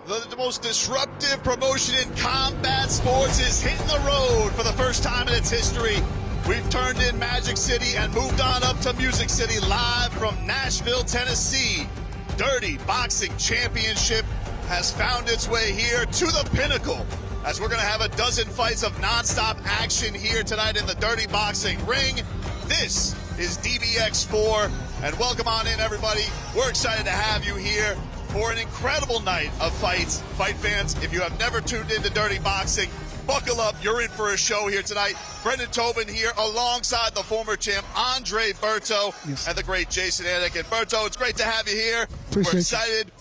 The most disruptive promotion in combat sports is hitting the road for the first time in its history. We've turned in Magic City and moved on up to Music City, live from Nashville, Tennessee. Dirty Boxing Championship has found its way here to the pinnacle, as we're going to have a dozen fights of nonstop action here tonight in the Dirty Boxing ring. This is DBX4, and welcome on in, everybody. We're excited to have you here for an incredible night of fights. Fight fans, if you have never tuned into Dirty Boxing, buckle up. You're in for a show here tonight. Brendan Tobin here alongside the former champ Andre Berto and the great Jason Anik. And Berto, it's great to have you here. We're excited.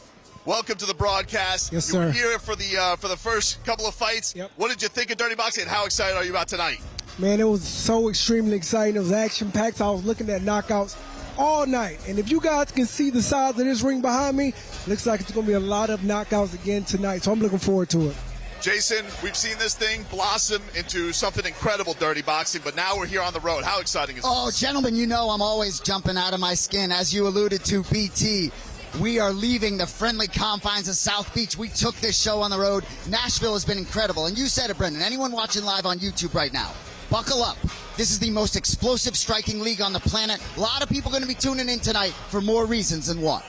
Welcome to the broadcast. Yes, you were sir. here for the first couple of fights. Yep. What did you think of Dirty Boxing, and how excited are you about tonight? Man, it was so extremely exciting. It was action-packed. I was looking at knockouts all night. And if you guys can see the size of this ring behind me, looks like it's going to be a lot of knockouts again tonight. So I'm looking forward to it. Jason, we've seen this thing blossom into something incredible, Dirty Boxing, but now we're here on the road. How exciting is Oh, this? gentlemen, you know I'm always jumping out of my skin. As you alluded to, BT, we are leaving the friendly confines of South Beach. We took this show on the road. Nashville has been incredible. And you said it, Brendan. Anyone watching live on YouTube right now, buckle up. This is the most explosive striking league on the planet. A lot of people going to be tuning in tonight for more reasons than one.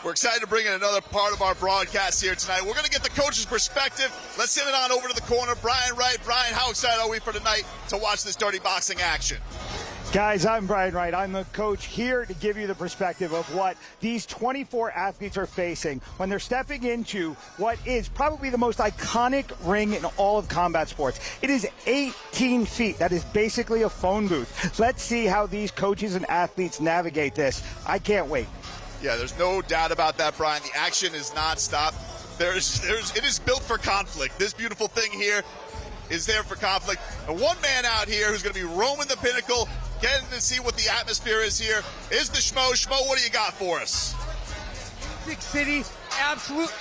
We're excited to bring in another part of our broadcast here tonight. We're going to get the coach's perspective. Let's send it on over to the corner. Brian Wright. Brian, how excited are we for tonight to watch this Dirty Boxing action? Guys, I'm Bryan Wright. I'm the coach here to give you the perspective of what these 24 athletes are facing when they're stepping into what is probably the most iconic ring in all of combat sports. It is 18 feet. That is basically a phone booth. Let's see how these coaches and athletes navigate this. I can't wait. Yeah, there's no doubt about that, Brian. The action is nonstop. It is built for conflict. This beautiful thing here is there for conflict. And one man out here who's going to be roaming the pinnacle, getting to see what the atmosphere is here, is the Schmo. Schmo, what do you got for us? Music City, absolute.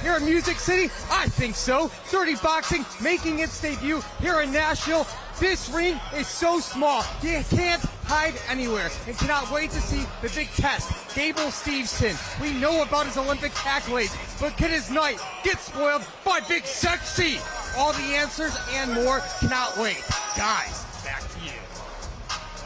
Here in Music City, I think so. Dirty Boxing making its debut here in Nashville. This ring is so small, you can't hide anywhere, and cannot wait to see the big test. Gable Steveson, we know about his Olympic accolades, but can his night get spoiled by Big Sexy? All the answers and more, cannot wait. Guys, back to you.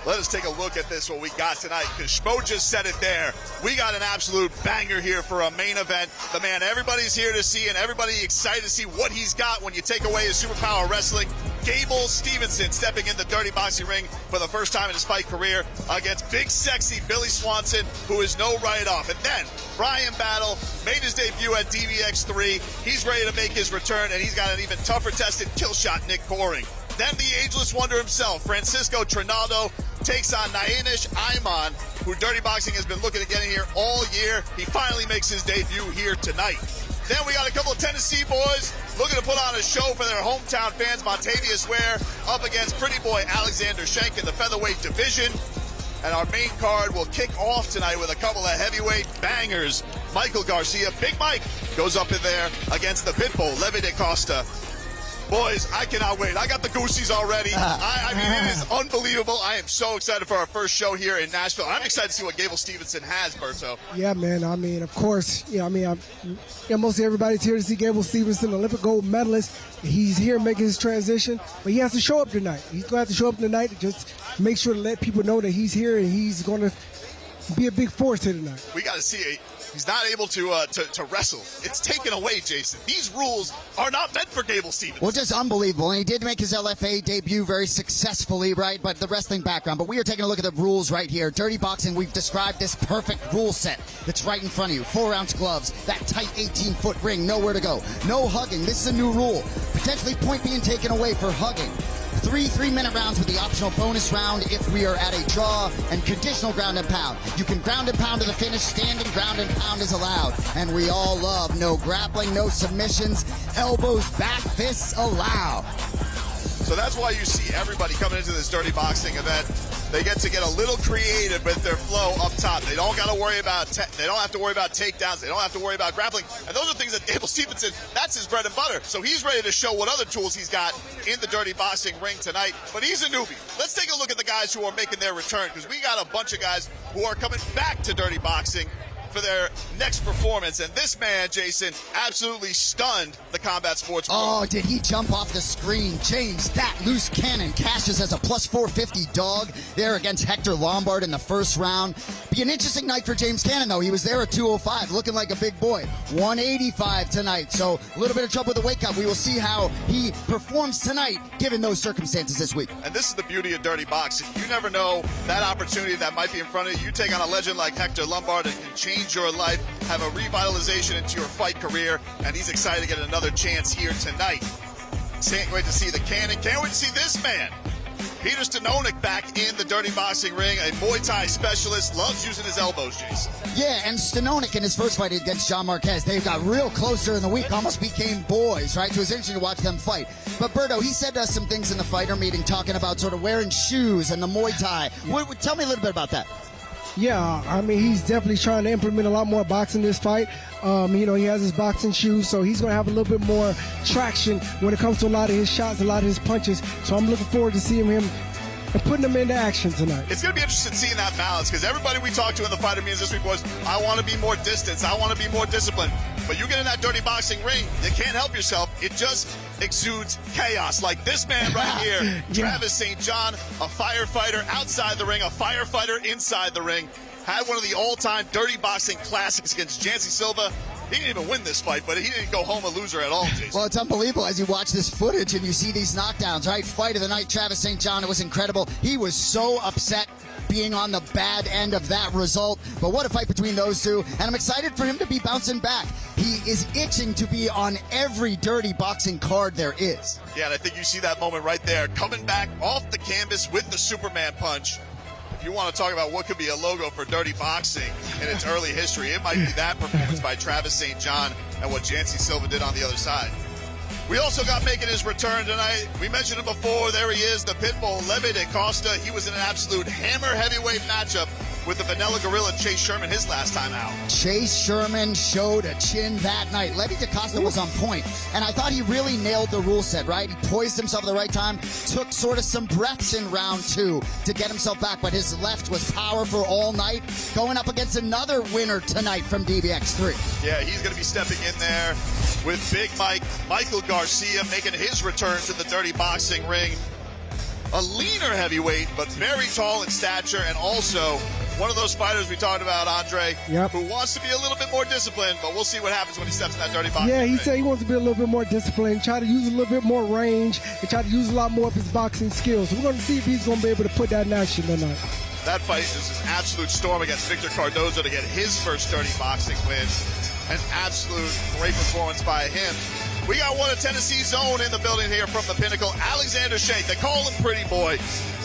Let us take a look at this, what we got tonight, because Schmo just said it there. We got an absolute banger here for a main event. The man everybody's here to see, and everybody excited to see what he's got when you take away his superpower wrestling. Gable Steveson stepping in the Dirty Boxing ring for the first time in his fight career against big sexy Billy Swanson, who is no write-off. And then Bryan Battle made his debut at DBX3. He's ready to make his return, and he's got an even tougher tested kill shot, Nick Coring. Then the ageless wonder himself, Francisco Trinaldo, takes on Nayanesh Ayman, who Dirty Boxing has been looking at getting here all year. He finally makes his debut here tonight. Then we got a couple of Tennessee boys looking to put on a show for their hometown fans. Montavious Ware up against pretty boy Alexander Schenk in the featherweight division. And our main card will kick off tonight with a couple of heavyweight bangers. Michael Garcia, Big Mike, goes up in there against the Pitbull, Levy de Costa. Boys, I cannot wait. I got the goosies already. I mean, it is unbelievable. I am so excited for our first show here in Nashville. I'm excited to see what Gable Steveson has, Berto. Yeah, man. I mean, of course, mostly everybody's here to see Gable Steveson, Olympic gold medalist. He's here making his transition, but he has to show up tonight. He's going to have to show up tonight to just make sure to let people know that he's here and he's going to be a big force here tonight. We got to see he's not able to wrestle. It's taken away, Jason. These rules are not meant for Gable Steveson. Well, just unbelievable. And he did make his LFA debut very successfully, right? But the wrestling background. But we are taking a look at the rules right here. Dirty Boxing, we've described this perfect rule set that's right in front of you. 4-ounce gloves, that tight 18-foot ring, nowhere to go. No hugging. This is a new rule. Potentially point being taken away for hugging. 3 3-minute rounds with the optional bonus round if we are at a draw, and conditional ground and pound. You can ground and pound to the finish. Standing ground and pound is allowed. And we all love no grappling, no submissions, elbows, back, fists allowed. So that's why you see everybody coming into this Dirty Boxing event. They get to get a little creative with their flow up top. They don't got to worry about they don't have to worry about takedowns. They don't have to worry about grappling. And those are things that Gable Steveson, that's his bread and butter. So he's ready to show what other tools he's got in the Dirty Boxing ring tonight. But he's a newbie. Let's take a look at the guys who are making their return, because we got a bunch of guys who are coming back to Dirty Boxing for their next performance. And this man, Jason, absolutely stunned the combat sports world. Oh, did he jump off the screen? James, that loose cannon cashes as a plus 450 dog there against Hector Lombard in the first round. Be an interesting night for James Cannon, though. He was there at 205, looking like a big boy. 185 tonight, so a little bit of trouble with the weight cut. We will see how he performs tonight, given those circumstances this week. And this is the beauty of dirty boxing. You never know that opportunity that might be in front of you. You take on a legend like Hector Lombard and can change your life, have a revitalization into your fight career, and he's excited to get another chance here tonight. Can't wait to see the cannon. Can't wait to see this man. Peter Stanonik back in the dirty boxing ring, a Muay Thai specialist, loves using his elbows, Jason. Yeah, and Stanonik in his first fight against John Marquez, they got real close during the week, almost became boys, right? So it was interesting to watch them fight. But Berto, he said some things in the fighter meeting talking about sort of wearing shoes and the Muay Thai. Tell me a little bit about that. Yeah, I mean, he's definitely trying to implement a lot more boxing in this fight. You know, he has his boxing shoes, so he's going to have a little bit more traction when it comes to a lot of his shots, a lot of his punches. So I'm looking forward to seeing him and putting them into action tonight. It's going to be interesting seeing that balance, because everybody we talked to in the fighter meetings this week was, I want to be more distance, I want to be more disciplined. But you get in that dirty boxing ring, you can't help yourself. It just exudes chaos. Like this man right here, Yeah. Travis St. John, a firefighter outside the ring, a firefighter inside the ring. Had one of the all-time dirty boxing classics against Jancy Silva. He didn't even win this fight, but he didn't go home a loser at all, Jason. Well, it's unbelievable as you watch this footage and you see these knockdowns, right? Fight of the night, Travis St. John, it was incredible. He was so upset being on the bad end of that result. But what a fight between those two. And I'm excited for him to be bouncing back. He is itching to be on every dirty boxing card there is. Yeah, and I think you see that moment right there, coming back off the canvas with the Superman punch. If you want to talk about what could be a logo for dirty boxing in its early history, it might be that performance by Travis St. John and what Jancy Silva did on the other side. We also got making his return tonight. We mentioned him before. There he is, the Pitbull, Leve de Costa. He was in an absolute hammer heavyweight matchup with the Vanilla Gorilla Chase Sherman his last time out. Chase Sherman showed a chin that night. Leve de Costa was on point, and I thought he really nailed the rule set, right? He poised himself at the right time, took sort of some breaths in round two to get himself back, but his left was powerful all night, going up against another winner tonight from DBX3. Yeah, he's going to be stepping in there with Big Mike, Michael Garcia, making his return to the dirty boxing ring. A leaner heavyweight, but very tall in stature, and also one of those fighters we talked about, Andre, who wants to be a little bit more disciplined, but we'll see what happens when he steps in that dirty boxing Yeah, he ring. said he wants to be a little bit more disciplined, try to use a little bit more range, and try to use a lot more of his boxing skills. So we're going to see if he's going to be able to put that in action tonight. That fight is an absolute storm against Victor Cardozo to get his first dirty boxing win. An absolute great performance by him. We got one of Tennessee's zone in the building here from the Pinnacle, Alexander Shank. They call him Pretty Boy.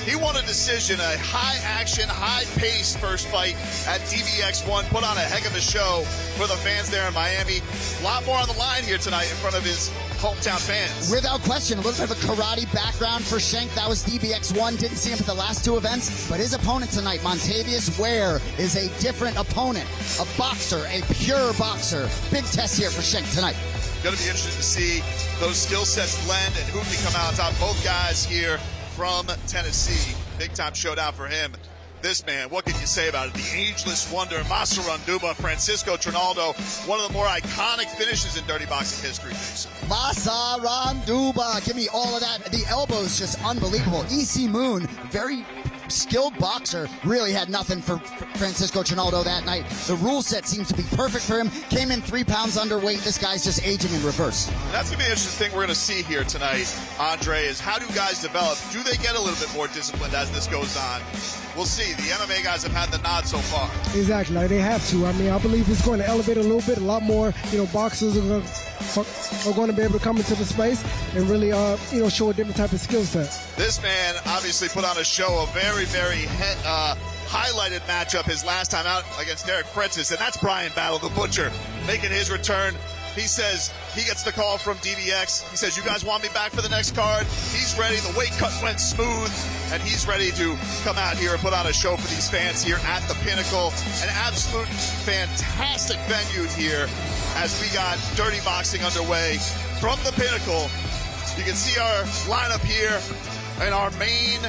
He won a decision, a high-action, high-paced first fight at DBX1. Put on a heck of a show for the fans there in Miami. A lot more on the line here tonight in front of his hometown fans. Without question, a little bit of a karate background for Shank. That was DBX1. Didn't see him at the last two events, but his opponent tonight, Montavious Ware, is a different opponent. A boxer, a pure boxer. Big test here for Shank tonight. Going to be interesting to see those skill sets blend and who can come out on top. Both guys here from Tennessee. Big time showdown for him. This man, what can you say about it? The ageless wonder, Masaranduba, Francisco Trinaldo, one of the more iconic finishes in dirty boxing history. Masaranduba, give me all of that. The elbows just unbelievable. EC Moon, very skilled boxer, really had nothing for Francisco Trinaldo that night. The rule set seems to be perfect for him. Came in 3 pounds underweight. This guy's just aging in reverse. That's going to be an interesting thing we're going to see here tonight, Andre, is how do guys develop? Do they get a little bit more disciplined as this goes on? We'll see. The MMA guys have had the nod so far. Exactly, like they have to. I mean, I believe it's going to elevate a little bit. A lot more, boxers are going to be able to come into the space and really, show a different type of skill set. This man obviously put on a show, a very, very highlighted matchup his last time out against Derek Francis, and that's Bryan Battle, the Butcher, making his return. He says he gets the call from DBX. He says, you guys want me back for the next card? He's ready. The weight cut went smooth, and he's ready to come out here and put on a show for these fans here at the Pinnacle. An absolute fantastic venue here as we got dirty boxing underway from the Pinnacle. You can see our lineup here, and our main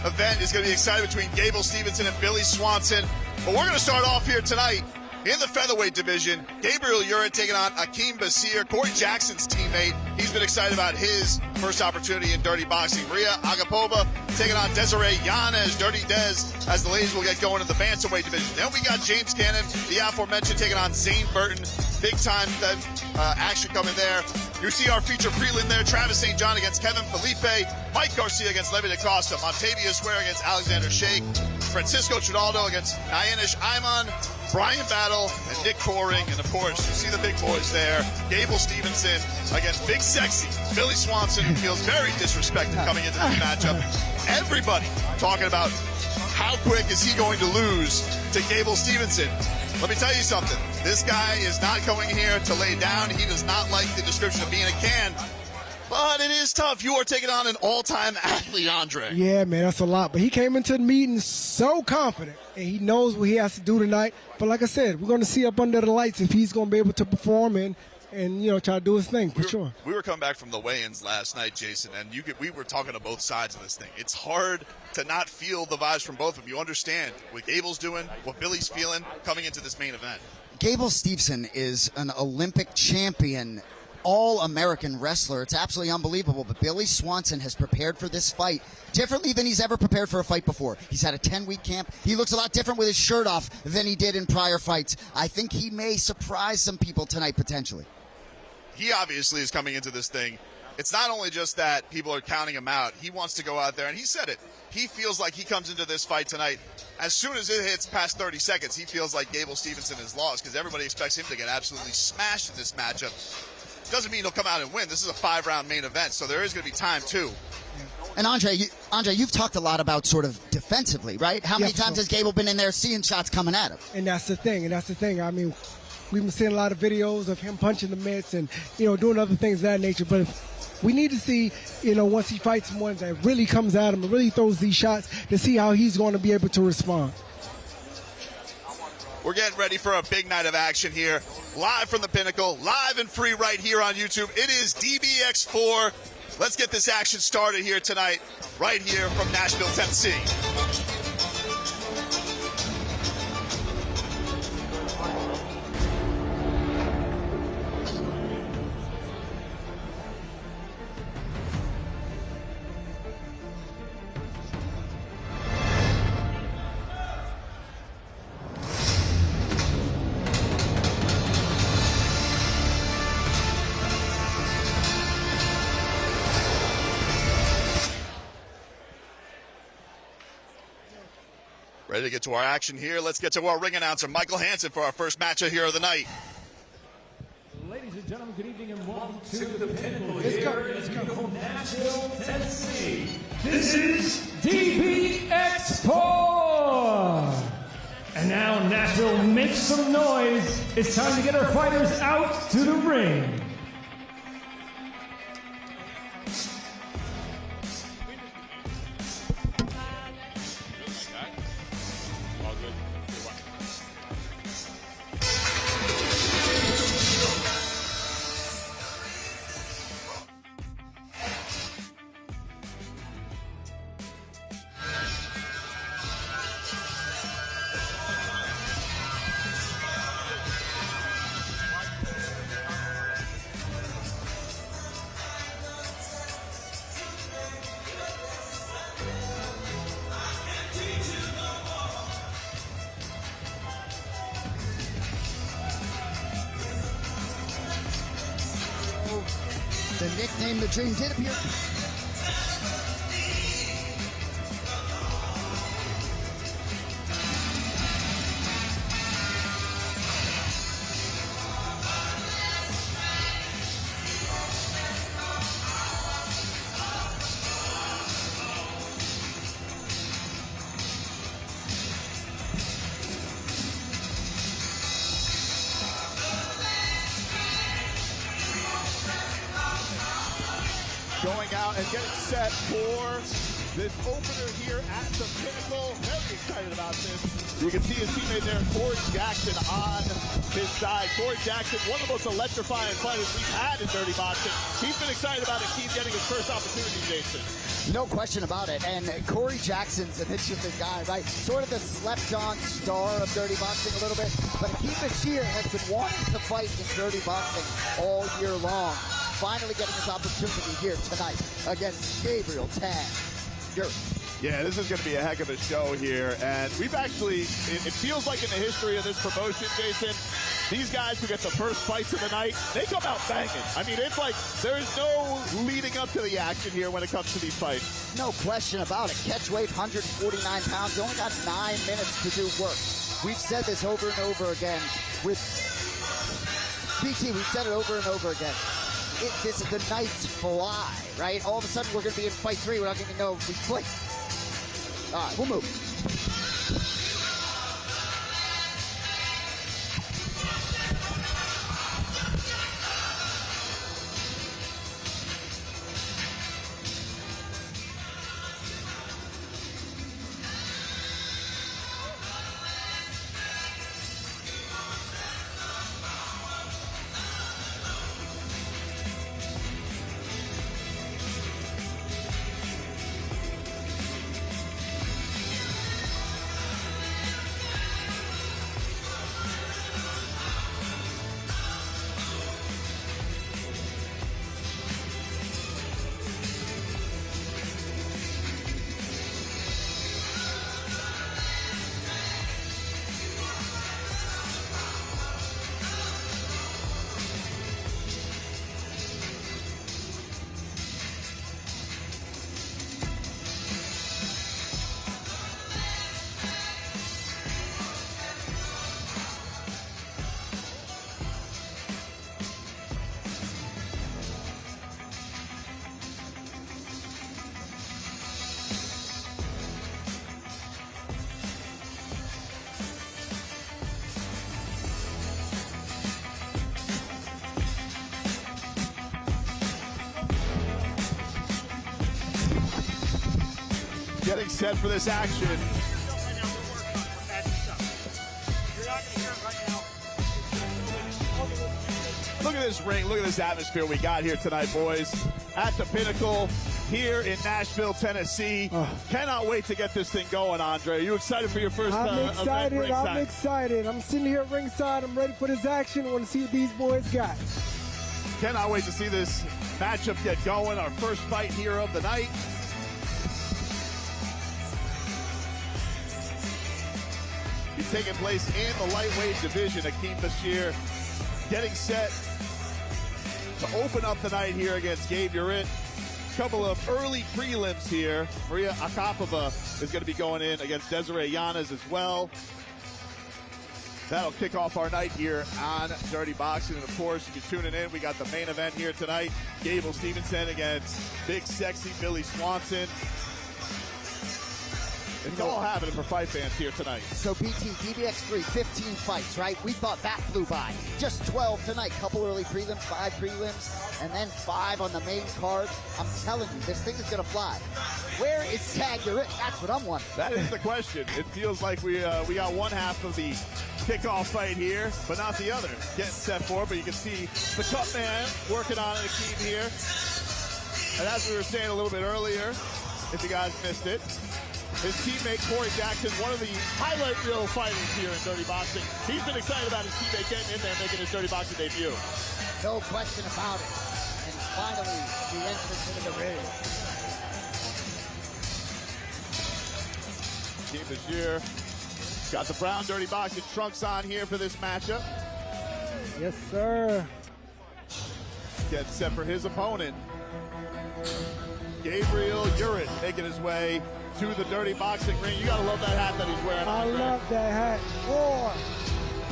event is going to be exciting between Gable Steveson and Billy Swanson. But we're going to start off here tonight In the featherweight division, Gabriel Uric taking on Akeem Basir, Corey Jackson's teammate. He's been excited about his first opportunity in dirty boxing. Maria Agapova taking on Desiree Yanez, Dirty Des, as the ladies will get going in the bantamweight division. Then we got James Cannon, the aforementioned, taking on Zane Burton. Big time action coming there. You see our feature prelim there. Travis St. John against Kevin Felipe. Mike Garcia against Levi DaCosta. Montavia Square against Alexander Sheikh. Francisco Trinaldo against Nayanesh Ayman. Bryan Battle and Nick Coring. And of course, you see the big boys there. Gable Steveson against Big Sexy Billy Swanson, who feels very disrespected coming into this matchup. Everybody talking about how quick is he going to lose to Gable Steveson. Let me tell you something. This guy is not coming here to lay down. He does not like the description of being a can. But it is tough. You are taking on an all-time athlete, Andre. Yeah, man, that's a lot. But he came into the meeting so confident, and he knows what he has to do tonight. But like I said, we're going to see up under the lights if he's going to be able to perform and try to do his thing for sure. We were coming back from the weigh-ins last night, Jason, and we were talking to both sides of this thing. It's hard to not feel the vibes from both of them. You understand what Gable's doing, what Billy's feeling coming into this main event. Gable Steveson is an Olympic champion, all-American wrestler. It's absolutely unbelievable. But Billy Swanson has prepared for this fight differently than he's ever prepared for a fight before. He's had a 10-week camp. He looks a lot different with his shirt off than he did in prior fights. I think he may surprise some people tonight, potentially. He obviously is coming into this thing. It's not only just that people are counting him out. He wants to go out there, and he said it. He feels like he comes into this fight tonight. As soon as it hits past 30 seconds, he feels like Gable Steveson is lost because everybody expects him to get absolutely smashed in this matchup. Doesn't mean he'll come out and win. This is a 5-round main event, so there is going to be time, too. And Andre, you've talked a lot about sort of defensively, right? How many times has Gable been in there seeing shots coming at him? And that's the thing. I mean, we've been seeing a lot of videos of him punching the mitts and, doing other things of that nature. But we need to see, once he fights someone that really comes at him and really throws these shots to see how he's going to be able to respond. We're getting ready for a big night of action here. Live from the Pinnacle, live and free right here on YouTube. It is DBX4. Let's get this action started here tonight, right here from Nashville, Tennessee. Ready to get to our action here. Let's get to our ring announcer, Michael Hansen, for our first matchup here of the night. Ladies and gentlemen, good evening and welcome to the Pinnacle here in Nashville, Tennessee. This is DBX4. And now Nashville, make some noise. It's time to get our fighters out to the ring. The nickname The Dream did appear. Going out and getting set for this opener here at the Pinnacle. Very excited about this. You can see his teammate there, Corey Jackson, on his side. Corey Jackson, one of the most electrifying fighters we've had in dirty boxing. He's been excited about Akeem getting his first opportunity, Jason. No question about it. And Corey Jackson's an interesting guy, right? Sort of the slept-on star of dirty boxing a little bit. But Akeem Bashir has been wanting to fight in dirty boxing all year long. Finally getting his opportunity here tonight against Gabriel Tag. Yeah, this is going to be a heck of a show here. And we've actually, it feels like in the history of this promotion, Jason, these guys who get the first fights of the night, they come out banging. I mean, it's like there is no leading up to the action here when it comes to these fights. No question about it. Catch weight, 149 pounds. You only got 9 minutes to do work. We've said this over and over again with BT. We've said it over and over again. The nights fly, right? All of a sudden, we're going to be in fight 3. We're not even know if we play. All right, we'll move. Getting set for this action. Look at this ring. Look at this atmosphere we got here tonight, boys. At the Pinnacle here in Nashville, Tennessee. Cannot wait to get this thing going, Andre. Are you excited for your first event ringside? I'm excited. I'm sitting here at ringside. I'm ready for this action. I want to see what these boys got. Cannot wait to see this matchup get going. Our first fight here of the night. He's taking place in the lightweight division. Akeem Bashir getting set to open up the night here against Gabe Urit. Couple of early prelims here. Maria Akapova is going to be going in against Desiree Yanez as well. That'll kick off our night here on Dirty Boxing. And of course, if you're tuning in, we got the main event here tonight. Gable Steveson against big, sexy Billy Swanson. It's all happening for fight fans here tonight. So BT, DBX3, 15 fights, right? We thought that flew by. Just 12 tonight. Couple early prelims, 5 prelims, and then 5 on the main card. I'm telling you, this thing is going to fly. Where is Tag Urit? That's what I'm wondering. That is the question. It feels like we got one half of the kickoff fight here, but not the other. Getting set for it, but you can see the cut man working on it, Akeem here. And as we were saying a little bit earlier, if you guys missed it, his teammate Corey Jackson, one of the highlight reel fighters here in Dirty Boxing. He's been excited about his teammate getting in there, making his Dirty Boxing debut. No question about it. And finally, the entrance into the ring. Akeem Bashir got the brown Dirty Boxing trunks on here for this matchup. Yes, sir. Getting set for his opponent, Gabriel Urit, making his way to the Dirty Boxing ring. You gotta love that hat that he's wearing. I love that hat. Boy,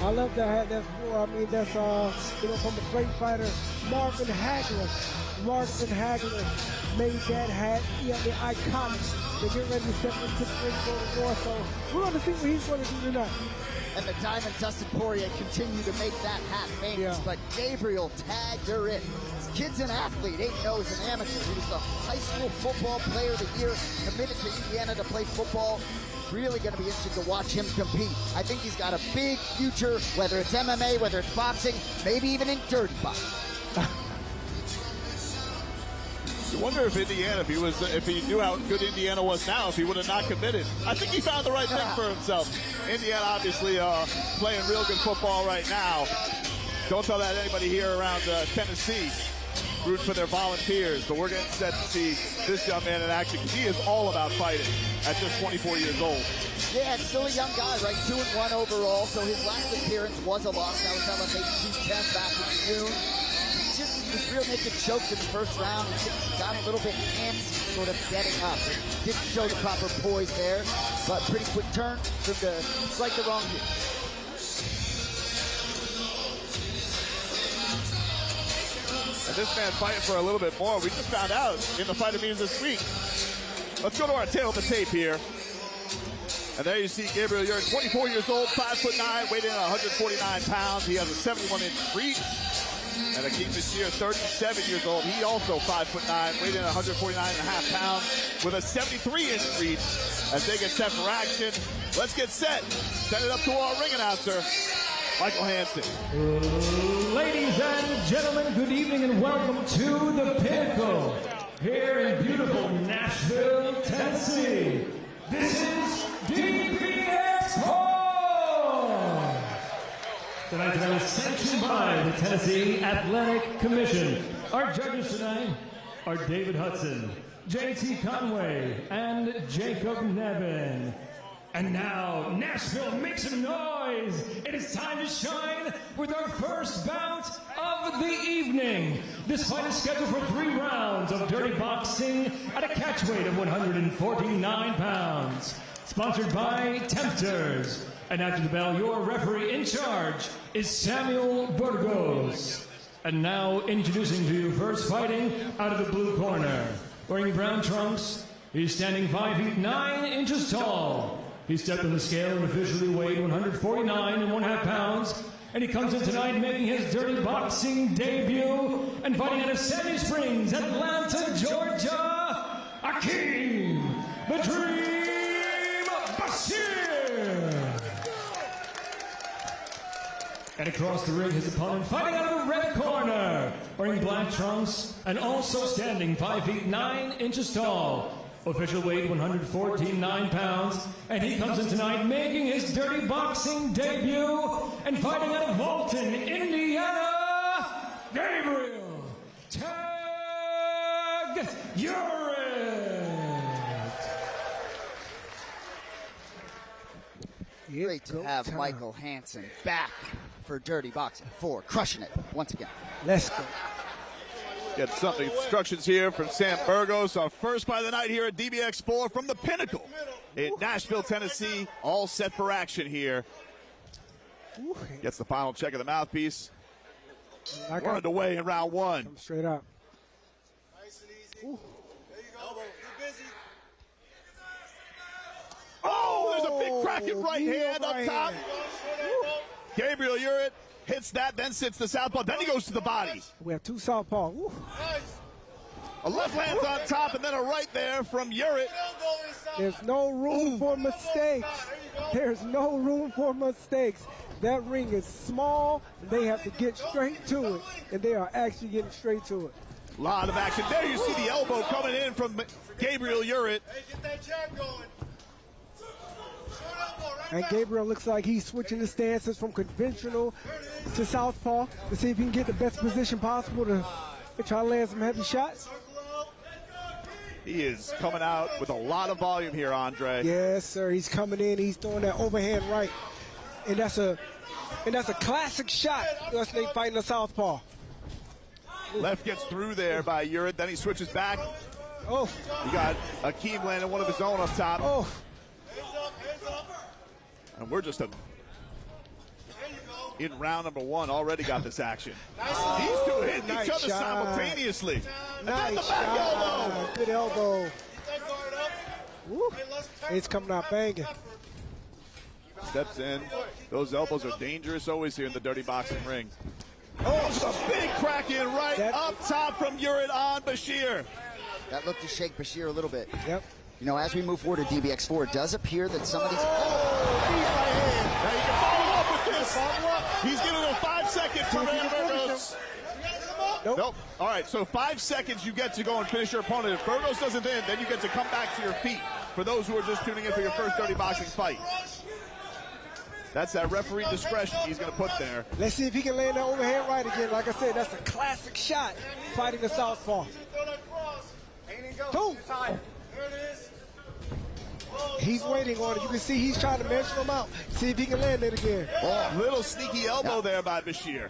I love that hat. That's I mean, that's from the great fighter Marvin Hagler. Marvin Hagler made that hat. Yeah, the iconic. They get ready to step into the ring for the war. So we're going to see what he's going to do tonight. And the Diamond Dustin Poirier continue to make that hat famous. Yeah. But Gabriel Tag Urit, kid's an athlete, ain't no, he's an amateur. He was the high school football player of the year, committed to Indiana to play football. Really going to be interesting to watch him compete. I think he's got a big future, whether it's MMA, whether it's boxing, maybe even in dirty boxing. wonder if Indiana, if he knew how good Indiana was now, if he would have not committed. I think he found the right thing for himself. Indiana obviously playing real good football right now. Don't tell that to anybody here around Tennessee. Root for their volunteers, but we're getting set to see this young man in action because he is all about fighting at just 24 years old. Yeah, it's still a young guy, right? 2-1 overall, so his last appearance was a loss. That was LFA 210 back in June. He was real naked choked in the first round and got a little bit antsy, sort of getting up. Didn't show the proper poise there, but pretty quick turn from the right the wrong view. And this man fighting for a little bit more. We just found out in the fighter meetings this week. Let's go to our tail of the tape here. And there you see Gabriel Uric, 24 years old, 5'9", weighed in at 149 pounds. He has a 71-inch reach. And Akeem Bashir, 37 years old. He also 5'9", weighed in at 149.5 pounds with a 73-inch reach. As they get set for action, let's get set. Send it up to our ring announcer, Michael Hansen. Ladies and gentlemen, good evening and welcome to the Pinnacle here in beautiful Nashville, Tennessee. This is DBX4! Tonight's event is sanctioned by the Tennessee Athletic Commission. Our judges tonight are David Hudson, J.T. Conway, and Jacob Nevin. And now, Nashville, make some noise! It is time to shine with our first bout of the evening. This fight is scheduled for 3 rounds of dirty boxing at a catch weight of 149 pounds. Sponsored by Tempters. And after the bell, your referee in charge is Samuel Burgos. And now, introducing to you, first fighting out of the blue corner. Wearing brown trunks, he's standing 5 feet 9 inches tall. He stepped on the scale and officially weighed 149.5 pounds. And he comes in tonight making his dirty boxing debut and fighting out of Sandy Springs, Atlanta, Georgia, Akeem the Dream Bashir. And across the ring, his opponent fighting out of the red corner, wearing black trunks and also standing 5 feet 9 inches tall. Official weight 114.9 pounds, and he comes in tonight making his dirty boxing debut and fighting out of Walton, Indiana, Gabriel Tag Uric. Great to have Michael Hansen back for Dirty Boxing 4, crushing it once again. Let's go. Get some instructions here from Sam Burgos. Our first fight of the night here at DBX4 from the Pinnacle in Nashville, Tennessee. All set for action here. Gets the final check of the mouthpiece. We're underway in round 1. Come straight up. Nice and easy. There you go. Get busy. Oh, there's a big cracking right hand up top. Gabriel Uric hits that, then sits the southpaw, then he goes to the body. We have 2 southpaw. Woo. A left land's on top, and then a right there from Uric. There's no room for mistakes. There's no room for mistakes. That ring is small, and they have to get straight to it, and they are actually getting straight to it. A lot of action. There you see the elbow coming in from Gabriel Uric. Hey, get that jab going. And Gabriel looks like he's switching his stances from conventional to southpaw to see if he can get the best position possible to try to land some heavy shots. He is coming out with a lot of volume here, Andre. Yes, sir. He's coming in. He's throwing that overhand right, and that's a classic shot. Unless they fighting a southpaw. Left gets through there by Uric. Then he switches back. Oh, You got Akeem landing one of his own up top. oh. And we're just in round number 1, already got this action. These two hitting Nice each other shot. simultaneously. And then the Nice back shot. elbow. Good elbow. Woo. It's coming out banging. Steps in. Those elbows are dangerous always here in the dirty boxing ring. Oh, just a big crack in right up top from Uric on Bashir. That looked to shake Bashir a little bit. Yep. You know, as we move forward to DBX4, it does appear that somebody's... Now you can follow up with this. He's giving him 5 seconds for Burgos. Nope. All right, so 5 seconds you get to go and finish your opponent. If Burgos doesn't end, then you get to come back to your feet for those who are just tuning in for your first Dirty Boxing fight. That's that referee discretion he's going to put there. Let's see if he can land that overhand right again. Like I said, that's a classic shot fighting a southpaw. Two. He's waiting on it. You can see he's trying to measure him out. See if he can land it again. Oh, little sneaky elbow there by Bashir.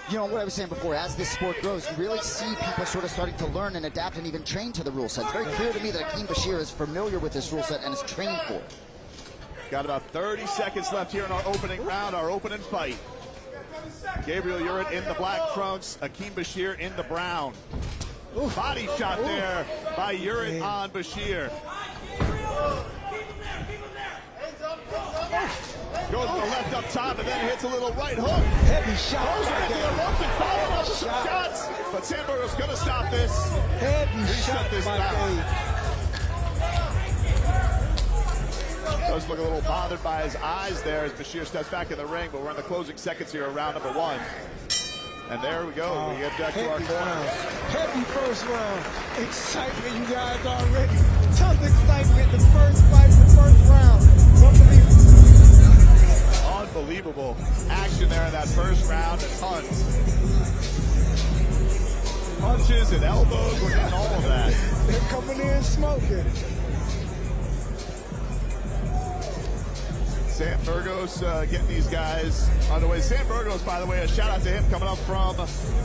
You know, what I was saying before, as this sport grows, you really see people sort of starting to learn and adapt and even train to the rule set. It's very clear to me that Akeem Bashir is familiar with this rule set and is trained for it. Got about 30 seconds left here in our opening round, our opening fight. Gabriel Urit in the black trunks, Akeem Bashir in the brown. Body shot there by Urit on Bashir. Goes to the left up top and then hits a little right hook. Heavy shot. Goes right to the ropes and follows up with some shots. But Sandberg's going to stop this. Heavy shot this by down. Dave. Does look a little bothered by his eyes there as Bashir steps back in the ring, but we're in the closing seconds here of round number 1. And there we go. We get back to our corner. Heavy first round. Excitement, you guys already. Tough excitement. The first fight, the first round. Unbelievable action there in that first round. And tons. Punches and elbows. We're getting all of that. They're coming in smoking. Sam Burgos getting these guys on the way. Sam Burgos, by the way, a shout out to him coming up from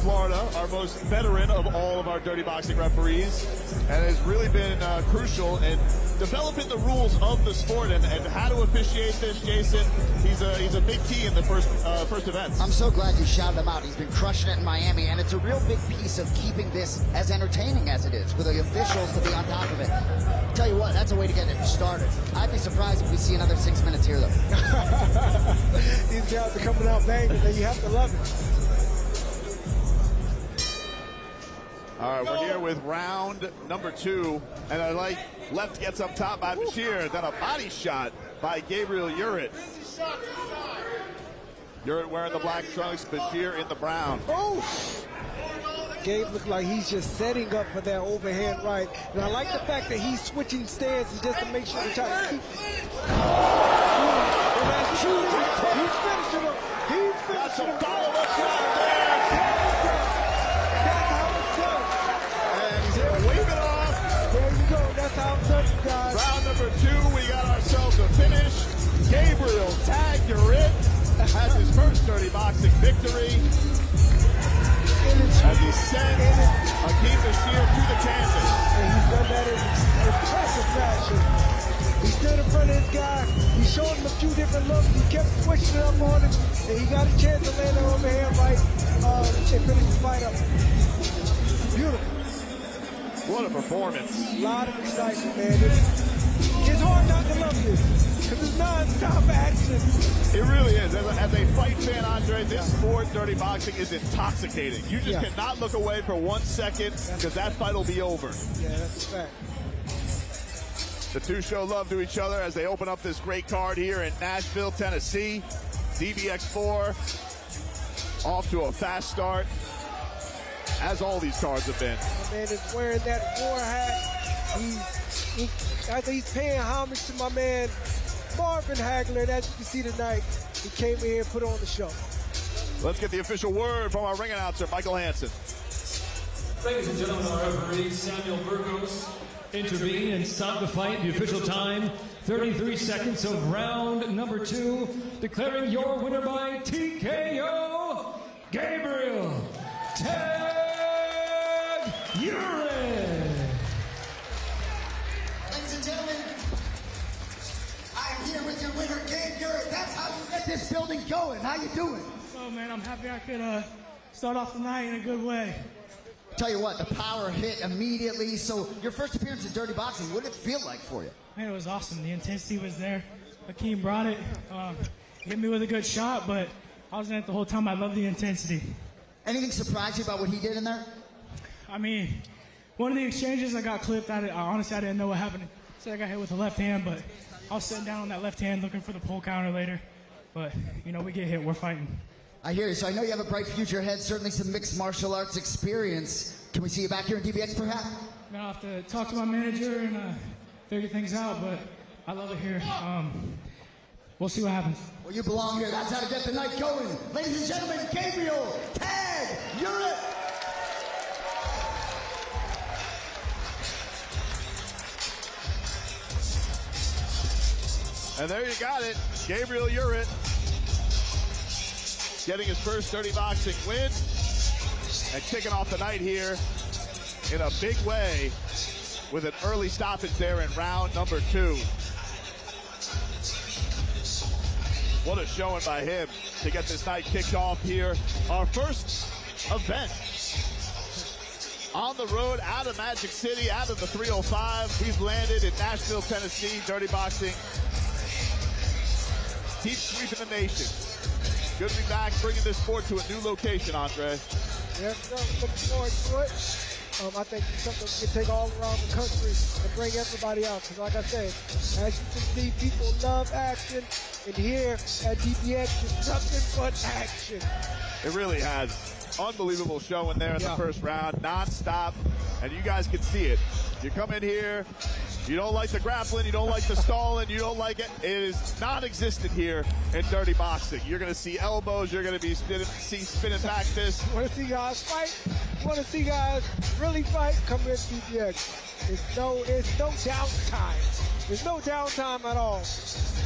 Florida, our most veteran of all of our Dirty Boxing referees, and has really been crucial in developing the rules of the sport and how to officiate this. Jason, he's a big key in the first events. I'm so glad you shouted him out. He's been crushing it in Miami, and it's a real big piece of keeping this as entertaining as it is for the officials to be on top of it. Tell you what, that's a way to get it started. I'd be surprised if we see another 6 minutes here, though. These guys are coming out banging, and you have to love it. All right, we're here with round number 2, and I like left gets up top by Bashir, then a body shot by Gabriel Urit. Urit wearing the black trunks, Bashir in the brown. Oh! Gabe looked like he's just setting up for that overhand right. And I like the fact that he's switching stances just to make sure to try to keep. And that's true. He's finishing him. He's finishing Got some him. follow-up shot there. That's how it's done. And he's going to wave it off. There you go. That's how it's done, guys. Round number 2, we got ourselves a finish. Gabriel tagged Urit, has his first Dirty Boxing victory. As he sends Akeem Bashir to the canvas. And he's done that in impressive fashion. He stood in front of his guy. He showed him a few different looks. He kept switching it up on him. And he got a chance to land an overhand right and finish the fight up. Beautiful. What a performance. A lot of excitement, man. It's hard not to love this. Because it's non-stop action. It really is. As a fight fan, Andre, this sport, Dirty Boxing, is intoxicating. You just cannot look away for 1 second because that fight will be over. Yeah, that's a fact. The two show love to each other as they open up this great card here in Nashville, Tennessee. DBX4 off to a fast start, as all these cards have been. My man is wearing that war hat. He's paying homage to my man Marvin Hagler, and as you can see tonight, he came in here and put on the show. Let's get the official word from our ring announcer, Michael Hansen. Ladies and gentlemen, our referee Samuel Burgos intervene and stop the fight. The official time, 33 seconds of round number 2. Declaring your winner by TKO, Gabriel Tag Urit. Ladies and gentlemen, I am here with your winner, Gabe Urit. That's how you get this building going. How you doing? Oh man, I'm happy I could start off the night in a good way. Tell you what, the power hit immediately. So your first appearance in Dirty Boxing, what did it feel like for you? Man, it was awesome. The intensity was there. Akeem brought it. Hit me with a good shot, but I was in it the whole time. I love the intensity. Anything surprise you about what he did in there? I mean, one of the exchanges I got clipped. Honestly, I didn't know what happened. Said I got hit with the left hand, but I was sitting down on that left hand looking for the pull counter later. But, you know, we get hit. We're fighting. I hear you. So I know you have a bright future ahead, certainly some mixed martial arts experience. Can we see you back here in DBX perhaps? I'm gonna have to talk to my manager and figure things out, but I love it here. We'll see what happens. Well, you belong here. That's how to get the night going. Ladies and gentlemen, Gable, tag, you're it. And there you got it. Gabriel Urett getting his first Dirty Boxing win and kicking off the night here in a big way with an early stoppage there in round number 2. What a showing by him to get this night kicked off here. Our first event on the road out of Magic City, out of the 305. We've landed in Nashville, Tennessee. Dirty Boxing keeps sweeping the nation. Good to be back, bringing this sport to a new location, Andre. Yes, looking forward to it. I think it's something we can take all around the country and bring everybody out. Because like I said, as you can see, people love action. And here at DBX, it's nothing but action. It really has. Unbelievable showing there in the first round, non-stop. And you guys can see it. You come in here, you don't like the grappling, you don't like the stalling, you don't like it. It is non-existent here in Dirty Boxing. You're going to see elbows, you're going to be spinning back fists. Want to see guys fight? Want to see guys really fight? Come in DBX. It's no downtime. There's no downtime at all.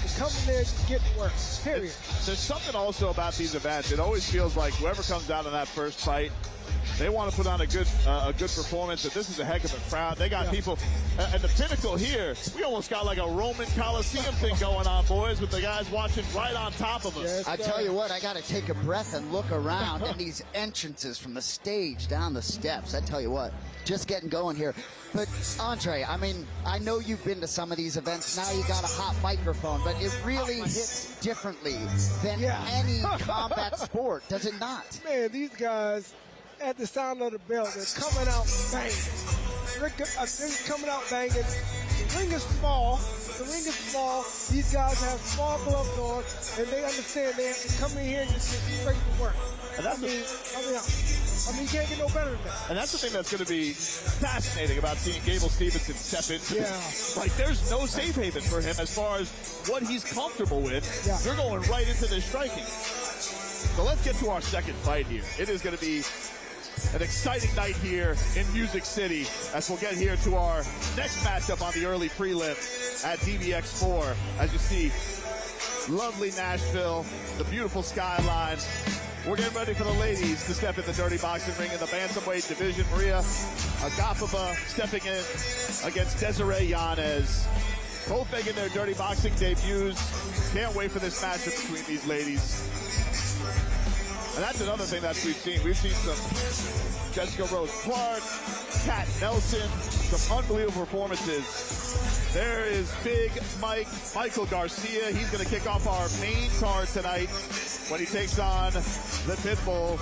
You're coming there to get to work, period. There's something also about these events. It always feels like whoever comes out in that first fight, they want to put on a good performance. And this is a heck of a crowd. They got people at the pinnacle here. We almost got like a Roman Coliseum thing going on, boys, with the guys watching right on top of us. Yes, I tell you what, I got to take a breath and look around at these entrances from the stage down the steps. I tell you what, just getting going here. But Andre, I mean, I know you've been to some of these events. Now you got a hot microphone, but it really hits differently than any combat sport, does it not? Man, these guys, at the sound of the bell, they're coming out banging. They're coming out banging. The ring is small. These guys have small gloves on, and they understand they have to come in here and just get straight to work. And that's I mean, you can't get no better than that. And that's the thing that's going to be fascinating about seeing Gable Steveson step into this. Like, there's no safe haven for him as far as what he's comfortable with. You're going right into this striking. So let's get to our second fight here. It is going to be an exciting night here in Music City as we'll get here to our next matchup on the early prelim at DBX4. As you see, lovely Nashville, the beautiful skyline. We're getting ready for the ladies to step in the Dirty Boxing ring in the bantamweight division. Maria Agapova stepping in against Desiree Yanez. Both making their Dirty Boxing debuts. Can't wait for this matchup between these ladies. And that's another thing that we've seen. We've seen some Jessica Rose Clark, Kat Nelson, some unbelievable performances. There is Big Michael Garcia. He's going to kick off our main card tonight when he takes on the Pitbull,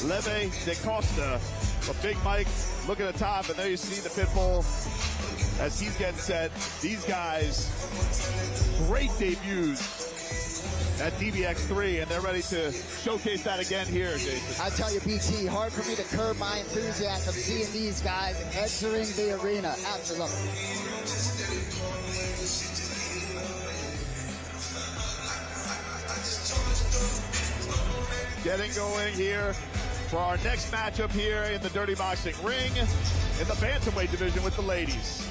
Leve de Costa. But Big Mike, look at the top, and there you see the Pitbull as he's getting set. These guys, great debuts at DBX3, and they're ready to showcase that again here, Jason. I tell you, BT, hard for me to curb my enthusiasm seeing these guys entering the arena. Absolutely. Getting going here for our next matchup here in the Dirty Boxing ring in the bantamweight division with the ladies.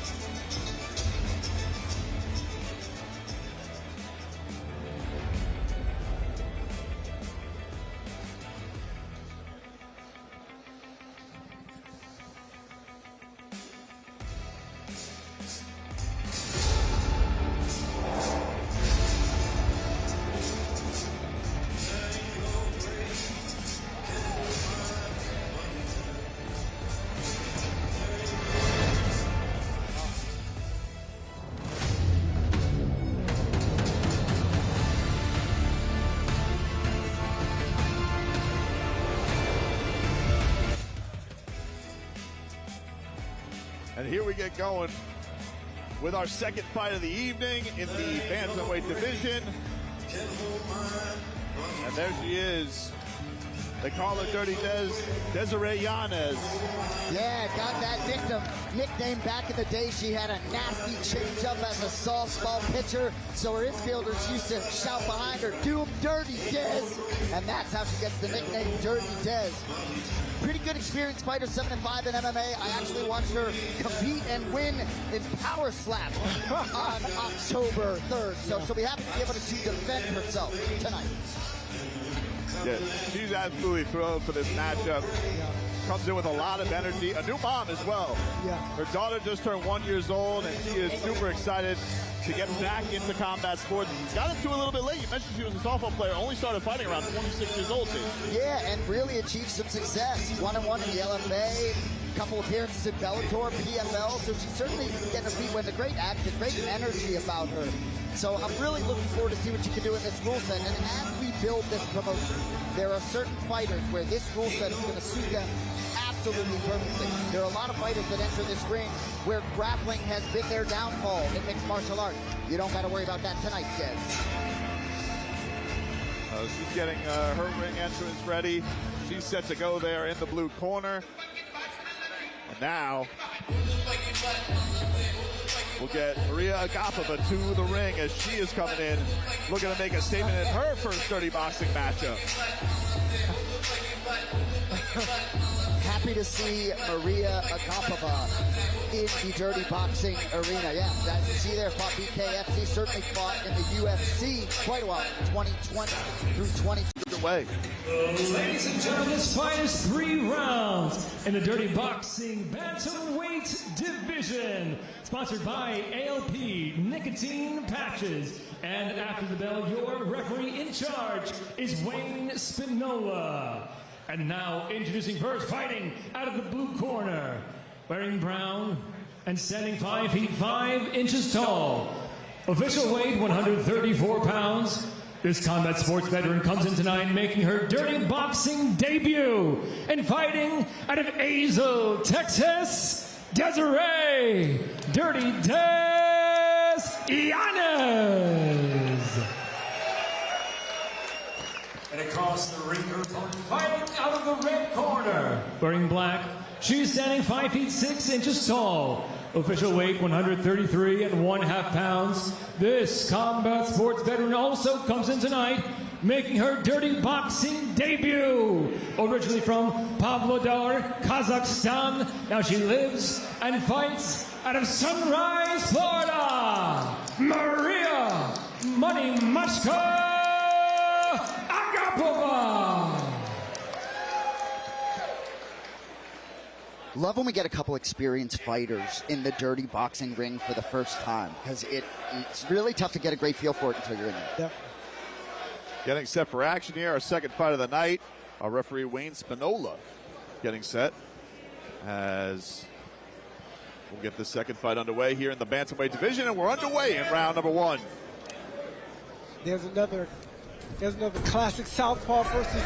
And here we get going with our second fight of the evening in the bantamweight division. And there she is. They call her Dirty Desiree Yanez. Yeah, got that nickname back in the day. She had a nasty changeup as a softball pitcher, so her infielders used to shout behind her, "Do 'em dirty, Dez," and that's how she gets the nickname Dirty Dez. Pretty good experienced fighter, 7-5 in MMA. I actually watched her compete and win in Power Slap on October 3rd, so she'll be happy to be able to defend herself tonight. Yeah, she's absolutely thrilled for this matchup. Comes in with a lot of energy. A new mom as well. Yeah. Her daughter just turned 1 year old, and she is super excited to get back into combat sports. Got into it a little bit late. You mentioned she was a softball player. Only started fighting around 26 years old. Yeah, and really achieved some success. 1-1 in the LFA. Couple appearances in Bellator, PFL, so she's certainly getting her feet wet. A great action, great energy about her. So I'm really looking forward to see what she can do in this rule set. And as we build this promotion, there are certain fighters where this rule set is going to suit them absolutely perfectly. There are a lot of fighters that enter this ring where grappling has been their downfall in mixed martial arts. You don't got to worry about that tonight, Jez. She's getting her ring entrance ready. She's set to go there in the blue corner. And now we'll get Maria Agapova to the ring as she is coming in, looking to make a statement in her first Dirty Boxing matchup. Happy to see Maria Agapova in the Dirty Boxing arena. Yeah, as you see there, fought BKFC, certainly fought in the UFC quite a while, 2020 through 2022. Way. Ladies and gentlemen, this fight is 3 rounds in the Dirty Boxing Bantamweight Division. Sponsored by ALP Nicotine Patches. And after the bell, your referee in charge is Wayne Spinola. And now introducing first, fighting out of the blue corner, wearing brown and standing 5 feet 5 inches tall. Official weight 134 pounds. This combat sports veteran comes in tonight making her Dirty Boxing debut and fighting out of Azle, Texas, Desiree Dirty Dez Yanez. And across the ring, her opponent fighting out of the red corner, wearing black. She's standing 5 feet 6 inches tall. Official weight 133 1/2 pounds. This combat sports veteran also comes in tonight making her Dirty Boxing debut. Originally from Pavlodar, Kazakhstan. Now she lives and fights out of Sunrise, Florida. Maria Money Mushka Agapova. Love when we get a couple experienced fighters in the Dirty Boxing ring for the first time, because it's really tough to get a great feel for it until you're in there. Yep. Getting set for action here, our second fight of the night. Our referee Wayne Spinola getting set as we'll get the second fight underway here in the Bantamweight division, and we're underway in round number 1. There's another classic southpaw versus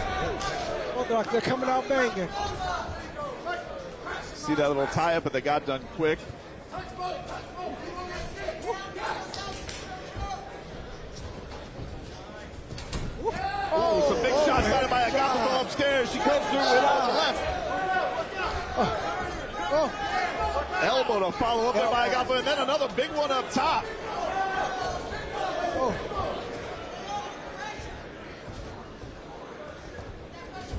Orthodox. They're coming out banging. See that little tie-up, but they got done quick. Oh, some big shots started by Agapova upstairs. She comes through it on the left. Elbow to follow up there by Agapova, and then another big one up top.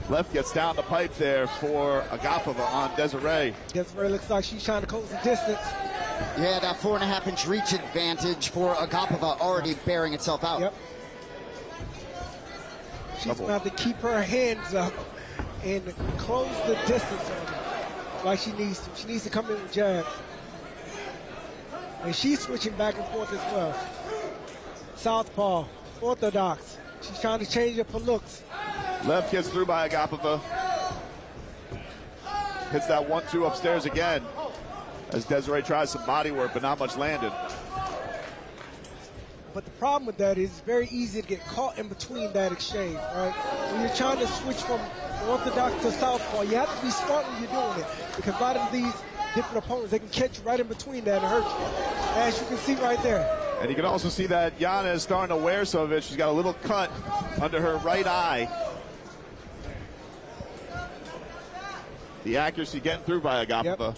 Left gets down the pipe there for Agapova on Desiree. Desiree looks like she's trying to close the distance. Yeah, that 4.5-inch reach advantage for Agapova already bearing itself out. Yep. She's going to have to keep her hands up and close the distance on her like she needs to. She needs to come in with jabs. And she's switching back and forth as well. Southpaw, orthodox. She's trying to change up her looks. Left gets through by Agapova. Hits that 1-2 upstairs again as Desiree tries some body work, but not much landed. But the problem with that is it's very easy to get caught in between that exchange, right? When you're trying to switch from orthodox to southpaw, you have to be smart when you're doing it, because a lot of these different opponents, they can catch you right in between that and hurt you. As you can see right there. And you can also see that Yana is starting to wear some of it. She's got a little cut under her right eye. The accuracy getting through by Agapova. Yep.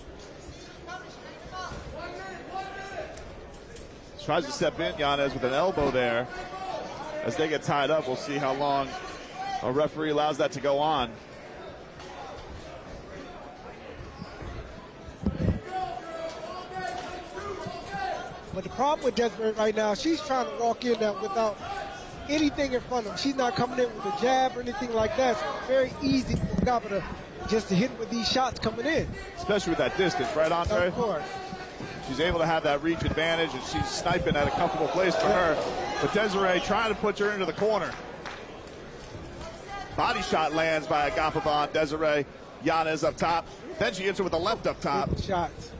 Tries to step in, Yanez, with an elbow there. As they get tied up, we'll see how long a referee allows that to go on. But the problem with Desiree right now, she's trying to walk in there without anything in front of her. She's not coming in with a jab or anything like that. So it's very easy for Agapova just to hit with these shots coming in. Especially with that distance, right, Andre? Of course. She's able to have that reach advantage, and she's sniping at a comfortable place for her. But Desiree trying to put her into the corner. Body shot lands by Agapova on Desiree. Yanez up top. Then she hits her with the left up top. Shots.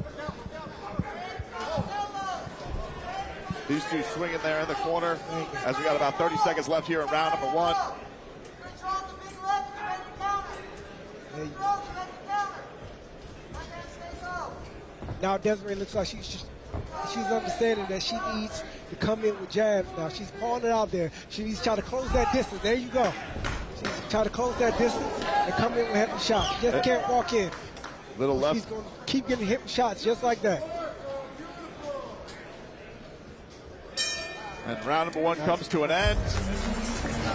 These two swinging there in the corner as we got about 30 seconds left here in round number one. Now Desiree looks like she's understanding that she needs to come in with jabs now. She's calling it out there. She needs to try to close that distance. There you go. She's trying to close that distance and come in with heavy shots. She just can't walk in. Little left. She's going to keep getting hit with shots just like that. And round number one comes to an end.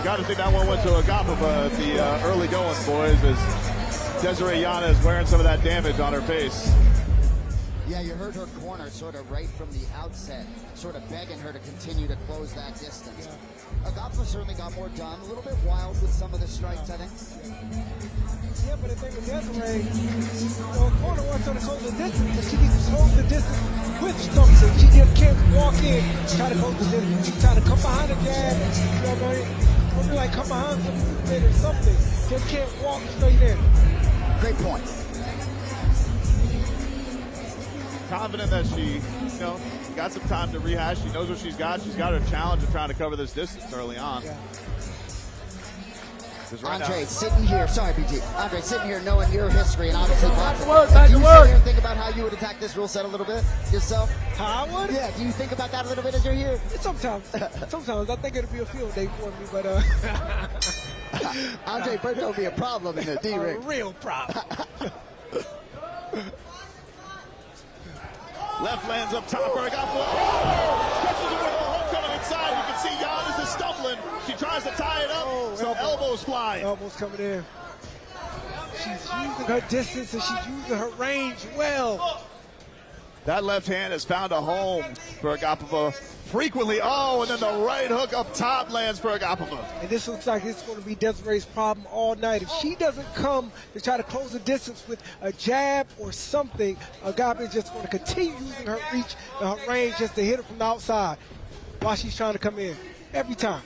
Got to think that one went to Agapova at the early going, boys, as Desiree Yanez wearing some of that damage on her face. Yeah, you heard her corner sort of right from the outset, sort of begging her to continue to close that distance. Agapova certainly got more done, a little bit wild with some of the strikes, I think. Yeah, but the thing with Desiree, the corner wants her to close the distance, but she needs to close the distance with something. She just can't walk in, try to close the distance. She try to come behind the jab, you know what I mean? Something like come behind some movement or something. Just can't walk straight in. Great point. Confident that she, got some time to rehash. She knows what she's got. She's got her challenge of trying to cover this distance early on. Yeah. Right Andre now, sitting here, sorry BG, Andre sitting here knowing your history and obviously boxing. Back Do to you work. sit here and think about how you would attack this rule set a little bit yourself? How I would? Yeah, do you think about that a little bit as you're here? Sometimes I think it'll be a field day for me, but Andre Berto would be a problem in the D-ring. a real problem. left lands up top. Agapova catches it with a homecoming inside. You can see Yanez is stumbling. She tries to tie it up. Some elbows fly. Elbows coming in. She's using her distance and she's using her range well. That left hand has found a home for Agapova frequently. Oh, and then the right hook up top lands for Agapova. And this looks like it's going to be Desiree's problem all night. If she doesn't come to try to close the distance with a jab or something, Agapova is just going to continue using her reach and her range just to hit her from the outside while she's trying to come in every time.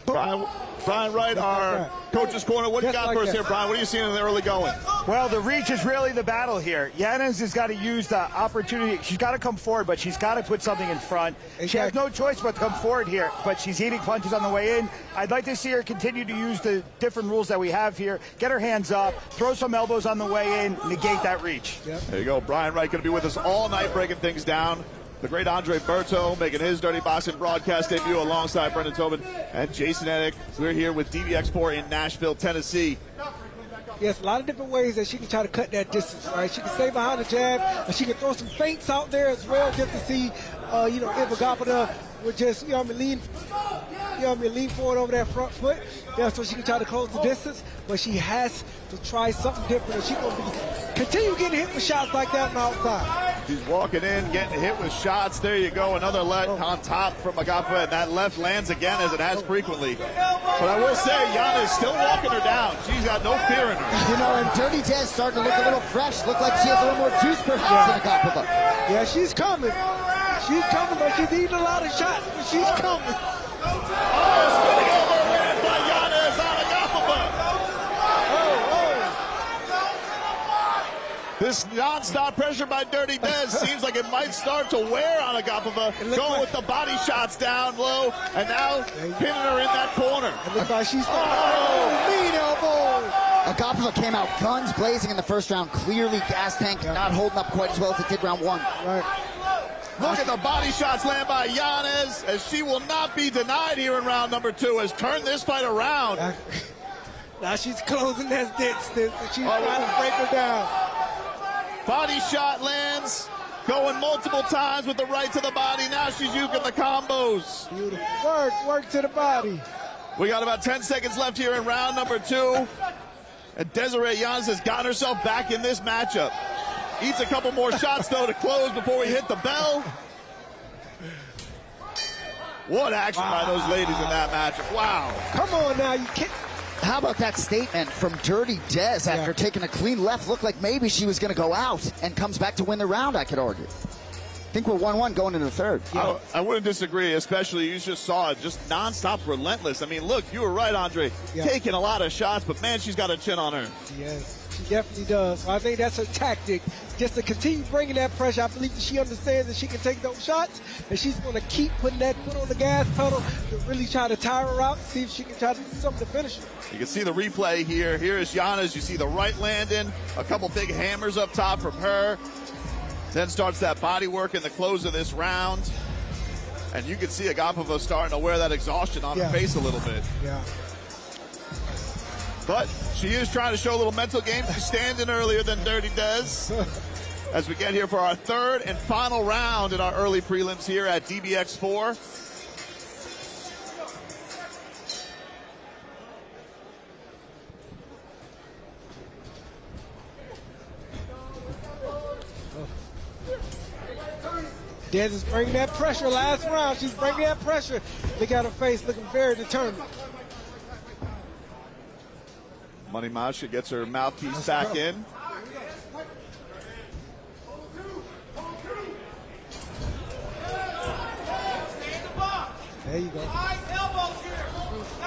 Brian Wright, our coach's corner. What do you got for us here, Brian? What are you seeing in the early going? Well, the reach is really the battle here. Yanez has got to use the opportunity. She's got to come forward, but she's got to put something in front. She has no choice but to come forward here, but she's eating punches on the way in. I'd like to see her continue to use the different rules that we have here. Get her hands up, throw some elbows on the way in, negate that reach. Yep. There you go. Brian Wright going to be with us all night breaking things down. The great Andre Berto making his Dirty Boxing broadcast debut alongside Brendan Tobin and Jason Enick. We're here with DBX4 in Nashville, Tennessee. Yes, a lot of different ways that she can try to cut that distance, right? She can stay behind the jab, and she can throw some feints out there as well just to see, if Agapova would just, lean forward over that front foot. Yeah, so she can try to close the distance, but she has to try something different. She's going to continue getting hit with shots like that on the outside. She's walking in, getting hit with shots. There you go, another leg on top from Agapova, and that left lands again as it has frequently. But I will say, Yanez still walking her down. She's got no fear in her. And Dirty Tez starting to look a little fresh. Look like she has a little more juice perhaps than Agapova. Yeah, she's coming. She's coming, but she's eating a lot of shots, but she's coming. Spinning overhand by Yanez on Agapova. This non-stop pressure by Dirty Dez seems like it might start to wear on Agapova. Going with the body shots down low, and now pinning her in that corner. It looks like she's mean elbow. Agapova came out guns blazing in the first round. Clearly gas tank not holding up quite as well as it did round 1. Right. Look at the body shots land by Yanez, as she will not be denied here in round number 2, has turned this fight around. Now she's closing that distance, and she's trying to break her down. Body shot lands, going multiple times with the right to the body. Now she's using the combos. Beautiful work to the body. We got about 10 seconds left here in round number 2. And Desiree Yanez has gotten herself back in this matchup. Eats a couple more shots, though, to close before we hit the bell. What action by those ladies in that matchup. Wow. Come on now, you can't. How about that statement from Dirty Dez after taking a clean left? Looked like maybe she was going to go out and comes back to win the round, I could argue. I think we're 1-1 going into the third. Yeah. I wouldn't disagree, especially you just saw it, just nonstop relentless. I mean, look, you were right, Andre. Yeah. Taking a lot of shots, but, man, she's got a chin on her. Yes, she definitely does. So I think that's her tactic, just to continue bringing that pressure. I believe that she understands that she can take those shots, and she's going to keep putting that foot on the gas pedal to really try to tire her out, see if she can try to do something to finish her. You can see the replay here. Here is Yanez. You see the right landing, a couple big hammers up top from her. Then starts that body work in the close of this round. And you can see Agapova starting to wear that exhaustion on her face a little bit. Yeah. But she is trying to show a little mental game. She's standing earlier than Dirty Dez. As we get here for our third and final round in our early prelims here at DBX 4. Dez is bringing that pressure last round. She's bringing that pressure. Look at her face, looking very determined. Money Masha gets her mouthpiece back in. There you go.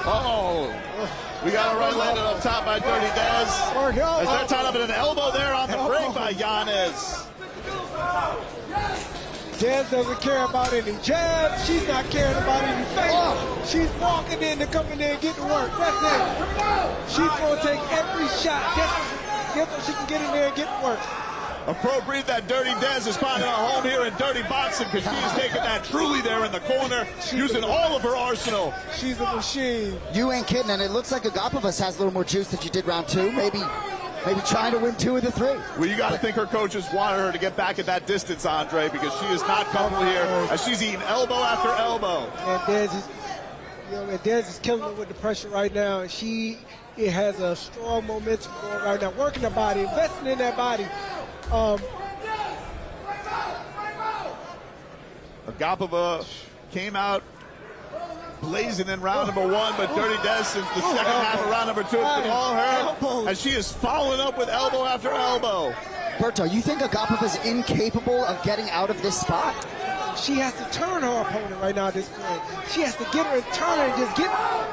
Oh, we got a right landed up top by Dirty Dez. As they're tied up in an elbow there on the break by Yanez. Dez doesn't care about any jabs. She's not caring about any face. She's walking in to come in there and get to work. That's it. She's going to take every shot just so she can get in there and get to work. Appropriate that Dirty Dez is finding a home here in Dirty Boxing, because she is taking that truly there in the corner, using all of her arsenal. She's a machine. You ain't kidding, and it looks like Agapova has a little more juice than she did round 2. Maybe trying to win 2 of the 3. Well, you got to think her coaches wanted her to get back at that distance, Andre, because she is not comfortable here as she's eating elbow after elbow. And Dez is killing her with the pressure right now. And it has a strong momentum going right now, working the body, investing in that body. Agapova came out blazing in round number 1, but Dirty Dez, since the second half of round number 2, it's been all her, as she is following up with elbow after elbow. Berto, you think Agapova's incapable of getting out of this spot? She has to turn her opponent right now at this point. She has to get her and turn her and just get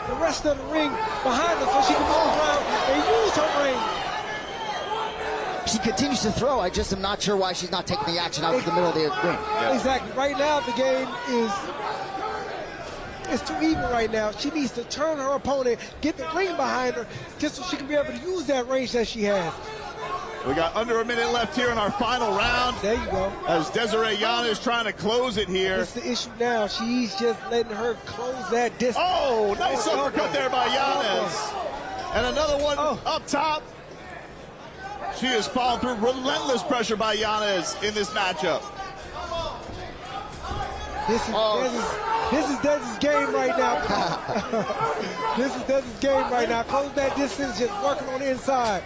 the rest of the ring behind her so she can move around and use her range. She continues to throw. I just am not sure why she's not taking the action out of the middle of the ring. Yeah. Exactly. Right now, the game is too even right now. She needs to turn her opponent, get the ring behind her, just so she can be able to use that range that she has. We got under a minute left here in our final round. There you go. As Desiree Yanez is trying to close it here. That's the issue now. She's just letting her close that distance. Oh, nice uppercut there by Yanez. And another one up top. She has fallen through relentless pressure by Yanez in this matchup. This is Dez's game right now. This is Dez's game right now. Close that distance, just working on the inside.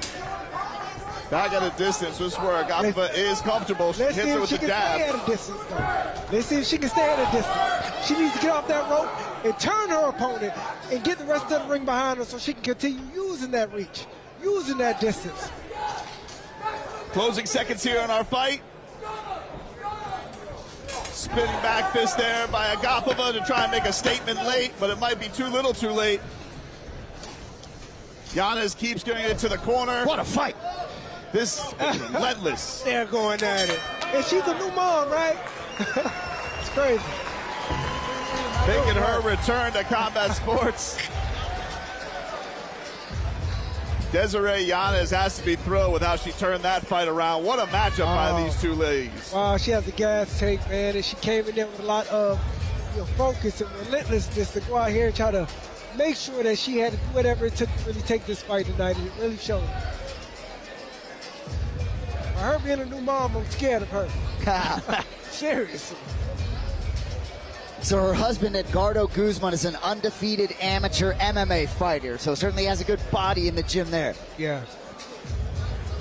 Back at a distance, this is where Agapova is comfortable. She hits her with the jab. Let's see if she can stay at a distance, though. Let's see if she can stay at a distance. She needs to get off that rope and turn her opponent and get the rest of the ring behind her so she can continue using that reach, using that distance. Closing seconds here in our fight. Spinning back fist there by Agapova to try and make a statement late, but it might be too little too late. Yanez keeps getting it to the corner. What a fight. This is relentless. They're going at it. And she's a new mom, right? It's crazy. Making her return to combat sports. Desiree Yanez has to be thrilled with how she turned that fight around. What a matchup by these two ladies. Wow, she has the gas tank, man, and she came in there with a lot of focus and relentlessness to go out here and try to make sure that she had to do whatever it took to really take this fight tonight, and it really showed. For her being a new mom, I'm scared of her. Seriously. So her husband, Edgardo Guzman, is an undefeated amateur MMA fighter, so certainly has a good body in the gym there. Yeah.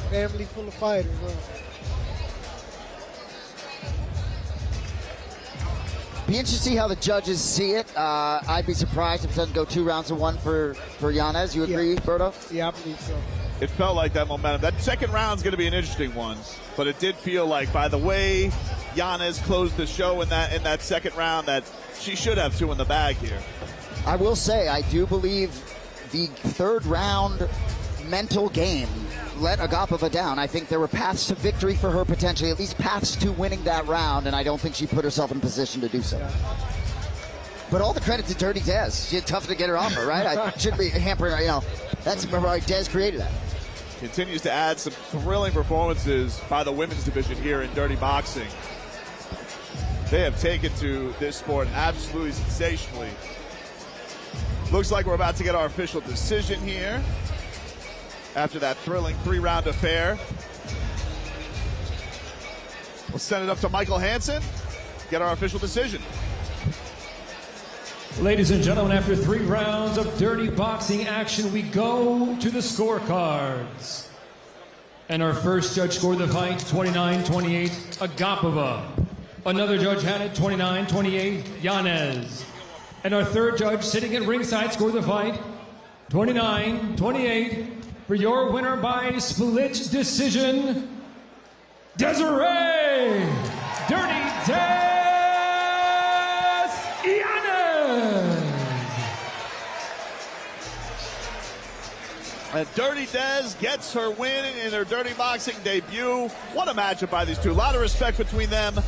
Family full of fighters. Be interested to see how the judges see it. I'd be surprised if it doesn't go 2 rounds to 1 for Yanez. You agree, Berto? Yeah, I believe so. It felt like that momentum. That second round's going to be an interesting one, but it did feel like, by the way Yanez closed the show in that second round, that she should have 2 in the bag here. I will say, I do believe the third round mental game let Agapova down. I think there were paths to victory for her potentially, at least paths to winning that round, and I don't think she put herself in position to do so. Yeah. But all the credit to Dirty Dez. She had tough to get her off her, right? I shouldn't be hampering her, That's why Dez created that. Continues to add some thrilling performances by the women's division here in Dirty Boxing. They have taken to this sport absolutely sensationally. Looks like we're about to get our official decision here after that thrilling 3-round affair. We'll send it up to Michael Hansen, get our official decision. Ladies and gentlemen, after 3 rounds of dirty boxing action, we go to the scorecards. And our first judge scored the fight 29-28, Agapova. Another judge had it 29-28, Yanez. And our third judge sitting at ringside scored the fight 29-28 for your winner by split decision, Desiree Dirty Dez Yanez. And Dirty Dez gets her win in her dirty boxing debut. What a matchup by these two. A lot of respect between them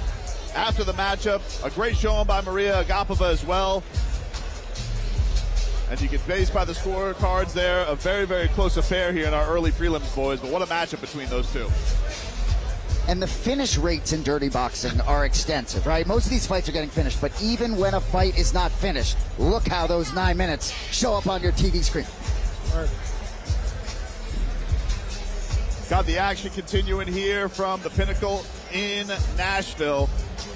after the matchup. A great showing by Maria Agapova as well. And you can base by the scorecards there, a very, very close affair here in our early prelims, boys. But what a matchup between those two. And the finish rates in dirty boxing are extensive, right? Most of these fights are getting finished, but even when a fight is not finished, look how those 9 minutes show up on your TV screen. Got the action continuing here from the Pinnacle in Nashville,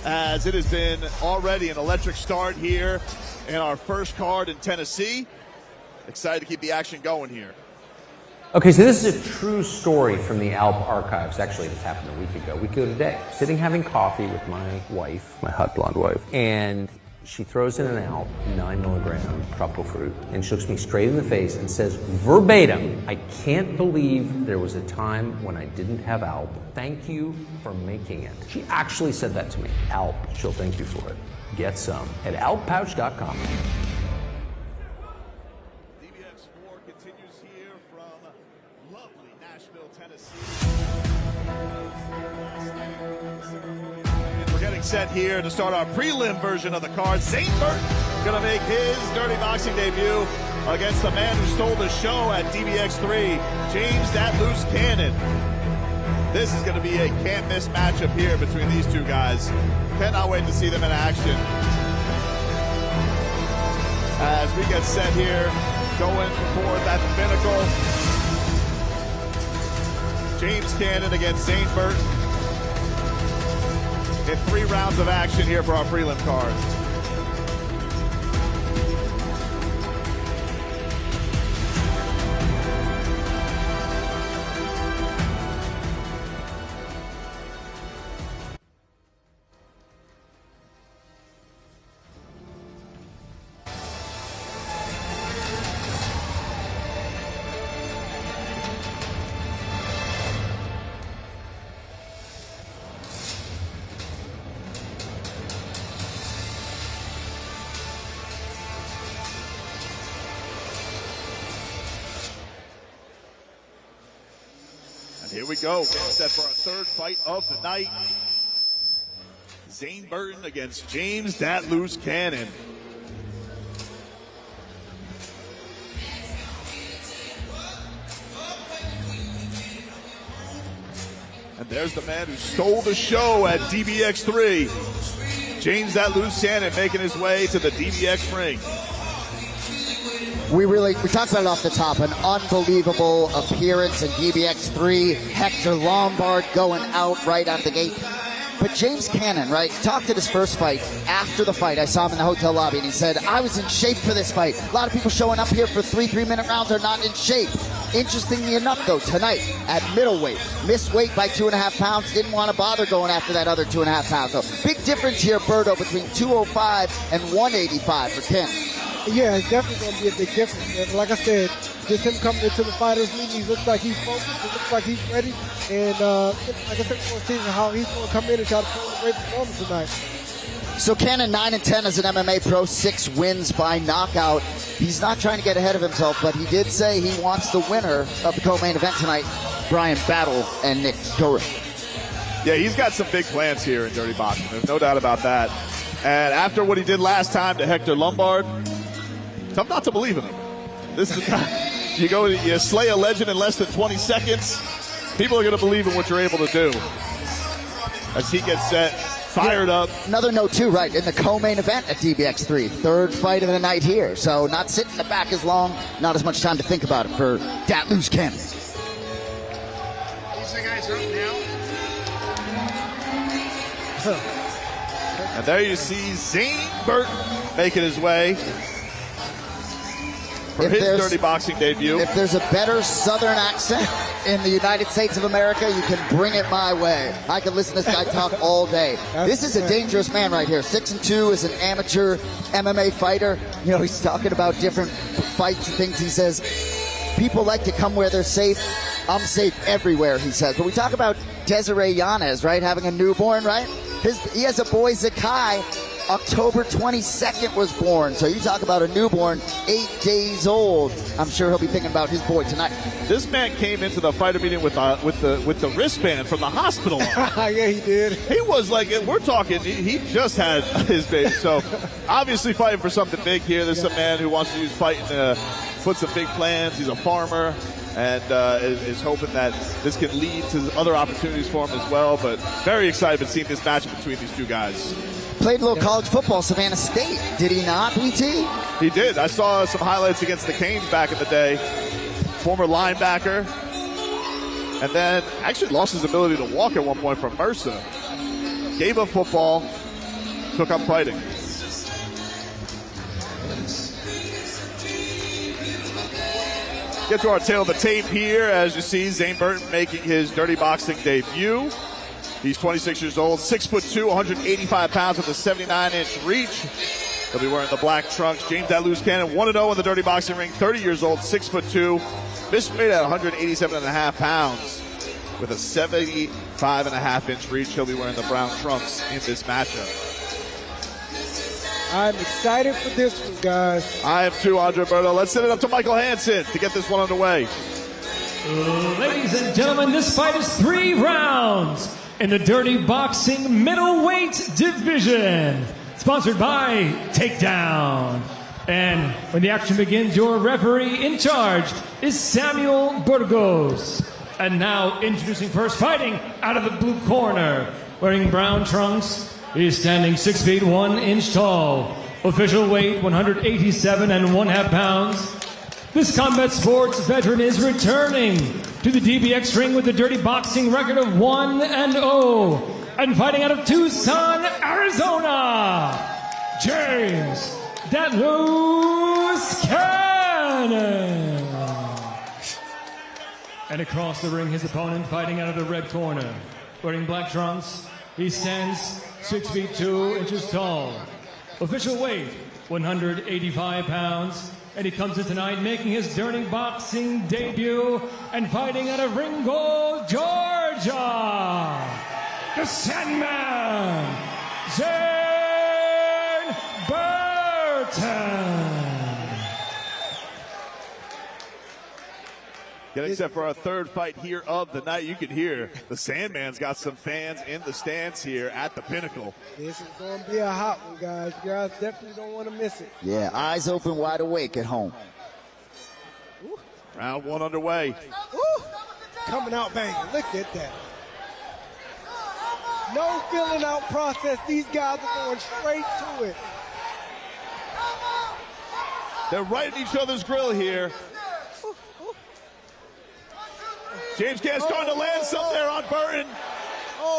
as it has been already an electric start here in our first card in Tennessee. Excited to keep the action going here. Okay, so this is a true story from the Alp archives. Actually, this happened a week ago today. Sitting having coffee with my wife, my hot blonde wife, and she throws in an Alp 9 milligram tropical fruit, and she looks me straight in the face and says verbatim, "I can't believe there was a time when I didn't have Alp. Thank you for making it." She actually said that to me. Alp, she'll thank you for it. Get some at alppouch.com. DBX4 continues here from lovely Nashville, Tennessee. And we're getting set here to start our prelim version of the card. Zane Burton going to make his dirty boxing debut against the man who stole the show at DBX3, James "That Loose Cannon." This is going to be a can't-miss matchup here between these two guys. Cannot wait to see them in action. As we get set here, going forth at the Pinnacle. James Cannon against Zane Burton in 3 rounds of action here for our prelim card. Here we go, getting set for our third fight of the night. Zane Burton against James "That Loose Cannon." there's the man who stole the show at DBX3. James "That Loose Cannon" making his way to the DBX ring. We talked about it off the top. An unbelievable appearance in DBX3. Hector Lombard going out right out the gate. But James Cannon, right, talked at his first fight. After the fight, I saw him in the hotel lobby, and he said, I was in shape for this fight. A lot of people showing up here for 3-minute rounds are not in shape. Interestingly enough, though, tonight at middleweight, missed weight by 2.5 pounds, didn't want to bother going after that other 2.5 pounds. So big difference here, Berto, between 205 and 185 for Ken. Yeah, it's definitely going to be a big difference. And like I said, just him coming into the fighters meeting, he looks like he's focused, he looks like he's ready. And like I said, we're going to see how he's going to come in and try to pull a great performance tonight. So Cannon 9-10 as an MMA pro, 6 wins by knockout. He's not trying to get ahead of himself, but he did say he wants the winner of the co-main event tonight, Bryan Battle and Nick Gorin. Yeah, he's got some big plans here in Dirty Boxing. There's no doubt about that. And after what he did last time to Hector Lombard, tough not to believe in him. This is you slay a legend in less than 20 seconds. People are going to believe in what you're able to do. As he gets set, fired up. Another note too, right, in the co-main event at DBX3, 3rd fight of the night here. So not sitting in the back as long, not as much time to think about it for that loose cannon. These guys are up now. And there you see Zane Burton making his way for his Dirty Boxing debut. If there's a better Southern accent in the United States of America, you can bring it my way. I could listen to this guy talk all day. This is a dangerous man right here. 6-2 as an amateur MMA fighter. You know, he's talking about different fights and things. He says, people like to come where they're safe. I'm safe everywhere, he says. But we talk about Desiree Yanez, right, having a newborn, right? He has a boy, Zakai. October 22nd was born. So you talk about a newborn, 8 days old. I'm sure he'll be thinking about his boy tonight. This man came into the fighter meeting with the wristband from the hospital. Yeah, he did. He was like, we're talking, he just had his baby. So obviously fighting for something big here. This is a man who wants to use fighting to put some big plans. He's a farmer. And is hoping that this can lead to other opportunities for him as well. But very excited to see this matchup between these two guys. Played a little college football, Savannah State, did he not, BT? He did. I saw some highlights against the Canes back in the day. Former linebacker. And then actually lost his ability to walk at one point from MRSA. Gave up football, took up fighting. Get to our tail of the tape here as you see Zane Burton making his Dirty Boxing debut. He's 26 years old, 6'2", 185 pounds with a 79-inch reach. He'll be wearing the black trunks. James "That Loose Cannon 1-0 in the Dirty Boxing ring, 30 years old, 6'2", missed weight at 187.5 pounds with a 75.5-inch reach. He'll be wearing the brown trunks in this matchup. I'm excited for this one, guys. I am too, Andre Berto. Let's send it up to Michael Hansen to get this one underway. Ladies and gentlemen, this fight is 3 rounds in the Dirty Boxing middleweight division. Sponsored by Takedown. And when the action begins, your referee in charge is Samuel Burgos. And now introducing first, fighting out of the blue corner, wearing brown trunks. He is standing 6 feet 1 inch tall. Official weight 187.5 pounds. This combat sports veteran is returning to the DBX ring with a Dirty Boxing record of 1-0 and fighting out of Tucson, Arizona, James "That Loose Cannon." And across the ring, his opponent fighting out of the red corner, wearing black trunks. He stands 6 feet 2 inches tall. Official weight 185 pounds. And he comes in tonight making his Dirty Boxing debut and fighting out of Ringgold, Georgia, the Sandman, Zane Burton. Getting set for our 3rd fight here of the night. You can hear the Sandman's got some fans in the stands here at the Pinnacle. This is going to be a hot one, guys. You guys definitely don't want to miss it. Yeah, eyes open, wide awake at home. Round 1 underway. Ooh. Coming out banging. Look at that. No filling out process. These guys are going straight to it. They're right in each other's grill here. James Cannon's going to land some there on Burton.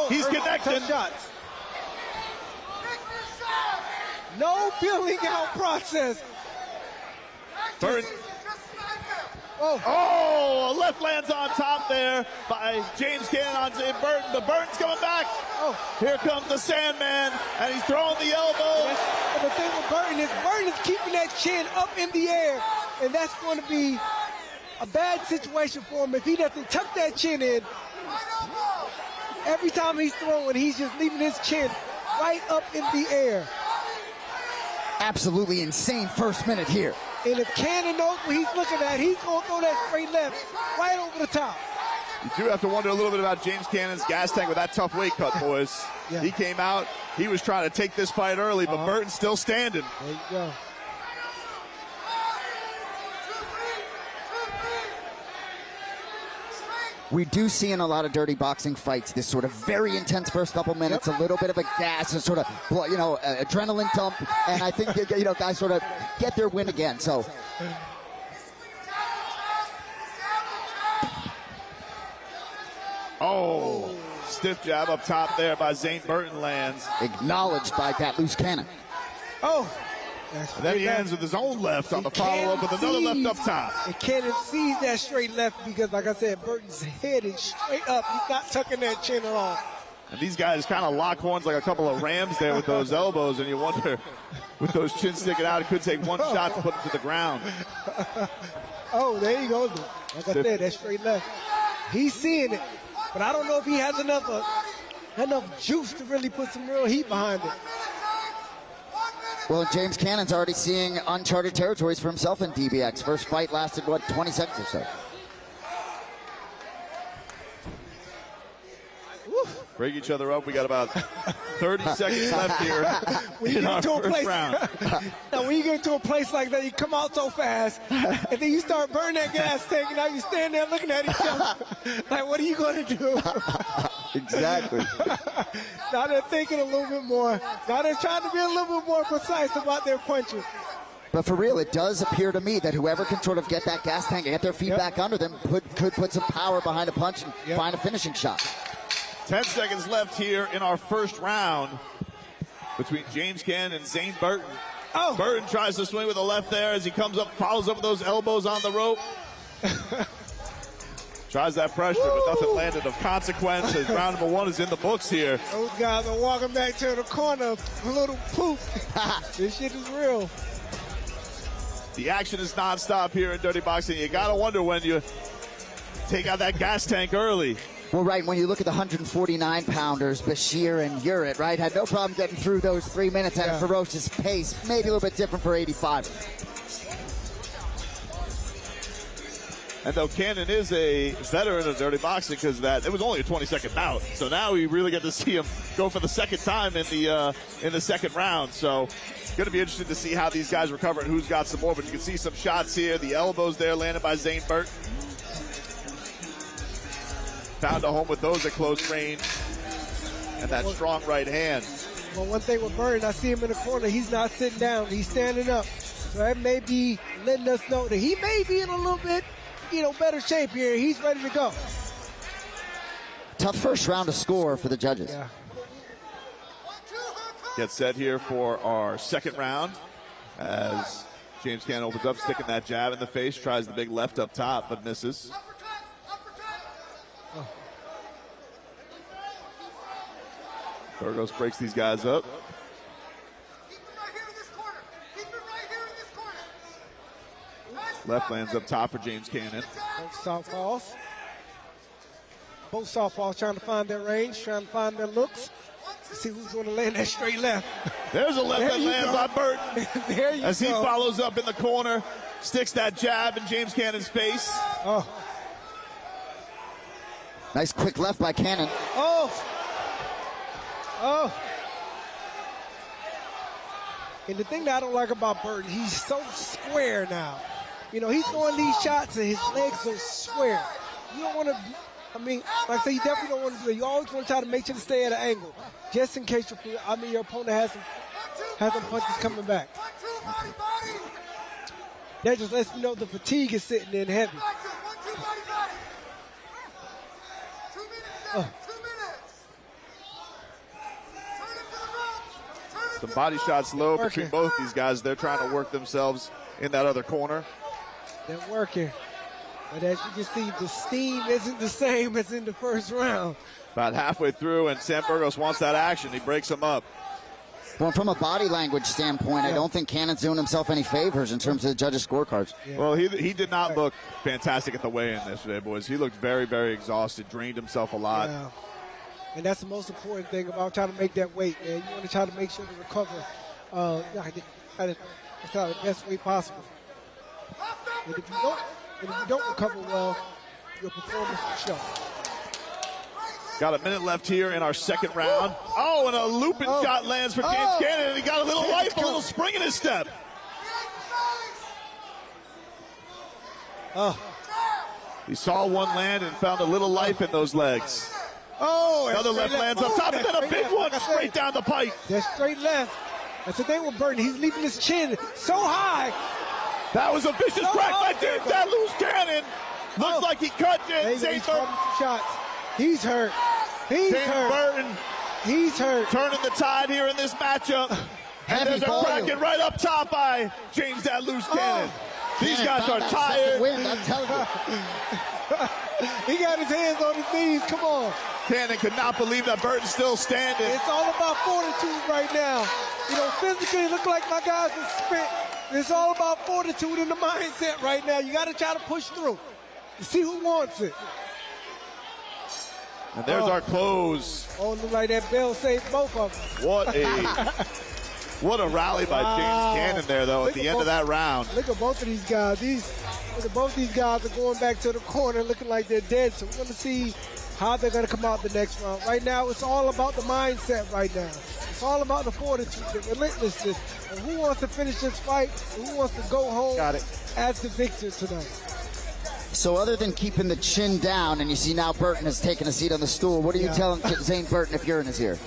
He's connecting. Shots. No filling out process. Burton. A left lands on top there by James Cannon on Burton, but Burton's coming back. Here comes the Sandman, and he's throwing the elbow. And the thing with Burton is keeping that chin up in the air, and that's going to be a bad situation for him if he doesn't tuck that chin in. Every time he's throwing, he's just leaving his chin right up in the air. Absolutely insane first minute here. And if Cannon knows what he's looking at, he's going to throw that straight left right over the top. You do have to wonder a little bit about James Cannon's gas tank with that tough weight cut, boys. Yeah. He came out, he was trying to take this fight early, but Burton's still standing. There you go. We do see in a lot of dirty boxing fights this sort of very intense first couple minutes, a little bit of a gas, and sort of, adrenaline dump, and I think, guys sort of get their win again. So. Stiff jab up top there by Zane Burton lands. Acknowledged by that loose cannon. And then he ends with his own left on the follow-up with another left up top. And Cannon sees that straight left because, like I said, Burton's head is straight up. He's not tucking that chin at all. And these guys kind of lock horns like a couple of rams there with those elbows, and you wonder, with those chins sticking out, it could take one shot to put him to the ground. There you go. Like I said, that straight left. He's seeing it, but I don't know if he has enough juice to really put some real heat behind it. Well, James Cannon's already seeing uncharted territories for himself in DBX. First fight lasted, 20 seconds or so. Break each other up. We got about 30 seconds left here in our first round. Now, when you get to a place like that, you come out so fast, and then you start burning that gas tank, and now you stand there looking at each other. Like, what are you going to do? Exactly. Now they're thinking a little bit more. Now they're trying to be a little bit more precise about their punches. But for real, it does appear to me that whoever can sort of get that gas tank and get their feet back under them could put some power behind a punch and find a finishing shot. 10 seconds left here in our first round between James Cannon and Zane Burton. Burton tries to swing with a left there as he comes up, follows up with those elbows on the rope. Tries that pressure, but nothing landed of consequence. As round number one is in the books here. Those guys are walking back to the corner, a little poop. This shit is real. The action is nonstop here in dirty boxing. You gotta wonder when you take out that gas tank early. Well, right, when you look at the 149-pounders, Bashir and Urit, right, had no problem getting through those 3 minutes at a ferocious pace. Maybe a little bit different for 85. And though Cannon is a veteran of dirty boxing because of that, it was only a 20-second bout. So now we really get to see him go for the second time in the second round. So it's going to be interesting to see how these guys recover and who's got some more. But you can see some shots here. The elbows there landed by Zane Burton. Found a home with those at close range. And that strong right hand. Well, one thing with Burton, I see him in the corner. He's not sitting down. He's standing up. So that may be letting us know that he may be in a little bit, better shape here. He's ready to go. Tough first round to score for the judges. Yeah. Get set here for our second round as James Cannon opens up, sticking that jab in the face, tries the big left up top, but misses. Burgos breaks these guys up. Left lands up top for James Cannon. Both southpaws trying to find their range, trying to find their looks. See who's going to land that straight left. There's a left that lands by Burton. There you go. As he follows up in the corner, sticks that jab in James Cannon's face. Nice quick left by Cannon. And the thing that I don't like about Burton, he's so square now. He's throwing these shots and his legs are square. You don't want to I mean, like I say, you definitely don't want to do it. You always want to try to make sure to stay at an angle, just in case your opponent has some punches coming back. That just lets me know the fatigue is sitting in heavy. Some body shots low between both these guys. They're trying to work themselves in that other corner. They're working. But as you can see, the steam isn't the same as in the first round. About halfway through, and Sam Burgos wants that action. He breaks him up. Well, from a body language standpoint, I don't think Cannon's doing himself any favors in terms of the judges' scorecards. Yeah. Well, he did not look fantastic at the weigh-in yesterday, boys. He looked very, very exhausted, drained himself a lot. Yeah. And that's the most important thing about trying to make that weight, man. You want to try to make sure to recover the best way possible. And if you don't recover well, your performance will show. Got a minute left here in our second round. Oh, and a looping shot lands for James Cannon, and he got a little life, a little spring in his step. He saw one land and found a little life in those legs. Another left lands up top, and then a big one straight down the pipe. That's straight left. That's the thing with Burton. He's leaving his chin so high. That was a vicious crack by James Loose Cannon. Looks like he cut James shots. He's hurt. He's hurt. Burton. He's hurt. Turning the tide here in this matchup. And there's a cracking right up top by James Loose Cannon. These guys are tired. I'm telling you. He got his hands on his knees. Come on. Cannon could not believe that Burton's still standing. It's all about fortitude right now. You know, physically, it look like my guys are spent. It's all about fortitude in the mindset right now. You got to try to push through. You see who wants it. And there's our close. Look like that bell saved both of them. What a rally by James Cannon there, though, at the end of that round. Look at both of these guys. Both these guys are going back to the corner looking like they're dead. So we're going to see how they're going to come out the next round. Right now, it's all about the mindset right now. It's all about the fortitude, the relentlessness, and who wants to finish this fight, and who wants to go home as the victor tonight. So other than keeping the chin down, and you see now Burton has taken a seat on the stool, what are you telling Zane Burton if you're in his ear?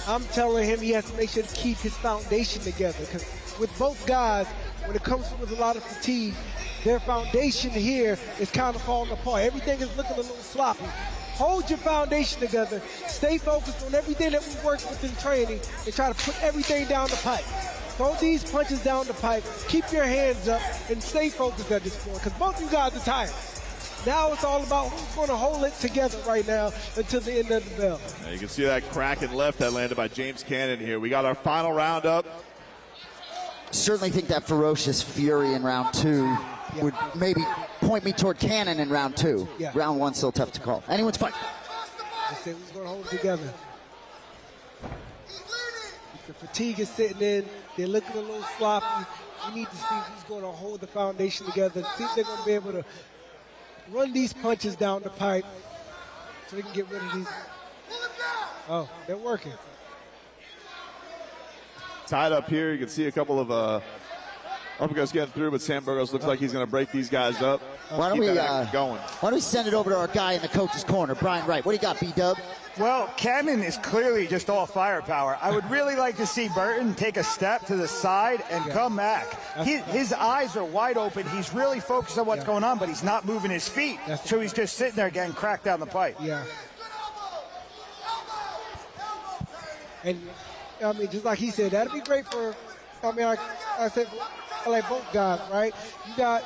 I'm telling him he has to make sure to keep his foundation together, because with both guys, when it comes with a lot of fatigue, their foundation here is kind of falling apart. Everything is looking a little sloppy. Hold your foundation together. Stay focused on everything that we work with in training and try to put everything down the pipe. Throw these punches down the pipe. Keep your hands up and stay focused at this point, because both you guys are tired. Now it's all about who's going to hold it together right now until the end of the bell. Now you can see that cracking left that landed by James Cannon here. We got our final round up. Certainly think that ferocious fury in round two would maybe point me toward Cannon in round two. Round one still tough to call. Anyone's fight. I said who's going to hold it together. The fatigue is sitting in. They're looking a little sloppy. We need to see who's going to hold the foundation together. See if they're going to be able to run these punches down the pipe so they can get rid of these. Oh, they're working. Tied up here. You can see a couple of uppercuts getting through, but Sam Burgos looks like he's going to break these guys up. Why don't we send it over to our guy in the coach's corner, Brian Wright. What do you got, B-Dub? Well, Cannon is clearly just all firepower. I would really like to see Burton take a step to the side and come back. His eyes are wide open. He's really focused on what's going on, but he's not moving his feet. So he's just sitting there getting cracked down the pipe. And, I mean, just like he said, that'd be great for, I mean, I said, I like both guys, right? You got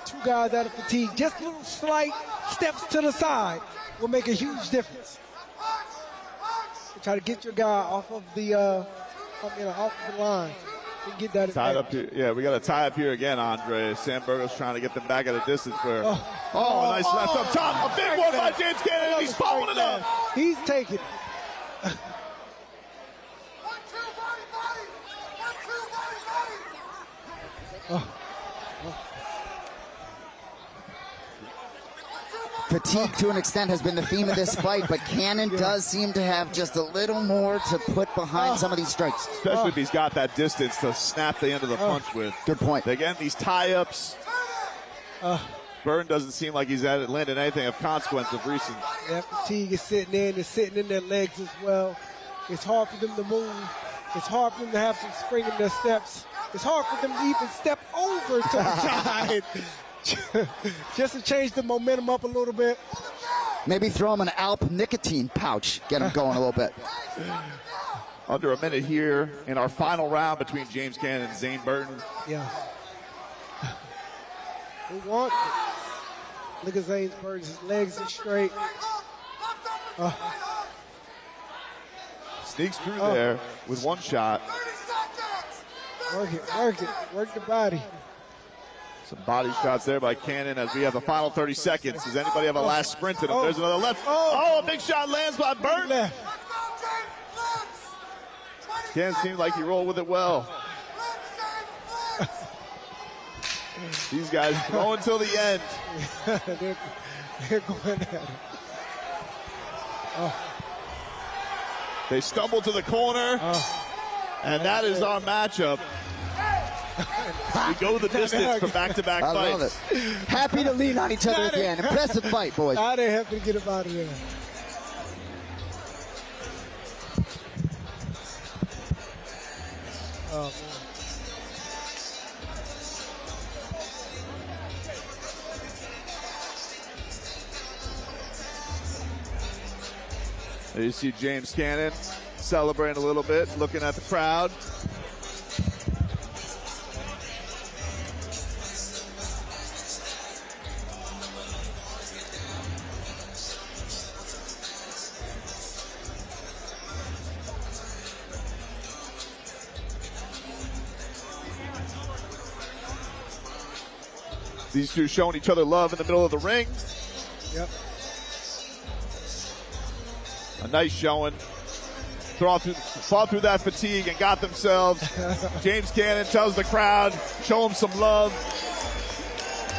two guys out of fatigue. Just little slight steps to the side will make a huge difference. Try to get your guy off of the off of the line and get that tied up here. Yeah, we got a tie up here again, Andre. Sam Burgos trying to get them back at a distance. A nice left up top. A big one by James Cannon. He's following it up. He's taking. Fatigue to an extent has been the theme of this fight, but Cannon does seem to have just a little more to put behind some of these strikes. Especially if he's got that distance to snap the end of the punch with. Good point. Again, these tie-ups. Burton doesn't seem like he's landed anything of consequence of recent. That fatigue is sitting in. It's sitting in their legs as well. It's hard for them to move. It's hard for them to have some spring in their steps. It's hard for them to even step over to the side. Just to change the momentum up a little bit. Maybe throw him an Alp nicotine pouch. Get him going a little bit. Under a minute here in our final round between James Cannon and Zane Burton. Yeah. We want it. Look at Zane Burton. His legs are straight. Sneaks through there with one shot. Work it, work it, work the body. Some body shots there by Cannon as we have the final 30 seconds. Does anybody have a last sprint in him? There's another left. Oh, a big shot lands by Burton. Cannon seemed like he rolled with it well. These guys go until the end. they're going at it. They stumble to the corner, and that is our matchup. We go the distance for back-to-back fights. I love it. Happy to lean on each other again. Impressive fight, boys. Now they have to get him out of there. Oh, man. There you see James Cannon celebrating a little bit, looking at the crowd. These two showing each other love in the middle of the ring. Yep. A nice showing. Fought through that fatigue and got themselves. James Cannon tells the crowd, show him some love.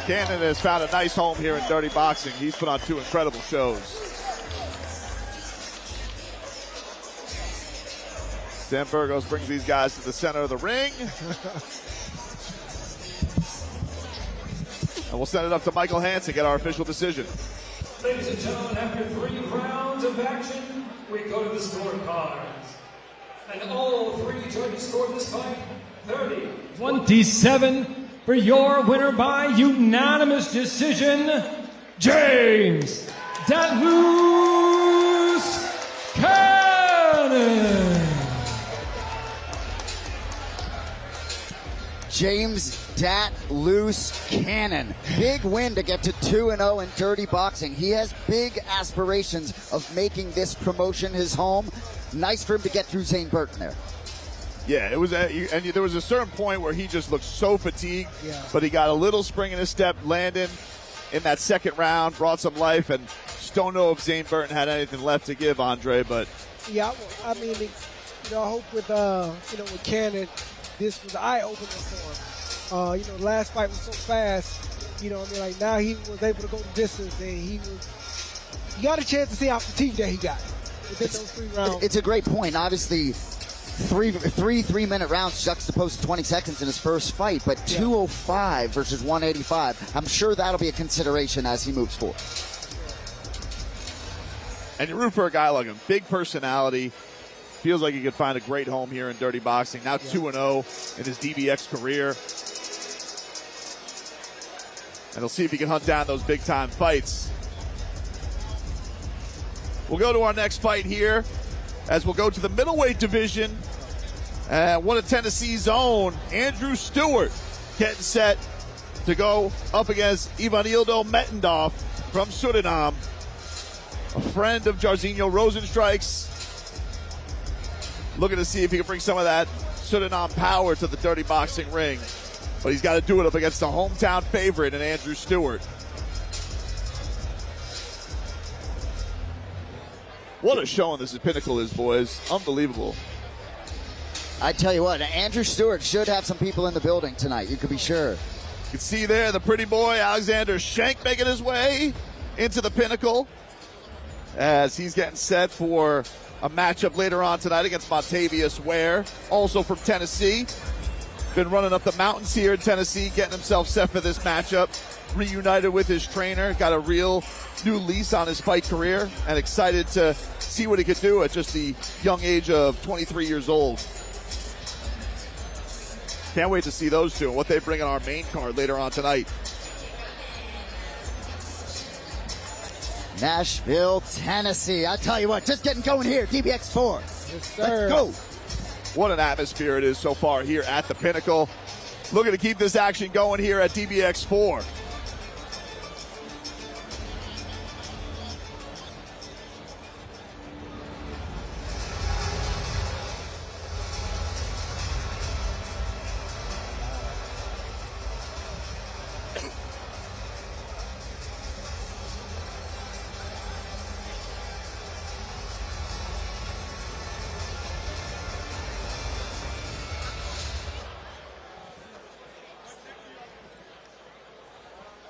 Cannon has found a nice home here in Dirty Boxing. He's put on 2 incredible shows. Sam Burgos brings these guys to the center of the ring. And we'll send it up to Michael Hansen, get our official decision. Ladies and gentlemen, after 3 rounds of action, we go to the scorecards. And all 3 judges scored this fight 30-27 for your winner by unanimous decision, James "Dat Loose" Cannon. James "Dat Loose" Cannon. Big win to get to 2-0 in Dirty Boxing. He has big aspirations of making this promotion his home. Nice for him to get through Zane Burton there. Yeah, it was, and there was a certain point where he just looked so fatigued, but he got a little spring in his step, landing in that second round, brought some life, and just don't know if Zane Burton had anything left to give, Andre, but. Yeah, I mean, I hope with, with Cannon, this was an eye-opener for him. The last fight was so fast, like now he was able to go the distance, and he got a chance to see how fatigued that he got within those 3 rounds. It's a great point. Obviously, three 3-minute rounds juxtaposed to 20 seconds in his first fight, but 205 versus 185. I'm sure that'll be a consideration as he moves forward. And you root for a guy like him. Big personality. Feels like he could find a great home here in Dirty Boxing. Now 2-0 in his DBX career. And he'll see if he can hunt down those big-time fights. We'll go to our next fight here as we'll go to the middleweight division. One of Tennessee's own, Andrew Stewart, getting set to go up against Ivanildo Metendorf from Suriname. A friend of Jairzinho Rosenstrike's. Looking to see if he can bring some of that Suriname power to the Dirty Boxing ring. But he's got to do it up against the hometown favorite in Andrew Stewart. What a showing this Pinnacle is, boys. Unbelievable. I tell you what, Andrew Stewart should have some people in the building tonight. You could be sure. You can see there the pretty boy Alexander Shank making his way into the Pinnacle as he's getting set for a matchup later on tonight against Montavious Ware, also from Tennessee. Been running up the mountains here in Tennessee, getting himself set for this matchup. reunited with his trainer, got a real new lease on his fight career, and excited to see what he could do at just the young age of 23 years old. Can't wait to see those two and what they bring on our main card later on tonight. Nashville, Tennessee. I tell you what, just getting going here. DBX4. Yes, sir. Let's go. What an atmosphere it is so far here at the Pinnacle. Looking to keep this action going here at DBX4.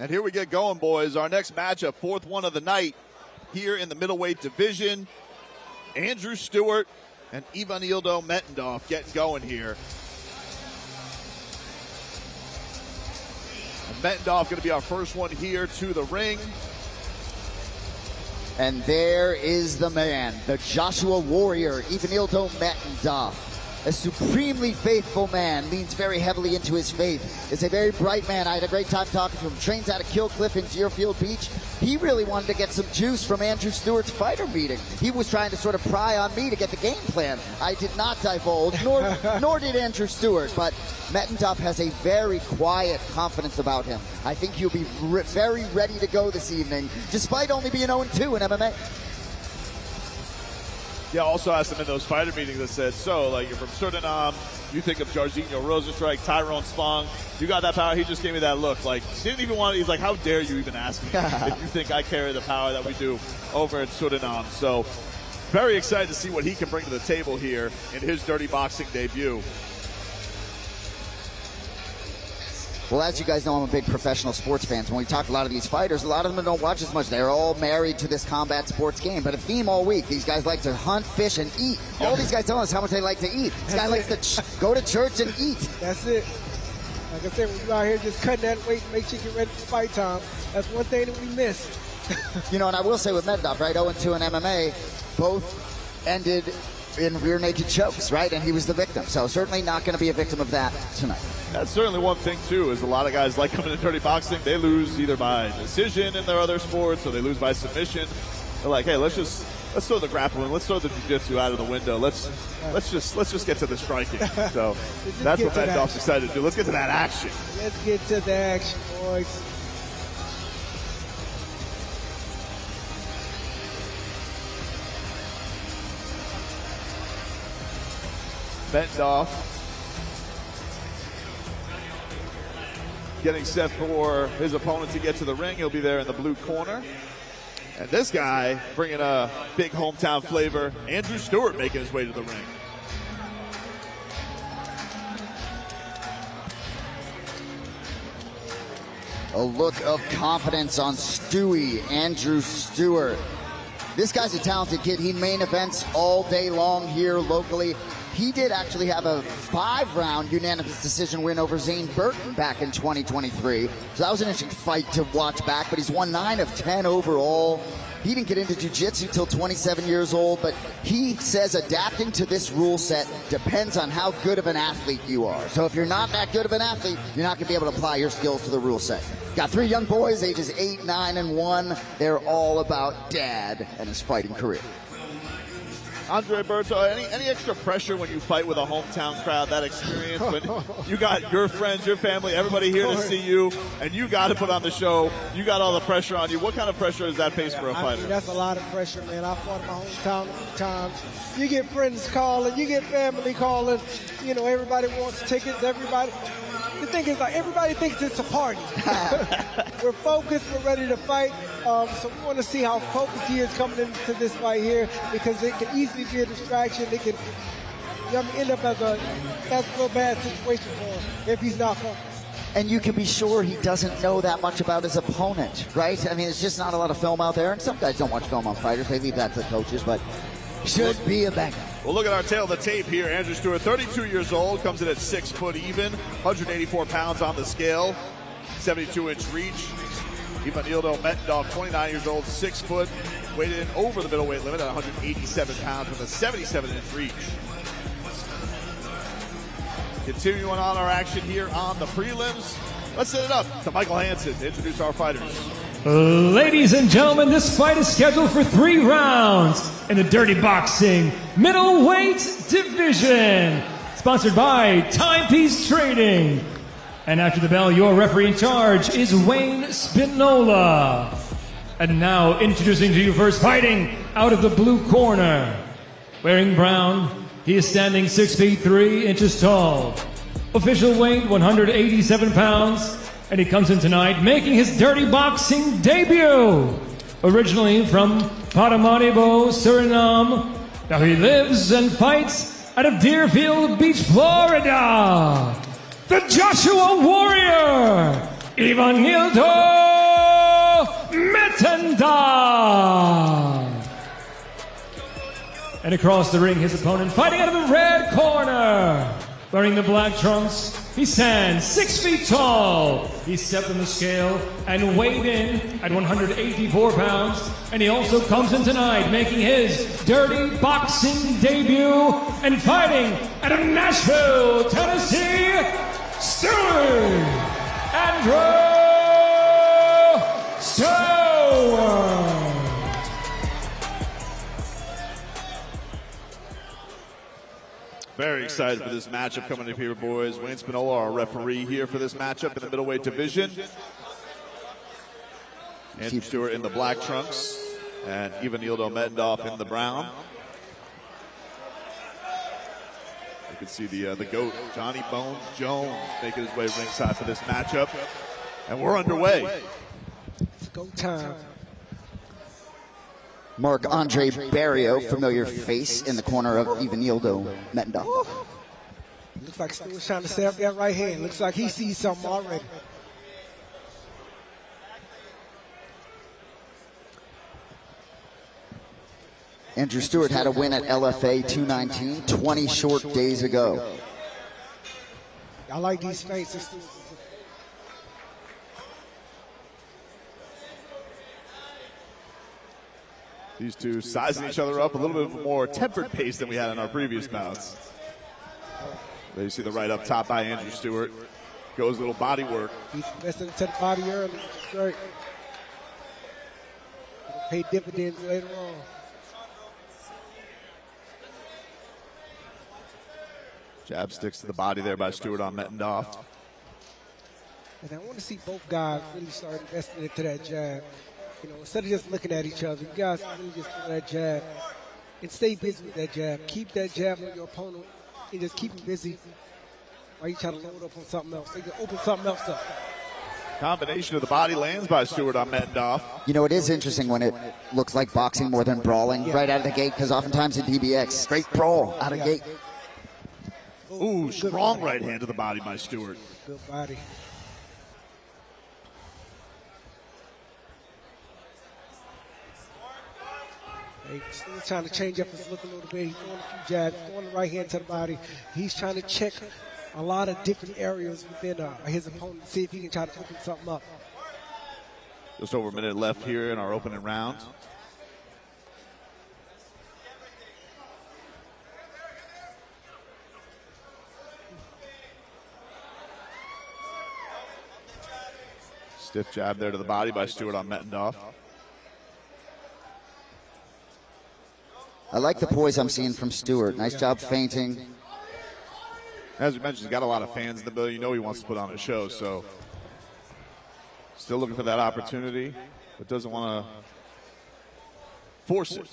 And here we get going, boys. Our next matchup, fourth one of the night, here in the middleweight division. Andrew Stewart and Ivanildo Metendorf getting going here. And Metendorf going to be our first one here to the ring. And there is the man, the Joshua Warrior, Ivanildo Metendorf. A supremely faithful man, leans very heavily into his faith. Is a very bright man. I had a great time talking to him. Trains out of Kill Cliff in Deerfield Beach. He really wanted to get some juice from Andrew Stewart's fighter meeting. He was trying to sort of pry on me to get the game plan. I did not divulge, nor did Andrew Stewart. But Metendorf has a very quiet confidence about him. I think he'll be very ready to go this evening, despite only being 0-2 in MMA. Yeah, also asked him in those fighter meetings that said, so, like, you're from Suriname, you think of Jairzinho Rozenstruik, Tyrone Spong, you got that power? He just gave me that look. Like, didn't even want to, he's like, how dare you even ask me if you think I carry the power that we do over in Suriname. So, very excited to see what he can bring to the table here in his dirty boxing debut. Well, as you guys know, I'm a big professional sports fan. So when we talk to a lot of these fighters, a lot of them don't watch as much. They're all married to this combat sports game. But a theme all week, these guys like to hunt, fish, and eat. All these guys tell us how much they like to eat. This guy likes to go to church and eat. That's it. Like I said, when you're out here just cutting that weight, make sure you get ready for fight time. That's one thing that we miss. You know, and I will say with Metendorf, right, 0-2 in MMA, both ended in rear naked chokes, right? And he was the victim. So certainly not going to be a victim of that tonight. That's certainly one thing, too, is a lot of guys like coming to dirty boxing. They lose either by decision in their other sports or they lose by submission. They're like, hey, let's throw the grappling, let's throw the jiu-jitsu out of the window. Let's just get to the striking. So that's what Metendorf's excited to do. Let's get to that action. Let's get to the action, boys. Metendorf getting set for his opponent to get to the ring. He'll be there in the blue corner. And this guy bringing a big hometown flavor. Andrew Stewart making his way to the ring. A look of confidence on Stewie, Andrew Stewart. This guy's a talented kid. He main events all day long here locally. He did actually have a 5-round unanimous decision win over Zane Burton back in 2023. So that was an interesting fight to watch back, but he's won 9 of 10 overall. He didn't get into jiu-jitsu till 27 years old, but he says adapting to this rule set depends on how good of an athlete you are. So if you're not that good of an athlete, you're not going to be able to apply your skills to the rule set. Got 3 young boys, ages 8, 9, and 1. They're all about dad and his fighting career. Andre Berto, any extra pressure when you fight with a hometown crowd, that experience when you got your friends, your family, everybody here to see you, and you got to put on the show, you got all the pressure on you. What kind of pressure is that face for a fighter? I mean, that's a lot of pressure, man. I fought in my hometown a few times. You get friends calling, you get family calling, you know, everybody wants tickets, everybody. The thing is, like, everybody thinks it's a party. We're focused, we're ready to fight. So we want to see how focused he is coming into this fight here, because it can easily be a distraction. It can end up as a real bad situation for him if he's not focused. And you can be sure he doesn't know that much about his opponent, right? I mean, there's just not a lot of film out there, and some guys don't watch film on fighters. They leave that to the coaches, but should be a banger. Well, look at our tail of the tape here. Andrew Stewart, 32 years old, comes in at 6 foot even, 184 pounds on the scale, 72-inch reach. Trinaldo Mettendoff, 29 years old, 6 foot, weighed in over the middleweight limit at 187 pounds with a 77-inch reach. Continuing on our action here on the prelims, let's set it up to Michael Hansen to introduce our fighters. Ladies and gentlemen, this fight is scheduled for 3 rounds in the Dirty Boxing Middleweight Division. Sponsored by Timepiece Trading. And after the bell, your referee in charge is Wayne Spinola. And now introducing to you first, fighting out of the blue corner. Wearing brown, he is standing 6 feet 3 inches tall. Official weight 187 pounds. And he comes in tonight making his Dirty Boxing debut. Originally from Paramaribo, Suriname. Now he lives and fights out of Deerfield Beach, Florida. The Joshua Warrior, Ivanildo Metenda. And across the ring, his opponent fighting out of the red corner. Wearing the black trunks, he stands 6 feet tall. He stepped on the scale and weighed in at 184 pounds. And he also comes in tonight making his Dirty Boxing debut and fighting out of Nashville, Tennessee, Stuart Andrew Stewart. Very excited for this matchup coming up here, boys. Wayne Spinola, our referee here for this matchup in the middleweight division. Andrew Stewart in the black trunks and Ivanildo Mettendoff in the brown. You can see the GOAT, Johnny Bones Jones, making his way ringside for this matchup. And we're underway. It's go time. Marc-Andre Barrio, familiar face in the corner of Ivanildo Mettendoff. Looks like Stewart's trying to set up that right hand. Looks like he sees something already. Andrew Stewart had a win at LFA 219 20 short days ago. I like these faces. These two sizing each other up a little bit more tempered pace than we had in our previous bouts. There you see the right up top by Andrew Stewart. Goes a little body work. He's investing into the body early. Great. Pay dividends later on. Jab sticks to the body there by Stewart on Mettendoff. And I want to see both guys really start investing into that jab. You know, instead of just looking at each other, you guys really just do that jab and stay busy with that jab. Keep that jab on your opponent and just keep him busy while you try to load up on something else. They can open something else up. Combination of the body lands by Stewart on Mettendoff. You know, it is interesting when it looks like boxing more than brawling right out of the gate, because oftentimes in DBX, straight brawl out of the gate. Ooh, strong right hand to the body by Stewart. Good body. He's trying to change up his look a little bit. He's throwing a few jabs, throwing the right hand to the body. He's trying to check a lot of different areas within his opponent to see if he can try to open something up. Just over a minute left here in our opening round. Stiff jab there to the body by Stewart on Mettendoff. I like the poise I'm seeing from Stewart. Nice job feinting. As we mentioned, he's got a lot of fans in the building. You know he wants to put on a show, so still looking for that opportunity, but doesn't want to force it.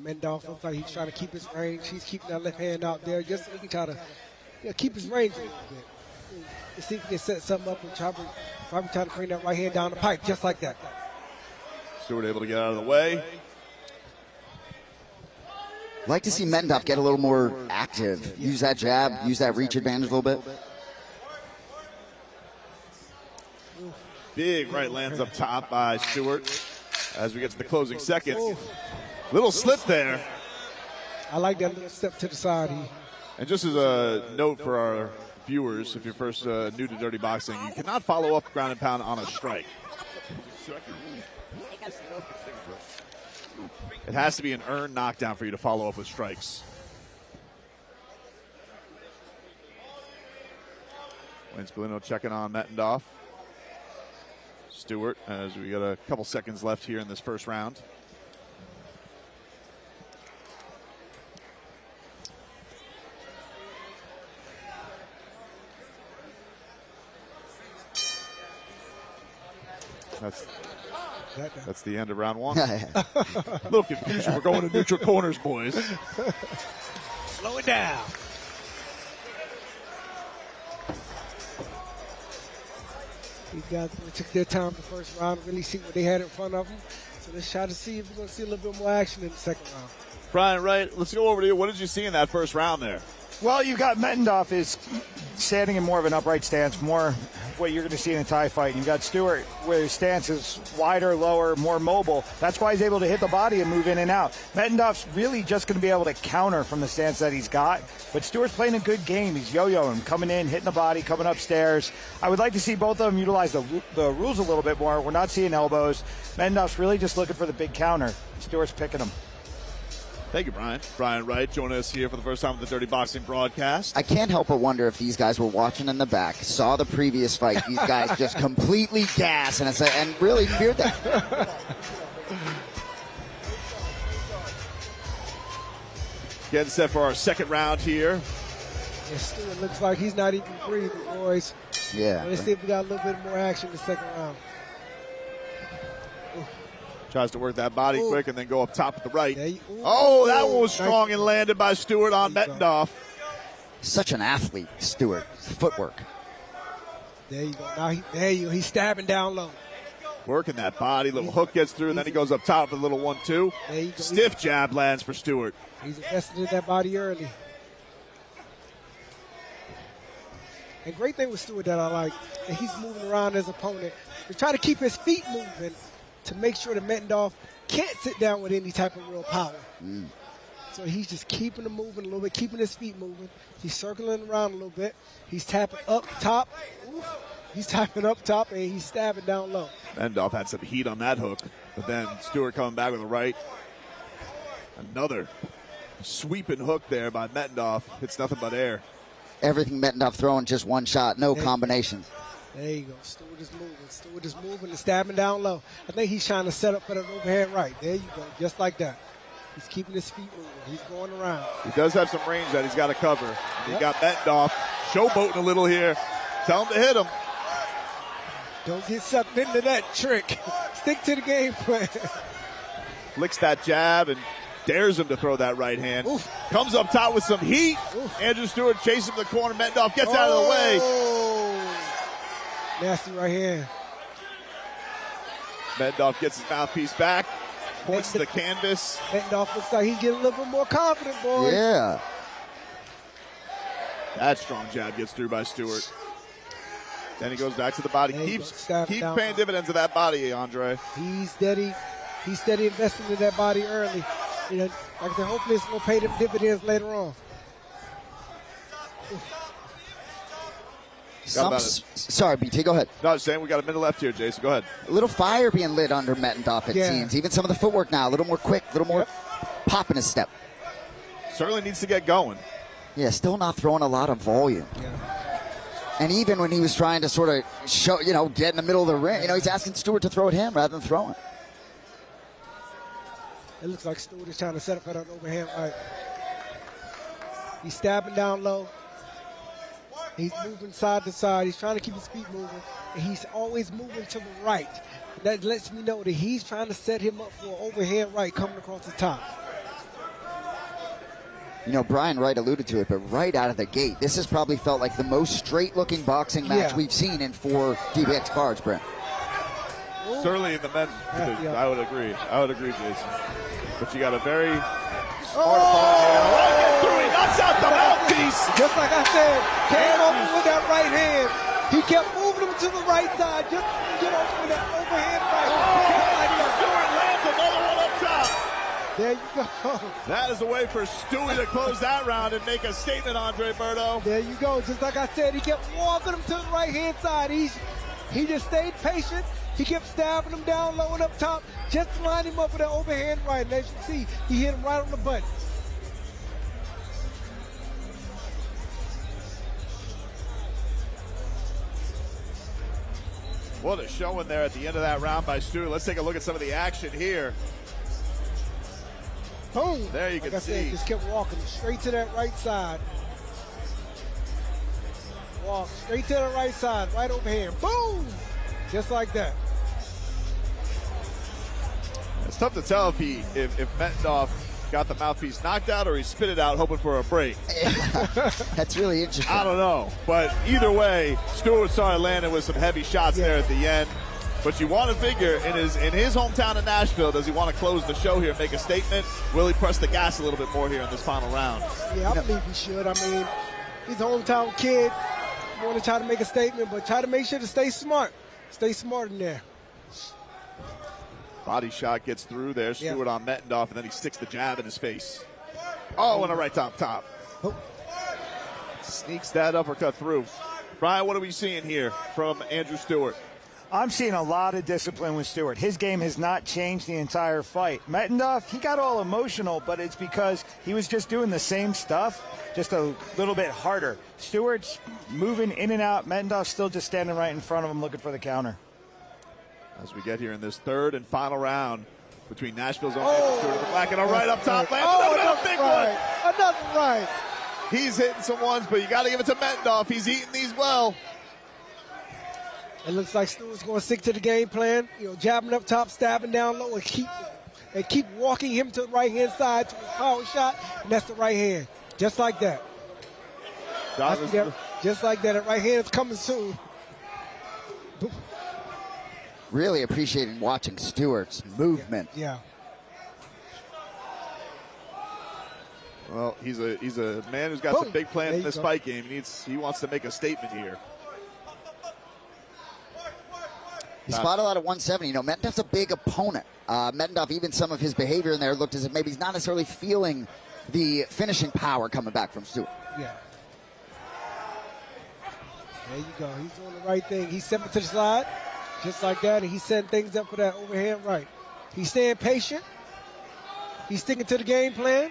Mettendoff looks like he's trying to keep his range. He's keeping that left hand out there just so he can try to keep his range a little bit. To see if he can set something up and probably try to bring that right hand down the pipe just like that. Stewart able to get out of the way. Like to see Mettendoff get a little more active. Use that jab, use that reach advantage a little bit. Big right lands up top by Stewart as we get to the closing seconds. Little slip there. I like that little step to the side. And just as a note for our viewers, if you're first new to Dirty Boxing, you cannot follow up ground and pound on a strike. It has to be an earned knockdown for you to follow up with strikes. Wayne Spallino checking on Mettendoff. Stewart, as we got a couple seconds left here in this first round. That's the end of round one. A little confusion. We're going to neutral corners, boys. Slow it down. These guys took their time the first round to really see what they had in front of them. So let's try to see if we're going to see a little bit more action in the second round. Brian, right, let's go over to you. What did you see in that first round there? Well, you've got Mettendoff is standing in more of an upright stance, more what you're going to see in a Thai fight. You've got Stewart where his stance is wider, lower, more mobile. That's why he's able to hit the body and move in and out. Mettendoff's really just going to be able to counter from the stance that he's got. But Stewart's playing a good game. He's yo-yoing, coming in, hitting the body, coming upstairs. I would like to see both of them utilize the rules a little bit more. We're not seeing elbows. Mettendoff's really just looking for the big counter. Stewart's picking him. Thank you, Brian. Brian Wright joining us here for the first time on the Dirty Boxing broadcast. I can't help but wonder if these guys were watching in the back, saw the previous fight, these guys just completely gassed and really feared that. Getting set for our second round here. Yeah, Stewart looks like he's not even breathing, boys. Yeah. Let's see if we got a little bit more action in the second round. Tries to work that body quick and then go up top at the right. Oh, that one was strong and landed by Stewart on Mettendoff. Such an athlete, Stewart. Footwork. There you go. Now he's stabbing down low. Working that body. Little hook gets through, and then he goes up top with a little 1-2. Stiff jab lands for Stewart. He's invested in that body early. And great thing with Stewart that I like, that he's moving around his opponent. He's trying to keep his feet moving to make sure that Mettendoff can't sit down with any type of real power. So he's just keeping him moving a little bit, keeping his feet moving. He's circling around a little bit. He's tapping up top. He's tapping up top, and he's stabbing down low. Mettendoff had some heat on that hook, but then Stewart coming back with a right. Another sweeping hook there by Mettendoff. It's nothing but air. Everything Mettendoff throwing, just one shot, no combinations. There you go. Stewart is moving. Stewart is moving and stabbing down low. I think he's trying to set up for that overhand right. There you go. Just like that. He's keeping his feet moving. He's going around. He does have some range that he's got to cover. He got Mettendoff showboating a little here. Tell him to hit him. Don't get sucked into that trick. Stick to the game plan. Flicks that jab and dares him to throw that right hand. Comes up top with some heat. Andrew Stewart chases him to the corner. Mettendoff gets out of the way. Nasty right hand. Mettendoff gets his mouthpiece back, points to the canvas. Mettendoff looks like he's getting a little bit more confident, boy. Yeah. That strong jab gets through by Stewart. Then he goes back to the body. Keeps paying dividends to that body, Andre. He's steady. He's steady investing in that body early. You know, like I said, hopefully it's going to pay them dividends later on. Sorry, BT, go ahead. No, I was saying we got a minute left here, Jason. Go ahead. A little fire being lit under Mettendoff, it seems. Even some of the footwork now, a little more quick, a little more pop in his step. Certainly needs to get going. Yeah, still not throwing a lot of volume. Yeah. And even when he was trying to sort of show, get in the middle of the ring, he's asking Stewart to throw at him rather than throwing. It looks like Stewart is trying to set up for that overhand right. He's stabbing down low. He's moving side to side. He's trying to keep his feet moving. And he's always moving to the right. That lets me know that he's trying to set him up for an overhand right coming across the top. Brian Wright alluded to it, but right out of the gate, this has probably felt like the most straight-looking boxing match we've seen in 4 DBX cards, Brent. Certainly in the men's division, I would agree. Jason. But you got a very smart opponent here. Through, he knocks out the mouthpiece. Just like I said, came over with that right hand. He kept moving him to the right side just to get over with that overhand right. Stewart lands another one up top. There you go. That is the way for Stewie to close that round and make a statement, Andre Berto. There you go. Just like I said, he kept walking him to the right-hand side. He just stayed patient. He kept stabbing him down low and up top just to line him up with that overhand right. And as you can see, he hit him right on the button. What a showing there at the end of that round by Stewie. Let's take a look at some of the action here. Boom. There you like can I said, see. just kept walking straight to that right side. Walk straight to the right side, right overhand. Boom! Just like that. It's tough to tell if Mettendoff got the mouthpiece knocked out or he spit it out hoping for a break. That's really interesting. I don't know. But either way, Stewart started landing with some heavy shots there at the end. But you want to figure, in his hometown of Nashville, does he want to close the show here and make a statement? Will he press the gas a little bit more here in this final round? Yeah, I believe he should. I mean, he's a hometown kid. Want to try to make a statement, but try to make sure to stay smart. Stay smart in there. Body shot gets through there. Stewart on Mettendoff, and then he sticks the jab in his face. Oh, and a right top. Oh. Sneaks that uppercut through. Brian, what are we seeing here from Andrew Stewart? I'm seeing a lot of discipline with Stewart. His game has not changed the entire fight. Mettendoff, he got all emotional, but it's because he was just doing the same stuff, just a little bit harder. Stewart's moving in and out. Mettendoff's still just standing right in front of him looking for the counter. As we get here in this third and final round between Nashville's own Andrew Stewart in the black and a right up top. Another big one. Another right. He's hitting some ones, but you got to give it to Mettendoff. He's eating these well. It looks like Stewart's going to stick to the game plan. You know, jabbing up top, stabbing down low, and keep walking him to the right-hand side to his power shot, and that's the right hand. Just like that. Just like that. That right hand's coming soon. Really appreciated watching Stewart's movement. Yeah. Well, he's a man who's got some big plans in this fight game. He wants to make a statement here. He fought a lot at 170. You know, Mettendoff's a big opponent. Mettendoff, even some of his behavior in there looked as if maybe he's not necessarily feeling the finishing power coming back from Stewart. Yeah. There you go. He's doing the right thing. He's stepping to the side, just like that, and he's setting things up for that overhand right. He's staying patient. He's sticking to the game plan.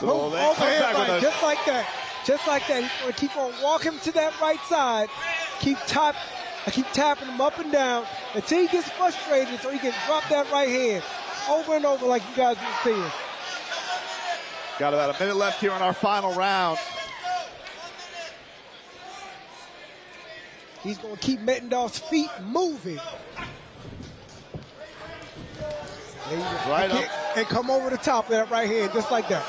Overhand right, just like that. Just like that. He's going to keep on walking to that right side. I keep tapping him up and down until he gets frustrated so he can drop that right hand over and over like you guys been seeing. Got about a minute left here in our final round. He's going to keep Mettendoff's feet moving. Right up. And come over the top of that right hand just like that.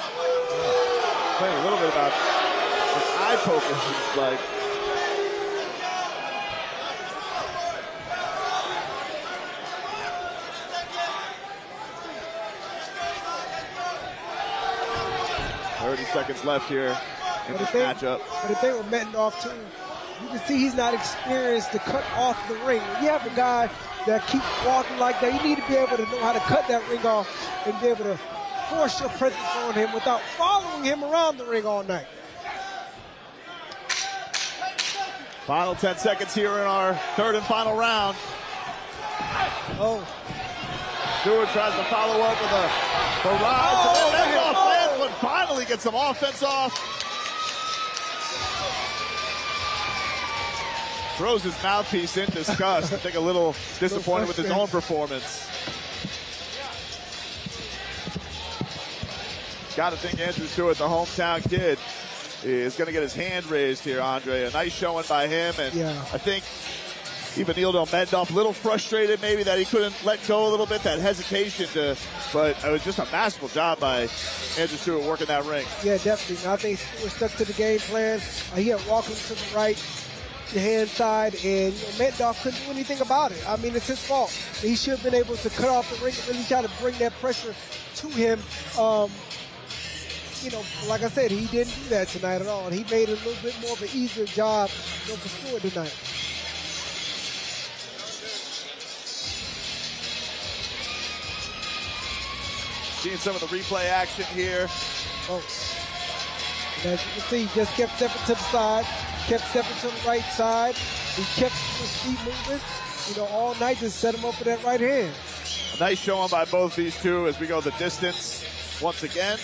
Playing a little bit about eye poke, it seems like. Seconds left here in this matchup. But the thing with Mettendoff, too, you can see he's not experienced to cut off the ring. When you have a guy that keeps walking like that, you need to be able to know how to cut that ring off and be able to force your presence on him without following him around the ring all night. Final 10 seconds here in our third and final round. Oh. Stewart tries to follow up with a barrage. But finally gets some offense off. Throws his mouthpiece in disgust. I think a little disappointed with his own performance. Got to think Andrew Stewart, the hometown kid, is going to get his hand raised here, Andre. A nice showing by him. And I think even Nildo Mettendoff a little frustrated maybe that he couldn't let go a little bit, that hesitation but it was just a masterful job by Andrew Stewart working that ring. Yeah, definitely. I think Stewart stuck to the game plan. He had walking to the right, the hand side, and Mettendoff couldn't do anything about it. I mean, it's his fault. He should have been able to cut off the ring and really try to bring that pressure to him. Like I said, he didn't do that tonight at all, and he made it a little bit more of an easier job for Stewart tonight. Seeing some of the replay action here. Oh. And as you can see, he just kept stepping to the side, kept stepping to the right side. He kept his feet moving, you know, all night, just set him up with that right hand. A nice showing by both these two as we go the distance once again.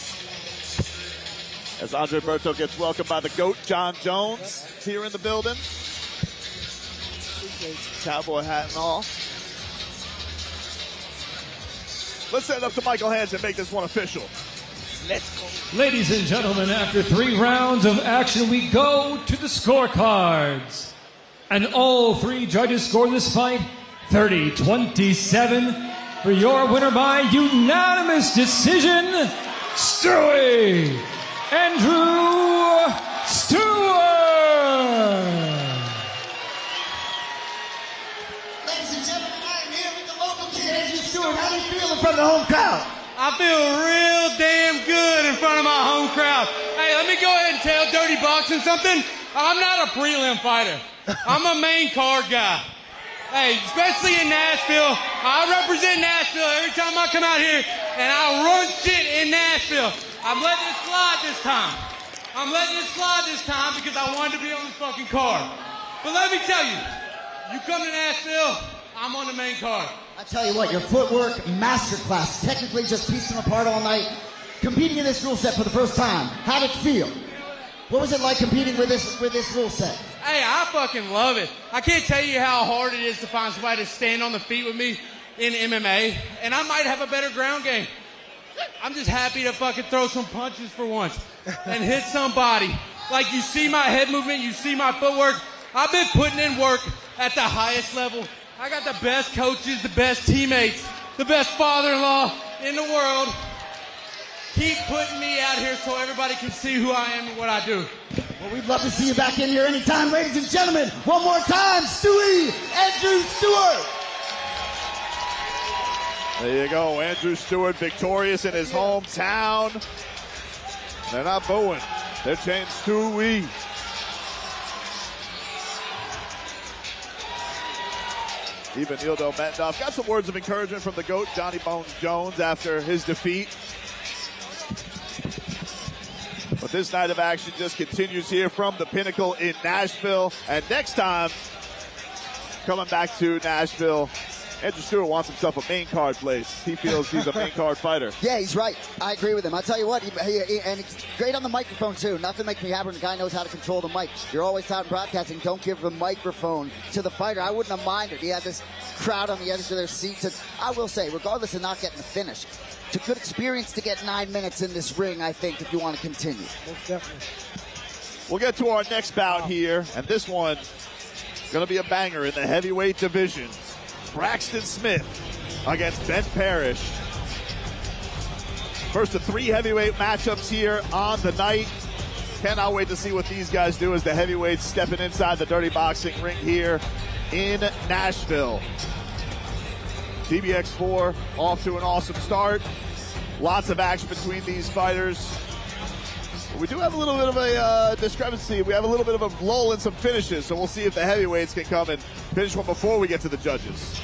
As Andre Berto gets welcomed by the GOAT, John Jones, here in the building. Cowboy hat and all. Let's send it up to Michael Hands and make this one official. Let's go. Ladies and gentlemen, after 3 rounds of action, we go to the scorecards. And all 3 judges score this fight 30-27 for your winner by unanimous decision, Stewie Andrew Stewart. Ladies and gentlemen, I am here with the local kid, Andrew Stewart. How do you feel in front of the home crowd? I feel real damn good in front of my home crowd. Hey, let me go ahead and tell Dirty Boxing something. I'm not a prelim fighter. I'm a main card guy. Hey, especially in Nashville. I represent Nashville every time I come out here, and I run shit in Nashville. I'm letting it slide this time. I'm letting it slide this time because I wanted to be on the fucking card. But let me tell you, you come to Nashville, I'm on the main card. I tell you what, your footwork masterclass, technically just pieced them apart all night. Competing in this rule set for the first time, how did it feel? What was it like competing with this rule set? Hey, I fucking love it. I can't tell you how hard it is to find somebody to stand on the feet with me in MMA, and I might have a better ground game. I'm just happy to fucking throw some punches for once and hit somebody. Like, you see my head movement, you see my footwork. I've been putting in work at the highest level. I got the best coaches, the best teammates, the best father-in-law in the world. Keep putting me out here so everybody can see who I am and what I do. Well, we'd love to see you back in here anytime, ladies and gentlemen. One more time, Stewie Andrew Stewart. There you go, Andrew Stewart victorious in his hometown. They're not booing, they're chanting Stewie. Even Ildo Metcalf got some words of encouragement from the GOAT, Johnny Bones Jones, after his defeat. But this night of action just continues here from the Pinnacle in Nashville. And next time, coming back to Nashville, Andrew Stewart wants himself a main card place. He feels he's a main card fighter. Yeah, he's right. I agree with him. I'll tell you what, and he's great on the microphone, too. Nothing makes me happier than a guy knows how to control the mic. You're always taught in broadcasting, don't give the microphone to the fighter. I wouldn't have minded. He had this crowd on the edge of their seats. And I will say, regardless of not getting the finish, it's a good experience to get 9 minutes in this ring, I think, if you want to continue. Most definitely. We'll get to our next bout here, and this one is going to be a banger in the heavyweight division. Braxton Smith against Ben Parrish. First of 3 heavyweight matchups here on the night. Cannot wait to see what these guys do as the heavyweights stepping inside the Dirty Boxing ring here in Nashville. DBX4 off to an awesome start. Lots of action between these fighters. We do have a little bit of a discrepancy. We have a little bit of a lull in some finishes, so we'll see if the heavyweights can come and finish one before we get to the judges.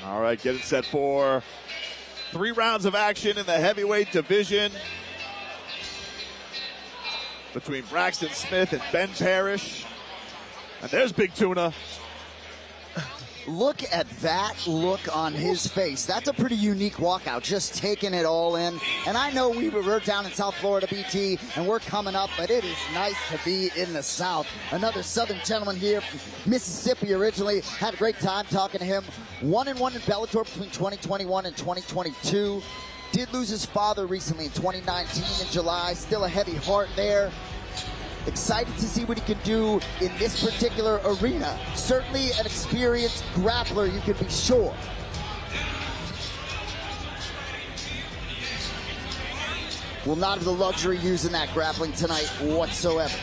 All right, getting set for 3 rounds of action in the heavyweight division between Braxton Smith and Ben Parrish. And there's Big Tuna. Look at that look on his face. That's a pretty unique walkout, just taking it all in. And I know we're down in South Florida, BT, and we're coming up, but it is nice to be in the South. Another Southern gentleman here from Mississippi originally. Had a great time talking to him. 1-1 in Bellator between 2021 and 2022. Did lose his father recently in 2019 in July. Still a heavy heart there. Excited to see what he can do in this particular arena. Certainly an experienced grappler, you can be sure. will not have the luxury using that grappling tonight whatsoever.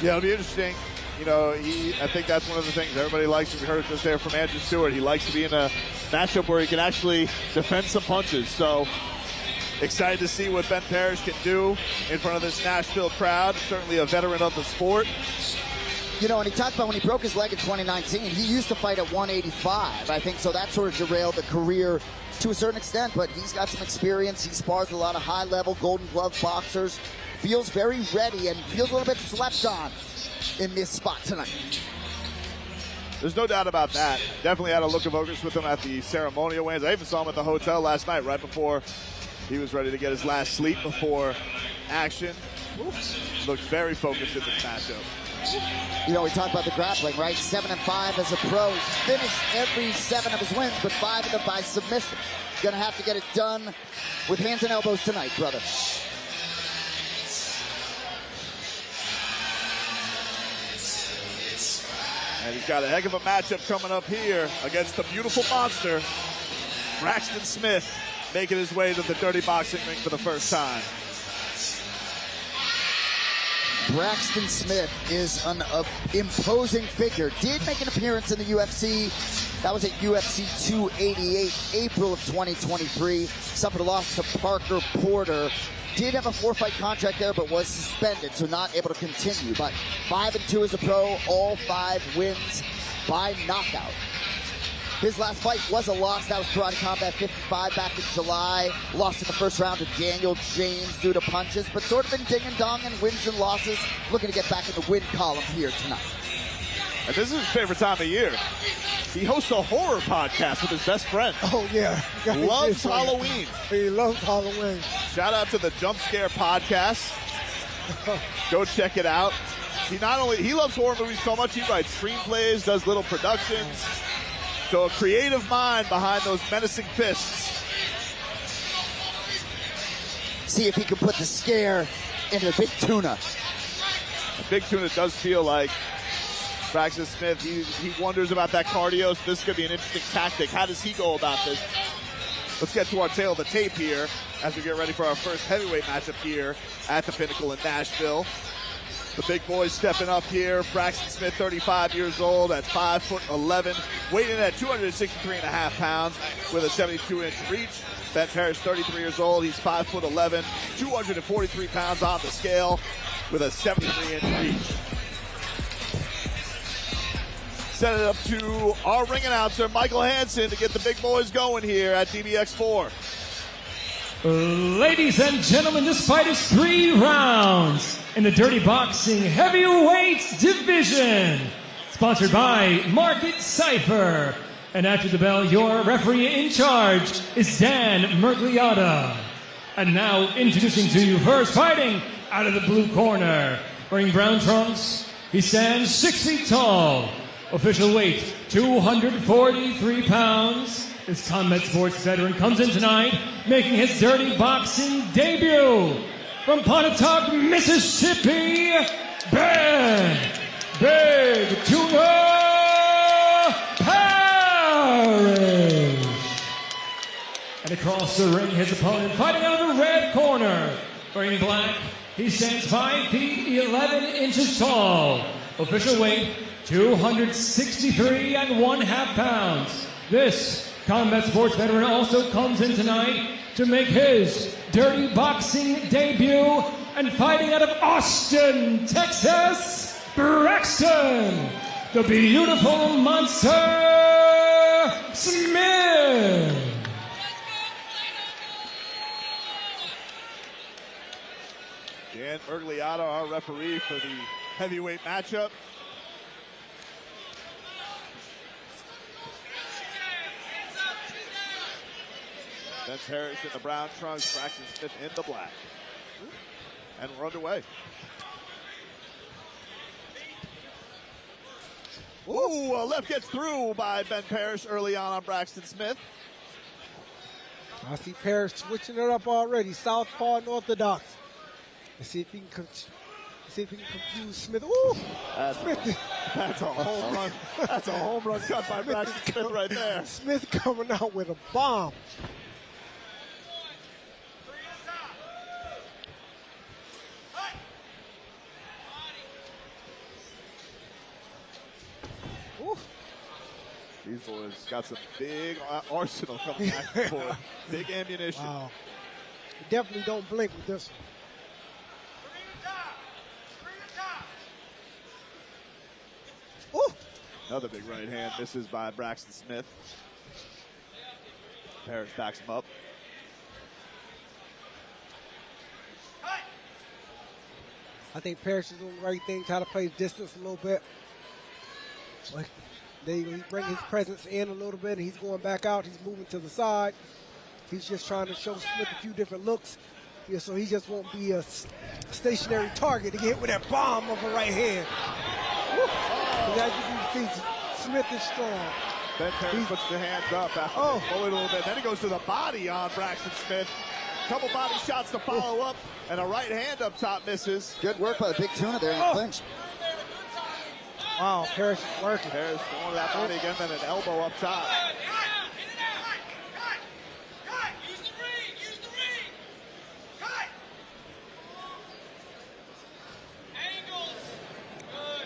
Yeah, it'll be interesting. You know, I think that's one of the things everybody likes. We heard it just there from Andrew Stewart. He likes to be in a matchup where he can actually defend some punches. So excited to see what Ben Parrish can do in front of this Nashville crowd. Certainly a veteran of the sport. You know, and he talked about when he broke his leg in 2019, he used to fight at 185. I think so that sort of derailed the career to a certain extent, but he's got some experience. He spars with a lot of high-level Golden Glove boxers. Feels very ready and feels a little bit slept on in this spot tonight. There's no doubt about that. Definitely had a look of focus with him at the ceremonial weigh-ins. I even saw him at the hotel last night right before he was ready to get his last sleep before action. Looked very focused in this matchup. You know, we talked about the grappling, right? 7-5 as a pro. Finished every 7 of his wins, but 5 of them by submission. Gonna have to get it done with hands and elbows tonight, brother. And he's got a heck of a matchup coming up here against the beautiful monster, Braxton Smith, making his way to the Dirty Boxing ring for the first time. Braxton Smith is an imposing figure. Did make an appearance in the UFC. That was at UFC 288, April of 2023. Suffered a loss to Parker Porter. Did have a 4-fight contract there, but was suspended, so not able to continue. But 5-2 as a pro, all 5 wins by knockout. His last fight was a loss. That was Karate Combat 55 back in July. Lost in the first round to Daniel James due to punches, but sort of been ding and dong in wins and losses. Looking to get back in the win column here tonight. And this is his favorite time of year. He hosts a horror podcast with his best friend. Oh, yeah. Loves Halloween. He loves Halloween. Shout out to the Jump Scare podcast. Go check it out. He loves horror movies so much, he writes screenplays, does little productions. So a creative mind behind those menacing fists. See if he can put the scare into the Big Tuna. The Big Tuna does feel like Braxton Smith, he wonders about that cardio, so this is going to be an interesting tactic. How does he go about this? Let's get to our tail of the tape here as we get ready for our first heavyweight matchup here at the Pinnacle in Nashville. The big boys stepping up here. Braxton Smith, 35 years old at 5'11", weighing in at 263.5 pounds with a 72-inch reach. Ben Parrish, 33 years old. He's 5'11", 243 pounds on the scale with a 73-inch reach. Send it up to our ring announcer, Michael Hansen, to get the big boys going here at DBX4. Ladies and gentlemen, this fight is 3 rounds in the Dirty Boxing Heavyweight Division. Sponsored by Market Cypher. And after the bell, your referee in charge is Dan Mergliata. And now introducing to you first, fighting out of the blue corner. Wearing brown trunks, he stands 6 feet tall. Official weight, 243 pounds. This Combat Sports veteran comes in tonight, making his Dirty Boxing debut. From Pontotoc, Mississippi, Big Tuna Parrish. And across the ring, his opponent fighting out of the red corner. Wearing black, he stands 5 feet 11 inches tall. Official weight, 263.5 pounds. This Combat Sports veteran also comes in tonight to make his Dirty Boxing debut and fighting out of Austin, Texas, Braxton, the beautiful monster Smith. Dan Mergliata, our referee for the heavyweight matchup. Ben Parrish in the brown trunks, Braxton Smith in the black. And we're underway. Ooh, a left gets through by Ben Parrish early on Braxton Smith. I see Parrish switching it up already. Southpaw and orthodox. Let's see if he can confuse Smith. Ooh, That's a home run. That's a home run cut by Braxton Smith right there. Smith coming out with a bomb. These boys got some big arsenal coming back and forth. Big ammunition. Wow. Definitely don't blink with this one. Ooh. Another big right hand misses by Braxton Smith. Parrish backs him up. I think Parrish is doing the right thing, try to play distance a little bit. But they bring his presence in a little bit, and he's going back out. He's moving to the side. He's just trying to show Smith a few different looks. Yeah, so he just won't be a stationary target to get hit with that bomb of a right hand. As you can see, Smith is strong. Ben Parrish puts the hands up after pulling a little bit. Then he goes to the body on Braxton Smith. Couple body shots to follow up, and a right hand up top misses. Good work by the big tuna there in the clinch. Wow, Parrish is working. Parrish going to that body again, then an elbow up top.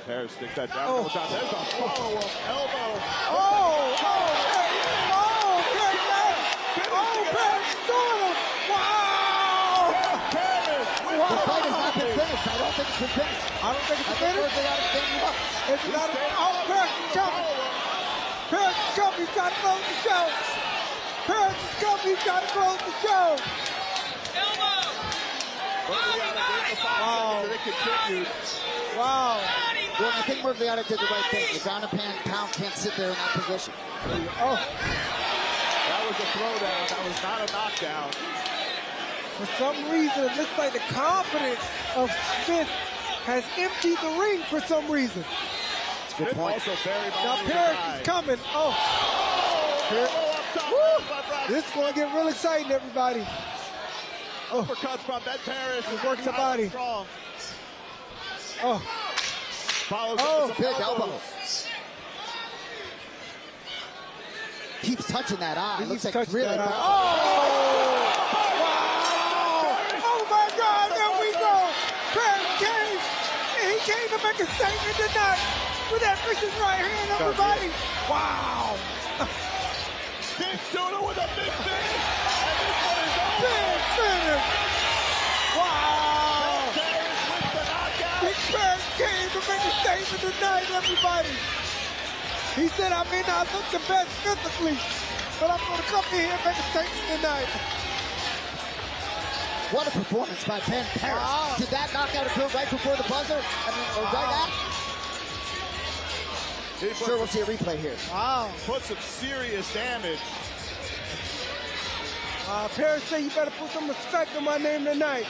Parrish sticks that down. There's a follow-up elbow. Parrish doing it. Wow! The fight has not been finished. I don't think it's been finished. I don't think it's finished. They ought to stand him up. Parrish is jumping. Parrish is jumping. He's trying to close the show. Parrish is jumping. He's trying to close the show. Wow. It continued. Wow. Well, I think Murgliata did the right thing. The ground and pound can't sit there in that position. Oh. That was a throwdown. That was not a knockdown. For some reason, it looks like the confidence of Smith has emptied the ring for some reason. That's a good point. Also very now Parrish is coming. This is going to get real exciting, everybody. Uppercuts from Ben Parrish. He's working the body. Strong. Big elbow. Keeps touching that eye. Looks like really bad. Wow! Oh my God, there we go. Parrish came. He came to make a statement tonight with that vicious right hand, everybody. Wow! Big tuna with a big finish. And this one is over. Big finish. Wow! With the knockout. Big Parrish came to make a statement tonight, everybody. He said, I may not look the best physically, but I'm going to come in here and make a statement tonight. What a performance by Ben Parrish. Wow. Did that knockout occur right before the buzzer? Right after? Sure, we'll see a replay here. Wow. Put some serious damage. Parrish said, you better put some respect on my name tonight.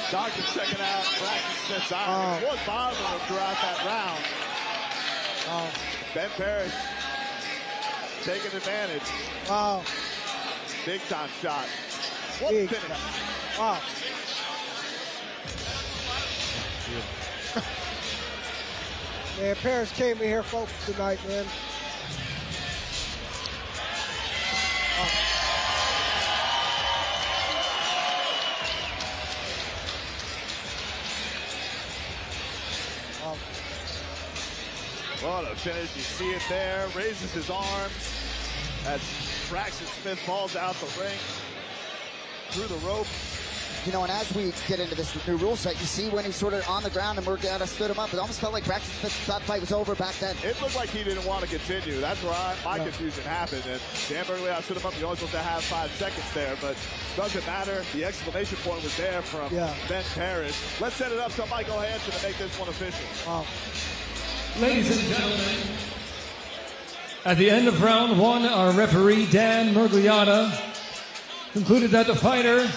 Doctor checking out Braxton Smith's eye. He was bothering him throughout that round. Ben Parrish taking advantage. Wow. Big time shot. What Big finish. Wow. Man, Parrish came in here focused tonight, man. What a finish. You see it there. Raises his arms as Braxton Smith falls out the ring through the ropes. You know, and as we get into this new rule set, you see when he's sort of on the ground and Murgliata stood him up. It almost felt like Braxton Smith thought the fight was over back then. It looked like he didn't want to continue. That's where my confusion happened. And Dan Murgliata stood him up. You're only supposed to have 5 seconds there, but doesn't matter. The exclamation point was there from Ben Parrish. Let's set it up to Michael Hansen to make this one official. Wow. Ladies and gentlemen, at the end of round 1, our referee, Dan Murgliata, concluded that the fighter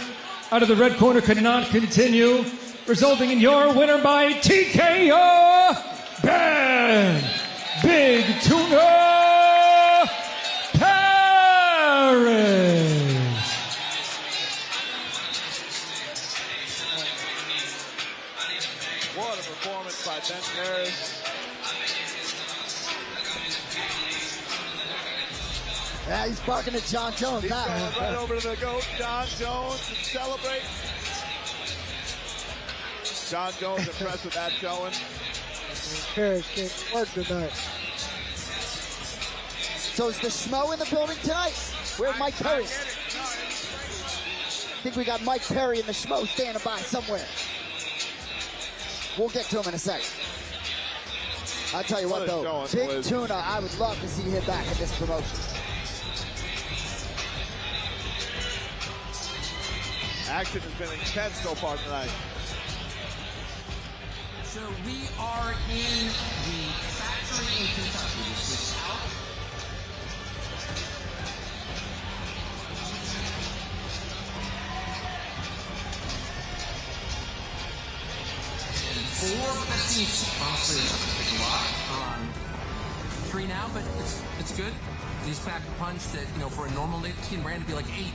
out of the red corner could not continue, resulting in your winner by TKO, Ben Big Tuna Parrish. What a performance by Ben Parrish. Yeah, he's barking at John Jones. He's going right over to the GOAT, John Jones, to celebrate. John Jones impressed with that showing. Parrish can't work tonight. So is the Schmo in the building tonight? Where's Mike Perry? I think we got Mike Perry and the Schmo standing by somewhere. We'll get to him in a second. I'll tell you what though, Big Tuna, I would love to see him back in this promotion. Action has been intense so far tonight. So we are in the factory in Kentucky. This is out. Four, but that seems honestly a lot. 3 now, but it's good. He's packed a punch that, you know, for a normal team brand to be like 8.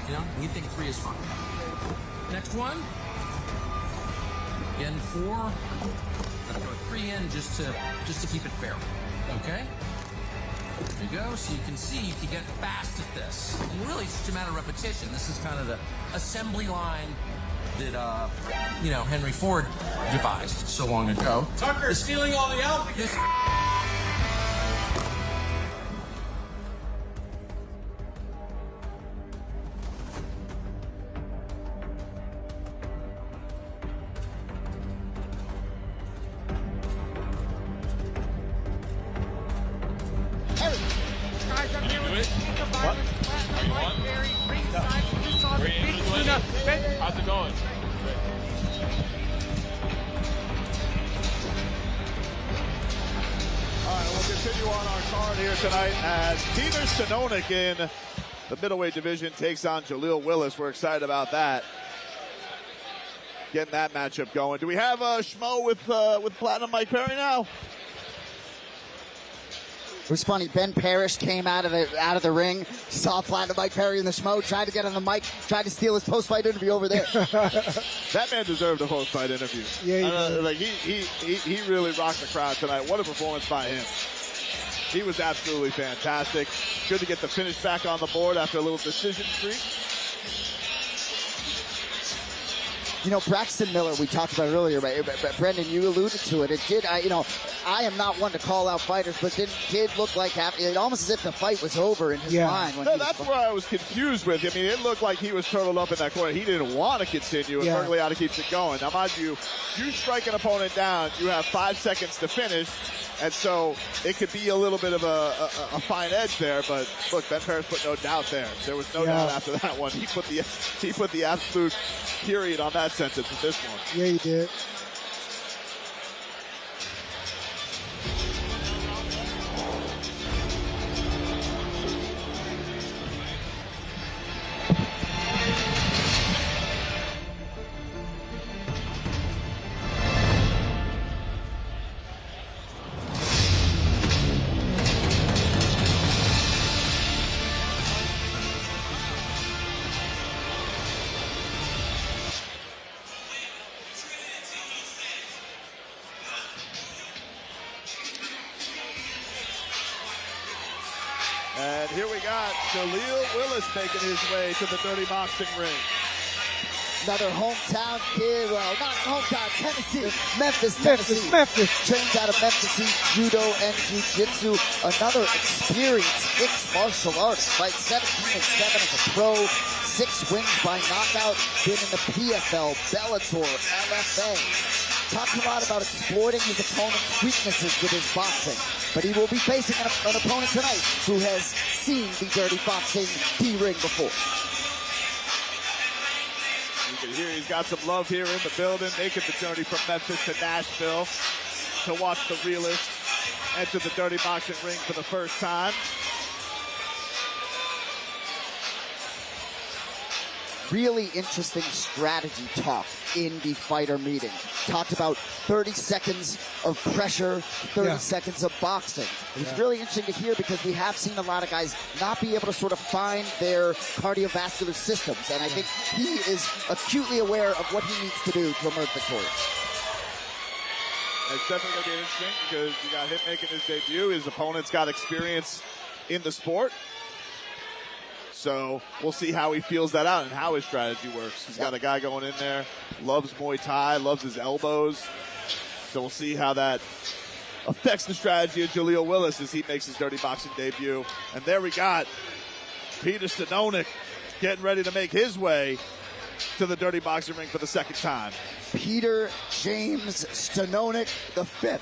You know, we think 3 is fine. Next one. Again, 4. Gotta go 3 in just to keep it fair. Okay. There you go. So you can see you can get fast at this. And really, it's just a matter of repetition. This is kind of the assembly line that you know, Henry Ford devised so long ago. Tucker is stealing all the outfits. How's it going? All right, we'll continue on our card here tonight as Peter Stanonik in the middleweight division takes on Jaleel Willis. We're excited about that. Getting that matchup going. Do we have a Schmo with Platinum Mike Perry now? It was funny. Ben Parrish came out of the ring, saw Platinum Mike Perry in the Schmo, tried to get on the mic, tried to steal his post-fight interview over there. That man deserved a post-fight interview. Yeah, he really rocked the crowd tonight. What a performance by him. He was absolutely fantastic. Good to get the finish back on the board after a little decision streak. You know, Braxton Miller, we talked about it earlier, but Brendan, you alluded to it. It did, I am not one to call out fighters, but it did look like it almost as if the fight was over in his mind. No, that's where I was confused with. I mean, it looked like he was turtled up in that corner. He didn't want to continue, and Bergliata keeps it going. Now, mind you, you strike an opponent down, you have 5 seconds to finish, and so it could be a little bit of a fine edge there. But look, Ben Parrish put no doubt there. There was no doubt after that one. He put the absolute period on that sentence with this one. Yeah, he did. And here we got Jaleel Willis making his way to the Dirty Boxing ring. Another hometown kid, well, not hometown, Tennessee, Memphis, Tennessee. Trains out of Memphis, judo and jiu-jitsu. Another experienced mixed martial artist, fights 17-7 as a pro, 6 wins by knockout, been in the PFL, Bellator, LFA. Talks a lot about exploiting his opponent's weaknesses with his boxing. But he will be facing an opponent tonight who has seen the Dirty Boxing D-ring before. You can hear he's got some love here in the building, making the journey from Memphis to Nashville to watch the realist enter the Dirty Boxing ring for the first time. Really interesting strategy talk in the fighter meeting. Talked about 30 seconds of pressure, 30 seconds of boxing. It's really interesting to hear because we have seen a lot of guys not be able to sort of find their cardiovascular systems. And I think he is acutely aware of what he needs to do to emerge victorious. It's definitely going to be interesting because you got him making his debut. His opponent's got experience in the sport. So we'll see how he feels that out and how his strategy works. He's got a guy going in there, loves Muay Thai, loves his elbows. So we'll see how that affects the strategy of Jaleel Willis as he makes his dirty boxing debut. And there we got Peter Stanonik getting ready to make his way to the dirty boxing ring for the second time. Peter James Stanonik V.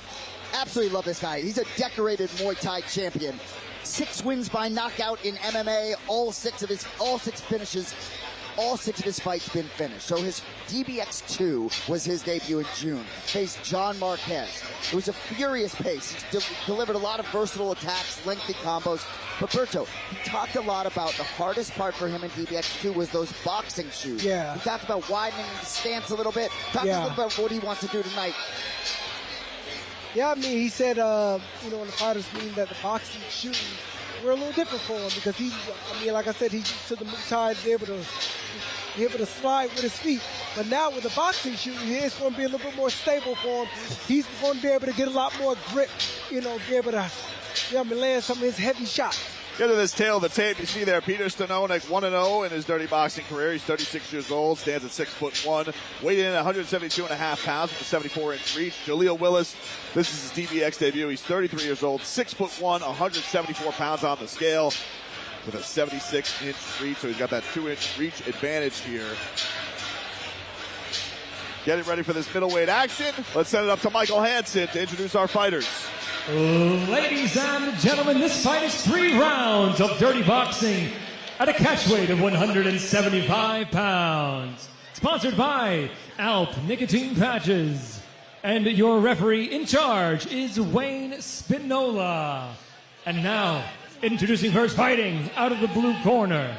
Absolutely love this guy. He's a decorated Muay Thai champion. 6 wins by knockout in MMA. All six of his finishes. All 6 of his fights been finished. So his DBX2 was his debut in June. Faced John Marquez. It was a furious pace. He delivered a lot of versatile attacks, lengthy combos. But Berto, he talked a lot about the hardest part for him in DBX2 was those boxing shoes. Yeah. He talked about widening the stance a little bit. Talk a little about what he wants to do tonight. Yeah, I mean, he said, in the fighters meeting that the boxing shoes were a little different for him because like I said, he to the Muay Thai to be able to slide with his feet. But now with the boxing shoe, it's going to be a little bit more stable for him. He's going to be able to get a lot more grip, be able to land some of his heavy shots. Get to this tail of the tape. You see there, Peter Stanonik 1-0 in his dirty boxing career. He's 36 years old, stands at 6'1", weighing in at 172.5 pounds with a 74-inch reach. Jaleel Willis, this is his DBX debut. He's 33 years old, 6'1", 174 pounds on the scale with a 76-inch reach. So he's got that 2-inch reach advantage here. Getting ready for this middleweight action. Let's send it up to Michael Hansen to introduce our fighters. Ladies and gentlemen, this fight is 3 rounds of dirty boxing at a catch weight of 175 pounds. Sponsored by Alp Nicotine Patches. And your referee in charge is Wayne Spinola. And now, introducing first, fighting out of the blue corner,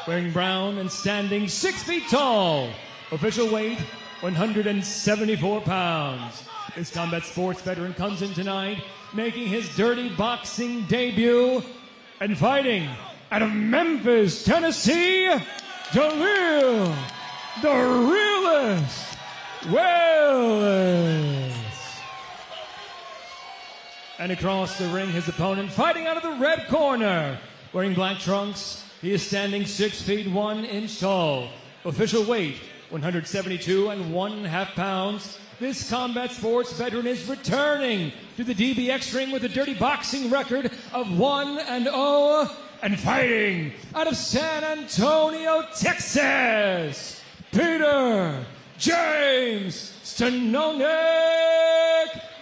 wearing brown and standing 6 feet tall. Official weight, 174 pounds. This combat sports veteran comes in tonight making his dirty boxing debut and fighting out of Memphis, Tennessee, Jaleel, the realist, Willis. And across the ring, his opponent fighting out of the red corner, wearing black trunks. He is standing 6 feet 1 inch tall. Official weight, 172.5 pounds. This combat sports veteran is returning to the DBX ring with a dirty boxing record of 1-0 and fighting out of San Antonio, Texas, Peter James Stanonik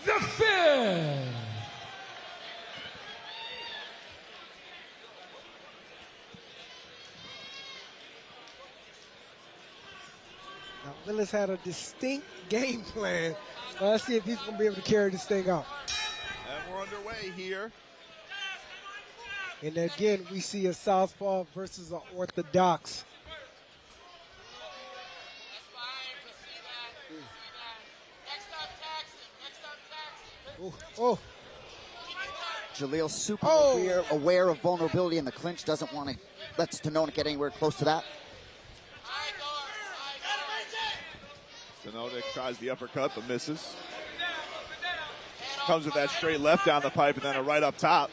V. Willis had a distinct game plan. Let's see if he's going to be able to carry this thing out. And we're underway here. And again, we see a southpaw versus an orthodox. Oh. Jaleel super aware of vulnerability in the clinch. Doesn't want to let Stanonik get anywhere close to that. Stanonik tries the uppercut but misses. Comes with that straight left down the pipe and then a right up top.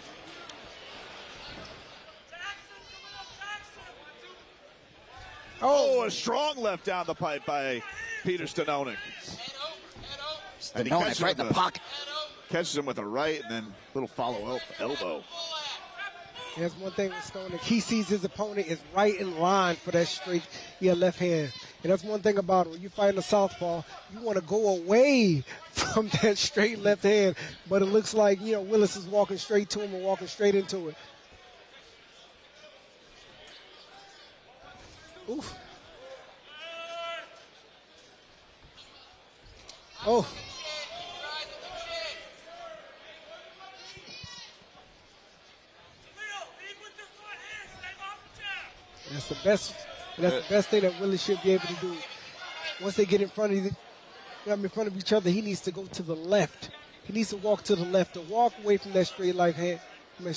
Oh, a strong left down the pipe by Peter Stanonik. And he catches right in the pocket. Catches him with a right and then a little follow-up elbow. That's one thing with Stanonik. He sees his opponent is right in line for that straight left hand. And that's one thing about it. When you fight a southpaw, you want to go away from that straight left hand. But it looks like, Willis is walking straight to him and walking straight into it. Oof. Oh. That's the best. That's the best thing that Willis should be able to do. Once they get in front of each other, he needs to go to the left. He needs to walk to the left, to walk away from that straight left hand from the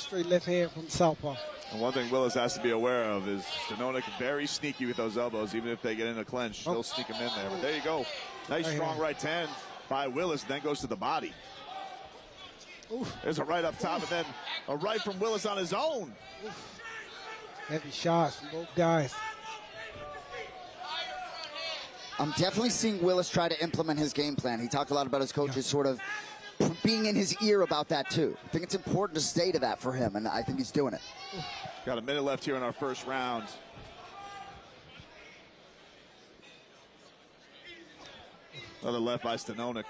southpaw. And one thing Willis has to be aware of is Stanonik very sneaky with those elbows. Even if they get in a clinch, they'll sneak him in there. But there you go. Nice strong right hand by Willis, then goes to the body. Oof. There's a right up top and then a right from Willis on his own. Oof. Heavy shots from both guys. I'm definitely seeing Willis try to implement his game plan. He talked a lot about his coaches sort of being in his ear about that too. I think it's important to stay to that for him, and I think he's doing it. Got a minute left here in our first round. Another left by Stanonik.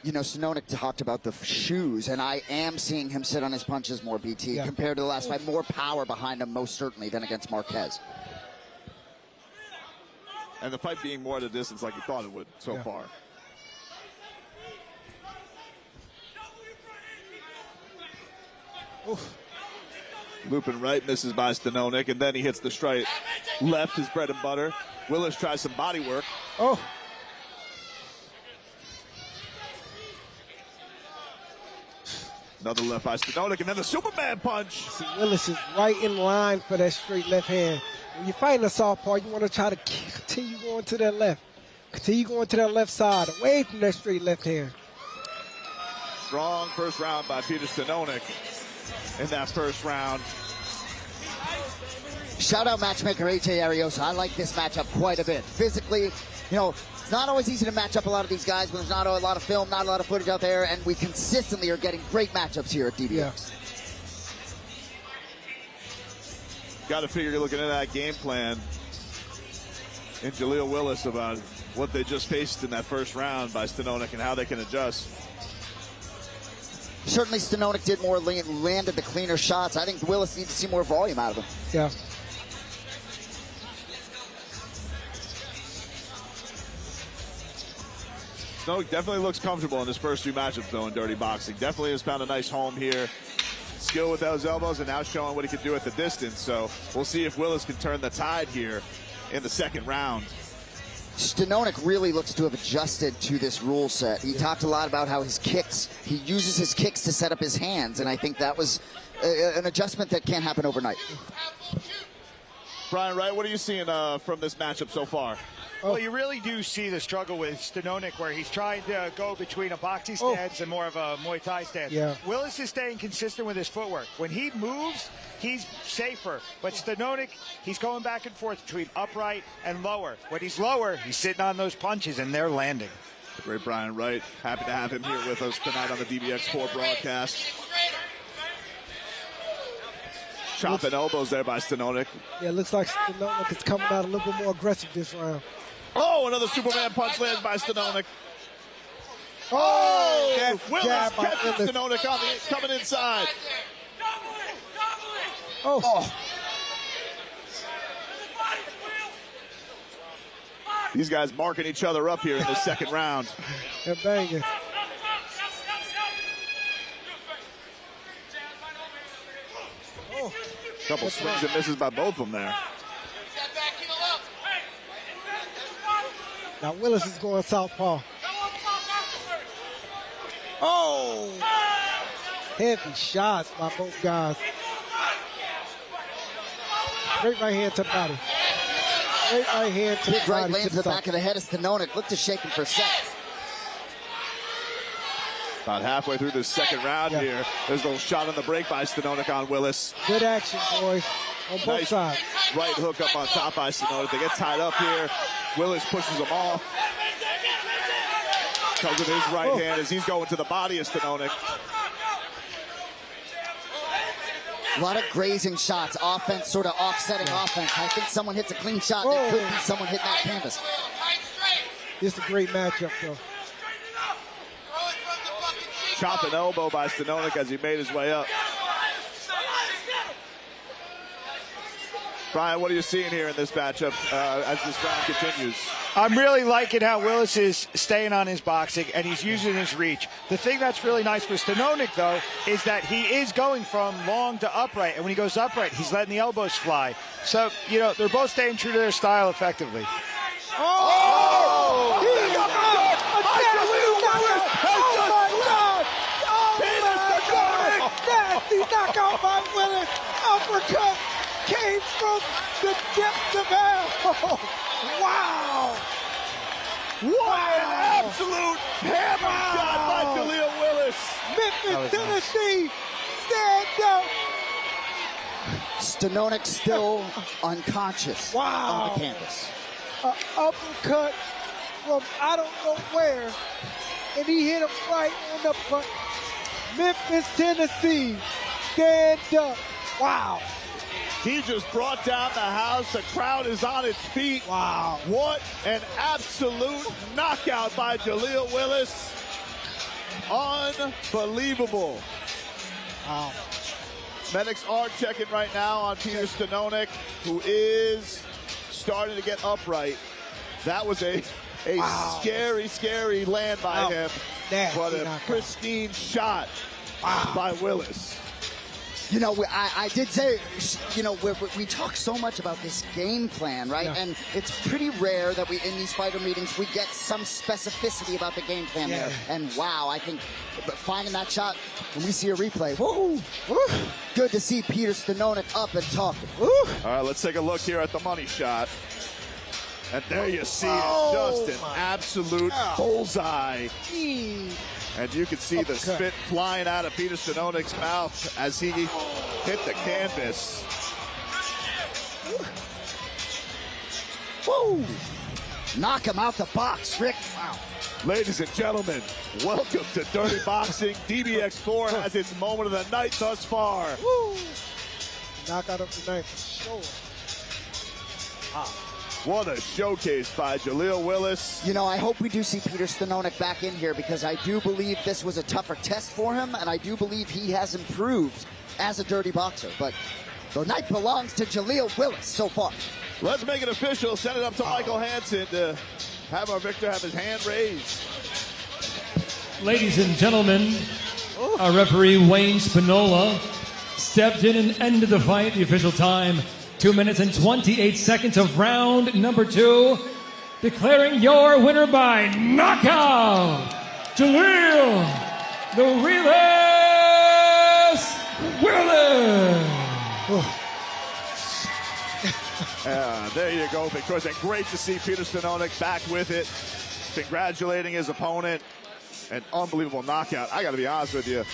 You know, Stanonik talked about the shoes, and I am seeing him sit on his punches more, BT, compared to the last fight. More power behind him, most certainly, than against Marquez. And the fight being more at a distance like you thought it would so far. Oof. Looping right, misses by Stanonik, and then he hits the straight left, his bread and butter. Willis tries some body work. Oh. Another left by Stanonik, and then the Superman punch. See, Willis is right in line for that straight left hand. When you're fighting a southpaw, you want to try to continue going to that left. Continue going to that left side, away from that straight left hand. Strong first round by Peter Stanonik in that first round. Shout out matchmaker AJ Ariosa. I like this matchup quite a bit. Physically, you know, it's not always easy to match up a lot of these guys when there's not a lot of film, not a lot of footage out there, and we consistently are getting great matchups here at DBX. Yeah. Got to figure you're looking at that game plan in Jaleel Willis about what they just faced in that first round by Stanonik and how they can adjust. Certainly Stanonik did more, landed the cleaner shots. I think Willis needs to see more volume out of him. Yeah. Stanonik definitely looks comfortable in his first few matchups, though, in dirty boxing. Definitely has found a nice home here. Skill with those elbows and now showing what he can do at the distance. So we'll see if Willis can turn the tide here in the second round. Stanonik really looks to have adjusted to this rule set. He talked a lot about how his kicks, he uses his kicks to set up his hands, and I think that was an adjustment that can't happen overnight. Brian Wright, what are you seeing from this matchup so far? Well, you really do see the struggle with Stanonik where he's trying to go between a boxing stance and more of a Muay Thai stance. Yeah. Willis is staying consistent with his footwork. When he moves, he's safer. But Stanonik, he's going back and forth between upright and lower. When he's lower, he's sitting on those punches, and they're landing. Great Brian Wright. Happy to have him here with us tonight on the DBX4 broadcast. Chopping elbows there by Stanonik. Yeah, it looks like Stanonik is coming out a little bit more aggressive this round. Oh, another Superman punch lands by Stanonik. Oh! And Willis catches Stanonik coming inside. Oh. These guys marking each other up here in the second round. They're banging. Couple swings and misses by both of them there. Now Willis is going southpaw. Oh! Heavy shots by both guys. Great right hand to the body. Great right hand to the body. Big right lands to the back of the head of Stanonik. Looked to shake him for a sec. About halfway through this second round here. There's a little shot on the break by Stanonik on Willis. Good action, boys, on both sides. Right hook up on top by Stanonik. They get tied up here. Willis pushes him off. Comes with his right hand as he's going to the body of Stanonik. A lot of grazing shots, offense, sort of offsetting offense. I think someone hits a clean shot, there could be someone hitting that canvas. This is a great matchup, though. Chopping elbow by Stanonik as he made his way up. Brian, what are you seeing here in this matchup as this round continues? I'm really liking how Willis is staying on his boxing and he's using his reach. The thing that's really nice for Stanonik, though, is that he is going from long to upright. And when he goes upright, he's letting the elbows fly. So, you know, they're both staying true to their style effectively. Oh! Nasty knockout by Willis. Uppercut came from the depths of hell. Wow. What an absolute hammer shot by Jaleel Willis. Memphis, Tennessee, stand up. Stanonik still unconscious on the canvas. Uppercut from I don't know where, and he hit him right on the front. Memphis, Tennessee, stand up. Wow. He just brought down the house. The crowd is on its feet. Wow. What an absolute knockout by Jaleel Willis. Unbelievable. Wow. Medics are checking right now on Peter Stanonik, who is starting to get upright. That was a scary, scary land by him. But a pristine shot by Willis. You know, I did say, you know, we talk so much about this game plan, right? Yeah. And it's pretty rare that in these fighter meetings, we get some specificity about the game plan there. And wow, I think finding that shot, when we see a replay, woo, good to see Peter Stanonik up and talking. Woo. All right, let's take a look here at the money shot. And there you see it, just an absolute bullseye. And you can see the spit flying out of Peter Stanonik's mouth as he hit the canvas. Woo! Knock him out the box, Rick. Wow. Ladies and gentlemen, welcome to Dirty Boxing. DBX4 has its moment of the night thus far. Woo! Knockout of the night for sure. What a showcase by Jaleel Willis. You know, I hope we do see Peter Stanonik back in here because I do believe this was a tougher test for him, and I do believe he has improved as a dirty boxer. But the night belongs to Jaleel Willis so far. Let's make it official. Send it up to Michael Hansen to have our victor have his hand raised. Ladies and gentlemen, our referee Wayne Spinola stepped in and ended the fight. The official time, 2 minutes and 28 seconds of round number 2. Declaring your winner by knockout, Jaleel the Realist Willis. There you go, Victor. And great to see Peter Stanonik back with it, congratulating his opponent. An unbelievable knockout. I got to be honest with you.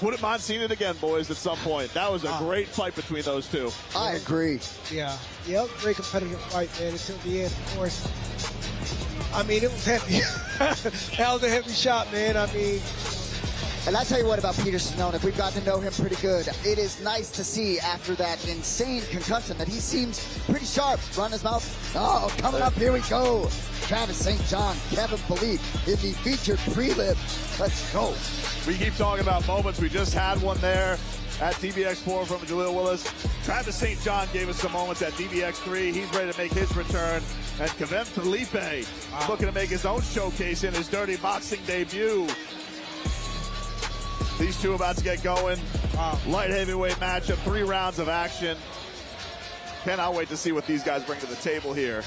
Wouldn't mind seeing it again, boys, at some point. That was a great fight between those two. I agree. Yeah. Yep. Very competitive fight, man, until the end, of course. I mean, it was heavy. That was a heavy shot, man. I mean. And I tell you what about Peter Stanonik, we've gotten to know him pretty good. It is nice to see after that insane concussion that he seems pretty sharp. Run his mouth. Oh, coming up, here we go. Travis St. John, Kevin Philippe in the featured prelim. Let's go. We keep talking about moments. We just had one there at DBX4 from Jaleel Willis. Travis St. John gave us some moments at DBX3. He's ready to make his return. And Kevin Philippe looking to make his own showcase in his dirty boxing debut. These two about to get going. Light heavyweight matchup, 3 rounds of action. Cannot wait to see what these guys bring to the table here.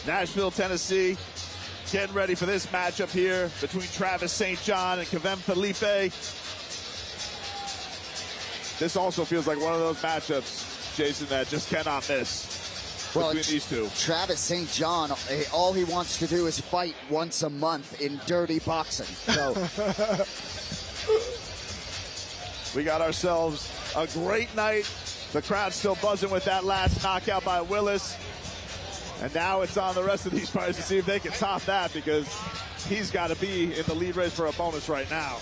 Nashville, Tennessee, getting ready for this matchup here between Travis St. John and Kevin Philippe. This also feels like one of those matchups, Jason, that just cannot miss. Between these two. Travis St. John, all he wants to do is fight once a month in dirty boxing. So we got ourselves a great night. The crowd's still buzzing with that last knockout by Willis. And now it's on the rest of these fighters to see if they can top that, because he's got to be in the lead race for a bonus right now.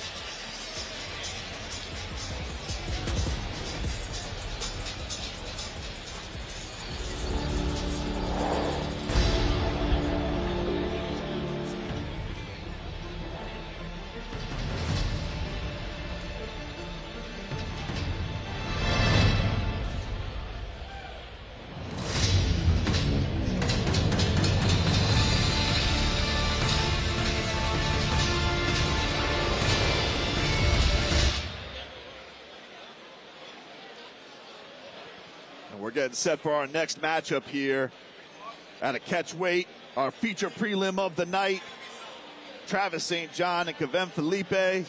We're getting set for our next matchup here at a catch weight, our feature prelim of the night. Travis St. John and Kevin Philippe.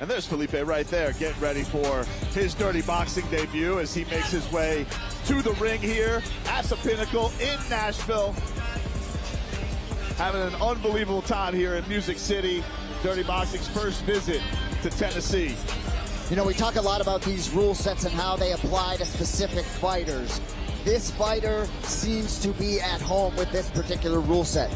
And there's Philippe right there getting ready for his dirty boxing debut as he makes his way to the ring here at the Pinnacle in Nashville. having an unbelievable time here in Music City. Dirty Boxing's first visit to Tennessee. You know, we talk a lot about these rule sets and how they apply to specific fighters. This fighter seems to be at home with this particular rule set.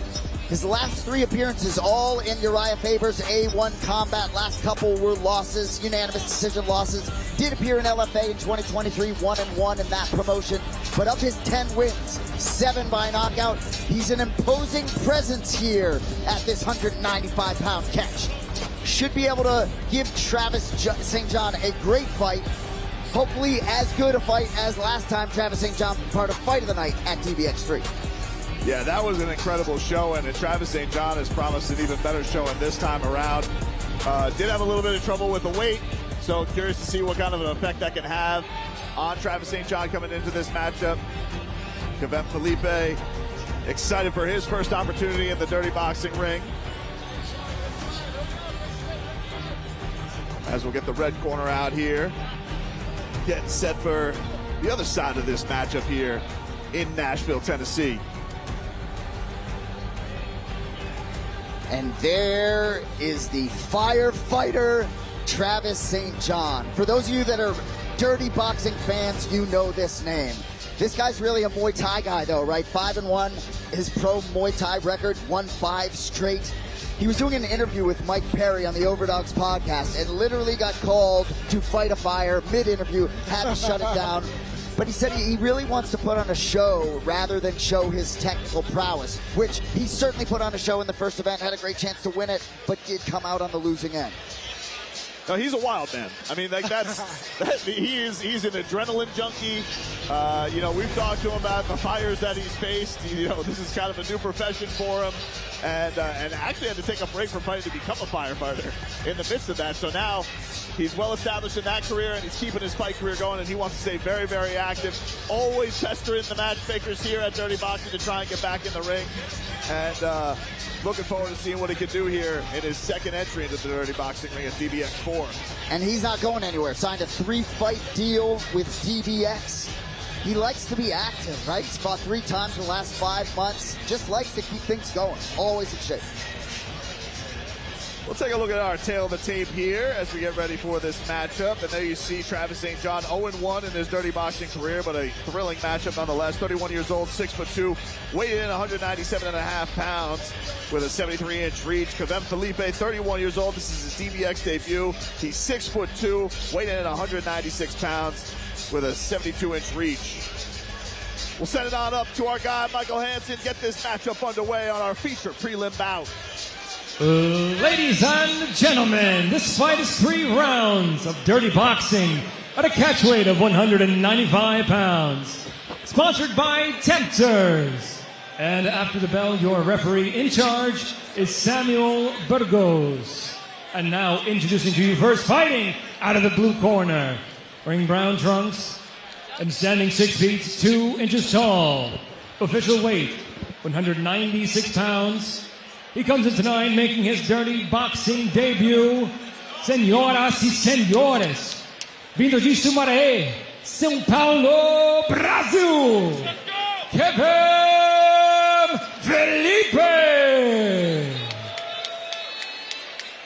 His last 3 appearances, all in Uriah Faber's A1 combat. Last couple were losses, unanimous decision losses. Did appear in LFA in 2023, 1-1 in that promotion. But of his 10 wins, 7 by knockout. He's an imposing presence here at this 195-pound catch. Should be able to give Travis St. John a great fight. Hopefully as good a fight as last time Travis St. John part of Fight of the Night at DBX3. Yeah, that was an incredible showing, and Travis St. John has promised an even better showing this time around. Did have a little bit of trouble with the weight, so curious to see what kind of an effect that can have on Travis St. John coming into this matchup. Kevin Felipe excited for his first opportunity in the Dirty Boxing ring. As we'll get the red corner out here, getting set for the other side of this matchup here in Nashville, Tennessee. And there is the firefighter, Travis St. John. For those of you that are Dirty Boxing fans, you know this name. This guy's really a Muay Thai guy though, right? 5-1, his pro Muay Thai record, won 5 straight. He was doing an interview with Mike Perry on the Overdogs podcast and literally got called to fight a fire mid-interview, had to shut it down. But he said he really wants to put on a show rather than show his technical prowess, which he certainly put on a show in the first event, had a great chance to win it, but did come out on the losing end. No, he's a wild man. I mean, like he's an adrenaline junkie. You know, we've talked to him about the fires that he's faced. You know, this is kind of a new profession for him, and actually had to take a break from fighting to become a firefighter in the midst of that. So now he's well established in that career, and he's keeping his fight career going, and he wants to stay very, very active. Always pestering the matchmakers here at Dirty Boxing to try and get back in the ring. And looking forward to seeing what he can do here in his second entry into the Dirty Boxing ring at DBX4. And he's not going anywhere. Signed a 3-fight deal with DBX. He likes to be active, right? He's fought 3 times in the last 5 months. Just likes to keep things going. Always in shape. We'll take a look at our tail of the tape here as we get ready for this matchup. And there you see Travis St. John 0-1 in his Dirty Boxing career, but a thrilling matchup nonetheless. 31 years old, 6'2", weighed in 197.5 pounds with a 73-inch reach. Kevin Felipe, 31 years old. This is his DBX debut. He's 6'2", weighed in at 196 pounds with a 72-inch reach. We'll send it on up to our guy, Michael Hansen, get this matchup underway on our feature prelim bout. Ladies and gentlemen, this fight is 3 rounds of Dirty Boxing at a catch weight of 195 pounds. Sponsored by Tempters. And after the bell, your referee in charge is Samuel Burgos. And now introducing to you first, fighting out of the blue corner, wearing brown trunks and standing 6 feet 2 inches tall. Official weight, 196 pounds. He comes in tonight making his Dirty Boxing debut. Senhoras e senhores, vindo de Sumaré, São Paulo, Brasil, Kevin Felipe.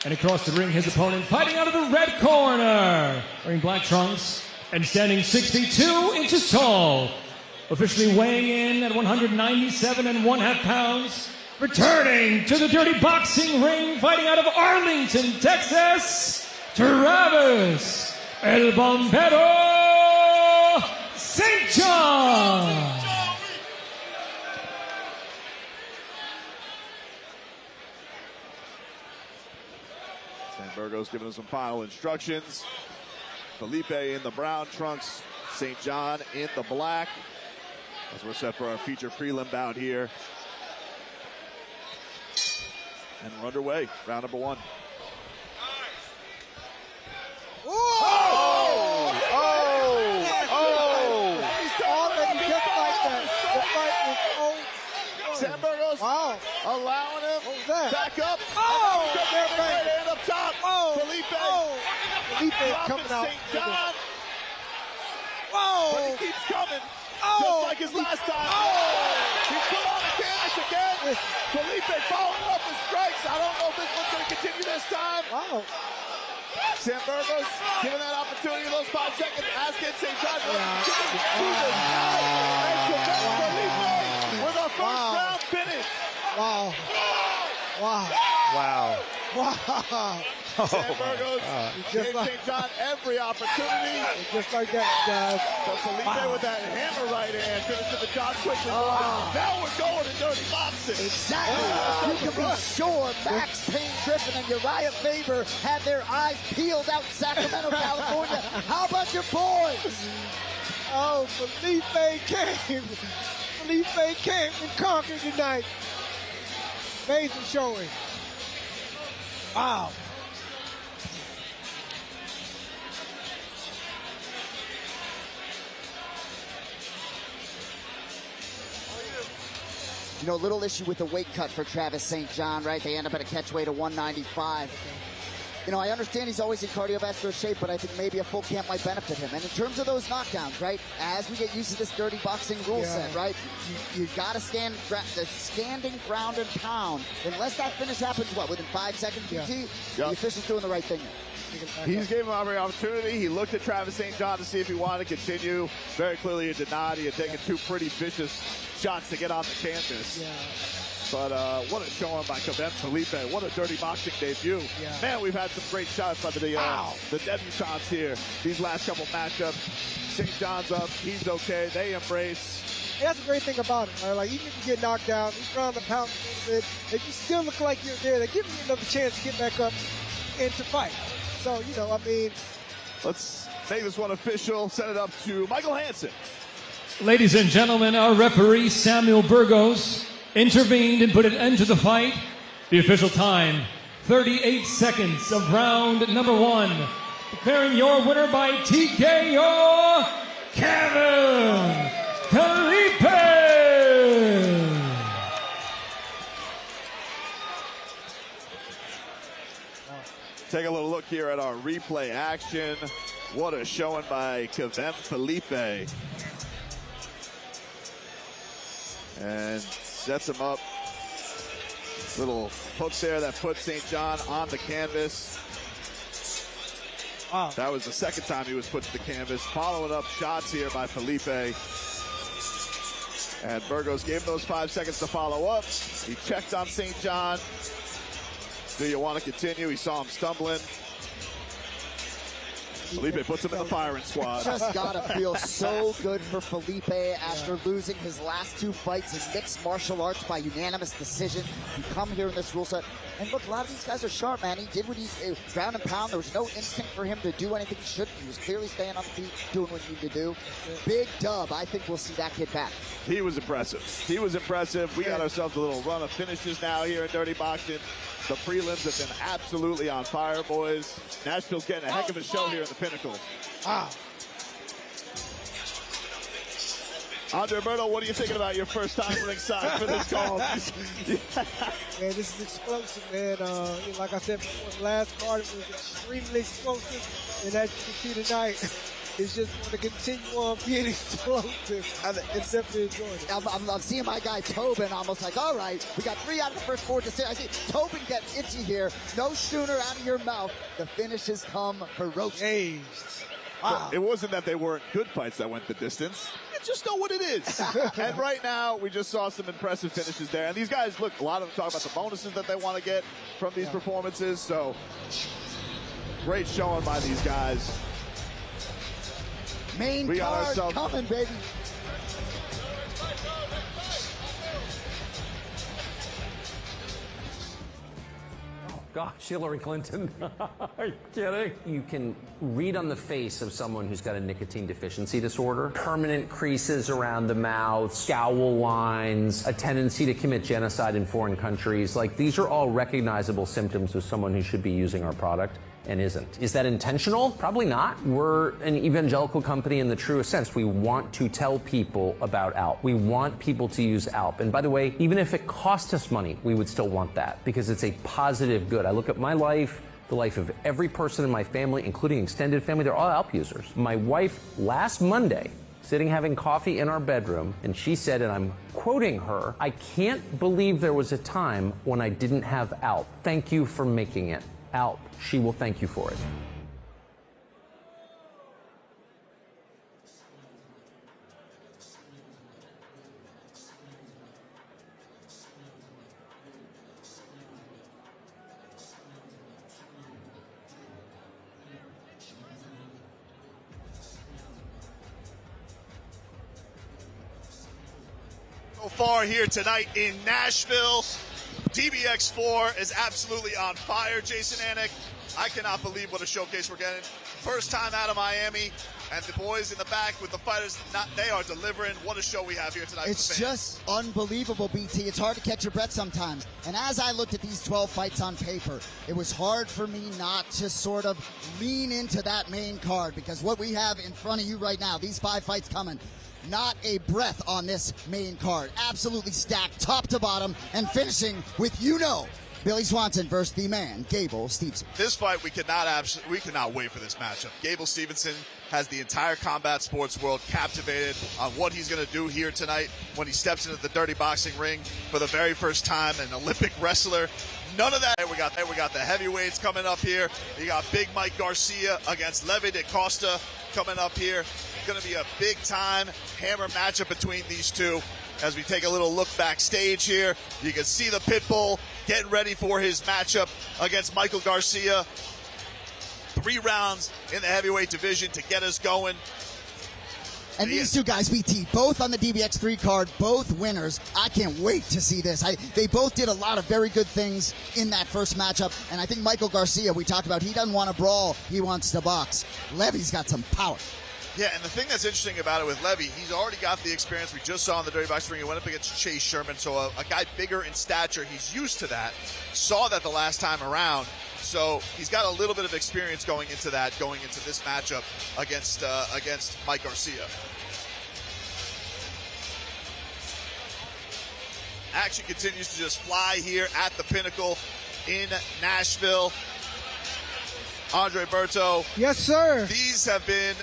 And across the ring, his opponent fighting out of the red corner, wearing black trunks and standing 6 feet 2 inches tall. Officially weighing in at 197.5 pounds. Returning to the Dirty Boxing ring, fighting out of Arlington, Texas, Travis El Bombero St. John. San Burgos giving us some final instructions. Felipe in the brown trunks, St. John in the black. As we're set for our feature prelim bout here. And we're underway, round number 1. Oh! Oh! He's already just like that. The fight was over. San Burgos allowing him back up. Oh! Right hand up top. Oh! Felipe. Oh! Felipe coming out. St. John. Oh! But he keeps coming. Oh! Just like his last time. Oh! He's put on the canvas again. Felipe following up with strikes. I don't know if this one's going to continue this time. Wow. Sam Burgos given that opportunity, those 5 seconds. Asking St. John to the and Felipe with a first round finish. Wow. Wow. Wow. Wow. Sam Burgos gave St. John every opportunity. Just like that, guys. But Felipe with that hammer right hand finishing the job quickly. Now we're going to dirty boxing. Exactly. You can be sure Max Payne Griffin and Uriah Faber had their eyes peeled out in Sacramento, California. How about your boys? Oh, Felipe came. Felipe came and conquered tonight. Amazing showing. Wow. You know, little issue with the weight cut for Travis St. John, right? They end up at a catch weight of 195. You know, I understand he's always in cardiovascular shape, but I think maybe a full camp might benefit him. And in terms of those knockdowns, right, as we get used to this dirty boxing rule set, right, you got to stand the standing ground and pound. Unless that finish happens, what, within 5 seconds, BT? The official's doing the right thing. He's gave him every opportunity. He looked at Travis St. John to see if he wanted to continue. Very clearly he did not. He had taken 2 pretty vicious shots to get on the canvas. But what a showing by Kevin Felipe. What a dirty boxing debut. Man, we've had some great shots by the debutants here. These last couple matchups. St. John's up. He's okay. They embrace. Yeah, that's the great thing about it. Right? Like, even if you get knocked down, you ground the pound a little bit, if you still look like you're there, they give you another chance to get back up and to fight. So, you know, I mean. Let's make this one official. Set it up to Michael Hansen. Ladies and gentlemen, our referee, Samuel Burgos, intervened and put an end to the fight. The official time, 38 seconds of round number 1. Declaring your winner by TKO, Kevin Felipe. Take a little look here at our replay action. What a showing by Kevin Felipe. And sets him up. Little hook there that puts St. John on the canvas. Wow. That was the second time he was put to the canvas. Following up shots here by Felipe. And Burgos gave him those 5 seconds to follow up. He checked on St. John. Do you want to continue? He saw him stumbling. Felipe puts him in the firing squad. Just gotta feel so good for Felipe after losing his last 2 fights in mixed martial arts by unanimous decision. You come here in this rule set, and look, a lot of these guys are sharp, man. He did what he ground and pound. There was no instinct for him to do anything he shouldn't. He was clearly staying on the feet, doing what he needed to do. Big dub. I think we'll see that kid back. He was impressive. He was impressive. We got ourselves a little run of finishes now here in Dirty Boxing. The prelims have been absolutely on fire, boys. Nashville's getting a heck of a show here in the Pinnacle. Wow. Andre Berto, what are you thinking about your first time ringside for this call? Man, this is explosive, man. Like I said before, the last card was extremely explosive. And as you can see tonight, it's just going to continue on being explosive. It's definitely enjoying it. I'm seeing my guy Tobin almost like, all right, we got 3 out of the first 4 decisions. I see Tobin get itchy here. No schooner out of your mouth. The finishes come ferocious. Wow. It wasn't that they weren't good fights that went the distance. You just know what it is. And right now, we just saw some impressive finishes there. And these guys, look, a lot of them talk about the bonuses that they want to get from these performances. So, great showing by these guys. Main card coming, baby. Gosh, Hillary Clinton. Are you kidding? You can read on the face of someone who's got a nicotine deficiency disorder. Permanent creases around the mouth, scowl lines, a tendency to commit genocide in foreign countries. Like, these are all recognizable symptoms of someone who should be using our product and isn't. Is that intentional? Probably not. We're an evangelical company in the truest sense. We want to tell people about ALP. We want people to use ALP. And by the way, even if it cost us money, we would still want that because it's a positive good. I look at my life, the life of every person in my family, including extended family, they're all ALP users. My wife last Monday sitting having coffee in our bedroom, and she said, and I'm quoting her, "I can't believe there was a time when I didn't have Alp. Thank you for making it. Alp, she will thank you for it." So far here tonight in Nashville, DBX4 is absolutely on fire. Jason Anik, I cannot believe what a showcase we're getting. First time out of Miami, and the boys in the back with the fighters, they are delivering. What a show we have here tonight. It's just unbelievable, BT. It's hard to catch your breath sometimes. And as I looked at these 12 fights on paper, it was hard for me not to sort of lean into that main card, because what we have in front of you right now, these 5 fights coming, not a breath on this main card. Absolutely stacked top to bottom, and finishing with, Billy Swanson versus the man, Gable Steveson. This fight, we cannot wait for this matchup. Gable Steveson has the entire combat sports world captivated on what he's going to do here tonight when he steps into the dirty boxing ring for the very first time, an Olympic wrestler. None of that. We got the heavyweights coming up here. You got Big Mike Garcia against Levy de Costa coming up here. Going to be a big time hammer matchup between these two. As we take a little look backstage here, you can see the Pitbull getting ready for his matchup against Michael Garcia. 3 rounds in the heavyweight division to get us going. And these two guys, BT, both on the DBX3 card, both winners. I can't wait to see this. They both did a lot of very good things in that first matchup. And I think Michael Garcia, we talked about, he doesn't want to brawl, he wants to box. Levy's got some power. Yeah, and the thing that's interesting about it with Levy, he's already got the experience. We just saw in the dirty boxing ring. He went up against Chase Sherman, so a guy bigger in stature. He's used to that. Saw that the last time around. So he's got a little bit of experience going into this matchup against Mike Garcia. Action continues to just fly here at the Pinnacle in Nashville. Andre Berto. Yes, sir. These have been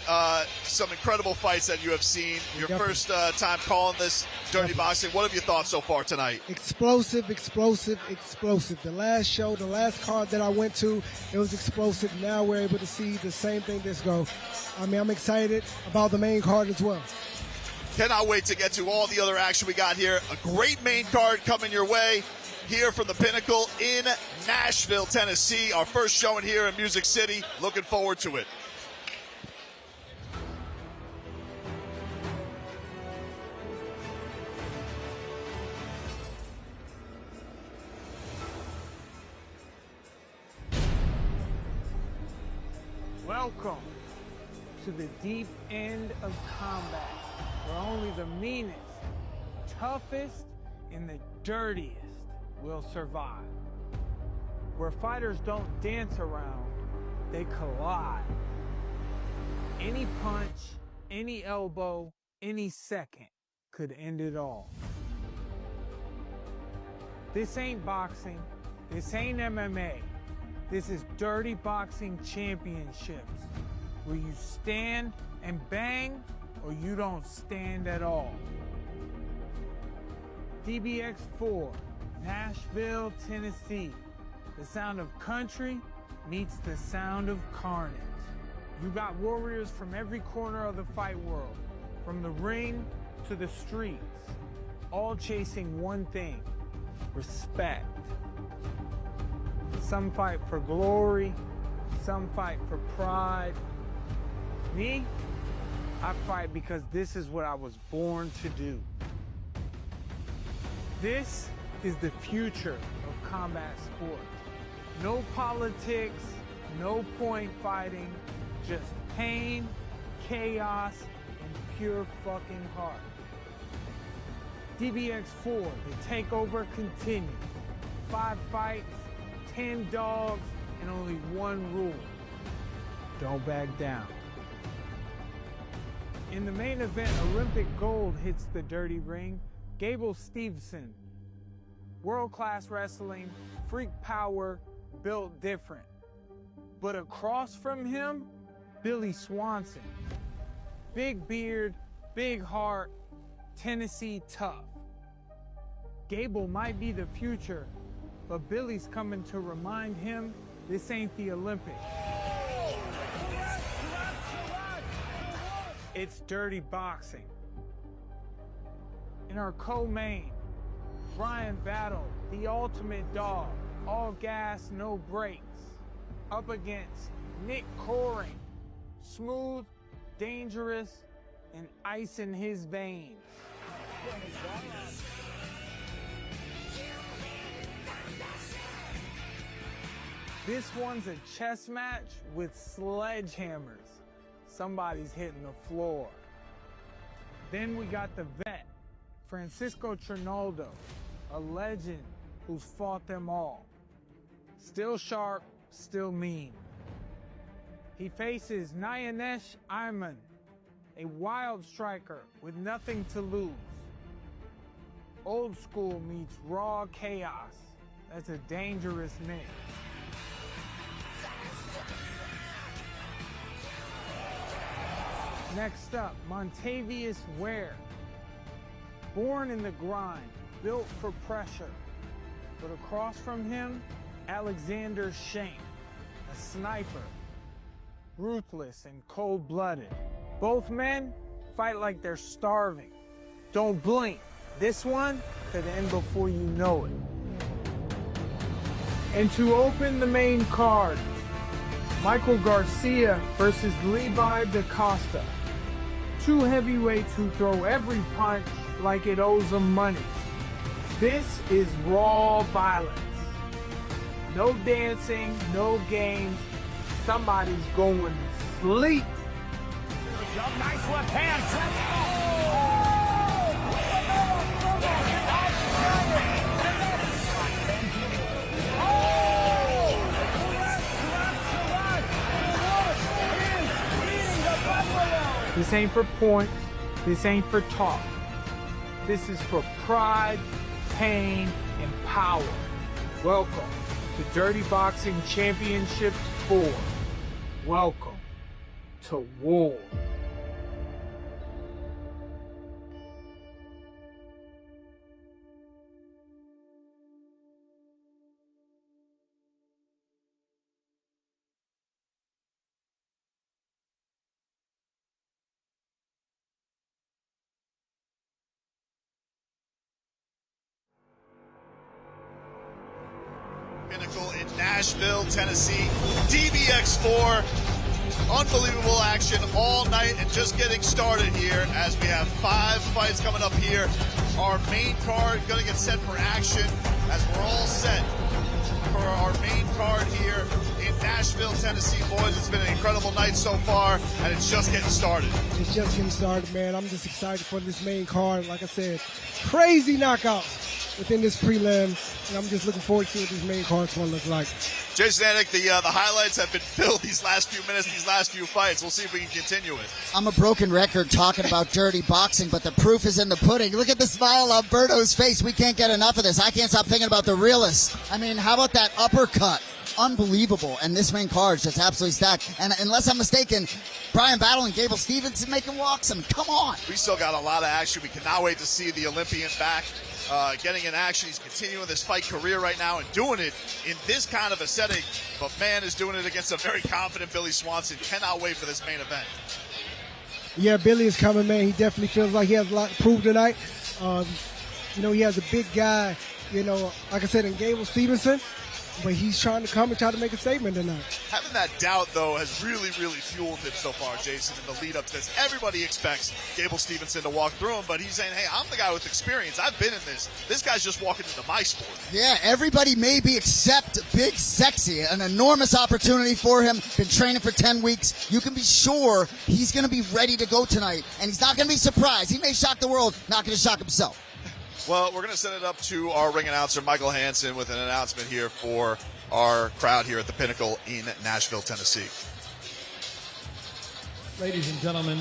some incredible fights that you have seen. Your first time calling this dirty boxing. What have you thought so far tonight? Explosive, explosive, explosive. The last show, the last card that I went to, it was explosive. Now we're able to see the same thing this go. I mean, I'm excited about the main card as well. Cannot wait to get to all the other action we got here. A great main card coming your way here from the Pinnacle in Nashville, Tennessee. Our first showing here in Music City. Looking forward to it. Welcome to the deep end of combat, where only the meanest, toughest, and the dirtiest will survive. Where fighters don't dance around, they collide. Any punch, any elbow, any second could end it all. This ain't boxing, this ain't MMA. This is Dirty Boxing Championships, where you stand and bang, or you don't stand at all. DBX4, Nashville, Tennessee. The sound of country meets the sound of carnage. You got warriors from every corner of the fight world, from the ring to the streets, all chasing one thing: respect. Some fight for glory, some fight for pride. Me, I fight because this is what I was born to do. This is the future of combat sports. No politics, no point fighting, just pain, chaos, and pure fucking heart. DBX4, the takeover continues. 5 fights, 10 dogs, and only one rule: don't back down. In the main event, Olympic gold hits the dirty ring. Gable Steveson, world-class wrestling, freak power, built different. But across from him, Billy Swanson, big beard, big heart, Tennessee tough. Gable might be the future, but Billy's coming to remind him this ain't the Olympics. It's dirty boxing. In our co-main, Bryan Battle, the ultimate dog, all gas, no brakes, up against Nick Coring, smooth, dangerous, and ice in his veins. This one's a chess match with sledgehammers. Somebody's hitting the floor. Then we got the vet, Francisco Trinaldo, a legend who's fought them all. Still sharp, still mean. He faces Nayanesh Ayman, a wild striker with nothing to lose. Old school meets raw chaos. That's a dangerous mix. Next up, Montavious Ware. Born in the grind, built for pressure. But across from him, Alexander Shank, a sniper. Ruthless and cold-blooded. Both men fight like they're starving. Don't blink. This one could end before you know it. And to open the main card, Michael Garcia versus Levi DaCosta. Two heavyweights who throw every punch like it owes them money. This is raw violence. No dancing, no games. Somebody's going to sleep. Nice left hand. This ain't for points. This ain't for talk. This is for pride, pain, and power. Welcome to Dirty Boxing Championships 4. Welcome to war. Pinnacle in Nashville, Tennessee. DBX4. Unbelievable action all night and just getting started here as we have 5 fights coming up here. Our main card going to get set for action as we're all set for our main card here in Nashville, Tennessee. Boys, it's been an incredible night so far and it's just getting started. It's just getting started, man. I'm just excited for this main card. Like I said, crazy knockouts within this prelim, and I'm just looking forward to what this main card's going to look like. Jason Anik, the highlights have been filled these last few minutes, these last few fights. We'll see if we can continue it. I'm a broken record talking about dirty boxing, but the proof is in the pudding. Look at the smile on Berto's face. We can't get enough of this. I can't stop thinking about the realists. I mean, how about that uppercut? Unbelievable. And this main card is just absolutely stacked. And unless I'm mistaken, Bryan Battle and Gable Steveson making walks. I mean, come on. We still got a lot of action. We cannot wait to see the Olympian back. Getting in action. He's continuing this fight career right now and doing it in this kind of a setting. But man is doing it against a very confident Billy Swanson. Cannot wait for this main event. Yeah, Billy is coming, man. He definitely feels like he has a lot to prove tonight. He has a big guy, like I said, in Gable Steveson. But he's trying to come and try to make a statement tonight. Having that doubt, though, has really, really fueled him so far, Jason, in the lead-up to this. Everybody expects Gable Steveson to walk through him, but he's saying, hey, I'm the guy with experience. I've been in this. This guy's just walking into my sport. Yeah, everybody maybe except Big Sexy. An enormous opportunity for him. Been training for 10 weeks. You can be sure he's going to be ready to go tonight, and he's not going to be surprised. He may shock the world, not going to shock himself. Well, we're going to send it up to our ring announcer, Michael Hansen, with an announcement here for our crowd here at the Pinnacle in Nashville, Tennessee. Ladies and gentlemen,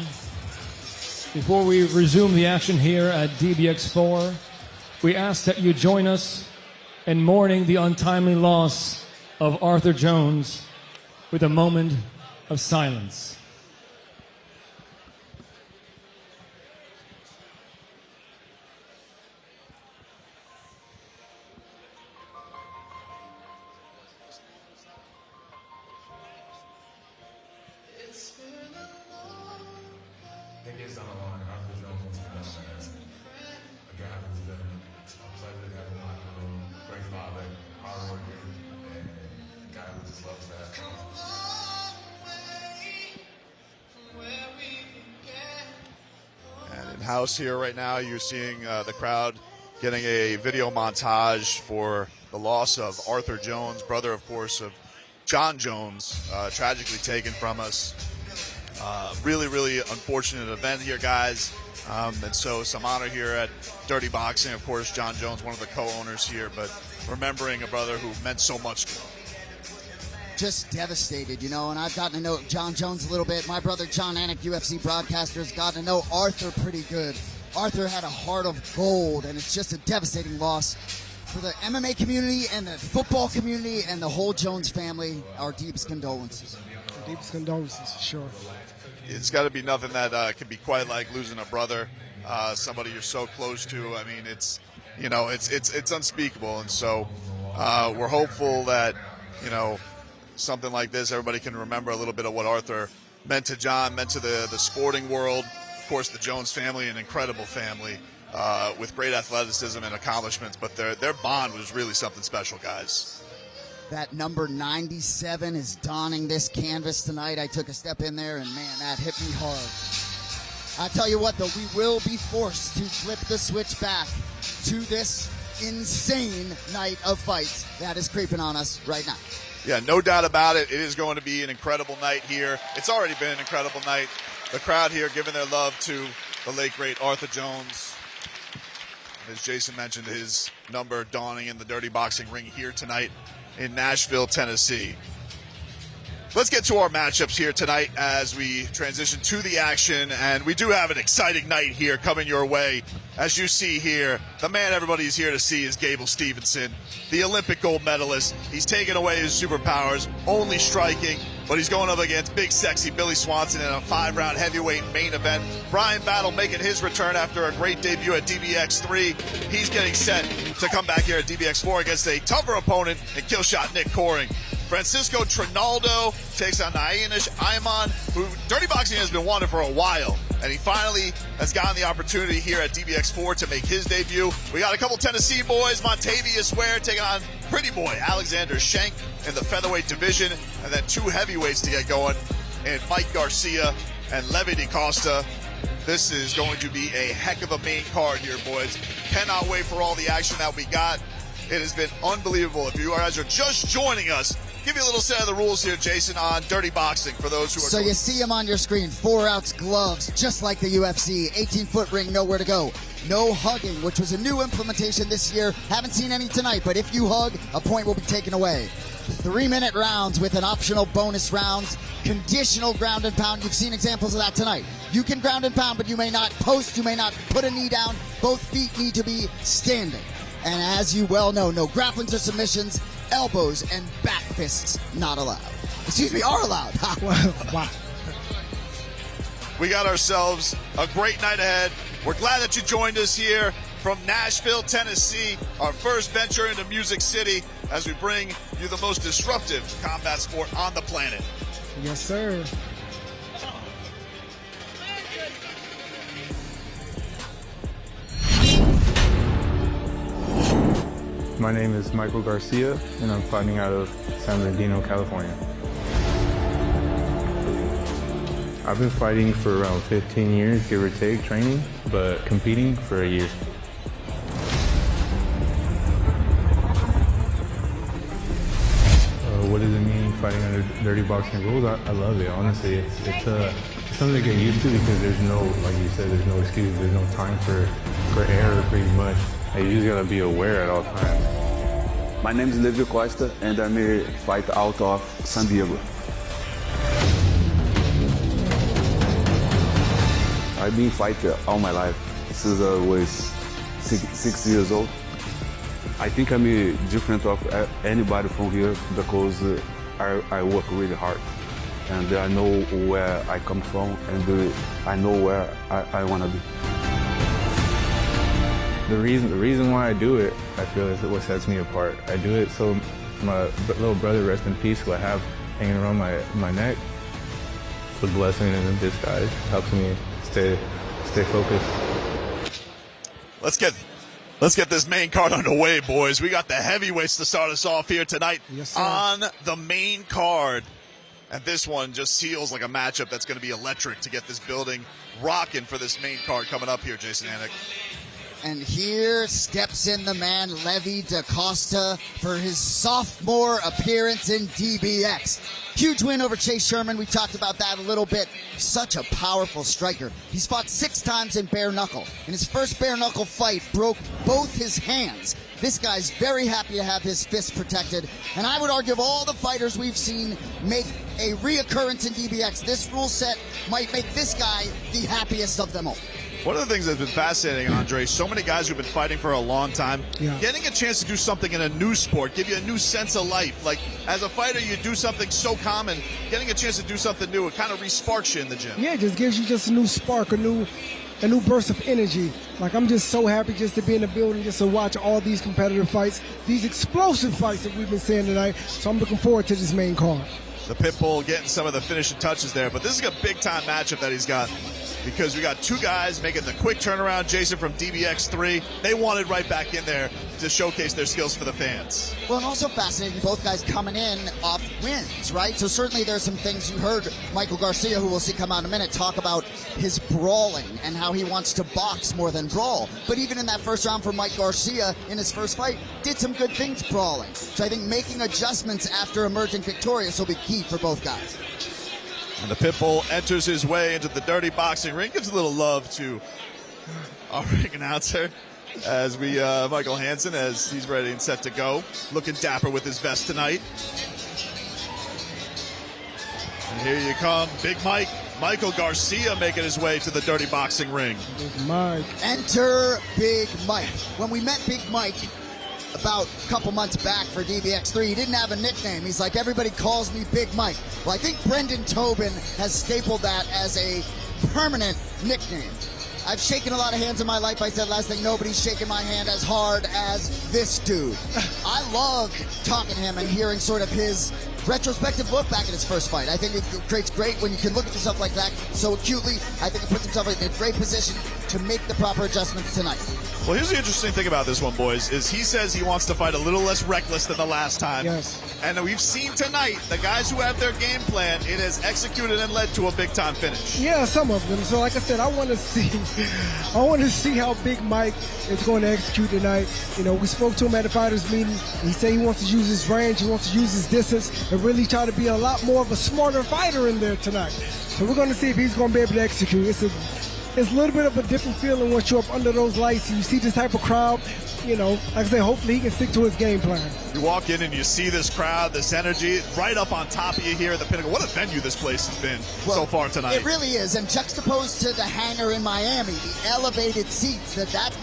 before we resume the action here at DBX4, we ask that you join us in mourning the untimely loss of Arthur Jones with a moment of silence. on the line. Arthur Jones, a guy who's been a pleasure to have in my room, great father, hardworking, and a guy who just loves basketball. And in-house here right now, you're seeing the crowd getting a video montage for the loss of Arthur Jones, brother, of course, of John Jones, tragically taken from us. Really, really unfortunate event here, guys. And so some honor here at Dirty Boxing. Of course, John Jones, one of the co-owners here, but remembering a brother who meant so much to him. Just devastated, you know, and I've gotten to know John Jones a little bit. My brother John Anik, UFC broadcaster, has gotten to know Arthur pretty good. Arthur had a heart of gold, and it's just a devastating loss for the MMA community and the football community and the whole Jones family. Our deepest condolences. Deepest condolences, for sure. It's got to be nothing that can be quite like losing a brother, somebody you're so close to. I mean, it's unspeakable, and so we're hopeful that, you know, something like this, everybody can remember a little bit of what Arthur meant to John, meant to the sporting world. Of course, the Jones family, an incredible family with great athleticism and accomplishments, but their bond was really something special, guys. That number 97 is donning this canvas tonight. I took a step in there, and man, that hit me hard. I tell you what, though, we will be forced to flip the switch back to this insane night of fights that is creeping on us right now. Yeah, no doubt about it. It is going to be an incredible night here. It's already been an incredible night. The crowd here giving their love to the late, great Arthur Jones. As Jason mentioned, his number dawning in the Dirty Boxing ring here tonight in Nashville, Tennessee. Let's get to our matchups here tonight as we transition to the action, and we do have an exciting night here coming your way. As you see here, the man everybody's here to see is Gable Steveson, the Olympic gold medalist. He's taken away his superpowers, only striking, but he's going up against big, sexy Billy Swanson in a 5-round heavyweight main event. Bryan Battle making his return after a great debut at DBX3. He's getting set to come back here at DBX4 against a tougher opponent in Killshot Nick Coring. Francisco Trinaldo takes on Nayanesh Ayman, who Dirty Boxing has been wanting for a while, and he finally has gotten the opportunity here at DBX4 to make his debut. We got a couple Tennessee boys, Montavious Ware taking on Pretty Boy Alexander Schenk in the featherweight division, and then two heavyweights to get going in Mike Garcia and Levy DaCosta. This is going to be a heck of a main card here, boys. Cannot wait for all the action that we got. It has been unbelievable. If you guys are just joining us, give you a little set of the rules here, Jason, on Dirty Boxing for those who are... So you see them on your screen, 4-ounce gloves, just like the UFC, 18-foot ring, nowhere to go. No hugging, which was a new implementation this year. Haven't seen any tonight, but if you hug, a point will be taken away. 3-minute rounds with an optional bonus rounds. Conditional ground and pound. You've seen examples of that tonight. You can ground and pound, but you may not post, you may not put a knee down. Both feet need to be standing. And as you well know, no grapplings or submissions, elbows and back fists not allowed. Excuse me, are allowed. Wow. We got ourselves a great night ahead. We're glad that you joined us here from Nashville, Tennessee, our first venture into Music City as we bring you the most disruptive combat sport on the planet. Yes, sir. My name is Michael Garcia, and I'm fighting out of San Bernardino, California. I've been fighting for around 15 years, give or take, training, but competing for a year. What does it mean fighting under Dirty Boxing rules? I love it, honestly. It's something to get used to because there's no, like you said, there's no excuse, there's no time for error pretty much. You just gotta be aware at all times. My name is Levi Costa, and I'm a fighter out of San Diego. I've been fighting all my life since I was 6 years old. I think I'm different of anybody from here because I work really hard, and I know where I come from, and I know where I want to be. The reason why I do it, I feel, is what sets me apart. I do it so my little brother, rest in peace, who I have hanging around my neck, it's a blessing in disguise. Helps me stay stay focused. Let's get this main card underway, boys. We got the heavyweights to start us off here tonight on the main card. And this one just seals like a matchup that's going to be electric to get this building rocking for this main card coming up here, Jason Anik. And here steps in the man, Levi DaCosta, for his sophomore appearance in DBX. Huge win over Chase Sherman. We talked about that a little bit. Such a powerful striker. He's fought 6 times in bare knuckle. In his first bare knuckle fight, broke both his hands. This guy's very happy to have his fists protected. And I would argue of all the fighters we've seen make a reoccurrence in DBX, this rule set might make this guy the happiest of them all. One of the things that's been fascinating, Andre, so many guys who've been fighting for a long time, getting a chance to do something in a new sport, give you a new sense of life. Like, as a fighter, you do something so common, getting a chance to do something new, it kind of re-sparks you in the gym. Yeah, it just gives you just a new spark, a new burst of energy. Like, I'm just so happy just to be in the building, just to watch all these competitive fights, these explosive fights that we've been seeing tonight. So I'm looking forward to this main card. The Pitbull getting some of the finishing touches there, but this is a big-time matchup that he's got, because we got 2 guys making the quick turnaround. Jason from DBX3, they wanted right back in there to showcase their skills for the fans. Well, and also fascinating, both guys coming in off wins, right? So certainly there's some things you heard Michael Garcia, who we'll see come out in a minute, talk about his brawling and how he wants to box more than brawl. But even in that first round for Mike Garcia in his first fight, did some good things brawling. So I think making adjustments after emerging victorious will be key for both guys. And the Pitbull enters his way into the dirty boxing ring, gives a little love to our ring announcer as we, Michael Hansen, as he's ready and set to go. Looking dapper with his vest tonight. And here you come, Big Mike. Michael Garcia making his way to the dirty boxing ring. Big Mike. Enter Big Mike. When we met Big Mike about a couple months back for DBX3, he didn't have a nickname. He's like, everybody calls me Big Mike. Well, I think Brendan Tobin has stapled that as a permanent nickname. I've shaken a lot of hands in my life. I said last thing, nobody's shaking my hand as hard as this dude. I love talking to him and hearing sort of his retrospective look back at his first fight. I think it creates great when you can look at yourself like that so acutely. I think it puts himself in a great position to make the proper adjustments tonight. Well, here's the interesting thing about this one, boys, is he says he wants to fight a little less reckless than the last time. Yes. And we've seen tonight, the guys who have their game plan, it has executed and led to a big-time finish. Yeah, some of them. So like I said, I want to see how Big Mike is going to execute tonight. You know, we spoke to him at the fighters meeting. He said he wants to use his range, he wants to use his distance, and really try to be a lot more of a smarter fighter in there tonight. So we're going to see if he's going to be able to execute. It's a little bit of a different feeling once you're up under those lights and you see this type of crowd. You know, like I say, hopefully he can stick to his game plan. You walk in and you see this crowd, this energy, right up on top of you here at the Pinnacle. What a venue this place has been so far tonight. It really is, and juxtaposed to the hangar in Miami, the elevated seats,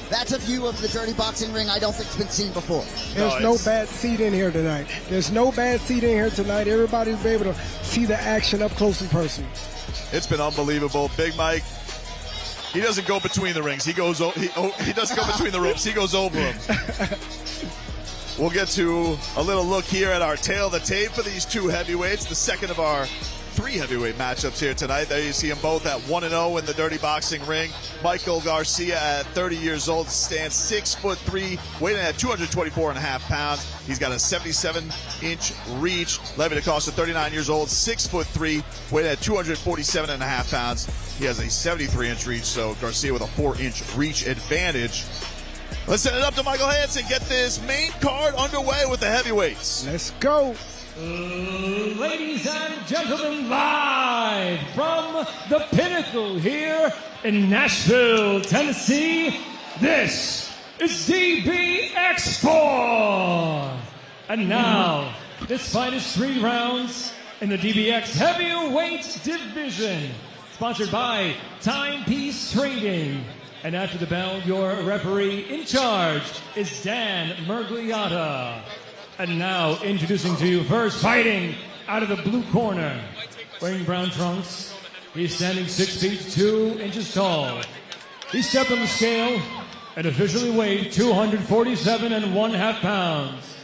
that's a view of the dirty boxing ring I don't think has been seen before. There's no bad seat in here tonight. There's no bad seat in here tonight. Everybody will be able to see the action up close and personal. It's been unbelievable. Big Mike, he doesn't go between the rings. He doesn't go between the ropes. He goes over them. We'll get to a little look here at our tail of the tape for these 2 heavyweights, the second of our 3 heavyweight matchups here tonight. There you see them both at 1-0 in the dirty boxing ring. Michael Garcia at 30 years old stands 6'3", weighing at 224.5 pounds. He's got a 77-inch reach. Levi DaCosta, 39 years old, 6'3", weighing at 247.5 pounds. He has a 73-inch reach, so Garcia with a 4-inch reach advantage. Let's send it up to Michael Hansen. Get this main card underway with the heavyweights. Let's go. Ladies and gentlemen, live from the Pinnacle here in Nashville, Tennessee, this is DBX4. And now, this fight is 3 rounds in the DBX heavyweight division, sponsored by Timepiece Trading. And after the bell, your referee in charge is Dan Mergliata. And now, introducing to you first, fighting out of the blue corner, wearing brown trunks. He's standing 6 feet 2 inches tall. He stepped on the scale and officially weighed 247.5 pounds.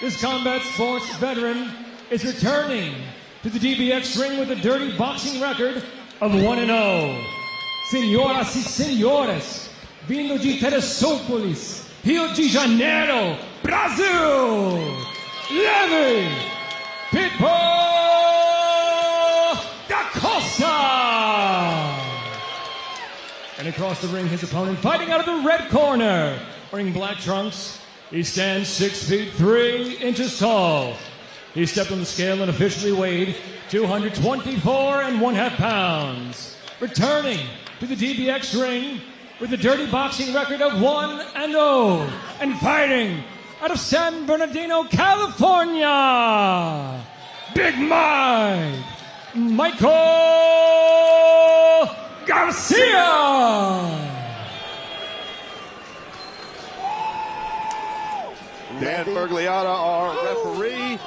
This combat sports veteran is returning to the DBX ring with a dirty boxing record of 1-0. Senhoras e senhores, vindo de Teresópolis, Rio de Janeiro, Brasil, Leve Pitbull da Costa. And across the ring, his opponent fighting out of the red corner, wearing black trunks. He stands 6 feet 3 inches tall. He stepped on the scale and officially weighed 224.5 pounds. Returning to the DBX ring with a dirty boxing record of 1-0 and fighting out of San Bernardino, California, Big Mike, Michael Garcia. Dan Bergliata, our referee.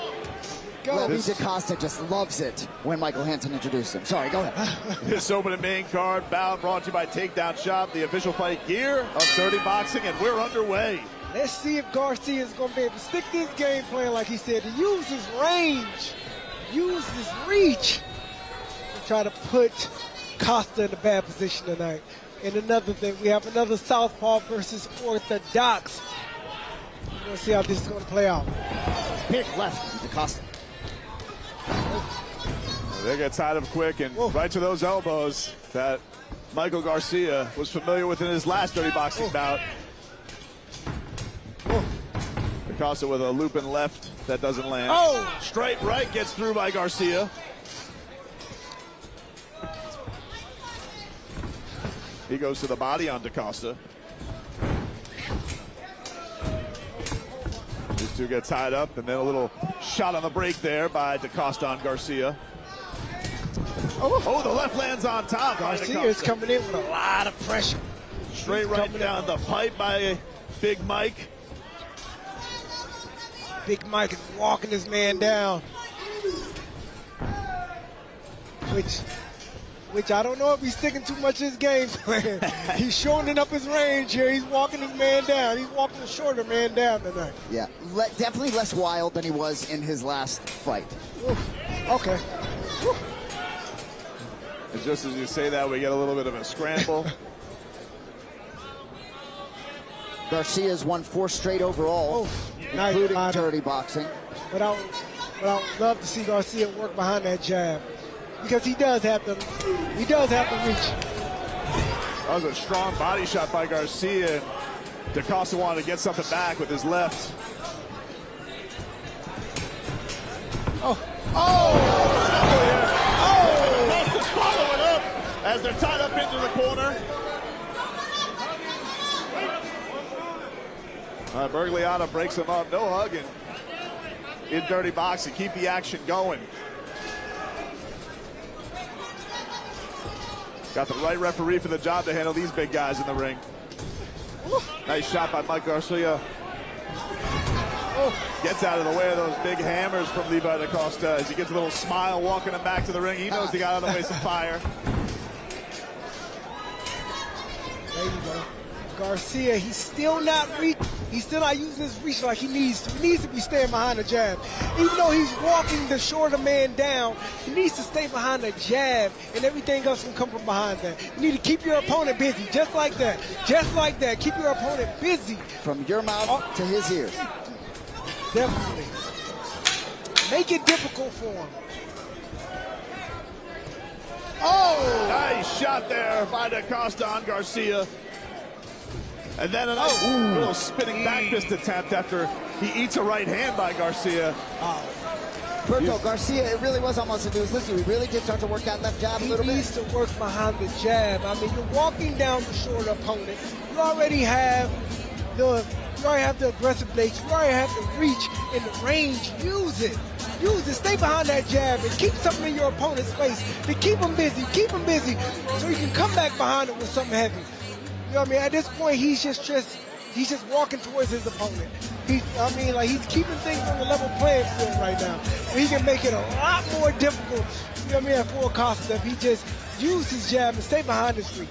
Levy DaCosta just loves it when Michael Hansen introduced him. Sorry, go ahead. This opening main card bout brought to you by Takedown Shop, the official fight gear of Dirty Boxing, and we're underway. Let's see if Garcia is going to be able to stick this game plan, like he said, to use his range, use his reach, and try to put Costa in a bad position tonight. And another thing, we have another southpaw versus orthodox. We're going to see how this is going to play out. Big left to Costa. They get tied up quick and right to those elbows that Michael Garcia was familiar with in his last Dirty Boxing bout. Costa with a looping left that doesn't land. Straight right gets through by Garcia. He goes to the body on DaCosta. These two get tied up, and then a little shot on the break there by DaCosta on Garcia. Oh, the left lands on top. Garcia is coming in with a lot of pressure. Straight right down the pipe by Big Mike. Big Mike is walking this man down. Which I don't know if he's sticking too much to his game plan. He's shortening up his range here. He's walking his man down. He's walking the shorter man down tonight. Yeah, definitely less wild than he was in his last fight. Okay. And just as you say that, we get a little bit of a scramble. Garcia's won 4 straight overall, including Dirty Boxing. But I would love to see Garcia work behind that jab, because he does have the reach. That was a strong body shot by Garcia. DaCosta wanted to get something back with his left. DaCosta's following up as they're tied up into the corner. Bergliata breaks him up. No hugging in Dirty Boxing. Keep the action going. Got the right referee for the job to handle these big guys in the ring. Nice shot by Mike Garcia. Gets out of the way of those big hammers from Levi DaCosta as he gets a little smile walking him back to the ring. He knows he got out of the way some fire. There you go. Garcia, he's still not using his reach like he needs to. He needs to be staying behind the jab. Even though he's walking the shorter man down, he needs to stay behind the jab, and everything else can come from behind that. You need to keep your opponent busy, just like that. Just like that. Keep your opponent busy. From your mouth to his ear. Definitely. Make it difficult for him. Nice shot there by DaCosta on Garcia. And then a nice little spinning back fist attempt after he eats a right hand by Garcia. Berto, Garcia, it really was almost a news list. We really did start to work that left jab a little bit. He needs to work behind the jab. I mean, you're walking down the short opponent. You already have the aggressive nature. You already have the reach and the range. Use it. Use it. Stay behind that jab and keep something in your opponent's face to keep him busy. Keep him busy so you can come back behind it with something heavy. You know what I mean? At this point, he's just walking towards his opponent. He's keeping things on the level playing field right now. And he can make it a lot more difficult, you know what I mean, for Costa if he just uses his jab and stay behind his reach.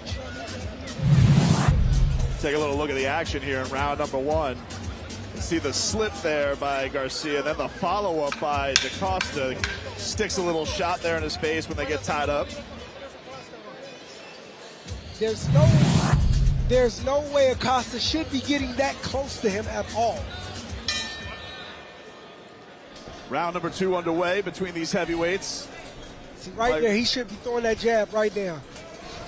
Take a little look at the action here in round number 1. You see the slip there by Garcia, then the follow-up by DaCosta. Sticks a little shot there in his face when they get tied up. there's no way Acosta should be getting that close to him at all. Round number 2 underway between these heavyweights. See, right there, he should be throwing that jab right now.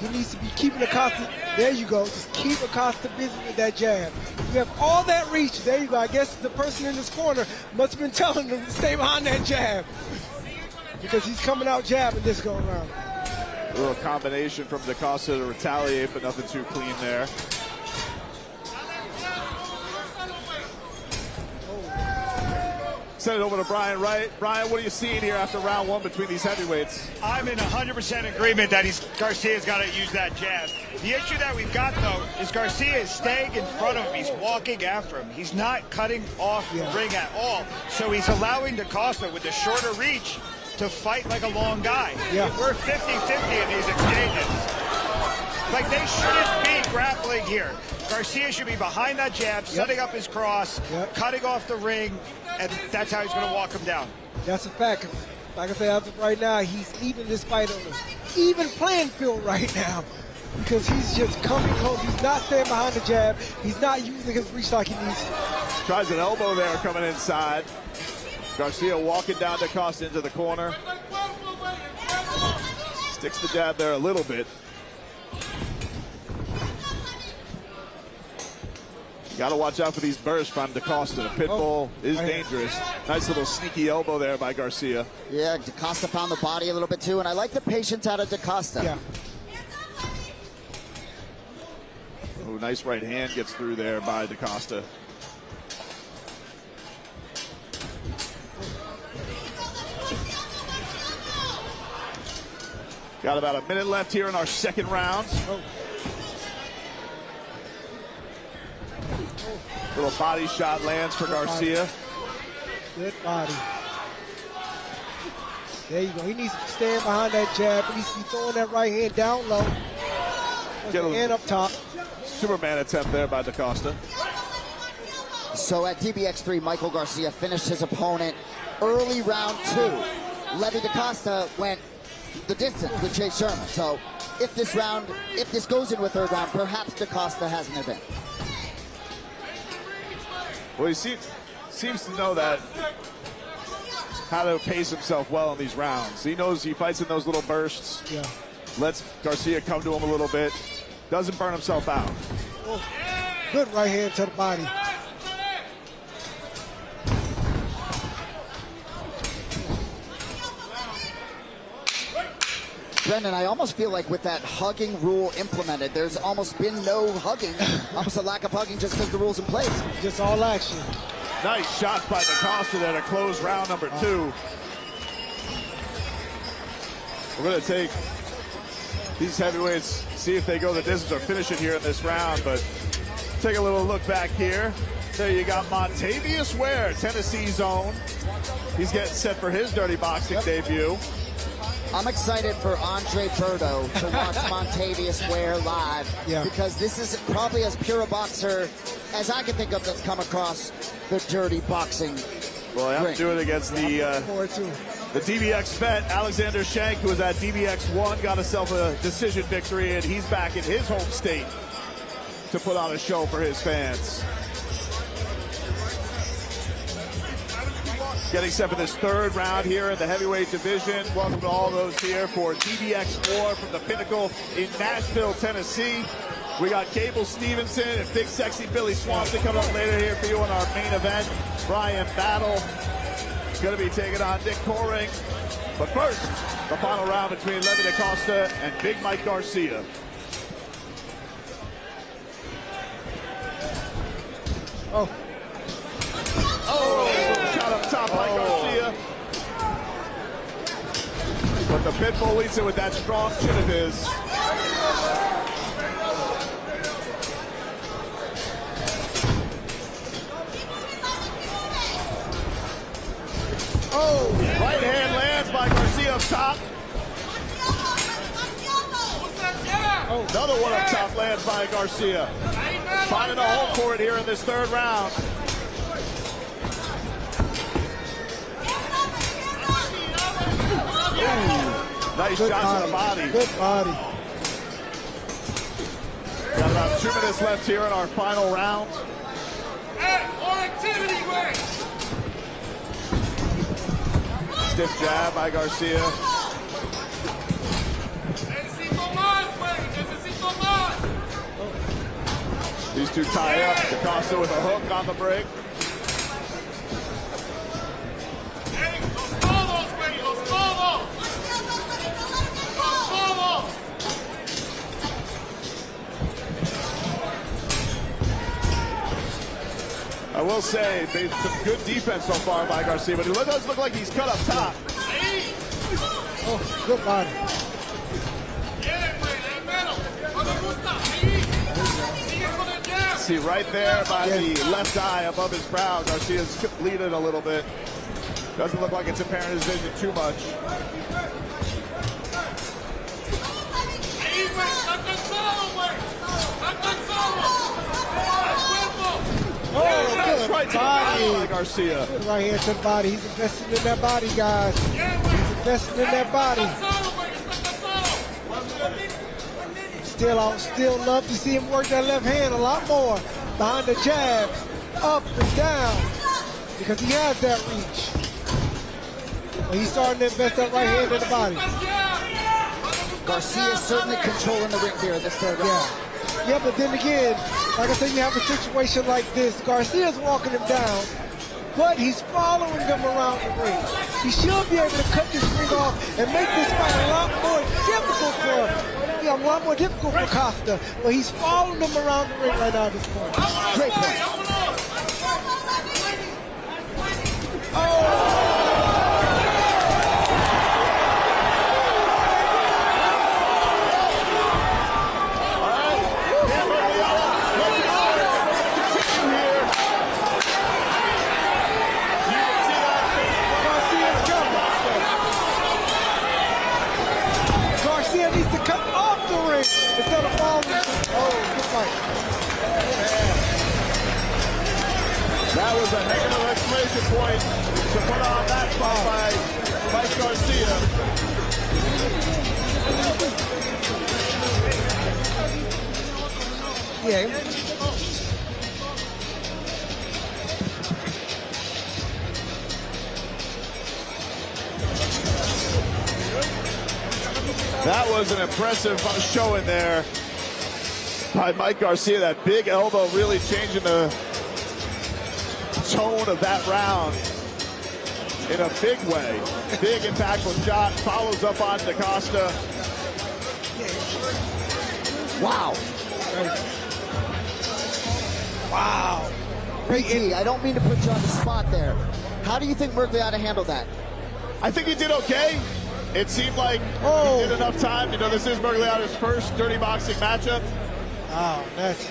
He needs to be keeping Acosta. There you go. Just keep Acosta busy with that jab. You have all that reach. There you go. I guess the person in this corner must have been telling him to stay behind that jab, because he's coming out jabbing this go around. A little combination from Acosta to retaliate, but nothing too clean there. Send it over to Brian Wright. Brian, what are you seeing here after round 1 between these heavyweights? I'm in 100% agreement that Garcia's got to use that jab. The issue that we've got, though, is Garcia is staying in front of him. He's walking after him. He's not cutting off the ring at all. So he's allowing Acosta, with the shorter reach, to fight like a long guy. Yeah. We're 50-50 in these exchanges. Like, they shouldn't be grappling here. Garcia should be behind that jab, setting up his cross, cutting off the ring, and that's how he's going to walk him down. That's a fact. Like I said, as of right now, he's even this fight on an even playing field right now, because he's just coming close. He's not staying behind the jab. He's not using his reach like he needs to. Tries an elbow there coming inside. Garcia walking down Acosta into the corner. Sticks the jab there a little bit. You got to watch out for these bursts from Acosta. The pit bull is dangerous. Nice little sneaky elbow there by Garcia. Yeah, Acosta found the body a little bit too, and I like the patience out of Acosta. Yeah. Oh, nice right hand gets through there by Acosta. Got about a minute left here in our second round. Little body shot lands for Garcia. Good body. There you go. He needs to stand behind that jab. He needs to be throwing that right hand down low. Get a hand up top. Superman attempt there by Acosta. So at DBX3, Michael Garcia finished his opponent early round 2. Levy DaCosta went the distance with Chase Sherman. So if this goes into a third round, perhaps DaCosta has an advantage. Well, he seems to know that how to pace himself well in these rounds. He knows he fights in those little bursts. Yeah. Lets Garcia come to him a little bit. Doesn't burn himself out. Oh, good right hand to the body. Brendan, I almost feel like with that hugging rule implemented, there's almost been no hugging, almost a lack of hugging just because the rule's in place. Just all action. Nice shots by DaCosta there to close round number 2. We're going to take these heavyweights, see if they go the distance or finish it here in this round, but take a little look back here. There you got Montavious Ware, Tennessee zone. He's getting set for his dirty boxing debut. I'm excited for Andre Berto to watch Montavious Ware live, because this is probably as pure a boxer as I can think of that's come across the dirty boxing Well, I have to do it against the DBX vet, Alexander Shank, who was at DBX 1, got himself a decision victory, and he's back in his home state to put on a show for his fans. Getting set for this third round here in the heavyweight division. Welcome to all those here for DBX 4 from the Pinnacle in Nashville, Tennessee. We got Gable Steveson and big sexy Billy Swanson coming up later here for you on our main event. Bryan Battle going to be taking on Nick Coring. But first, the final round between Levy DaCosta and Big Mike Garcia. Shot up top by Garcia. But the Pitbull leads it with that strong chin of his. Right hand lands by Garcia up top. Another one up top lands by Garcia. Finding a home for it here in this third round. Nice shot to the body. Good body. Got about 2 minutes left here in our final round. Hey, more activity, wait! Stiff jab by Garcia. Necesito más, güey! Necesito más! These two tie up. DaCosta with a hook on the break. Hey, los codos, güey! Los codos! Los codos! I will say, some good defense so far by Garcia, but he does look like he's cut up top. Oh, good body. See right there by the left eye above his brow, Garcia's bleeding a little bit. Doesn't look like it's impairing his vision too much. Oh, good right body. by Garcia. Good right here to the body. He's investing in that body, guys. He's investing in that body. Still love to see him work that left hand a lot more. Behind the jabs, up and down, because he has that reach. But he's starting to invest that right hand in the body. Garcia certainly controlling the ring here this third round. Yeah, but then again, like I said, you have a situation like this. Garcia's walking him down, but he's following them around the ring. He should be able to cut this ring off and make this fight a lot more difficult for Costa. But he's following them around the ring right now at this point. Great point. Garcia needs to cut off the ring instead of falling. Oh, good fight. That was a heck of an exclamation point to put on that spot by Mike Garcia. Yeah. That was an impressive showing there by Mike Garcia. That big elbow really changing the tone of that round in a big way. Big impactful shot, follows up on DaCosta. Wow. Wow. PT, I don't mean to put you on the spot there. How do you think Mergliata handled that? I think he did okay. It seemed like he did enough time. You know, this is Mergliata's first dirty boxing matchup. Oh, nasty.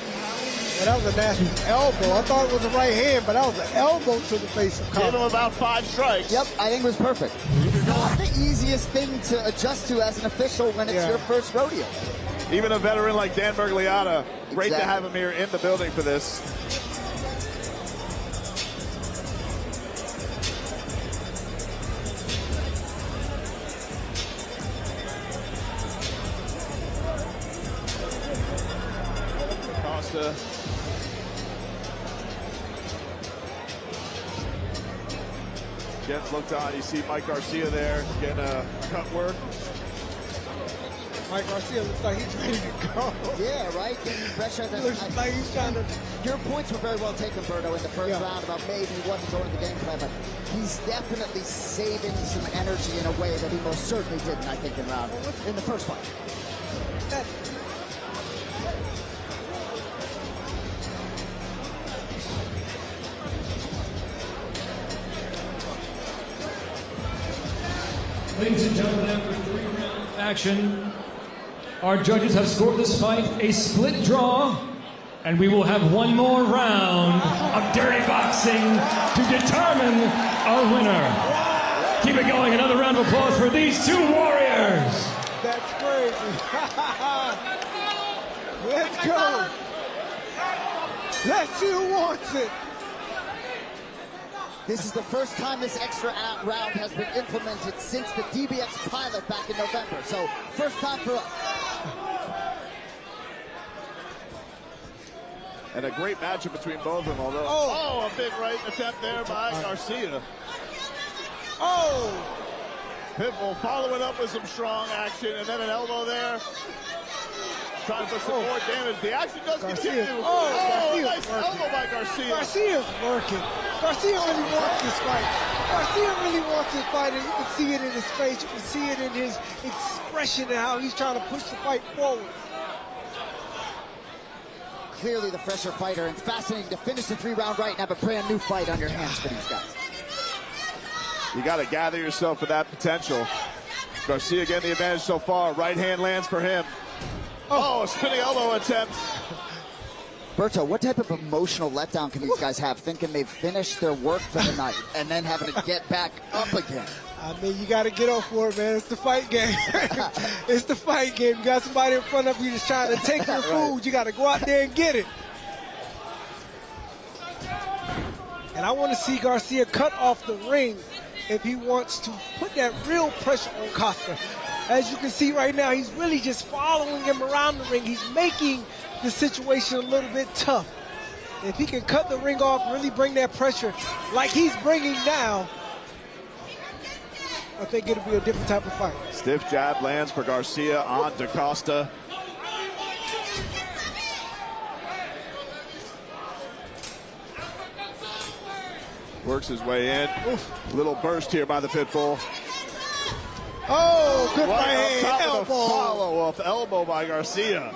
Well, that was a nasty elbow. I thought it was a right hand, but that was an elbow to the face of Costa. Gave him about 5 strikes. Yep, I think it was perfect. It's not the easiest thing to adjust to as an official when it's your first rodeo. Even a veteran like Dan Mergliata, great to have him here in the building for this. Costa. Getting looked on. You see Mike Garcia there getting a cut work. Mike Garcia looks like he's ready to go. Yeah, right? Getting fresh as looks like he's trying to... Your points were very well taken, Berto, in the first round about maybe he wasn't going to the game plan, but he's definitely saving some energy in a way that he most certainly didn't, I think, in the first fight. Ladies and gentlemen, after 3 rounds of action, our judges have scored this fight a split draw, and we will have one more round of dirty boxing to determine our winner. Keep it going. Another round of applause for these 2 warriors. That's crazy. Let's go. Let's see who wants it. This is the first time this extra round has been implemented since the DBX pilot back in November. So, first time for us. And a great matchup between both of them, although... Oh, a big right attempt there by Garcia. Oh! Pitbull following up with some strong action, and then an elbow there. Trying to put some more damage. The action does continue. Nice elbow by Garcia. Garcia's working. Garcia really wants this fight. Garcia really wants this fight, and you can see it in his face. You can see it in his expression and how he's trying to push the fight forward. Clearly the fresher fighter, and fascinating to finish the 3-round right and have a brand new fight on your hands for these guys. You got to gather yourself for that potential. Garcia getting the advantage so far. Right hand lands for him. Oh, a spinning elbow attempt. Berto, what type of emotional letdown can these guys have, thinking they've finished their work for the night and then having to get back up again? I mean, you got to get up for it, man. It's the fight game. It's the fight game. You got somebody in front of you that's trying to take your food. You got to go out there and get it. And I want to see Garcia cut off the ring if he wants to put that real pressure on Costa. As you can see right now, he's really just following him around the ring. He's making the situation a little bit tough. If he can cut the ring off, really bring that pressure like he's bringing now, I think it'll be a different type of fight. Stiff jab lands for Garcia on DaCosta. Works his way in. Little burst here by the Pitbull. Oh, good right right on top elbow. of the follow-up elbow by Garcia.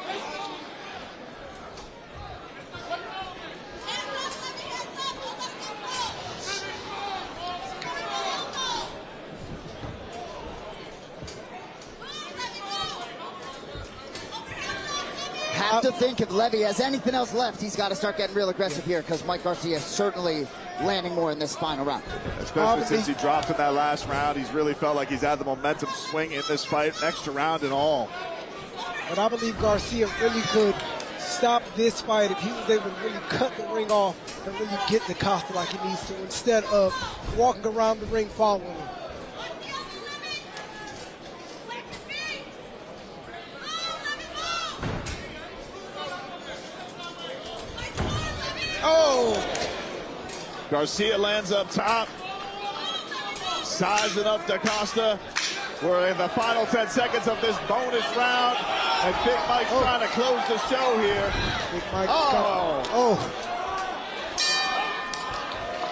Have to think if Levy has anything else left, he's got to start getting real aggressive here, because Mike Garcia is certainly landing more in this final round. Especially since he dropped in that last round. He's really felt like he's had the momentum swing in this fight, extra round and all. But I believe Garcia really could stop this fight if he was able to really cut the ring off and really get the Costa like he needs to, instead of walking around the ring following him. Oh! Garcia lands up top, sizing up DaCosta. We're in the final 10 seconds of this bonus round, and Big Mike's trying to close the show here. Big Mike's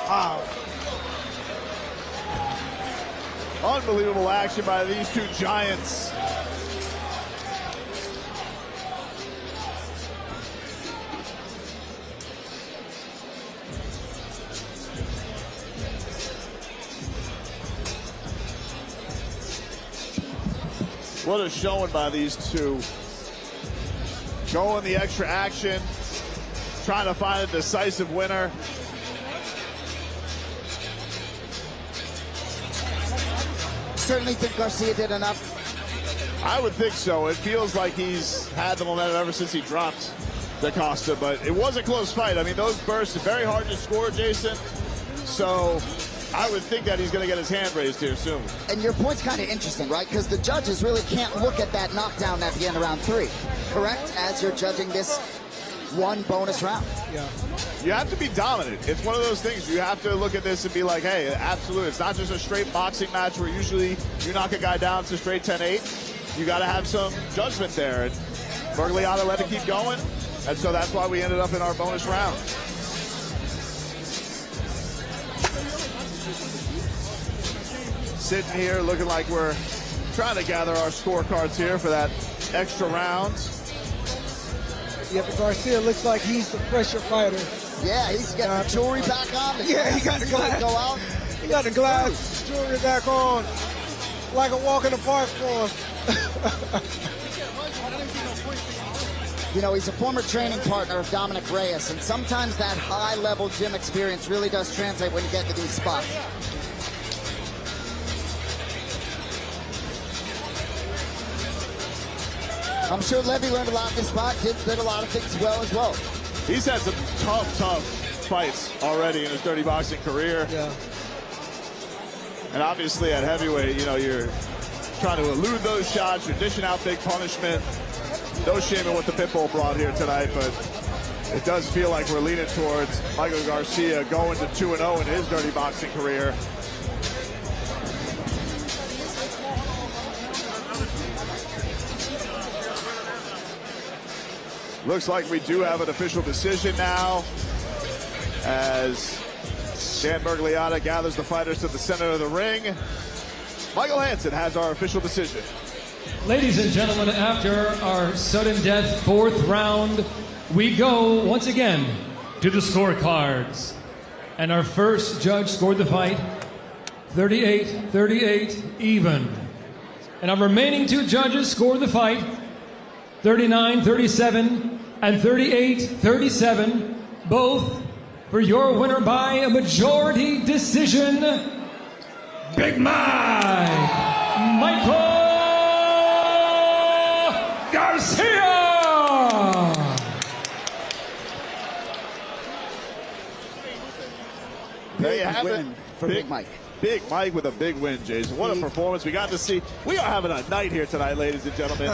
Wow. Unbelievable action by these two giants. What a showing by these two. Going the extra action, trying to find a decisive winner. Certainly think Garcia did enough. I would think so. It feels like he's had the momentum ever since he dropped DaCosta, but it was a close fight. I mean, those bursts are very hard to score, Jason. So I would think that he's going to get his hand raised here soon. And your point's kind of interesting, right? Because the judges really can't look at that knockdown at the end of round 3, correct? As you're judging this one bonus round. Yeah. You have to be dominant. It's one of those things. You have to look at this and be like, hey, absolutely. It's not just a straight boxing match where usually you knock a guy down to straight 10-8. You got to have some judgment there. And Bergliata let it keep going. And so that's why we ended up in our bonus round. Sitting here looking like we're trying to gather our scorecards here for that extra round. Yeah, but Garcia looks like he's the pressure fighter. Yeah, he's got the jewelry back on. Yeah, he got the glass. Go out. He got the glass jewelry back on, like a walk in the park for him. You know, he's a former training partner of Dominic Reyes, and sometimes that high-level gym experience really does translate when you get to these spots. I'm sure Levy learned a lot in this spot, did a lot of things well as well. He's had some tough fights already in his dirty boxing career. Yeah. And obviously at heavyweight, you know, you're trying to elude those shots, you're dishing out big punishment. No shame in what the Pitbull brought here tonight, but It does feel like we're leaning towards Michael Garcia going to 2-0 in his dirty boxing career. Looks like we do have an official decision now as Dan Bergliata gathers the fighters to the center of the ring. Michael Hansen has our official decision. Ladies and gentlemen, after our sudden death fourth round, we go once again to the scorecards. And our first judge scored the fight 38-38 even. And our remaining two judges scored the fight 39-37 and 38-37, both for your winner by a majority decision, Big Mike, Michael Garcia. There you have it. For Big Mike. Big Mike with a big win, Jason. What a performance we got to see. We are having a night here tonight, ladies and gentlemen.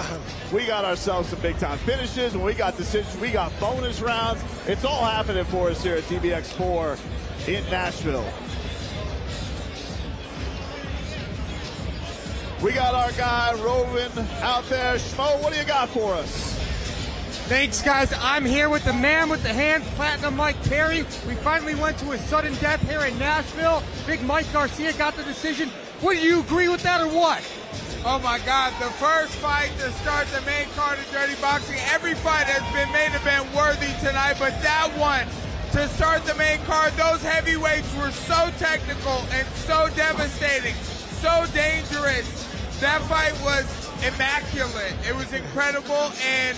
We got ourselves some big-time finishes, and we got decisions. We got bonus rounds. It's all happening for us here at DBX4 in Nashville. We got our guy, Rovin, out there. Schmo, what do you got for us? Thanks, guys. I'm here with the man with the hands, Platinum Mike Perry. We finally went to a sudden death here in Nashville. Big Mike Garcia got the decision. What, do you agree with that or what? Oh my God, the first fight to start the main card of Dirty Boxing. Every fight has been main event worthy tonight, but that one to start the main card, those heavyweights were so technical and so devastating, so dangerous. That fight was immaculate. It was incredible, and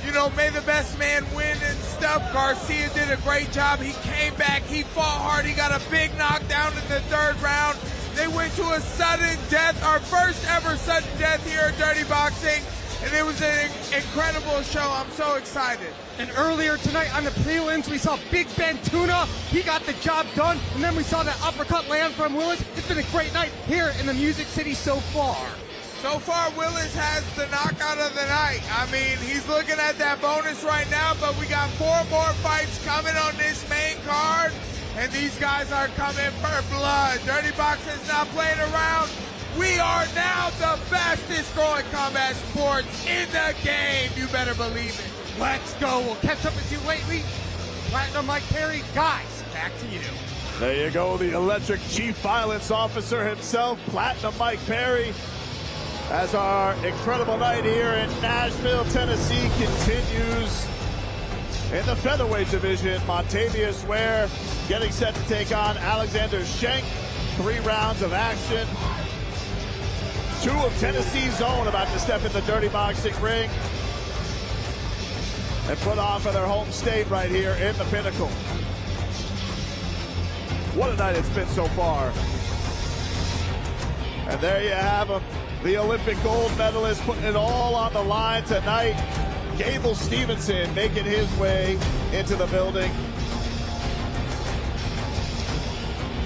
you know, may the best man win and stuff. Garcia did a great job. He came back. He fought hard. He got a big knockdown in the third round. They went to a sudden death, our first ever sudden death here at Dirty Boxing, and it was an incredible show. I'm so excited. And earlier tonight on the prelims, we saw Big Ben Tuna. He got the job done, and then we saw that uppercut land from Willis. It's been a great night here in the Music City so far. So far, Willis has the knockout of the night. I mean, he's looking at that bonus right now, but we got 4 more fights coming on this main card, and these guys are coming for blood. Dirty Boxing's not playing around. We are now the fastest growing combat sports in the game. You better believe it. Let's go. We'll catch up with you lately. Platinum Mike Perry. Guys, back to you. There you go, the electric chief violence officer himself, Platinum Mike Perry. As our incredible night here in Nashville, Tennessee continues in the featherweight division. Montavious Ware getting set to take on Alexander Schenk. 3 rounds of action. 2 of Tennessee's own about to step in the Dirty Boxing ring and put on for their home state right here in the Pinnacle. What a night it's been so far. And there you have him. The Olympic gold medalist putting it all on the line tonight. Gable Steveson making his way into the building.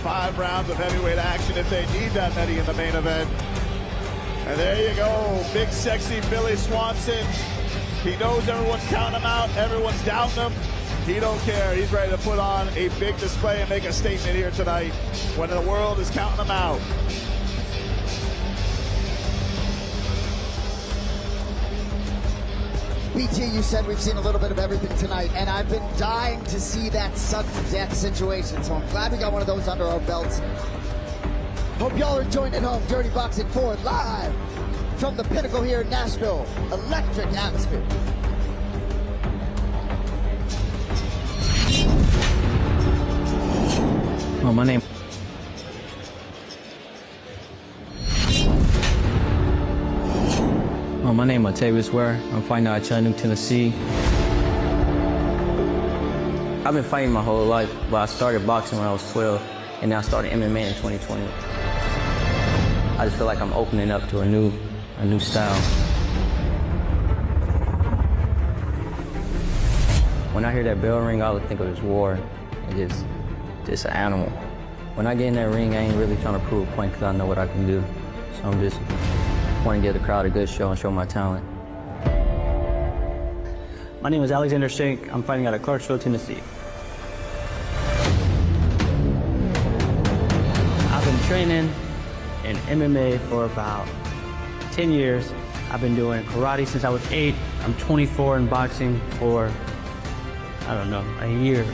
5 rounds of heavyweight action if they need that many in the main event. And there you go, big sexy Billy Swanson. He knows everyone's counting him out, everyone's doubting him. He don't care, he's ready to put on a big display and make a statement here tonight when the world is counting him out. BT, you said we've seen a little bit of everything tonight, and I've been dying to see that sudden death situation, so I'm glad we got one of those under our belts. Hope y'all are enjoying at home. Dirty Boxing 4 live from the Pinnacle here in Nashville. Electric atmosphere. Oh, my name. My name is Montavious Ware. I'm fighting out of Chattanooga, Tennessee. I've been fighting my whole life, but I started boxing when I was 12, and now I started MMA in 2020. I just feel like I'm opening up to a new style. When I hear that bell ring, I would think of this war and just an animal. When I get in that ring, I ain't really trying to prove a point because I know what I can do. So I'm just want to give the crowd a good show and show my talent. My name is Alexander Shank. I'm fighting out of Clarksville, Tennessee. I've been training in MMA for about 10 years. I've been doing karate since I was 8. I'm 24 in boxing for, I don't know, a year.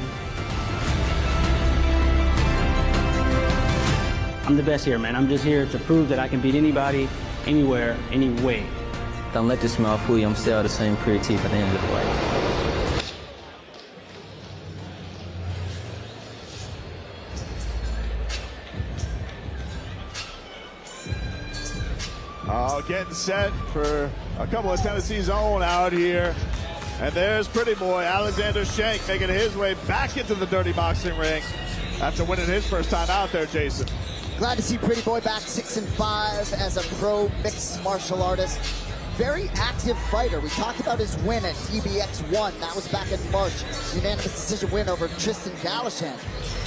I'm the best here, man. I'm just here to prove that I can beat anybody, anywhere, any way. Don't let this mouth fool you. I'm still the same pretty teeth at the end of the fight. Getting set for a couple of Tennessee's own out here. And there's Pretty Boy Alexander Shank making his way back into the dirty boxing ring after winning his first time out there, Jason. Glad to see Pretty Boy back 6-5 as a pro mixed martial artist. Very active fighter. We talked about his win at DBX 1. That was back in March. Unanimous decision win over Tristan Galashan.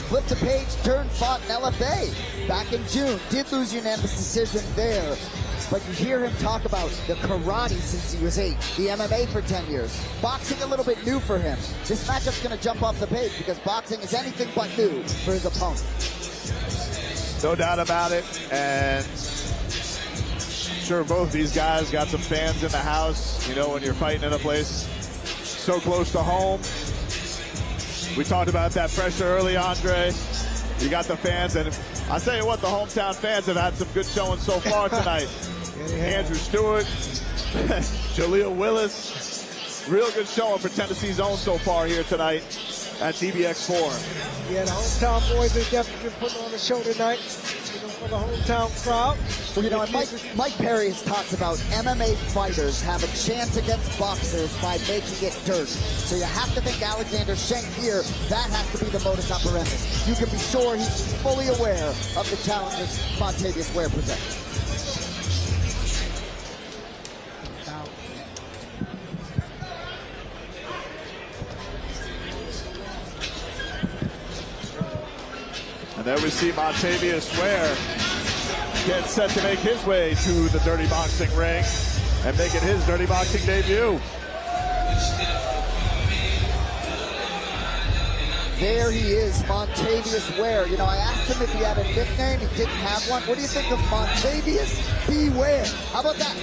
Flipped the page, turned, fought in LFA back in June. Did lose unanimous decision there. But you hear him talk about the karate since he was 8, the MMA for 10 years. Boxing a little bit new for him. This matchup's going to jump off the page because boxing is anything but new for his opponent. No doubt about it. And sure, both these guys got some fans in the house. You know, when you're fighting in a place so close to home. We talked about that pressure early, Andre. You got the fans, and I'll tell you what, the hometown fans have had some good showing so far tonight. Andrew Stewart, Jaleel Willis, real good showing for Tennessee's own so far here tonight at DBX 4. Yeah, the hometown boys have definitely been putting on a show tonight, you know, for the hometown crowd. Well, you know, Mike Perry has talked about MMA fighters have a chance against boxers by making it dirty. So you have to think Alexander Shank here, that has to be the modus operandi. You can be sure he's fully aware of the challenges Montavious Ware presents. And there we see Montavious Ware get set to make his way to the dirty boxing ring and making his dirty boxing debut. There he is, Montavious Ware. You know, I asked him if he had a nickname. He didn't have one. What do you think of Montavious Beware? How about that?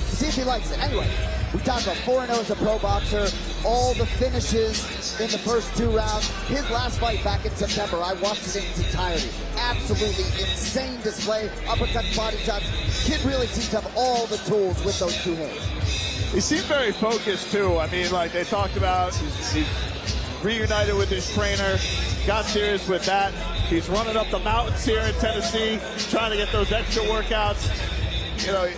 See if he likes it. Anyway, we talked about 4-0 as a pro boxer, all the finishes in the first 2 rounds. His last fight back in September, I watched it in its entirety. Absolutely insane display, uppercuts, body shots. Kid really seems to have all the tools with those 2 hands. He seemed very focused too. I mean, like they talked about, he's reunited with his trainer, got serious with that. He's running up the mountains here in Tennessee, trying to get those extra workouts. You know,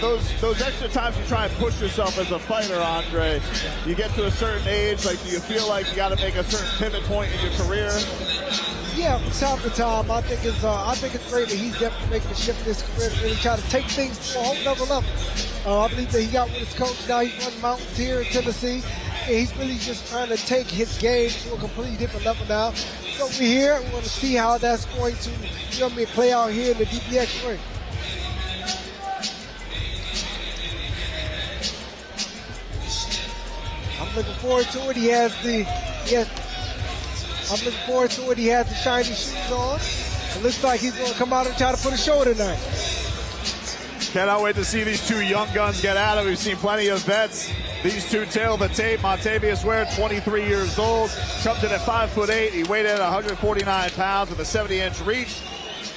those extra times you try and push yourself as a fighter, Andre, you get to a certain age, like do you feel like you got to make a certain pivot point in your career? Yeah, from time to time, I think it's great that he's definitely making a shift in his career to really try to take things to a whole nother level. I believe that he got with his coach. Now he's running mountains here in Tennessee, and he's really just trying to take his game to a completely different level now. So we're here. We're going to see how that's going to, play out here in the DBX ring. I'm looking forward to it. I'm looking forward to it. He has the shiny shoes on. It looks like he's going to come out and try to put a show tonight. Cannot wait to see these 2 young guns get at it. We've seen plenty of vets. These 2 tail the tape. Montavious Ware, 23 years old, comes in at 5'8". He weighed in at 149 pounds with a 70-inch reach.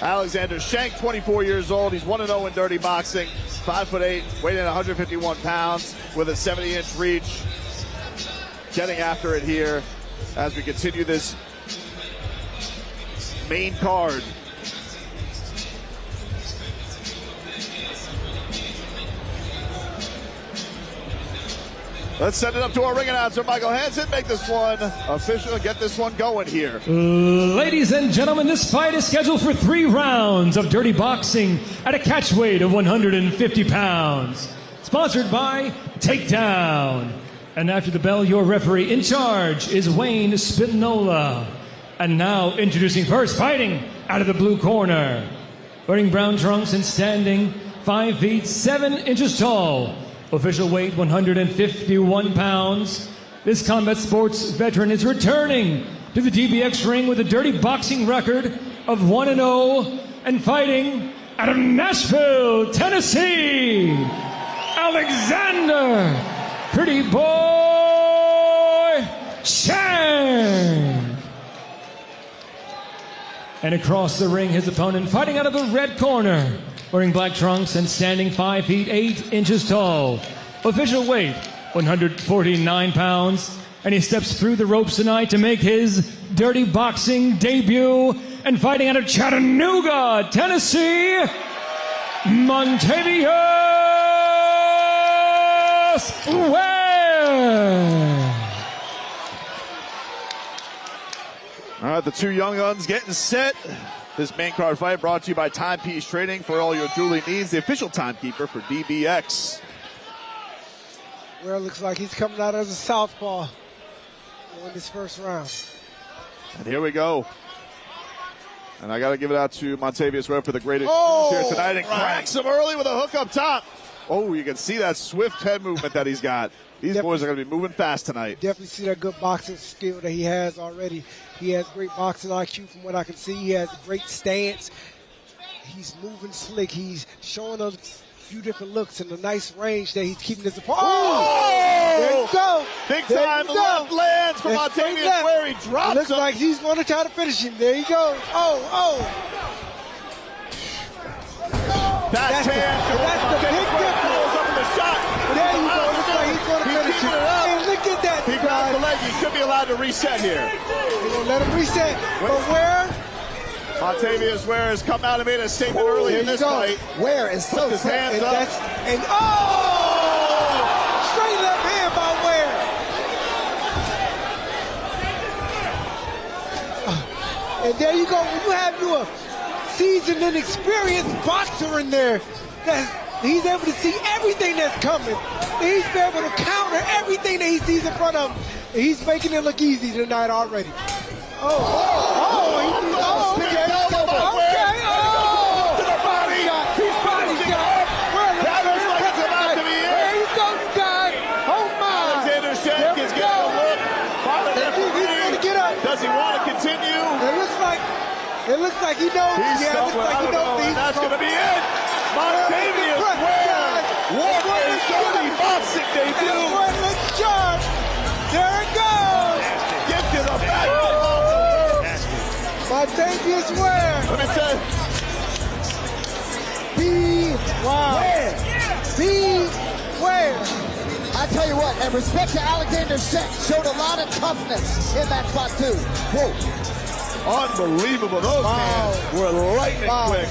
Alexander Shank, 24 years old. He's 1-0 in dirty boxing. 5'8", weighed in 151 pounds with a 70-inch reach. Getting after it here as we continue this main card. Let's send it up to our ring announcer, Michael Hansen. Make this one official and get this one going here. Ladies and gentlemen, this fight is scheduled for 3 rounds of dirty boxing at a catch weight of 150 pounds. Sponsored by Takedown. And after the bell, your referee in charge is Wayne Spinola. And now introducing first, fighting out of the blue corner, wearing brown trunks and standing 5 feet 7 inches tall. Official weight 151 pounds. This combat sports veteran is returning to the DBX ring with a dirty boxing record of 1-0 and fighting out of Nashville, Tennessee, Alexander Pretty Boy Shank. And across the ring, his opponent fighting out of the red corner, wearing black trunks and standing 5 feet 8 inches tall. Official weight, 149 pounds. And he steps through the ropes tonight to make his dirty boxing debut. And fighting out of Chattanooga, Tennessee, Montavious Ware. All right, the two young guns getting set. This main card fight brought to you by Timepiece Trading for all your jewelry needs, the official timekeeper for DBX. Well, it looks like he's coming out as a southpaw in this first round. And here we go. And I got to give it out to Montavious Ware for the great here tonight. And cracks him early with a hook up top. Oh, you can see that swift head movement that he's got. These boys are going to be moving fast tonight. Definitely see that good boxing skill that he has already. He has great boxing IQ from what I can see. He has a great stance. He's moving slick. He's showing us a few different looks and a nice range that he's keeping his opponent. Oh! There you go. Big time left lands from Montavious Ware. He drops it looks like he's going to try to finish him. There you go. That's the big difference. Up in the shot. There you go. Looks like he's going to finish him. Hey, look at that. He grabs the leg. He should be allowed to reset here. They're going to let him reset. But Ware? Montavious Ware has come out and made a statement early in this fight. Ware is so his hands up. Straight left hand by Ware. And there you go. When you have a seasoned and experienced boxer in there, he's able to see everything that's coming. He's able to counter everything that he sees in front of him. And he's making it look easy tonight already. To the body. He's body shot. That looks like it's about to be it. There you go, you guys. Oh my. Alexander Shank is getting a look. He's going to get up. Does he want to continue? It looks like he knows. That's going to be it. Montavious Ware. What a dirty boxing debut. Looks sharp. There it goes. Gifted a back. Montavious Ware. Let me tell you. Beware. I tell you what, and respect to Alexander Shank, showed a lot of toughness in that spot too. Whoa. Unbelievable. Those hands were lightning quick.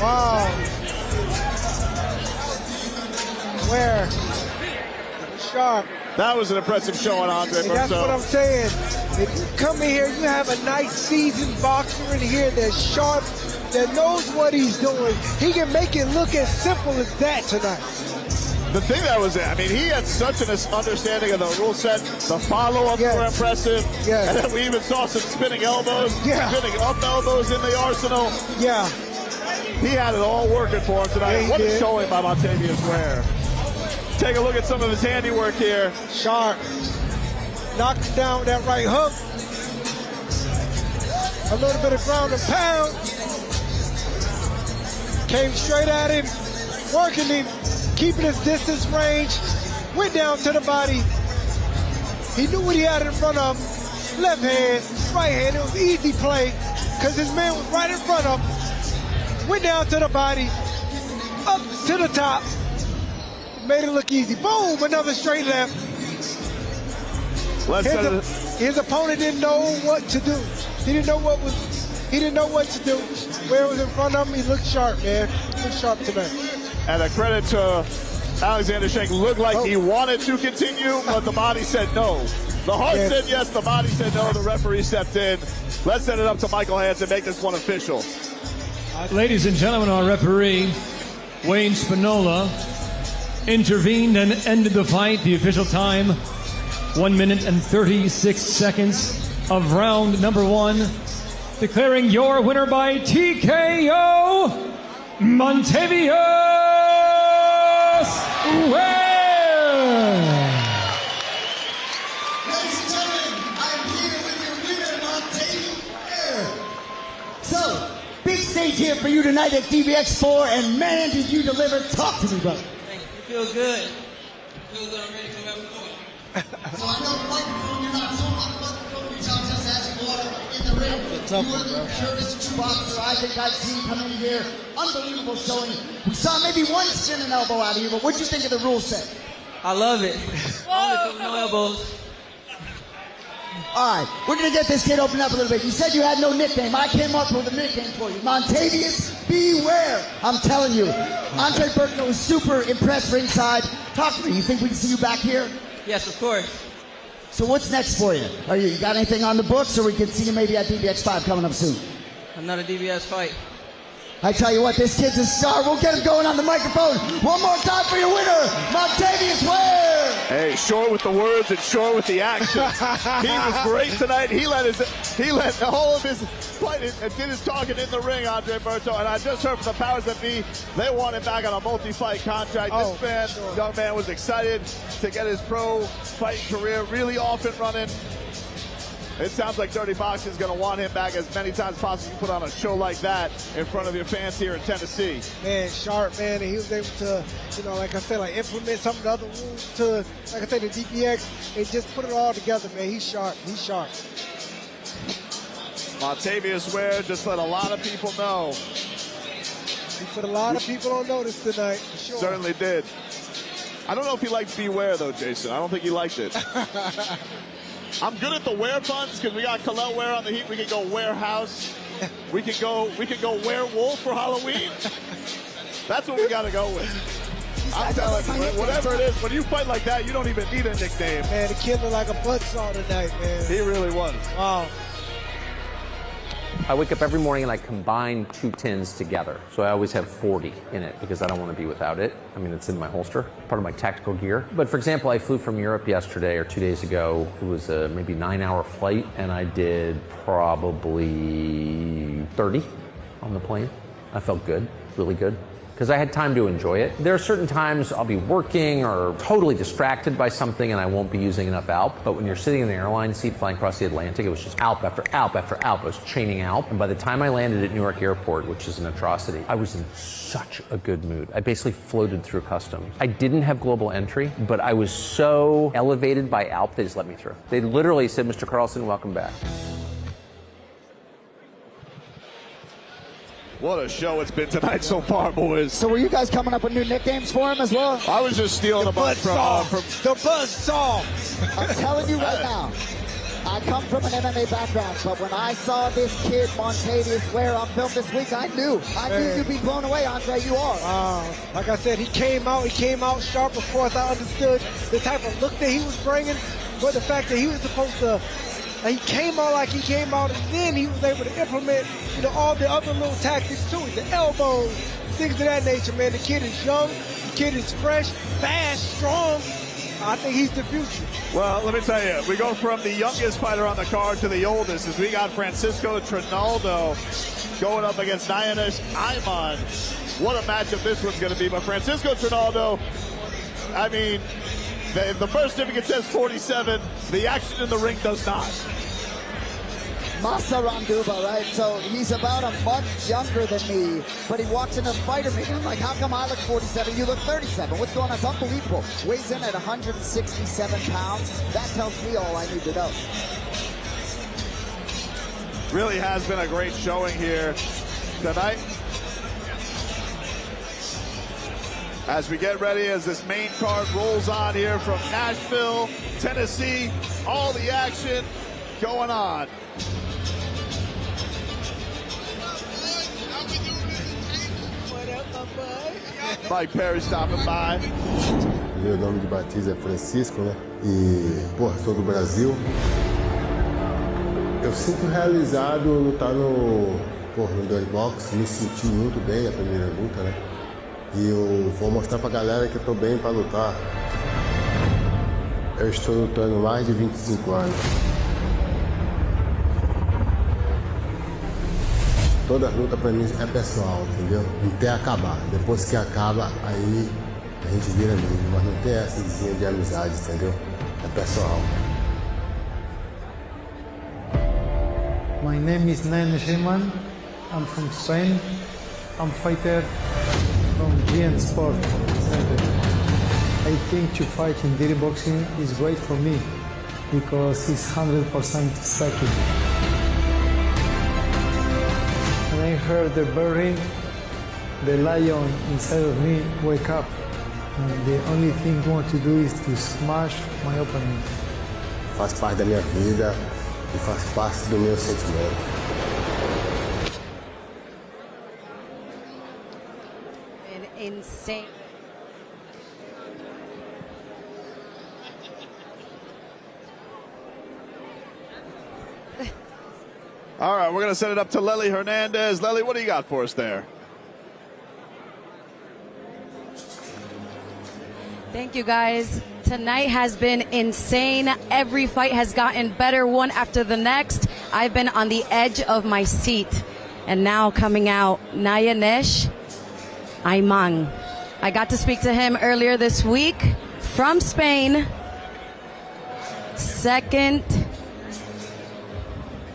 Wow. Ware. Sharp. That was an impressive showing, Andre. And that's what I'm saying. If you come in here, you have a nice seasoned boxer in here that's sharp, that knows what he's doing. He can make it look as simple as that tonight. The thing that was, he had such an understanding of the rule set. The follow-ups were impressive. Yes. And then we even saw some spinning elbows, spinning up elbows in the arsenal. Yeah. He had it all working for him tonight. Yeah, what a showing by Montavious Ware. Take a look at some of his handiwork here. Sharp. Knocked down with that right hook. A little bit of ground and pound. Came straight at him, working him, keeping his distance range. Went down to the body. He knew what he had in front of him. Left hand, right hand. It was easy play because his man was right in front of him. Went down to the body, up to the top. Made it look easy. Boom, another straight left. His opponent didn't know what to do. He didn't know what to do. Where was in front of him, he looked sharp, man. He looked sharp tonight. And a credit to Alexander Shank. Looked like he wanted to continue, but the body said no. The heart said yes, the body said no. The referee stepped in. Let's send it up to Michael Hansen, make this one official. Ladies and gentlemen, our referee, Wayne Spinola, intervened and ended the fight. The official time, 1 minute and 36 seconds of round number 1. Declaring your winner by TKO, Montavious Ware. I'm here with your winner, Montaigne. So, big stage here for you tonight at DBX4, and man, did you deliver. Talk to me, brother. Thank you. Feel good. Feel good. I'm ready to come out for So I know the microphone, you're not so on the microphone, you talk just as you are in the ring. You are the purest true boxer I think I've seen come in here. Unbelievable showing. We saw maybe one spinning elbow out of you, but what'd you think of the rule set? I love it. Only no elbows. All right, we're going to get this kid opened up a little bit. You said you had no nickname. I came up with a nickname for you. Montavious, beware. I'm telling you. Andre Berkner was super impressed ringside. Talk to me. You think we can see you back here? Yes, of course. So what's next for you? You got anything on the books, or we can see you maybe at DBX5 coming up soon? Another DBS fight. I tell you what, this kid's a star. We'll get him going on the microphone. One more time for your winner, Montavious Ware. Hey, short with the words and short with the action. He was great tonight. He let all of his fight and did his talking in the ring, Andre Berto. And I just heard from the powers that be, they want him back on a multi-fight contract. This young man was excited to get his pro fighting career really off and running. It sounds like Dirty Boxing is going to want him back as many times as possible. You put on a show like that in front of your fans here in Tennessee. Man, sharp, man, and he was able to, like I said, implement some of the other rules to, like I said, the DBX, and just put it all together, man. He's sharp. He's sharp. Montavious Ware just let a lot of people know. He put a lot of people on notice tonight, for sure. Certainly did. I don't know if he liked beware, though, Jason. I don't think he liked it. I'm good at the wear puns because we got Khalil Ware on the heat. We can go warehouse. We can go werewolf for Halloween. That's what we got to go with. I'm telling you, whatever it is, when you fight like that, you don't even need a nickname. Man, the kid looked like a buzzsaw tonight, man. He really was. Wow. I wake up every morning and I combine 2 tins together. So I always have 40 in it because I don't want to be without it. I mean, it's in my holster, part of my tactical gear. But for example, I flew from Europe yesterday or 2 days ago. It was a maybe 9-hour flight, and I did probably 30 on the plane. I felt good, really good, because I had time to enjoy it. There are certain times I'll be working or totally distracted by something and I won't be using enough ALP, but when you're sitting in the airline seat flying across the Atlantic, it was just ALP after ALP after ALP. I was chaining ALP, and by the time I landed at Newark Airport, which is an atrocity, I was in such a good mood. I basically floated through customs. I didn't have global entry, but I was so elevated by ALP, they just let me through. They literally said, Mr. Carlson, welcome back. What a show it's been tonight so far, boys. So were you guys coming up with new nicknames for him as well? I was just stealing a bunch from the Buzzsaw. I'm telling you right now, I come from an MMA background, but when I saw this kid, Montavious Ware, on film this week, I knew you'd be blown away, Andre. You are. Like I said, he came out sharp. Of course, I understood the type of look that he was bringing, but the fact that he was supposed to, he came out like he came out, and then he was able to implement, all the other little tactics too, the elbows, things of that nature, man. The kid is young, the kid is fresh, fast, strong. I think he's the future. Well, let me tell you, we go from the youngest fighter on the card to the oldest, as we got Francisco Trinaldo going up against Nayanesh Ayman. What a matchup this one's going to be. But Francisco Trinaldo, I mean, the birth certificate says 47. The action in the ring does not. Masaranduba, right? So he's about a month younger than me, but he walks in a fighter meeting. I'm like, how come I look 47? You look 37. What's going on? It's unbelievable. Weighs in at 167 pounds. That tells me all I need to know. Really has been a great showing here tonight. As we get ready, as this main card rolls on here from Nashville, Tennessee, all the action going on. Mike Perry stopping by. Meu nome de batismo é Francisco, né? E, sou do Brasil. Eu sinto realizado lutar no Dirty Box. Me senti muito bem na primeira luta, né? E eu vou mostrar pra galera que eu tô bem pra lutar. Eu estou lutando mais de 25 anos. Toda luta pra mim é pessoal, entendeu? Até acabar. Depois que acaba, aí a gente vira amigo. Mas não tem essa de amizade, entendeu? É pessoal. My name is Nayanesh Ayman. I'm from Spain. I'm fighter from GN Sport Center. I think to fight in dirty boxing is great for me because it's 100% striking. When I heard the burring, the lion inside of me wake up. And the only thing I want to do is to smash my opponent. Faz parte da minha vida e faz parte do meu sentimento. Insane. All right, we're going to set it up to Lely Hernandez. Lely, what do you got for us there? Thank you, guys. Tonight has been insane. Every fight has gotten better, one after the next. I've been on the edge of my seat. And now coming out, Nayanesh Ayman. I got to speak to him earlier this week from Spain. Second,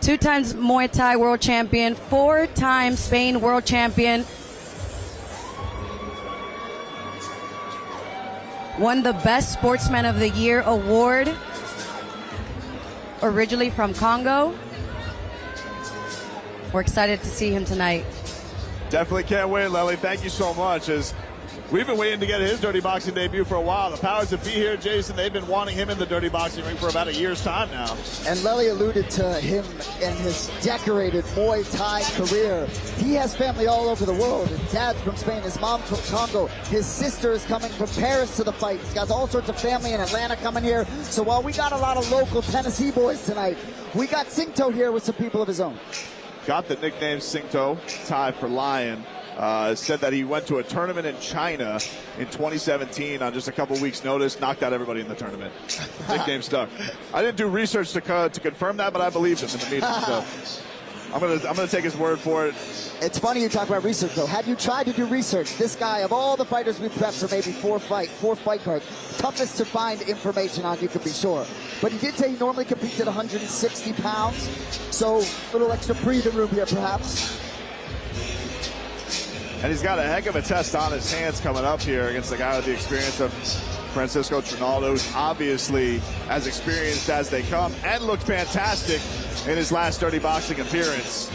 2 times Muay Thai world champion, 4 times Spain world champion. Won the Best Sportsman of the Year award, originally from Congo. We're excited to see him tonight. Definitely can't wait, Lely. Thank you so much. As we've been waiting to get his dirty boxing debut for a while. The powers that be here, Jason, they've been wanting him in the dirty boxing ring for about a year's time now. And Lely alluded to him and his decorated Muay Thai career. He has family all over the world. His dad's from Spain, his mom's from Congo. His sister is coming from Paris to the fight. He's got all sorts of family in Atlanta coming here. So while we got a lot of local Tennessee boys tonight, we got Singto here with some people of his own. Got the nickname Singto, Thai for lion. Said that he went to a tournament in China in 2017 on just a couple weeks' notice, knocked out everybody in the tournament. Nickname stuck. I didn't do research to confirm that, but I believed him in the meeting. So I'm gonna take his word for it. It's funny you talk about research, though. Had you tried to do research, this guy, of all the fighters we've prepped for maybe four fight cards, toughest to find information on, you could be sure. But he did say he normally competes at 160 pounds, so a little extra breathing room here, perhaps. And he's got a heck of a test on his hands coming up here against the guy with the experience of Francisco Trinaldo, who's obviously as experienced as they come and looked fantastic in his last dirty boxing appearance.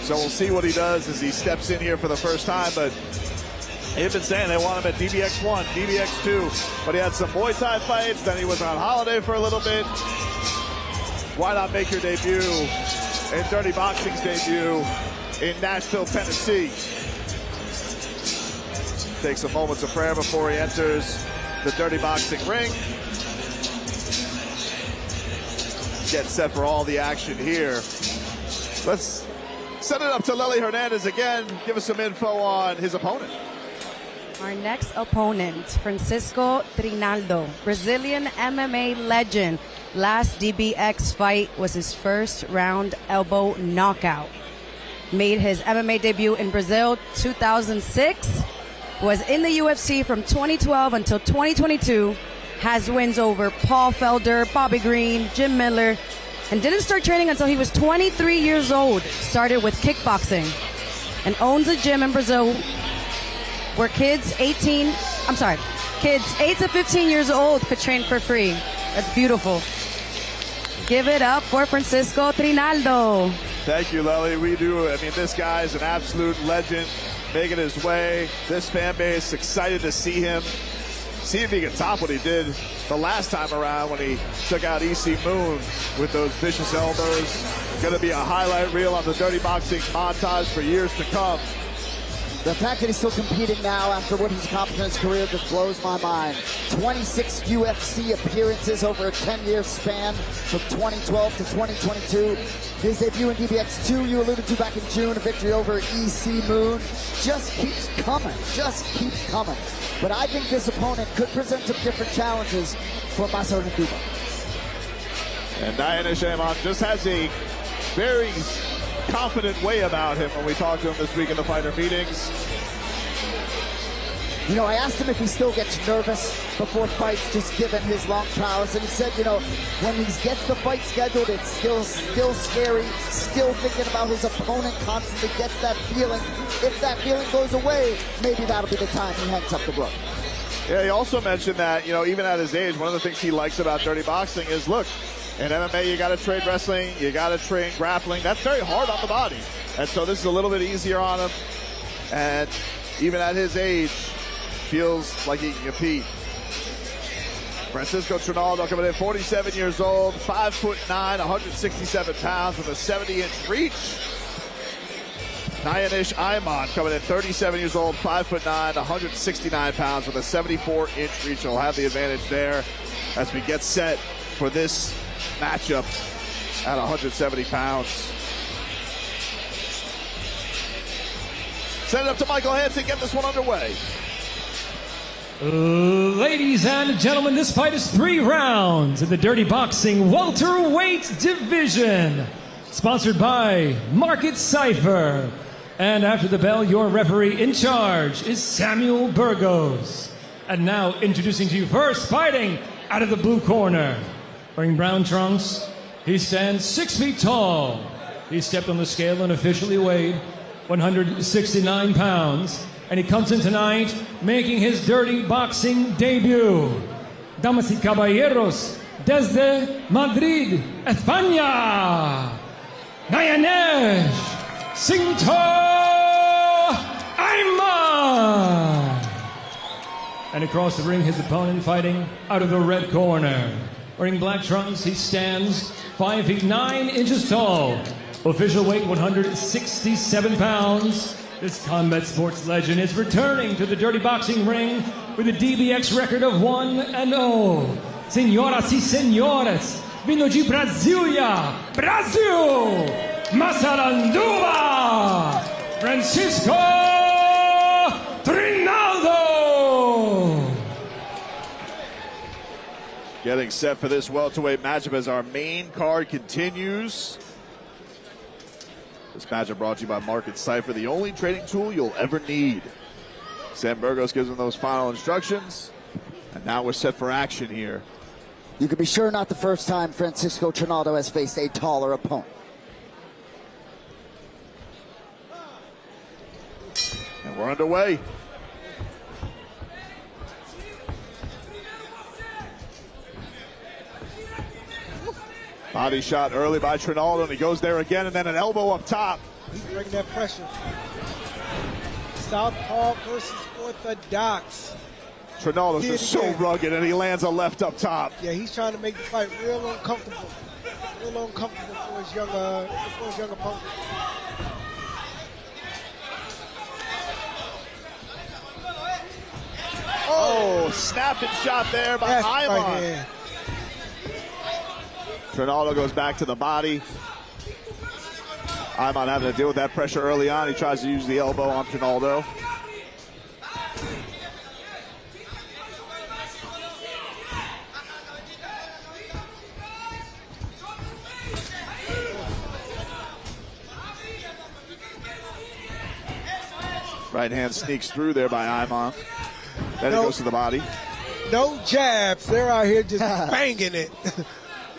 So we'll see what he does as he steps in here for the first time. But they've been saying they want him at DBX1, DBX2, but he had some Muay Thai fights, then he was on holiday for a little bit. Why not make your debut in Dirty Boxing's debut in Nashville, Tennessee? Takes a moments of prayer before he enters the Dirty Boxing ring. Get set for all the action here. Let's set it up to Lely Hernandez again. Give us some info on his opponent. Our next opponent, Francisco Trinaldo, Brazilian MMA legend. Last DBX fight was his first round elbow knockout. Made his MMA debut in Brazil 2006. Was in the UFC from 2012 until 2022. Has wins over Paul Felder, Bobby Green, Jim Miller, and didn't start training until he was 23 years old. Started with kickboxing and owns a gym in Brazil where kids 8 to 15 years old could train for free. That's beautiful. Give it up for Francisco Trinaldo. Thank you, Lely. We do. I mean, this guy is an absolute legend, making his way. This fan base excited to see him. See if he can top what he did the last time around when he took out EC Moon with those vicious elbows. Going to be a highlight reel on the Dirty Boxing montage for years to come. The fact that he's still competing now after what he's accomplished in his career just blows my mind. 26 UFC appearances over a 10-year span from 2012 to 2022. His debut in DBX2, you alluded to back in June, a victory over EC Moon. Just keeps coming, But I think this opponent could present some different challenges for Masar Nduba. And Nayanesh Ayman just has a very confident way about him when we talk to him this week in the fighter meetings. You know, I asked him if he still gets nervous before fights, just given his long prowess, and he said, you know, when he gets the fight scheduled, it's still scary, still thinking about his opponent, constantly gets that feeling. If that feeling goes away, maybe that'll be the time he hangs up the book. Yeah, he also mentioned that, you know, even at his age, one of the things he likes about dirty boxing is, look, in MMA, you got to train wrestling, you got to train grappling. That's very hard on the body. And so this is a little bit easier on him. And even at his age, feels like he can compete. Francisco Trinaldo coming in, 47 years old, 5'9", 167 pounds with a 70-inch reach. Nayanesh Ayman coming in, 37 years old, 5'9", 169 pounds with a 74-inch reach. He'll have the advantage there as we get set for this matchup at 170 pounds. Send it up to Michael Hansen, get this one underway. Ladies and gentlemen, this fight is 3 rounds in the Dirty Boxing welterweight division. Sponsored by Market Cypher. And after the bell, your referee in charge is Samuel Burgos. And now introducing to you first, fighting out of the blue corner. Wearing brown trunks, he stands 6 feet tall. He stepped on the scale and officially weighed 169 pounds. And he comes in tonight making his dirty boxing debut. Damas y caballeros, desde Madrid, España, Nayanesh Ayman. And across the ring, his opponent fighting out of the red corner. Wearing black trunks, he stands 5 feet 9 inches tall. Official weight 167 pounds. This combat sports legend is returning to the dirty boxing ring with a DBX record of 1-0. Senhoras y señores, vindo de Brasília, Brasil, Massaranduba, Francisco Trinaldo. Getting set for this welterweight matchup as our main card continues. This matchup brought to you by Market Cypher, the only trading tool you'll ever need. Sam Burgos gives him those final instructions, and now we're set for action here. You can be sure not the first time Francisco Trinaldo has faced a taller opponent. And we're underway. Body shot early by Trinaldo, and he goes there again, and then an elbow up top. He's bringing that pressure. Southpaw versus orthodox. Trinaldo's just so rugged, and he lands a left up top. Yeah, he's trying to make the fight real uncomfortable. Real uncomfortable for his young opponent. Oh, snapping shot there by Ayman. Trinaldo goes back to the body. Ayman having to deal with that pressure early on. He tries to use the elbow on Trinaldo. Right hand sneaks through there by Ayman. Then it goes to the body. No jabs. They're out here just banging it.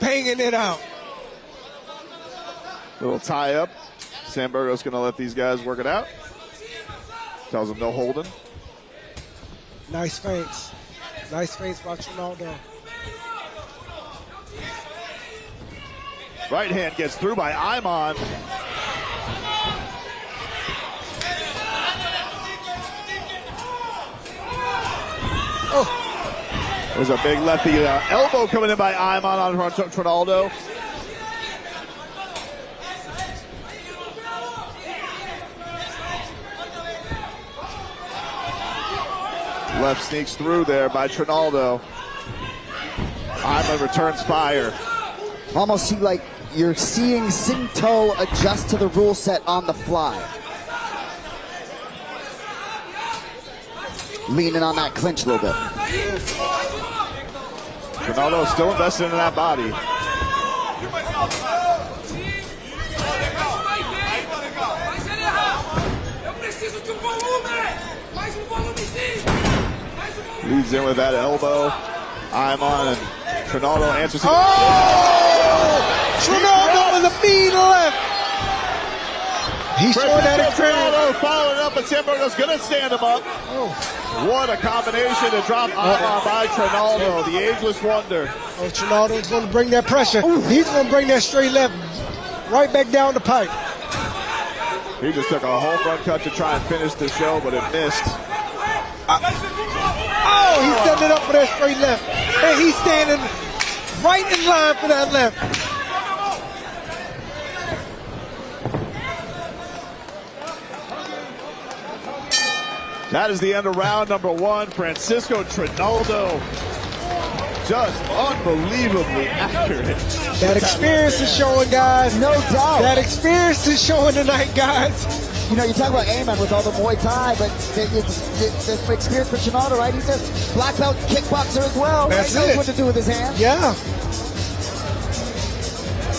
Banging it out. Little tie up. Sam Burgos going to let these guys work it out. Tells them no holding. Nice feints. Nice feints by Trinaldo. Right hand gets through by Ayman. Oh. There's a big lefty elbow coming in by Ayman on Trinaldo. Left sneaks through there by Trinaldo. Ayman returns fire. Almost see like you're seeing Sinto adjust to the rule set on the fly. Leaning on that clinch a little bit. Trinaldo still invested in that body. Leads in with that elbow. Ayman and Trinaldo answers. Oh! Trinaldo with a mean left. He's showing that Trinaldo following up, but Sambergo's going to stand him up. Oh. What a combination to drop Ayman by Trinaldo, the ageless wonder. Oh, Trinaldo's going to bring that pressure. He's going to bring that straight left right back down the pipe. He just took a home run cut to try and finish the show, but it missed. Oh, he's setting it up for that straight left. And he's standing right in line for that left. That is the end of round number 1. Francisco Trinaldo, just unbelievably accurate. That experience is showing, guys. No doubt. That experience is showing tonight, guys. You know, you talk about Ayman with all the Muay Thai, but the experience for Trinaldo, right? He's a black belt kickboxer as well. That's right? Knows it. what to do with his hands. Yeah.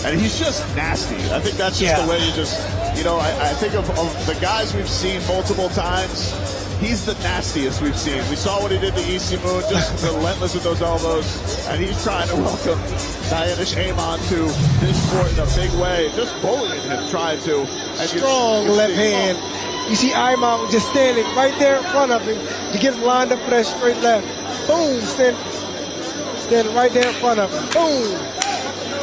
And he's just nasty. I think that's just the way you just, you know, I think of the guys we've seen multiple times. He's the nastiest we've seen. We saw what he did to Isimu, just relentless with those elbows. And he's trying to welcome Nayanesh Ayman to this sport in a big way. Just bullying him, trying to. And strong left hand. You see Ayman just standing right there in front of him to get him lined up for that straight left. Boom, standing right there in front of him. Boom.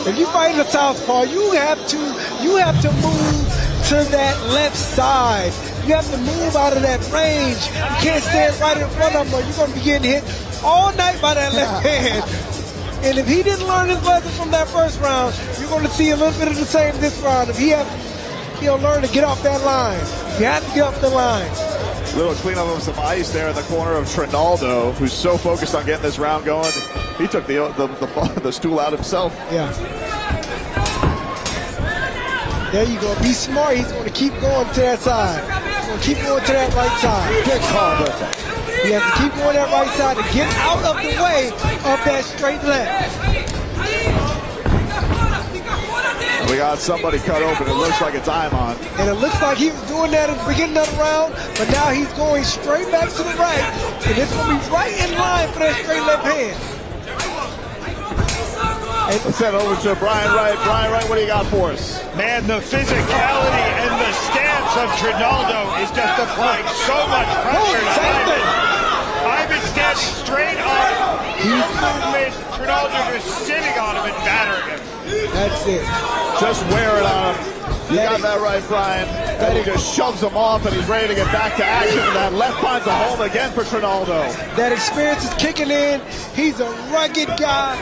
If you fight a southpaw, you have to move to that left side. You have to move out of that range. You can't stand right in front of him or you're going to be getting hit all night by that left hand. And if he didn't learn his lesson from that first round, you're going to see a little bit of the same this round. If he'll learn to get off that line. You have to get off the line. Little cleanup of some ice there in the corner of Trinaldo, who's so focused on getting this round going. He took the stool out himself. Yeah. There you go. Be smart. He's going to keep going to that side. He's going to keep going to that right side. Good call, Bertha. He has to keep going that right side to get out of the way of that straight left. We got somebody cut open. It looks like it's Ayman. And it looks like he was doing that at the beginning of the round, but now he's going straight back to the right. And it's going to be right in line for that straight left hand. Let's send it over to Bryan Wright. Bryan Wright, what do you got for us? Man, the physicality and the stance of Trinaldo is just applying so much pressure to Ayman. Ayman standing straight up. Movement, Trinaldo just sitting on him and battering him. That's it. Just wearing on him. You got that right, Brian. And he just shoves him off, and he's ready to get back to action. And that left finds a home again for Trinaldo. That experience is kicking in. He's a rugged guy,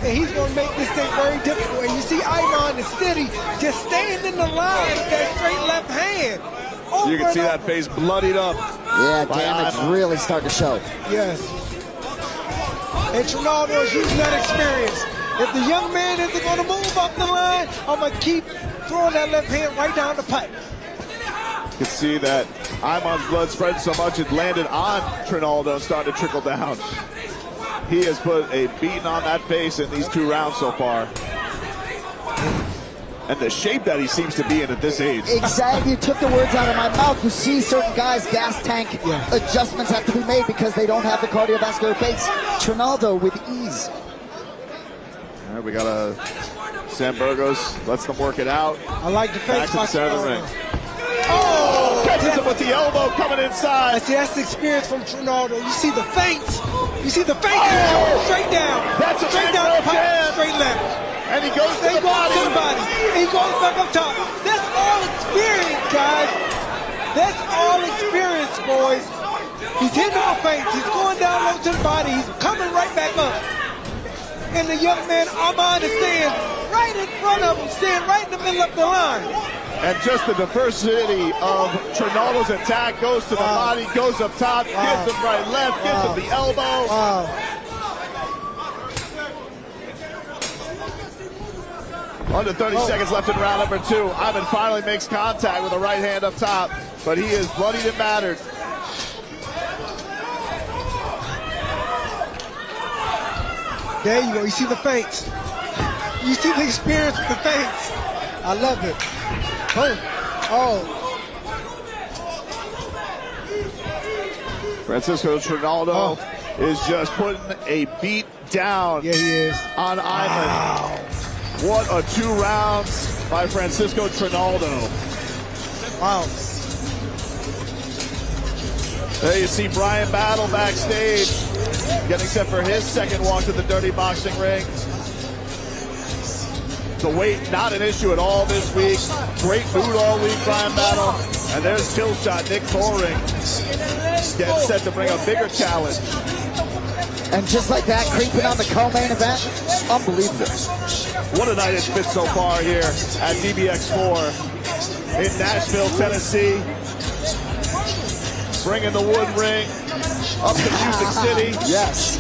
and he's going to make this thing very difficult. And you see Ayman is steady, just staying in the line with that straight left hand. You can see that face bloodied up. Yeah, damage really starting to show. Yes. And Trinaldo is using that experience. If the young man isn't going to move up the line, I'm going to keep throwing that left hand right down the pipe. You can see that Ayman's blood spread so much it landed on Trinaldo and started to trickle down. He has put a beating on that face in these 2 rounds so far. And the shape that he seems to be in at this age. Exactly. You took the words out of my mouth. You see certain guys' gas tank adjustments have to be made because they don't have the cardiovascular base. Trinaldo with ease. All right, we got a Sambergos lets them work it out. I like the face. Back to the center of the ring. Oh! Catches him with the elbow coming inside. See, that's the experience from Trinaldo. You see the feints. You see the feints straight down. That's a straight down the pipe, straight left. And he goes to the body. He goes back up top. That's all experience, guys. That's all experience, boys. He's hitting the feints. He's going down low to the body. He's coming right back up. And the young man, Ayman, is staying right in front of him, staying right in the middle of the line. And just the diversity of Trinaldo's attack goes to the body, goes up top, gives him right left, gives him the elbow. Under 30 seconds left in round number 2. Ayman finally makes contact with the right hand up top, but he is bloodied and battered. There you go. You see the feints. You see the experience with the feints. I love it. Oh. Francisco Trinaldo is just putting a beat down he is. On Ayman. Wow. What a 2 rounds by Francisco Trinaldo. Wow. There you see Bryan Battle backstage, getting set for his second walk to the Dirty Boxing ring. The weight, not an issue at all this week. Great mood all week, Bryan Battle. And there's kill shot, Nick Thoring, getting set to bring a bigger challenge. And just like that, creeping on the co-main event, unbelievable. What a night it's been so far here at DBX4 in Nashville, Tennessee. Bringing the wood ring up to Music City. Yes.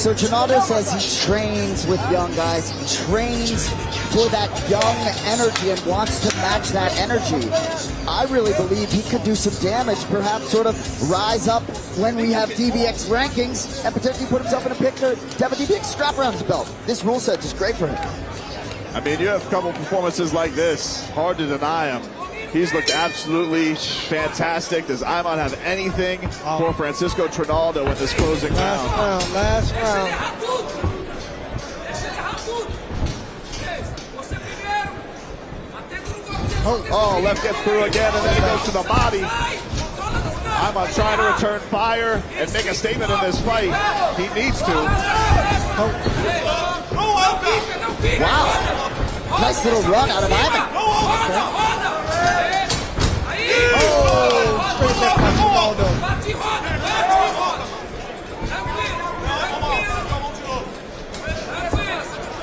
So Trinaldo says he trains with young guys. He trains for that young energy and wants to match that energy. I really believe he could do some damage, perhaps sort of rise up when we have DBX rankings and potentially put himself in a picture to have a DBX strap around his belt. This rule set is great for him. I mean, you have a couple performances like this, hard to deny him. He's looked absolutely fantastic. Does Ayman have anything for Francisco Trinaldo in this closing round? Last round. Oh, left gets through again, and then he goes to the body. Ayman trying to return fire and make a statement in this fight. He needs to. Wow. Nice little run out of Ayman. Straight left by Trinaldo.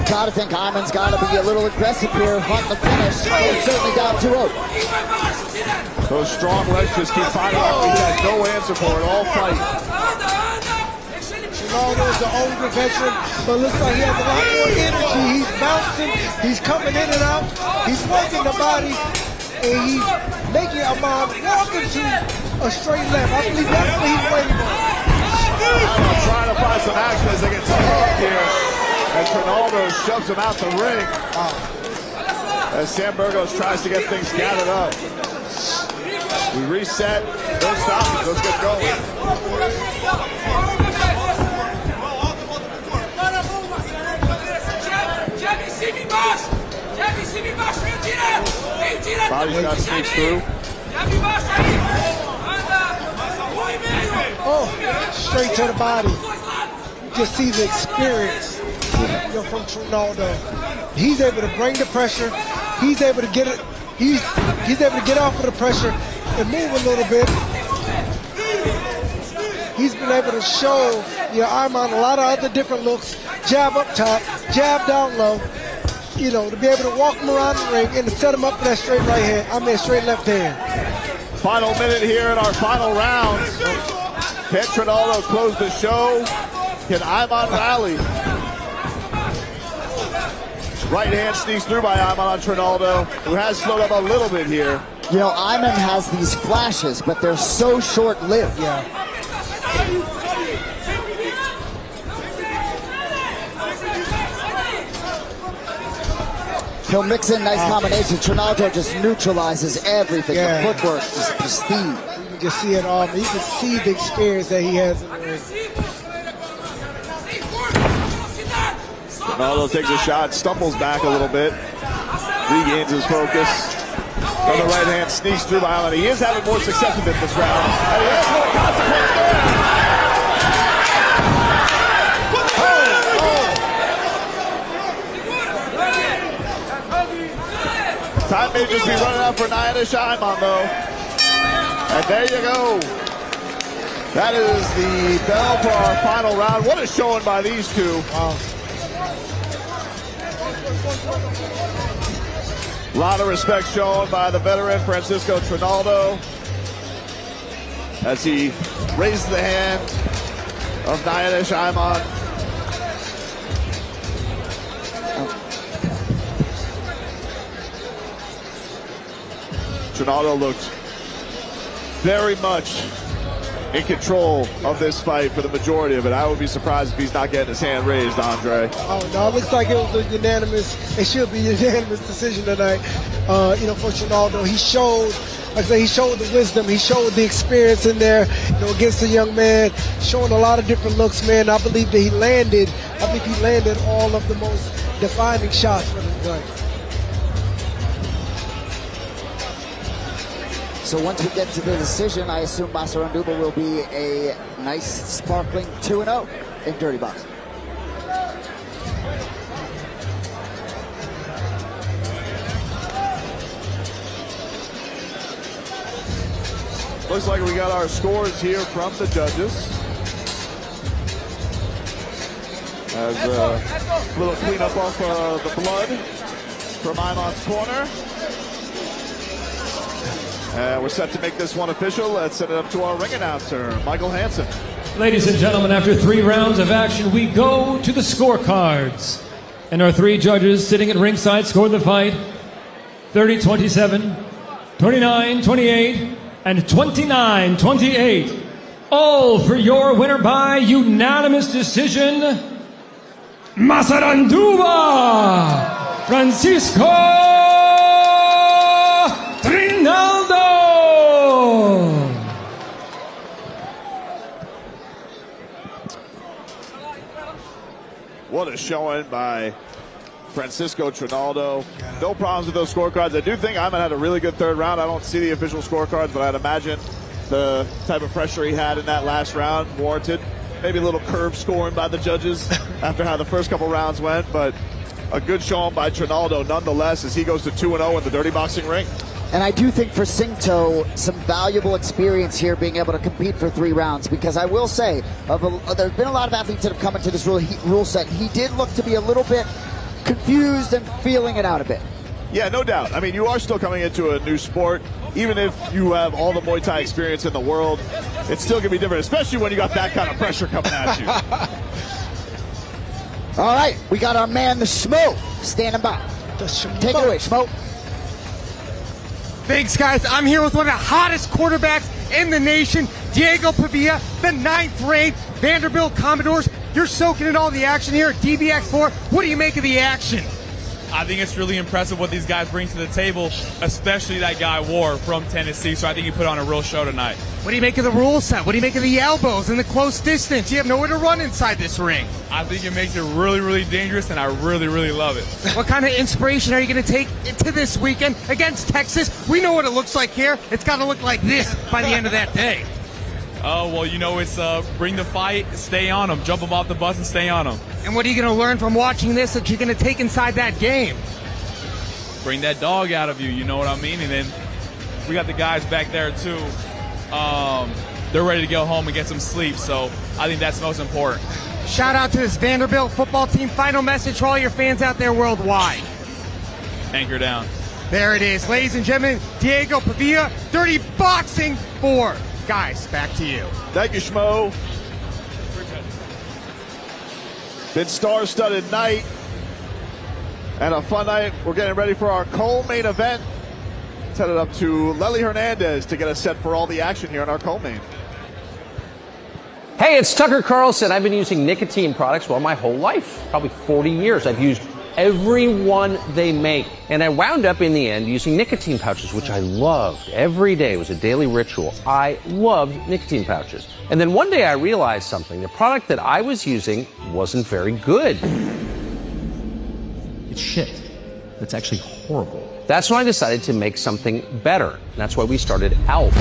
Gotta think Ayman's gotta be a little aggressive here, hunt the finish. He's certainly down 2-0. Those strong legs just keep fighting up. He has no answer for it all fight. Trinaldo is the older veteran, but looks like he has a lot more energy. He's bouncing, he's coming in and out, he's working the body, and he's making Ayman walk into a straight left. I believe that's what he's waiting for. Ayman trying to find some action as they get stuck here. And Trinaldo shoves him out the ring. As Sam Burgos tries to get things gathered up. We reset. No stopping. Let's get going. Body shot sneaks through. Oh, straight to the body. Just see the experience from Trinaldo. He's able to bring the pressure. He's able to get it. He's able to get off of the pressure and move a little bit. He's been able to show Ayman a lot of other different looks. Jab up top, jab down low. To be able to walk him around the ring and to set him up for that straight right hand. Straight left hand. Final minute here in our final round. Can Trinaldo close the show? Can Ayman rally? Right hand sneaks through by Ayman on Trinaldo, who has slowed up a little bit here. Ayman has these flashes, but they're so short-lived. Yeah. He'll mix in nice combinations. Trinaldo just neutralizes everything. The footwork is pristine. You can just see it all. You can see the experience that he has in the ring. Trinaldo takes a shot, stumbles back a little bit, regains his focus. Another right hand sneaks through by Ayman. He is having more success with it this round. And he has more consequence there. Time may just be running out for Nayanesh Ayman, though. And there you go. That is the bell for our final round. What a showing by these two. Wow. A lot of respect shown by the veteran Francisco Trinaldo as he raises the hand of Nayanesh Ayman. Trinaldo looked very much in control of this fight for the majority of it. I would be surprised if he's not getting his hand raised, Andre. Oh, no, it looks like it was a unanimous, it should be a unanimous decision tonight. For Trinaldo, he showed like I say, he showed the wisdom, he showed the experience in there, against the young man, showing a lot of different looks, man. I believe that he landed all of the most defining shots for the gun. So once we get to the decision, I assume Masaranduba will be a nice, sparkling 2-0 in Dirty Boxing. Looks like we got our scores here from the judges. As a little cleanup off the blood from Ayman's corner. And we're set to make this one official. Let's set it up to our ring announcer, Michael Hansen. Ladies and gentlemen, after 3 rounds of action, we go to the scorecards. And our 3 judges sitting at ringside scored the fight 30-27, 29-28, and 29-28. All for your winner by unanimous decision, Masaranduba Francisco Trinaldo. What a showing by Francisco Trinaldo. No problems with those scorecards. I do think Ayman had a really good 3rd round. I don't see the official scorecards, but I'd imagine the type of pressure he had in that last round warranted. Maybe a little curve scoring by the judges after how the first couple rounds went, but a good showing by Trinaldo nonetheless as he goes to 2-0 in the Dirty Boxing ring. And I do think for Singto, some valuable experience here being able to compete for 3 rounds, because I will say, there's been a lot of athletes that have come into this rule set. He did look to be a little bit confused and feeling it out a bit. Yeah, no doubt. I mean, you are still coming into a new sport. Even if you have all the Muay Thai experience in the world, it's still going to be different, especially when you got that kind of pressure coming at you. All right, we got our man, the Schmo, standing by. Take it away, Schmo. Thanks, guys. I'm here with one of the hottest quarterbacks in the nation, Diego Pavia, the 9th ranked Vanderbilt Commodores. You're soaking in all the action here at DBX4. What do you make of the action? I think it's really impressive what these guys bring to the table, especially that guy War from Tennessee. So I think he put on a real show tonight. What do you make of the rule set? What do you make of the elbows and the close distance? You have nowhere to run inside this ring. I think it makes it really, really dangerous, and I really, really love it. What kind of inspiration are you going to take into this weekend against Texas? We know what it looks like here. It's got to look like this by the end of that day. Oh, well, you know, it's bring the fight, stay on them, jump them off the bus and stay on them. And what are you going to learn from watching this that you're going to take inside that game? Bring that dog out of you, you know what I mean? And then we got the guys back there, too. They're ready to go home and get some sleep, so I think that's most important. Shout out to this Vanderbilt football team. Final message for all your fans out there worldwide. Anchor down. There it is. Ladies and gentlemen, Diego Pavia, Dirty Boxing 4. Guys, back to you. Thank you, Schmo. Been star-studded night and a fun night. We're getting ready for our co-main event. Let's head it up to Lely Hernandez to get us set for all the action here on our co-main. Hey, it's Tucker Carlson. I've been using nicotine products, well, my whole life. Probably 40 years. I've used every one they make. And I wound up in the end using nicotine pouches, which I loved. Every day was a daily ritual. I loved nicotine pouches. And then one day I realized something. The product that I was using wasn't very good. It's shit. That's actually horrible. That's when I decided to make something better. And that's why we started ALP.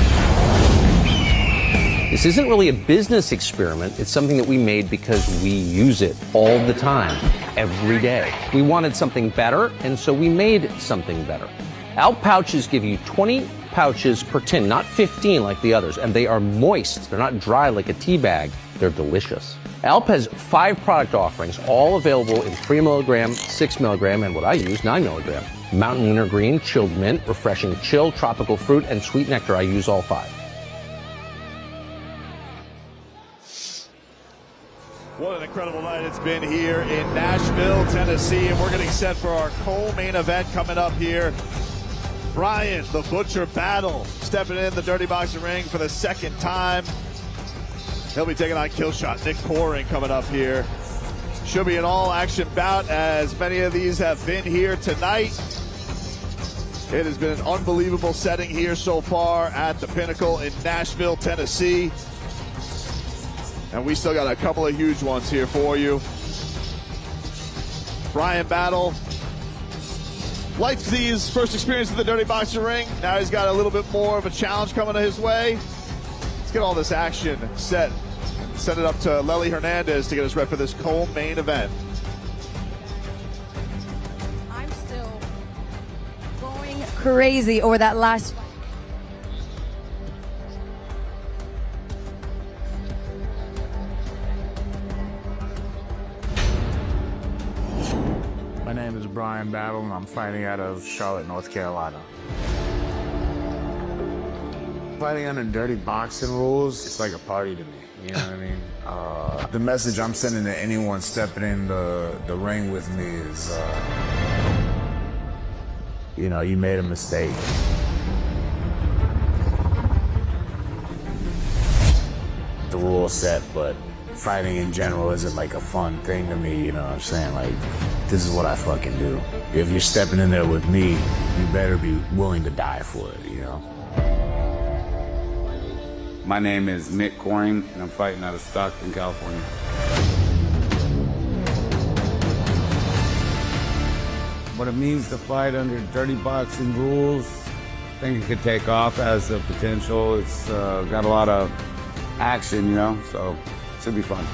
This isn't really a business experiment. It's something that we made because we use it all the time, every day. We wanted something better, and so we made something better. ALP pouches give you 20 pouches per tin, not 15 like the others, and they are moist. They're not dry like a tea bag. They're delicious. ALP has 5 product offerings, all available in 3 milligram, 6 milligram, and what I use, 9 milligram. Mountain wintergreen, chilled mint, refreshing chill, tropical fruit, and sweet nectar. I use all 5. What an incredible night it's been here in Nashville, Tennessee, and we're getting set for our co-main event coming up here. Bryan, the Butcher Battle, stepping in the Dirty Boxing ring for the 2nd time. He'll be taking on Killshot Nick Coring coming up here. Should be an all-action bout, as many of these have been here tonight. It has been an unbelievable setting here so far at the Pinnacle in Nashville, Tennessee. And we still got a couple of huge ones here for you. Bryan Battle liked his first experience at the Dirty Boxing ring. Now he's got a little bit more of a challenge coming his way. Let's get all this action set. Set it up to Lely Hernandez to get us ready for this co-main event. I'm still going crazy over that last. My name is Bryan Battle, and I'm fighting out of Charlotte, North Carolina. Fighting under dirty boxing rules, it's like a party to me, you know what I mean? The message I'm sending to anyone stepping in the ring with me is, you know, you made a mistake. The rules set, but fighting in general isn't like a fun thing to me, you know what I'm saying? Like, this is what I fucking do. If you're stepping in there with me, you better be willing to die for it, you know? My name is Nick Coring, and I'm fighting out of Stockton, California. What it means to fight under dirty boxing rules, I think it could take off, has the potential. It's got a lot of action, you know, so it should be fun.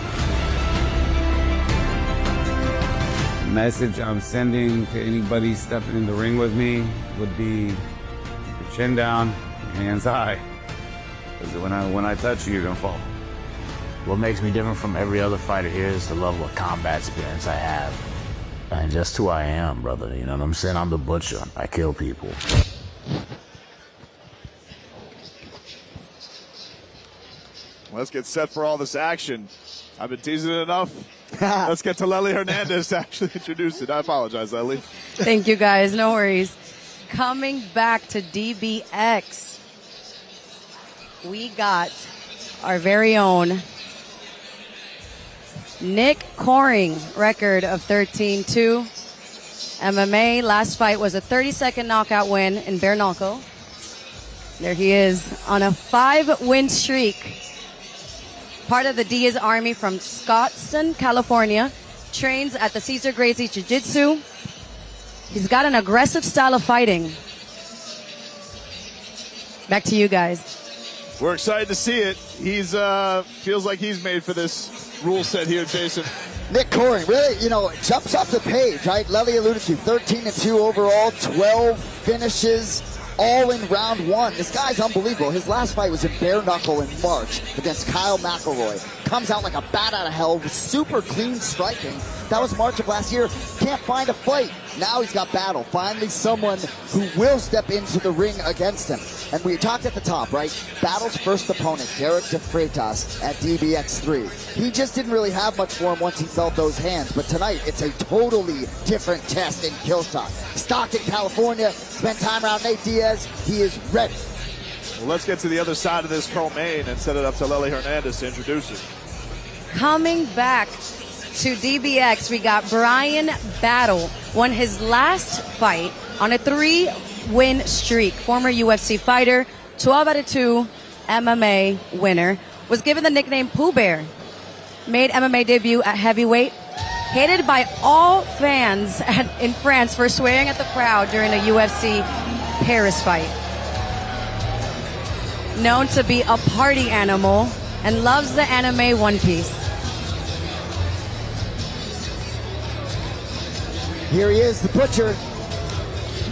The message I'm sending to anybody stepping in the ring with me would be your chin down, your hands high. Because when I touch you, you're gonna fall. What makes me different from every other fighter here is the level of combat experience I have. And just who I am, brother, you know what I'm saying? I'm the butcher. I kill people. Let's get set for all this action. I've been teasing it enough. Let's get to Lely Hernandez to actually introduce it. I apologize, Lely. Thank you, guys. No worries. Coming back to DBX, we got our very own Nick Coring, record of 13-2. MMA, last fight was a 30-second knockout win in bare knuckle. There he is on a 5-win streak. Part of the Diaz Army from Scottsdale, California. Trains at the Cesar Gracie Jiu-Jitsu. He's got an aggressive style of fighting. Back to you guys. We're excited to see it. He's feels like he's made for this rule set here, Jason. Nick Coring, really, you know, jumps off the page, right? Lely alluded to 13-2 overall, 12 finishes, all in round one. This guy's unbelievable. His last fight was in bare knuckle in March against Kyle McElroy. Comes out like a bat out of hell with super clean striking. That was March of last year. Can't find a fight. Now he's got Battle. Finally someone who will step into the ring against him. And we talked at the top, right? Battle's first opponent, Derek DeFreitas at DBX3. He just didn't really have much for him once he felt those hands. But tonight, it's a totally different test in Killshot. Stockton, California, spent time around Nate Diaz. He is ready. Well, let's get to the other side of this co-main and set it up to Lely Hernandez to introduce it. Coming back to DBX, we got Bryan Battle. Won his last fight on a 3-win streak. Former UFC fighter, 12-2 MMA winner. Was given the nickname Pooh Bear. Made MMA debut at heavyweight. Hated by all fans in France for swearing at the crowd during a UFC Paris fight. Known to be a party animal and loves the anime One Piece. Here he is, the butcher.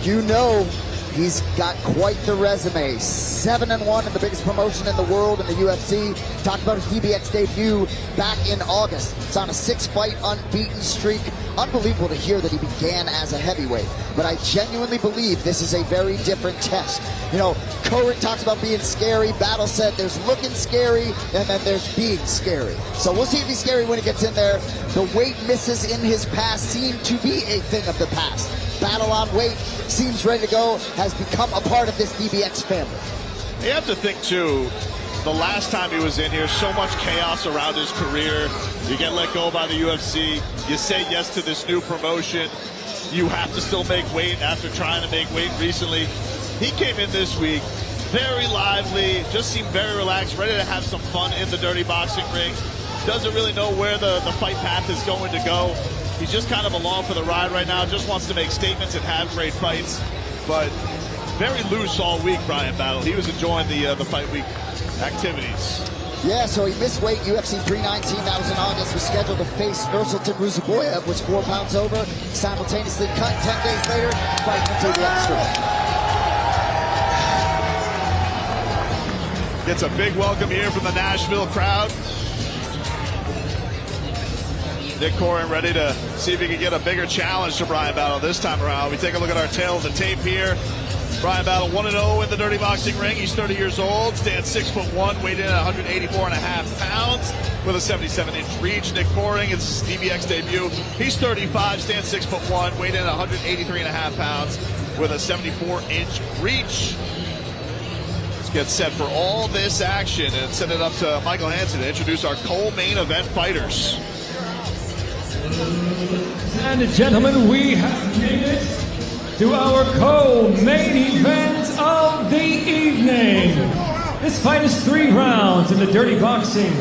You know he's got quite the resume. 7-1 in the biggest promotion in the world in the UFC. Talked about his DBX debut back in August. It's on a 6-fight unbeaten streak. Unbelievable to hear that he began as a heavyweight. But I genuinely believe this is a very different test. You know, Coring talks about being scary. Battle said there's looking scary and then there's being scary. So we'll see if he's scary when he gets in there. The weight misses in his past seem to be a thing of the past. Battle on weight, seems ready to go, has become a part of this DBX family. You have to think, too, the last time he was in here, so much chaos around his career. You get let go by the UFC. You say yes to this new promotion. you have to still make weight after trying to make weight recently. He came in this week very lively, just seemed very relaxed, ready to have some fun in the dirty boxing ring. Doesn't really know where the fight path is going to go. He's just kind of along for the ride right now, just wants to make statements and have great fights. But very loose all week, Bryan Battle. He was enjoying the fight week activities. Yeah, so he missed weight. UFC 319, that was in August, was scheduled to face Nursultan Ruziboyev, was 4 pounds over, simultaneously cut 10 days later, fighting into the extra. Gets a big welcome here from the Nashville crowd. Nick Corin ready to see if he can get a bigger challenge to Bryan Battle this time around. We take a look at our tail of the tape here. Bryan Battle 1-0 in the dirty boxing ring. He's 30 years old, stands 6'1", weighed in at 184.5 pounds with a 77-inch reach. Nick Corin, it's his DBX debut. He's 35, stands 6'1", weighed in at 183.5 pounds with a 74-inch reach. Let's get set for all this action and send it up to Michael Hansen to introduce our co-main event fighters. And gentlemen, we have made it to our co-main event of the evening. This fight is 3 rounds in the dirty boxing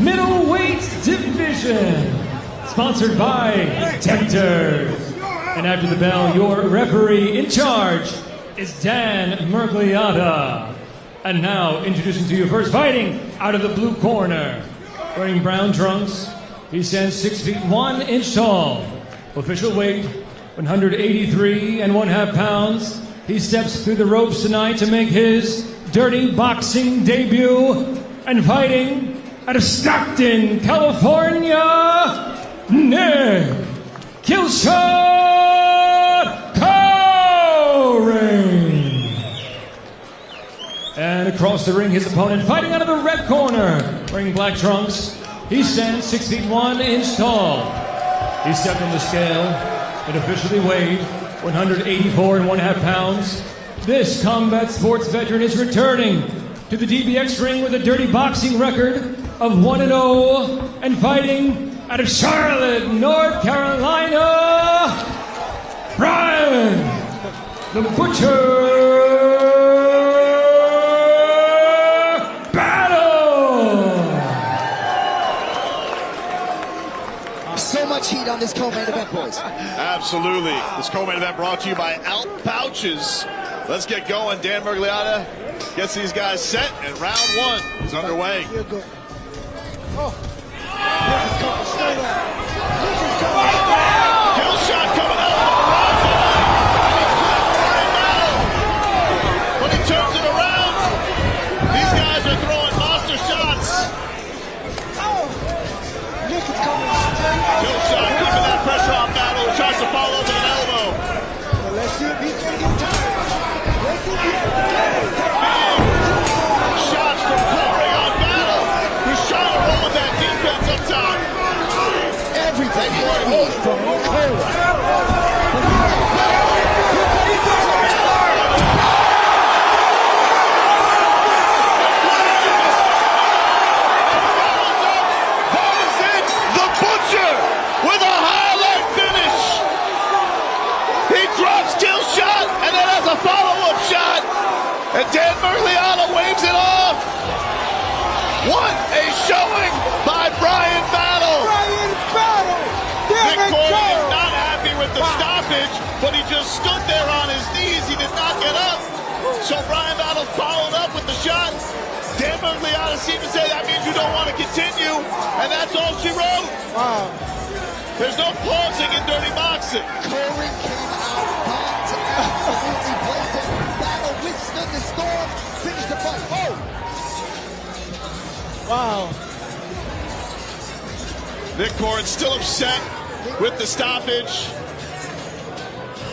middleweight division, sponsored by Tempters. And after the bell, your referee in charge is Dan Mergliata. And now, introducing to you first, fighting out of the blue corner, wearing brown trunks, he stands 6 feet 1 inch tall. Official weight 183.5 pounds. He steps through the ropes tonight to make his dirty boxing debut, and fighting out of Stockton, California, Nick Killshot Coring. And across the ring, his opponent, fighting out of the red corner, wearing black trunks. He stands 6 feet 1 inch tall. He stepped on the scale and officially weighed 184.5 pounds. This combat sports veteran is returning to the DBX ring with a dirty boxing record of 1-0 and fighting out of Charlotte, North Carolina, Bryan the Butcher Heat on this co-main event, boys. Absolutely. This co-main event brought to you by Alp Pouches. Let's get going. Dan Mergliata gets these guys set, and round 1 is underway. Kill shot coming out of the when he turns it around, these guys are throwing monster shots. Kill shot, keeping that pressure on Battle, tries to follow up with an elbow. Well, let's see if he can get tired. Let's see if he can get tired. Shots from Coring on Battle. He's trying to roll with that defense up top. Everything he's from Coring. With a highlight finish. He drops kill shot and then has a follow-up shot. And Dan Mergliata waves it off. What a showing by Bryan Battle. Nick Corin is not happy with the stoppage, but he just stood there on his knees. He did not get up. So Bryan Battle followed up with the shot. Dan Mergliata seemed to say that means you don't want to continue, and that's all she wrote. Wow. There's no pausing in dirty boxing. Coring came out hot, absolutely blazing. Battle withstood the storm, finished the fight. Oh! Wow. Nick Corin still upset with the stoppage.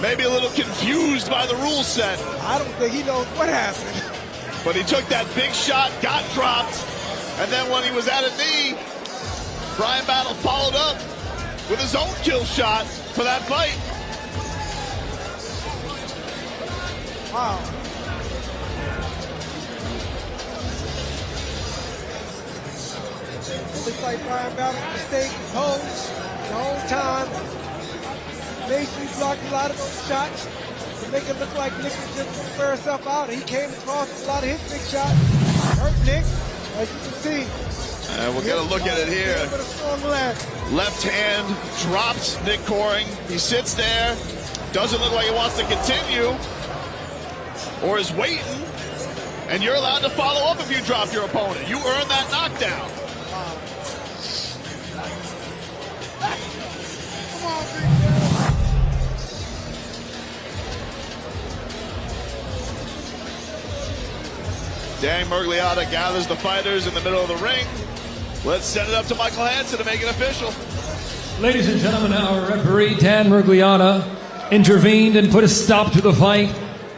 Maybe a little confused by the rule set. I don't think he knows what happened. But he took that big shot, got dropped, and then when he was at a knee, Bryan Battle followed up with his own kill shot for that fight. Wow. It looks like Bryan Battle's mistake posed the whole time. Made sure he blocked a lot of those shots to make it look like Nick was just going to wear himself out. He came across with a lot of his big shots. Hurt Nick, as you can see. And we'll get a look at it here. With a strong left. Left hand drops Nick Coring. He sits there. Doesn't look like he wants to continue or is waiting. And you're allowed to follow up if you drop your opponent. You earned that knockdown. Come on, big girl. Dan Miragliotta gathers the fighters in the middle of the ring. Let's send it up to Michael Hansen to make it official. Ladies and gentlemen, our referee, Dan Miragliotta, intervened and put a stop to the fight.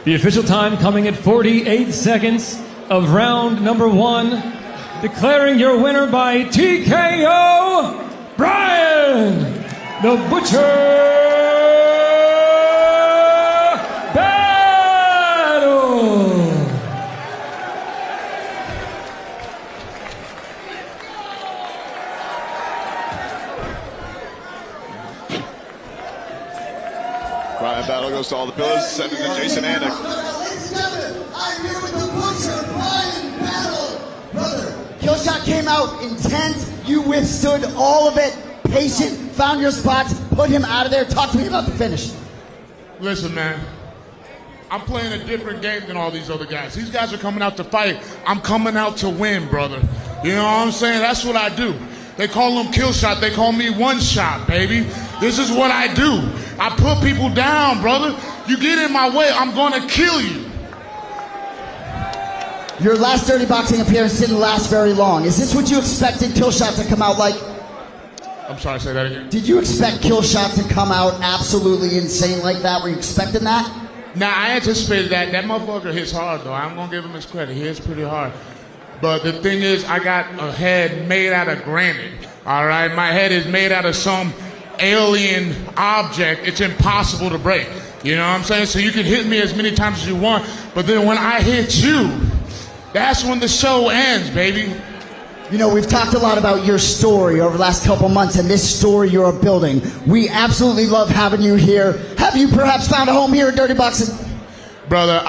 The official time coming at 48 seconds of round number 1. Declaring your winner by TKO, Bryan the Butcher Battle. Bryan Battle goes to all the pillars, send it to Jason Anik. Ladies and gentlemen, I'm here with the Butcher, Bryan Battle. Brother, Killshot came out intense. You withstood all of it. Patient, found your spots, put him out of there. Talk to me about the finish. Listen, man. I'm playing a different game than all these other guys. These guys are coming out to fight. I'm coming out to win, brother. You know what I'm saying? That's what I do. They call them kill shot. They call me one shot, baby. This is what I do. I put people down, brother. You get in my way, I'm gonna kill you. Your last Dirty Boxing appearance didn't last very long. Is this what you expected Killshot to come out like? I'm sorry, say that again. Did you expect Killshot to come out absolutely insane like that? Were you expecting that? Nah, I anticipated that. That motherfucker hits hard, though. I'm gonna give him his credit. He hits pretty hard. But the thing is, I got a head made out of granite. All right, my head is made out of some alien object. It's impossible to break. You know what I'm saying? So you can hit me as many times as you want, but then when I hit you, that's when the show ends, baby. You know, we've talked a lot about your story over the last couple months and this story you're building. We absolutely love having you here. Have you perhaps found a home here at Dirty Boxing? Brother,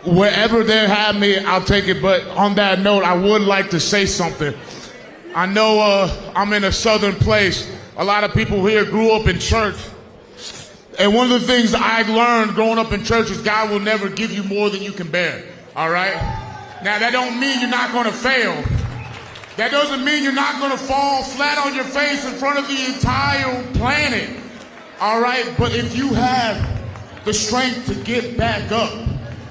wherever they have me, I'll take it. But on that note, I would like to say something. I know I'm in a southern place. A lot of people here grew up in church. And one of the things I learned growing up in church is God will never give you more than you can bear. All right? Now, that don't mean you're not going to fail. That doesn't mean you're not going to fall flat on your face in front of the entire planet. All right? But if you have the strength to get back up,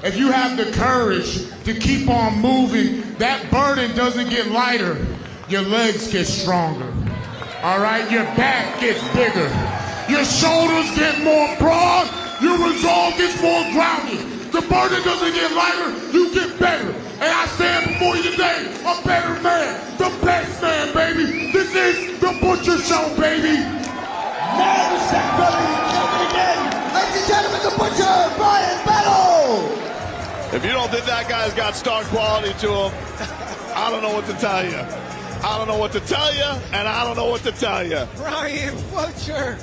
if you have the courage to keep on moving, that burden doesn't get lighter. Your legs get stronger. All right? Your back gets bigger. Your shoulders get more broad. Your resolve gets more grounded. The burden doesn't get lighter. You get better. And I stand before you today, a better man, the best man, baby. This is the Butcher Show, baby. Now, set, brother, ladies and gentlemen, the Butcher, Bryan Battle. If you don't think that guy's got star quality to him, I don't know what to tell you. I don't know what to tell you, and I don't know what to tell you. Bryan Butcher.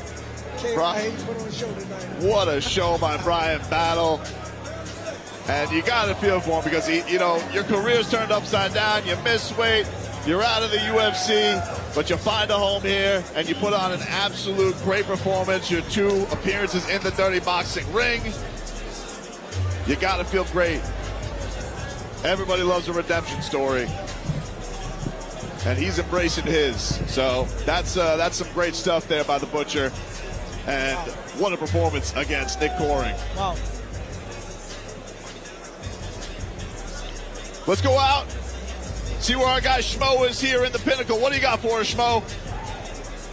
Bryan, put on a show tonight. What a show by Bryan Battle. And you got to feel for him because, your career's turned upside down. You miss weight. You're out of the UFC, but you find a home here, and you put on an absolute great performance. Your 2 appearances in the Dirty Boxing ring. You got to feel great. Everybody loves a redemption story. And he's embracing his. So that's some great stuff there by the Butcher. And what a performance against Nick Coring. Wow. Let's go out, see where our guy Schmo is here in the Pinnacle. What do you got for us, Schmo?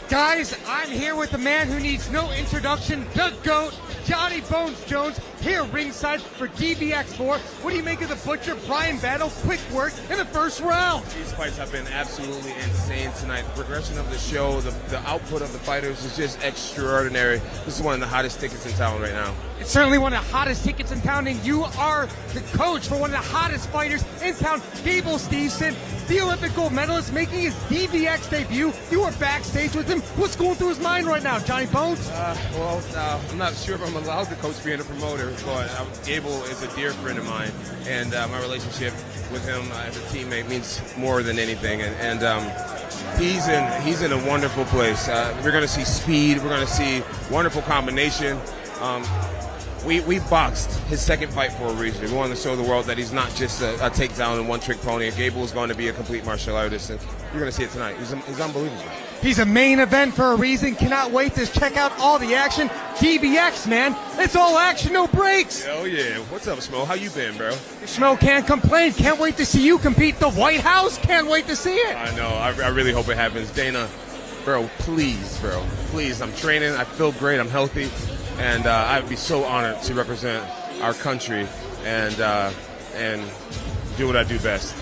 Guys, I'm here with the man who needs no introduction, the GOAT, Johnny Bones Jones, here ringside for DBX4. What do you make of the Butcher Bryan Battle? Quick work in the first round. These fights have been absolutely insane tonight. The progression of the show, the output of the fighters is just extraordinary. This is one of the hottest tickets in town right now. It's certainly one of the hottest tickets in town, and you are the coach for one of the hottest fighters in town, Gable Steveson, the Olympic gold medalist, making his DBX debut. You were backstage with him. What's going through his mind right now, Johnny Bones? I'm not sure if I'm allowed to coach being a promoter, but Gable is a dear friend of mine, and my relationship with him as a teammate means more than anything. And he's in a wonderful place. We're going to see speed. We're going to see wonderful combination. We boxed his second fight for a reason. We wanted to show the world that he's not just a takedown and one-trick pony. Gable is going to be a complete martial artist, and you're going to see it tonight. He's unbelievable. He's a main event for a reason. Cannot wait to check out all the action. DBX, man. It's all action, no breaks. Hell yeah. What's up, Smo? How you been, bro? Smo can't complain. Can't wait to see you compete. The White House. Can't wait to see it. I know. I really hope it happens. Dana, bro, please, bro. Please. I'm training. I feel great. I'm healthy. And I would be so honored to represent our country and do what I do best.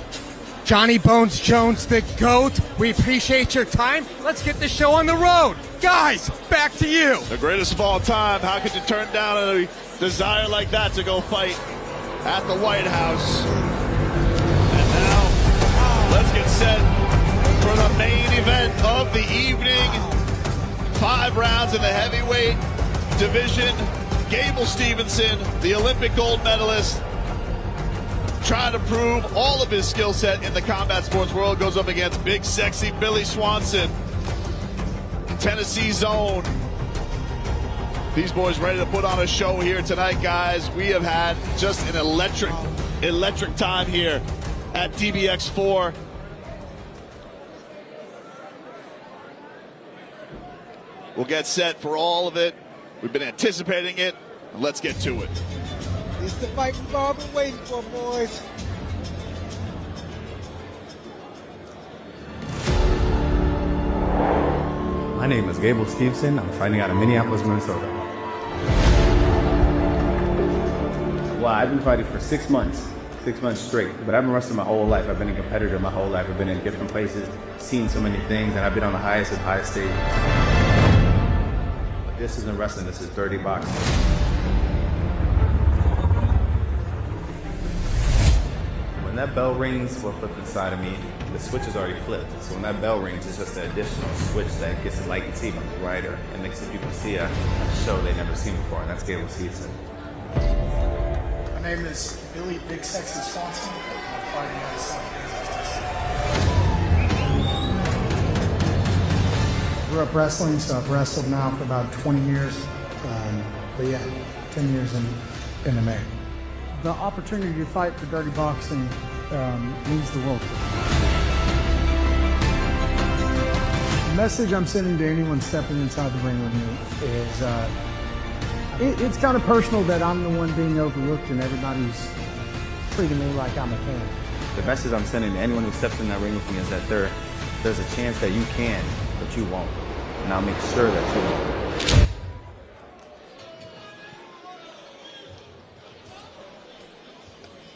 Johnny Bones Jones, the GOAT. We appreciate your time. Let's get the show on the road. Guys, back to you. The greatest of all time. How could you turn down a desire like that to go fight at the White House? And now, let's get set for the main event of the evening. 5 rounds in the heavyweight division. Gable Steveson, the Olympic gold medalist, trying to prove all of his skill set in the combat sports world, goes up against big, sexy Billy Swanson, Tennessee's own. These boys ready to put on a show here tonight, guys. We have had just an electric time here at DBX4. We'll get set for all of it. We've been anticipating it, and let's get to it. It's the fight we've all been waiting for, boys. My name is Gable Steveson. I'm fighting out of Minneapolis, Minnesota. Well, I've been fighting for 6 months straight, but I've been wrestling my whole life. I've been a competitor my whole life. I've been in different places, seen so many things, and I've been on the highest of high stage. But this isn't wrestling, this is dirty boxing. When that bell rings, what flipped inside of me, the switch is already flipped. So when that bell rings, it's just an additional switch that gets the light and team on the rider and makes the people see a show they've never seen before, and that's Gable Steveson. My name is Billy Big Sexy Swanson. I'm fighting out of South Carolina. Grew up wrestling, so I've wrestled now for about 20 years. But yeah, 10 years in MMA. The opportunity to fight for dirty boxing means the world to me. The message I'm sending to anyone stepping inside the ring with me is it's kind of personal that I'm the one being overlooked and everybody's treating me like I'm a king. The message I'm sending to anyone who steps in that ring with me is that there's a chance that you can, but you won't. And I'll make sure that you won't.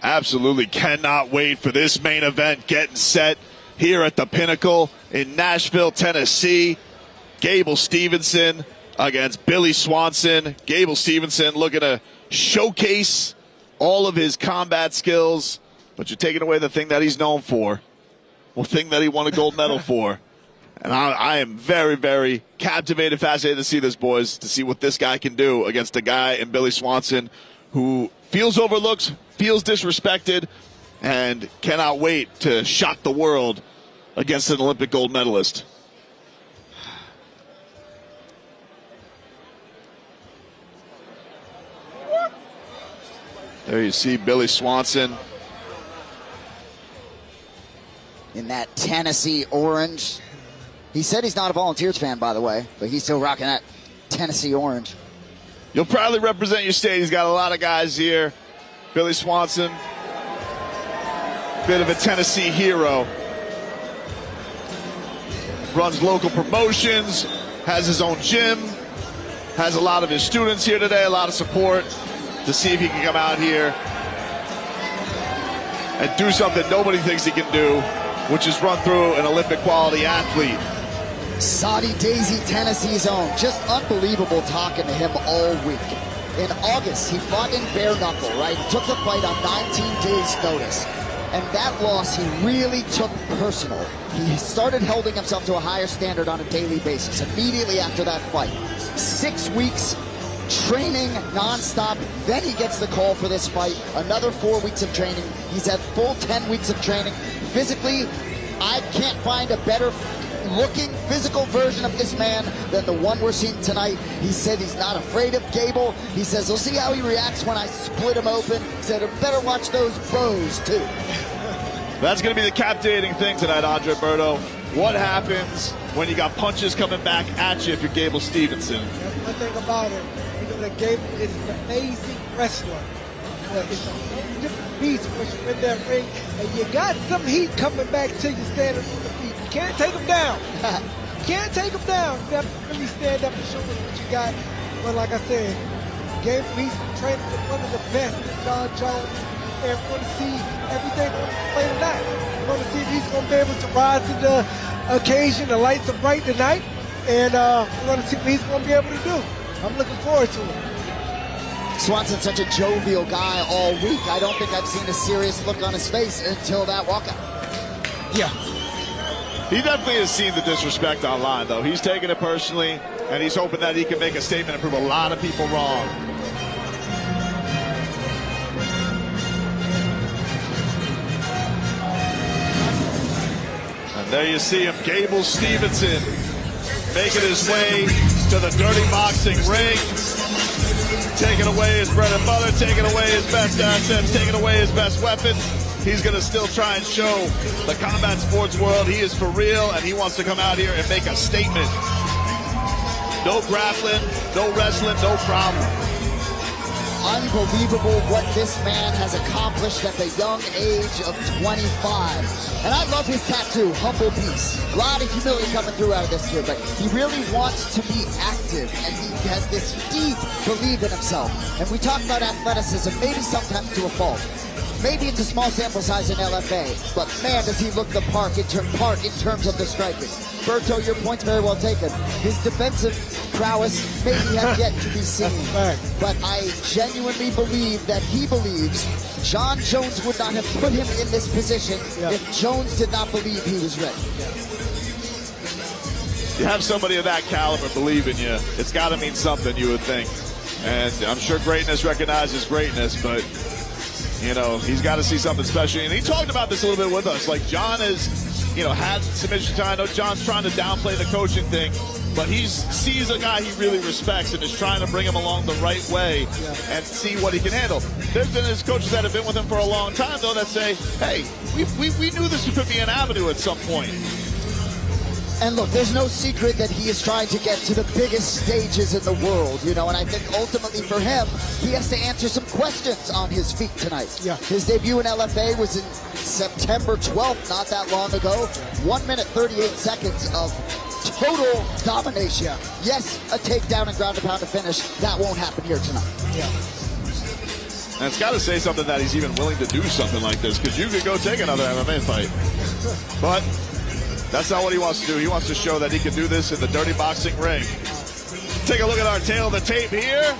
Absolutely cannot wait for this main event getting set here at the Pinnacle in Nashville, Tennessee. Gable Steveson against Billy Swanson. Gable Steveson looking to showcase all of his combat skills, but you're taking away the thing that he's known for, the thing that he won a gold medal for. And I am very, very captivated, fascinated to see this, boys, to see what this guy can do against a guy in Billy Swanson who feels overlooked, feels disrespected, and cannot wait to shock the world against an Olympic gold medalist. There you see Billy Swanson. In that Tennessee orange. He said he's not a Volunteers fan, by the way, but he's still rocking that Tennessee orange. You'll proudly represent your state. He's got a lot of guys here. Billy Swanson, bit of a Tennessee hero. Runs local promotions, has his own gym, has a lot of his students here today, a lot of support to see if he can come out here and do something nobody thinks he can do, which is run through an Olympic quality athlete. Saudi Daisy, Tennessee's own. Just unbelievable talking to him all week. In August, he fought in bare knuckle, right? He took the fight on 19 days' notice. And that loss he really took personal. He started holding himself to a higher standard on a daily basis immediately after that fight. 6 weeks training nonstop. Then he gets the call for this fight. Another 4 weeks of training. He's had full 10 weeks of training. Physically, I can't find a better looking physical version of this man than the one we're seeing tonight. He said he's not afraid of Gable. He says we'll see how he reacts when I split him open. He said I better watch those bows too. That's going to be the captivating thing tonight, Andre Berto. What happens when you got punches coming back at you if you're Gable Steveson? That's one thing about it. You know, that Gable is an amazing wrestler. But it's a whole different beast when you're in that ring and you got some heat coming back to you standing on the feet. You can't take him down. You can't take him down. You have to really stand up and show us what you got. But like I said, Gable, he's training with one of the best, John Jones. And we're going to see everything on display tonight. We're going to see if he's going to be able to rise to the occasion. The lights are bright tonight. And we're going to see what he's going to be able to do. I'm looking forward to it. Swanson's such a jovial guy all week. I don't think I've seen a serious look on his face until that walkout. Yeah. He definitely has seen the disrespect online, though. He's taking it personally, and he's hoping that he can make a statement and prove a lot of people wrong. And there you see him, Gable Steveson, making his way to the dirty boxing ring. Taking away his bread and butter, taking away his best assets, taking away his best weapons. He's going to still try and show the combat sports world he is for real, and he wants to come out here and make a statement. No grappling, no wrestling, no problem. Unbelievable what this man has accomplished at the young age of 25. And I love his tattoo, Humble Peace. A lot of humility coming through out of this kid, but he really wants to be active, and he has this deep belief in himself. And we talk about athleticism, maybe sometimes to a fault. Maybe it's a small sample size in LFA, but man, does he look the part in terms of the striking. Berto, your point's very well taken. His defensive prowess maybe has yet to be seen. But I genuinely believe that he believes John Jones would not have put him in this position if Jones did not believe he was ready. You have somebody of that caliber believe in you, it's got to mean something, you would think. And I'm sure greatness recognizes greatness, but you know, he's got to see something special. And he talked about this a little bit with us. Like, John has, you know, had submission time. I know John's trying to downplay the coaching thing, but he sees a guy he really respects and is trying to bring him along the right way and see what he can handle. There's been his coaches that have been with him for a long time, though, that say, hey, we knew this could be an avenue at some point. And look, there's no secret that he is trying to get to the biggest stages in the world, you know, and I think ultimately for him, he has to answer some questions on his feet tonight. Yeah. His debut in LFA was in September 12th, not that long ago. 1 minute, 38 seconds of total domination. Yeah. Yes, a takedown and ground and pound to finish. That won't happen here tonight. Yeah. And it's got to say something that he's even willing to do something like this, because you could go take another MMA fight. But that's not what he wants to do. He wants to show that he can do this in the dirty boxing ring. Take a look at our tail of the tape here.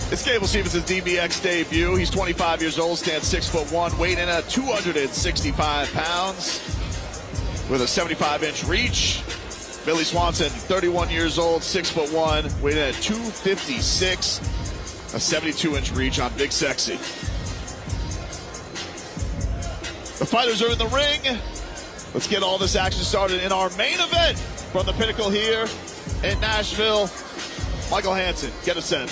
It's Gable Stevenson's DBX debut. He's 25 years old, stands 6'1", weighed in at 265 pounds with a 75-inch reach. Billy Swanson, 31 years old, 6'1", weighed in at 256, a 72-inch reach on Big Sexy. The fighters are in the ring. Let's get all this action started in our main event from the Pinnacle here in Nashville. Michael Hansen, get us set.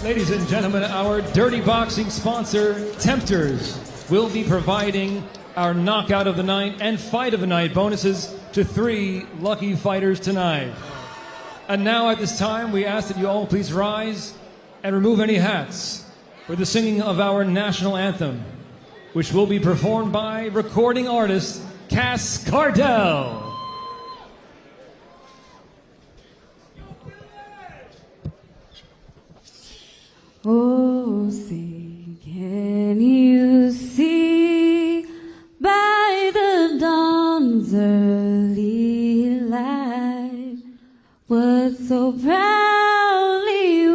Ladies and gentlemen, our dirty boxing sponsor, Tempters, will be providing our knockout of the night and fight of the night bonuses to 3 lucky fighters tonight. And now at this time, we ask that you all please rise and remove any hats for the singing of our national anthem, which will be performed by recording artist Cass Cardell. Oh, say, can you see by the dawn's early light what so proudly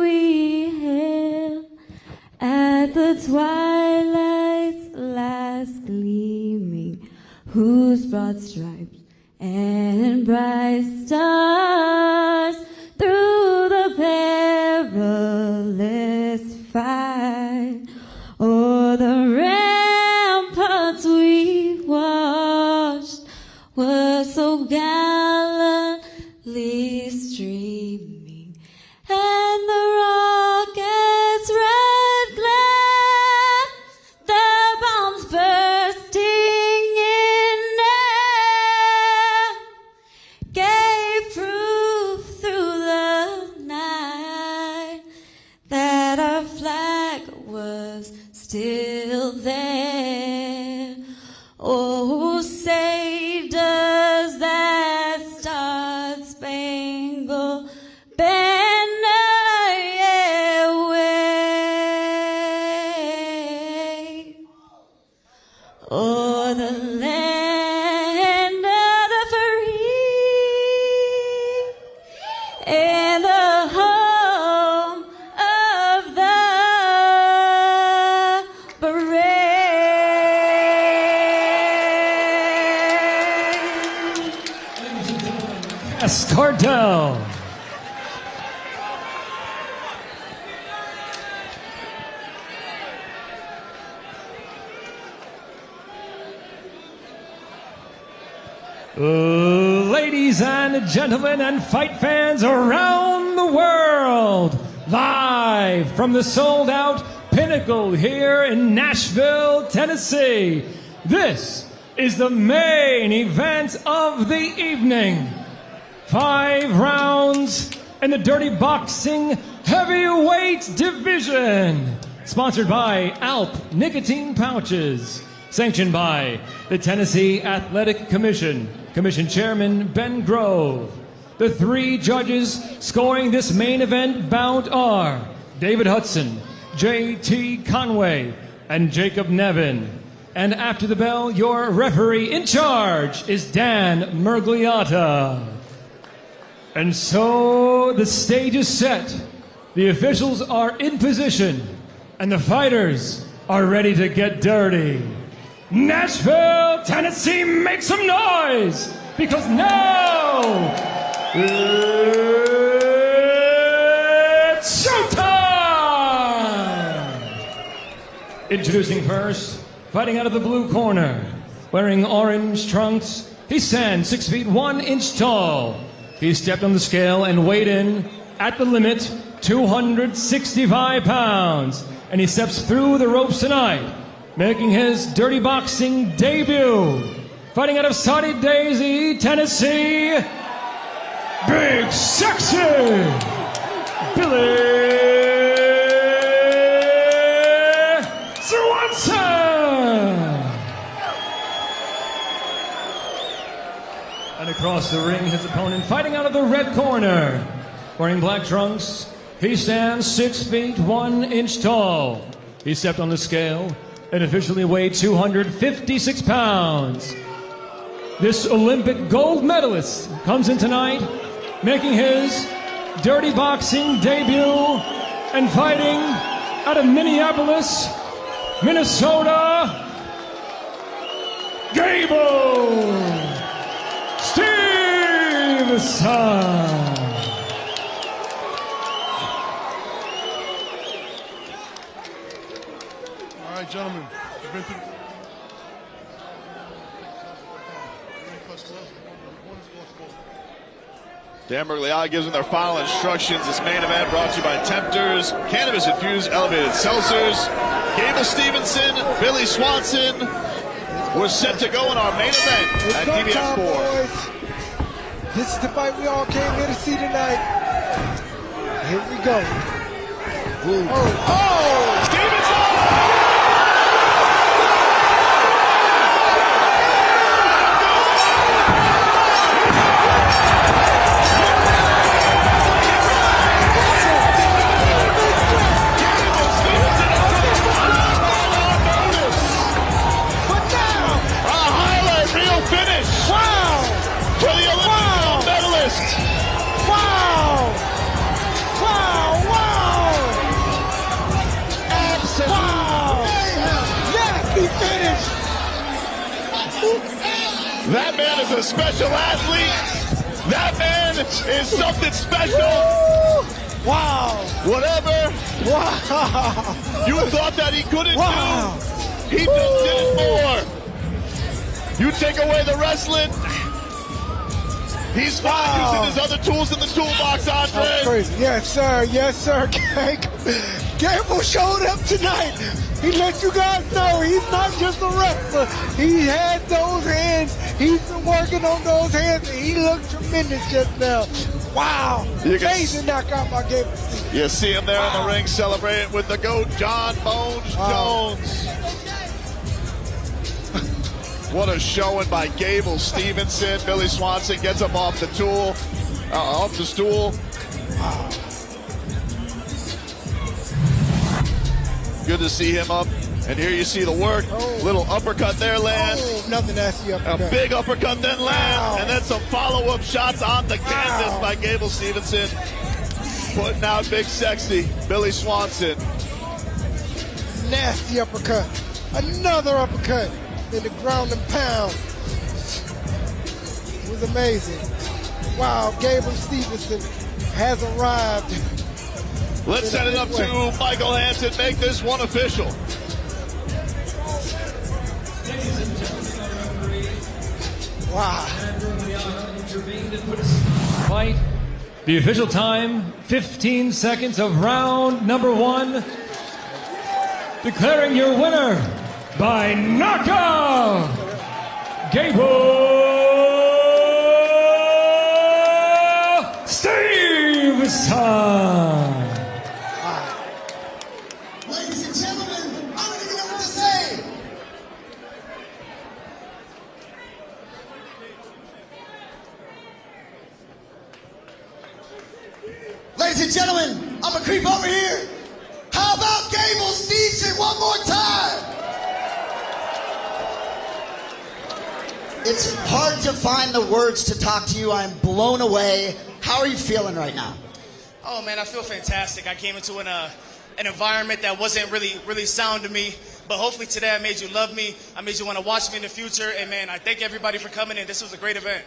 Let the twilight's last gleaming, whose broad stripes and bright stars through the perilous fight o'er the ramparts we watched were so gallantly streaming, and the rocket's red glare, their bombs bursting in air, gave proof through the night that our flag was still there. Oh, say does that star-spangled banner yet wave o'er the land of the free and the home of the brave. Cartel. Ladies and gentlemen and fight fans around the world, live from the sold-out Pinnacle here in Nashville, Tennessee, this is the main event of the evening. 5 rounds in the Dirty Boxing Heavyweight Division. Sponsored by Alp Nicotine Pouches. Sanctioned by the Tennessee Athletic Commission. Commission Chairman Ben Grove. The 3 judges scoring this main event bout are David Hudson, J.T. Conway, and Jacob Nevin. And after the bell, your referee in charge is Dan Mergliata. And so the stage is set, the officials are in position, and the fighters are ready to get dirty. Nashville, Tennessee, make some noise, because now it's showtime! Introducing first, fighting out of the blue corner, wearing orange trunks, he stands 6 feet 1 inch tall. He stepped on the scale and weighed in at the limit, 265 pounds. And he steps through the ropes tonight, making his dirty boxing debut. Fighting out of Saudi Daisy, Tennessee, Big Sexy Billy Swanson. And across the ring, his opponent fighting out of the red corner. Wearing black trunks, he stands 6 feet 1 inch tall. He stepped on the scale and officially weighed 256 pounds. This Olympic gold medalist comes in tonight, making his dirty boxing debut and fighting out of Minneapolis, Minnesota, Gable Steveson. All right, gentlemen. You've been through Dan Mergliata gives them their final instructions. This main event brought to you by Tempters, cannabis-infused elevated seltzers. Gable Steveson, Billy Swanson. We're set to go in our main event at DBS 4. This is the fight we all came here to see tonight. Here we go. Oh! Steveson! That man is a special athlete. That man is something special. Wow. Whatever. Wow. You thought that he couldn't do. He just did it more. You take away the wrestling. He's fine using his other tools in the toolbox, Andre. That's crazy. Yes, sir. Yes, sir. Gable showed up tonight. He let you guys know he's not just a wrestler. He had those hands. He's been working on those hands, and he looked tremendous just now. Wow. Amazing knockout by Gable. You see him there in the ring celebrating with the GOAT, John Bones Jones. What a showing by Gable Steveson. Billy Swanson gets him off the stool. Good to see him up. And here you see the work. Little uppercut there land. Nothing nasty uppercut. A big uppercut then land. And then some follow-up shots on the canvas by Gable Steveson. Putting out big sexy Billy Swanson. Nasty uppercut. Another uppercut. In the ground and pound. It was amazing. Wow, Gable Steveson has arrived. Let's set it up to Michael Hansen. Make this one official. Wow. Fight. The official time, 15 seconds of round number 1. Declaring your winner by knockout, Gable Steveson. Ladies and gentlemen, I don't even know what to say. Ladies and gentlemen, I'm gonna creep over here. How about Gable Steveson one more time? It's hard to find the words to talk to you. I'm blown away. How are you feeling right now? Oh man, I feel fantastic. I came into an environment that wasn't really sound to me, but hopefully today I made you love me. I made you want to watch me in the future, and man, I thank everybody for coming in. This was a great event.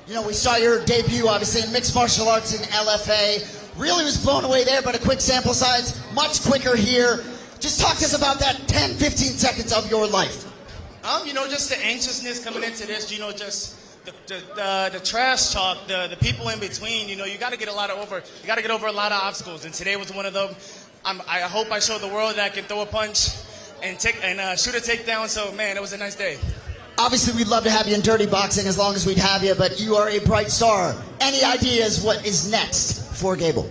You know, we saw your debut, obviously, in mixed martial arts in LFA. Really was blown away there, but a quick sample size, much quicker here. Just talk to us about that 10, 15 seconds of your life. You know, just the anxiousness coming into this, you know, just the trash talk, the people in between, you know, you got to get over a lot of obstacles, and today was one of them. I hope I showed the world that I can throw a punch and shoot a takedown, so man, it was a nice day. Obviously, we'd love to have you in dirty boxing as long as we'd have you, but you are a bright star. Any ideas what is next for Gable?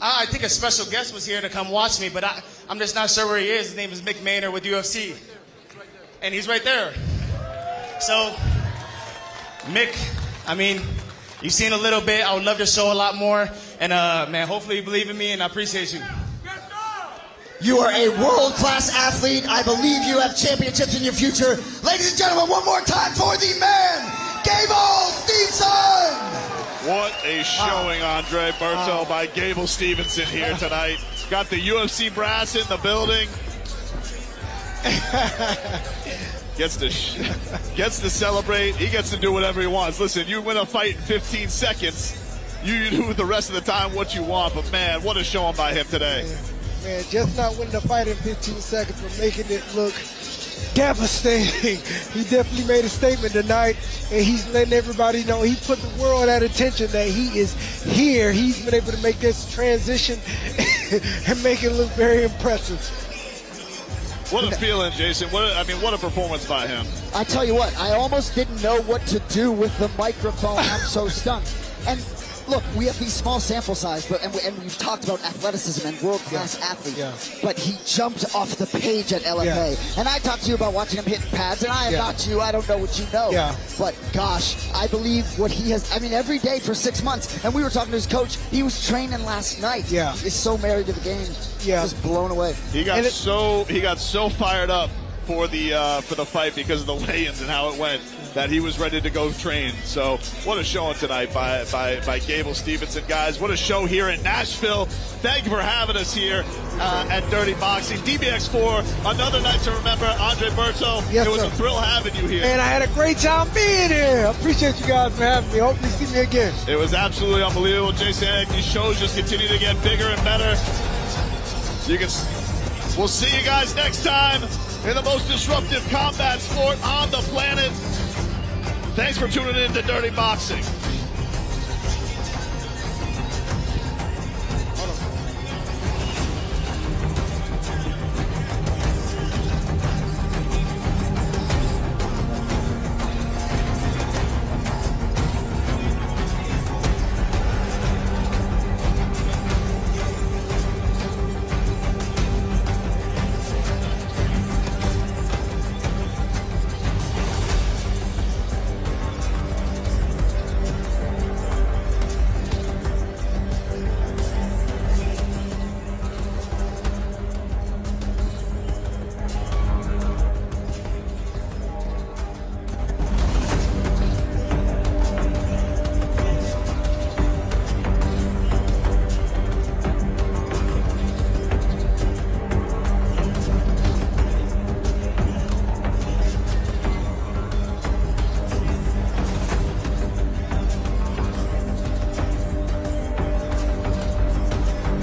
I think a special guest was here to come watch me, but I'm just not sure where he is. His name is Mick Maynard with UFC. And he's right there. So, Mick, I mean, you've seen a little bit. I would love to show a lot more. And, man, hopefully you believe in me, and I appreciate you. You are a world-class athlete. I believe you have championships in your future. Ladies and gentlemen, one more time for the man, Gable Steveson! What a showing, Andre Berto, by Gable Steveson here tonight. Got the UFC brass in the building. Gets to celebrate. He gets to do whatever he wants. Listen, you win a fight in 15 seconds. You do the rest of the time what you want. But, man, what a showing by him today. Man, just not winning the fight in 15 seconds, but making it look devastating. He definitely made a statement tonight, and he's letting everybody know. He put the world at attention that he is here. He's been able to make this transition and make it look very impressive. What a feeling, Jason. What a performance by him. I tell you what, I almost didn't know what to do with the microphone. I'm so stunned. And look, we have these small sample size, and we've talked about athleticism and world-class athletes, but he jumped off the page at LFA. And I talked to you about watching him hit pads, and I am not you. I don't know what you know. But gosh, I believe what he has, every day for 6 months. And we were talking to his coach. He was training last night. He is so married to the game. Just blown away. He got so fired up for the fight because of the weigh-ins and how it went. that he was ready to go train. So what a showing tonight by Gable Steveson, guys. What a show here in Nashville. Thank you for having us here at Dirty Boxing. DBX4, another night to remember. Andre Berto, Yes, it was sir. a thrill having you here. And I had a great time being here. I appreciate you guys for having me. Hopefully see me again. It was absolutely unbelievable, Jason. These shows just continue to get bigger and better. We'll see you guys next time in the most disruptive combat sport on the planet. Thanks for tuning in to Dirty Boxing.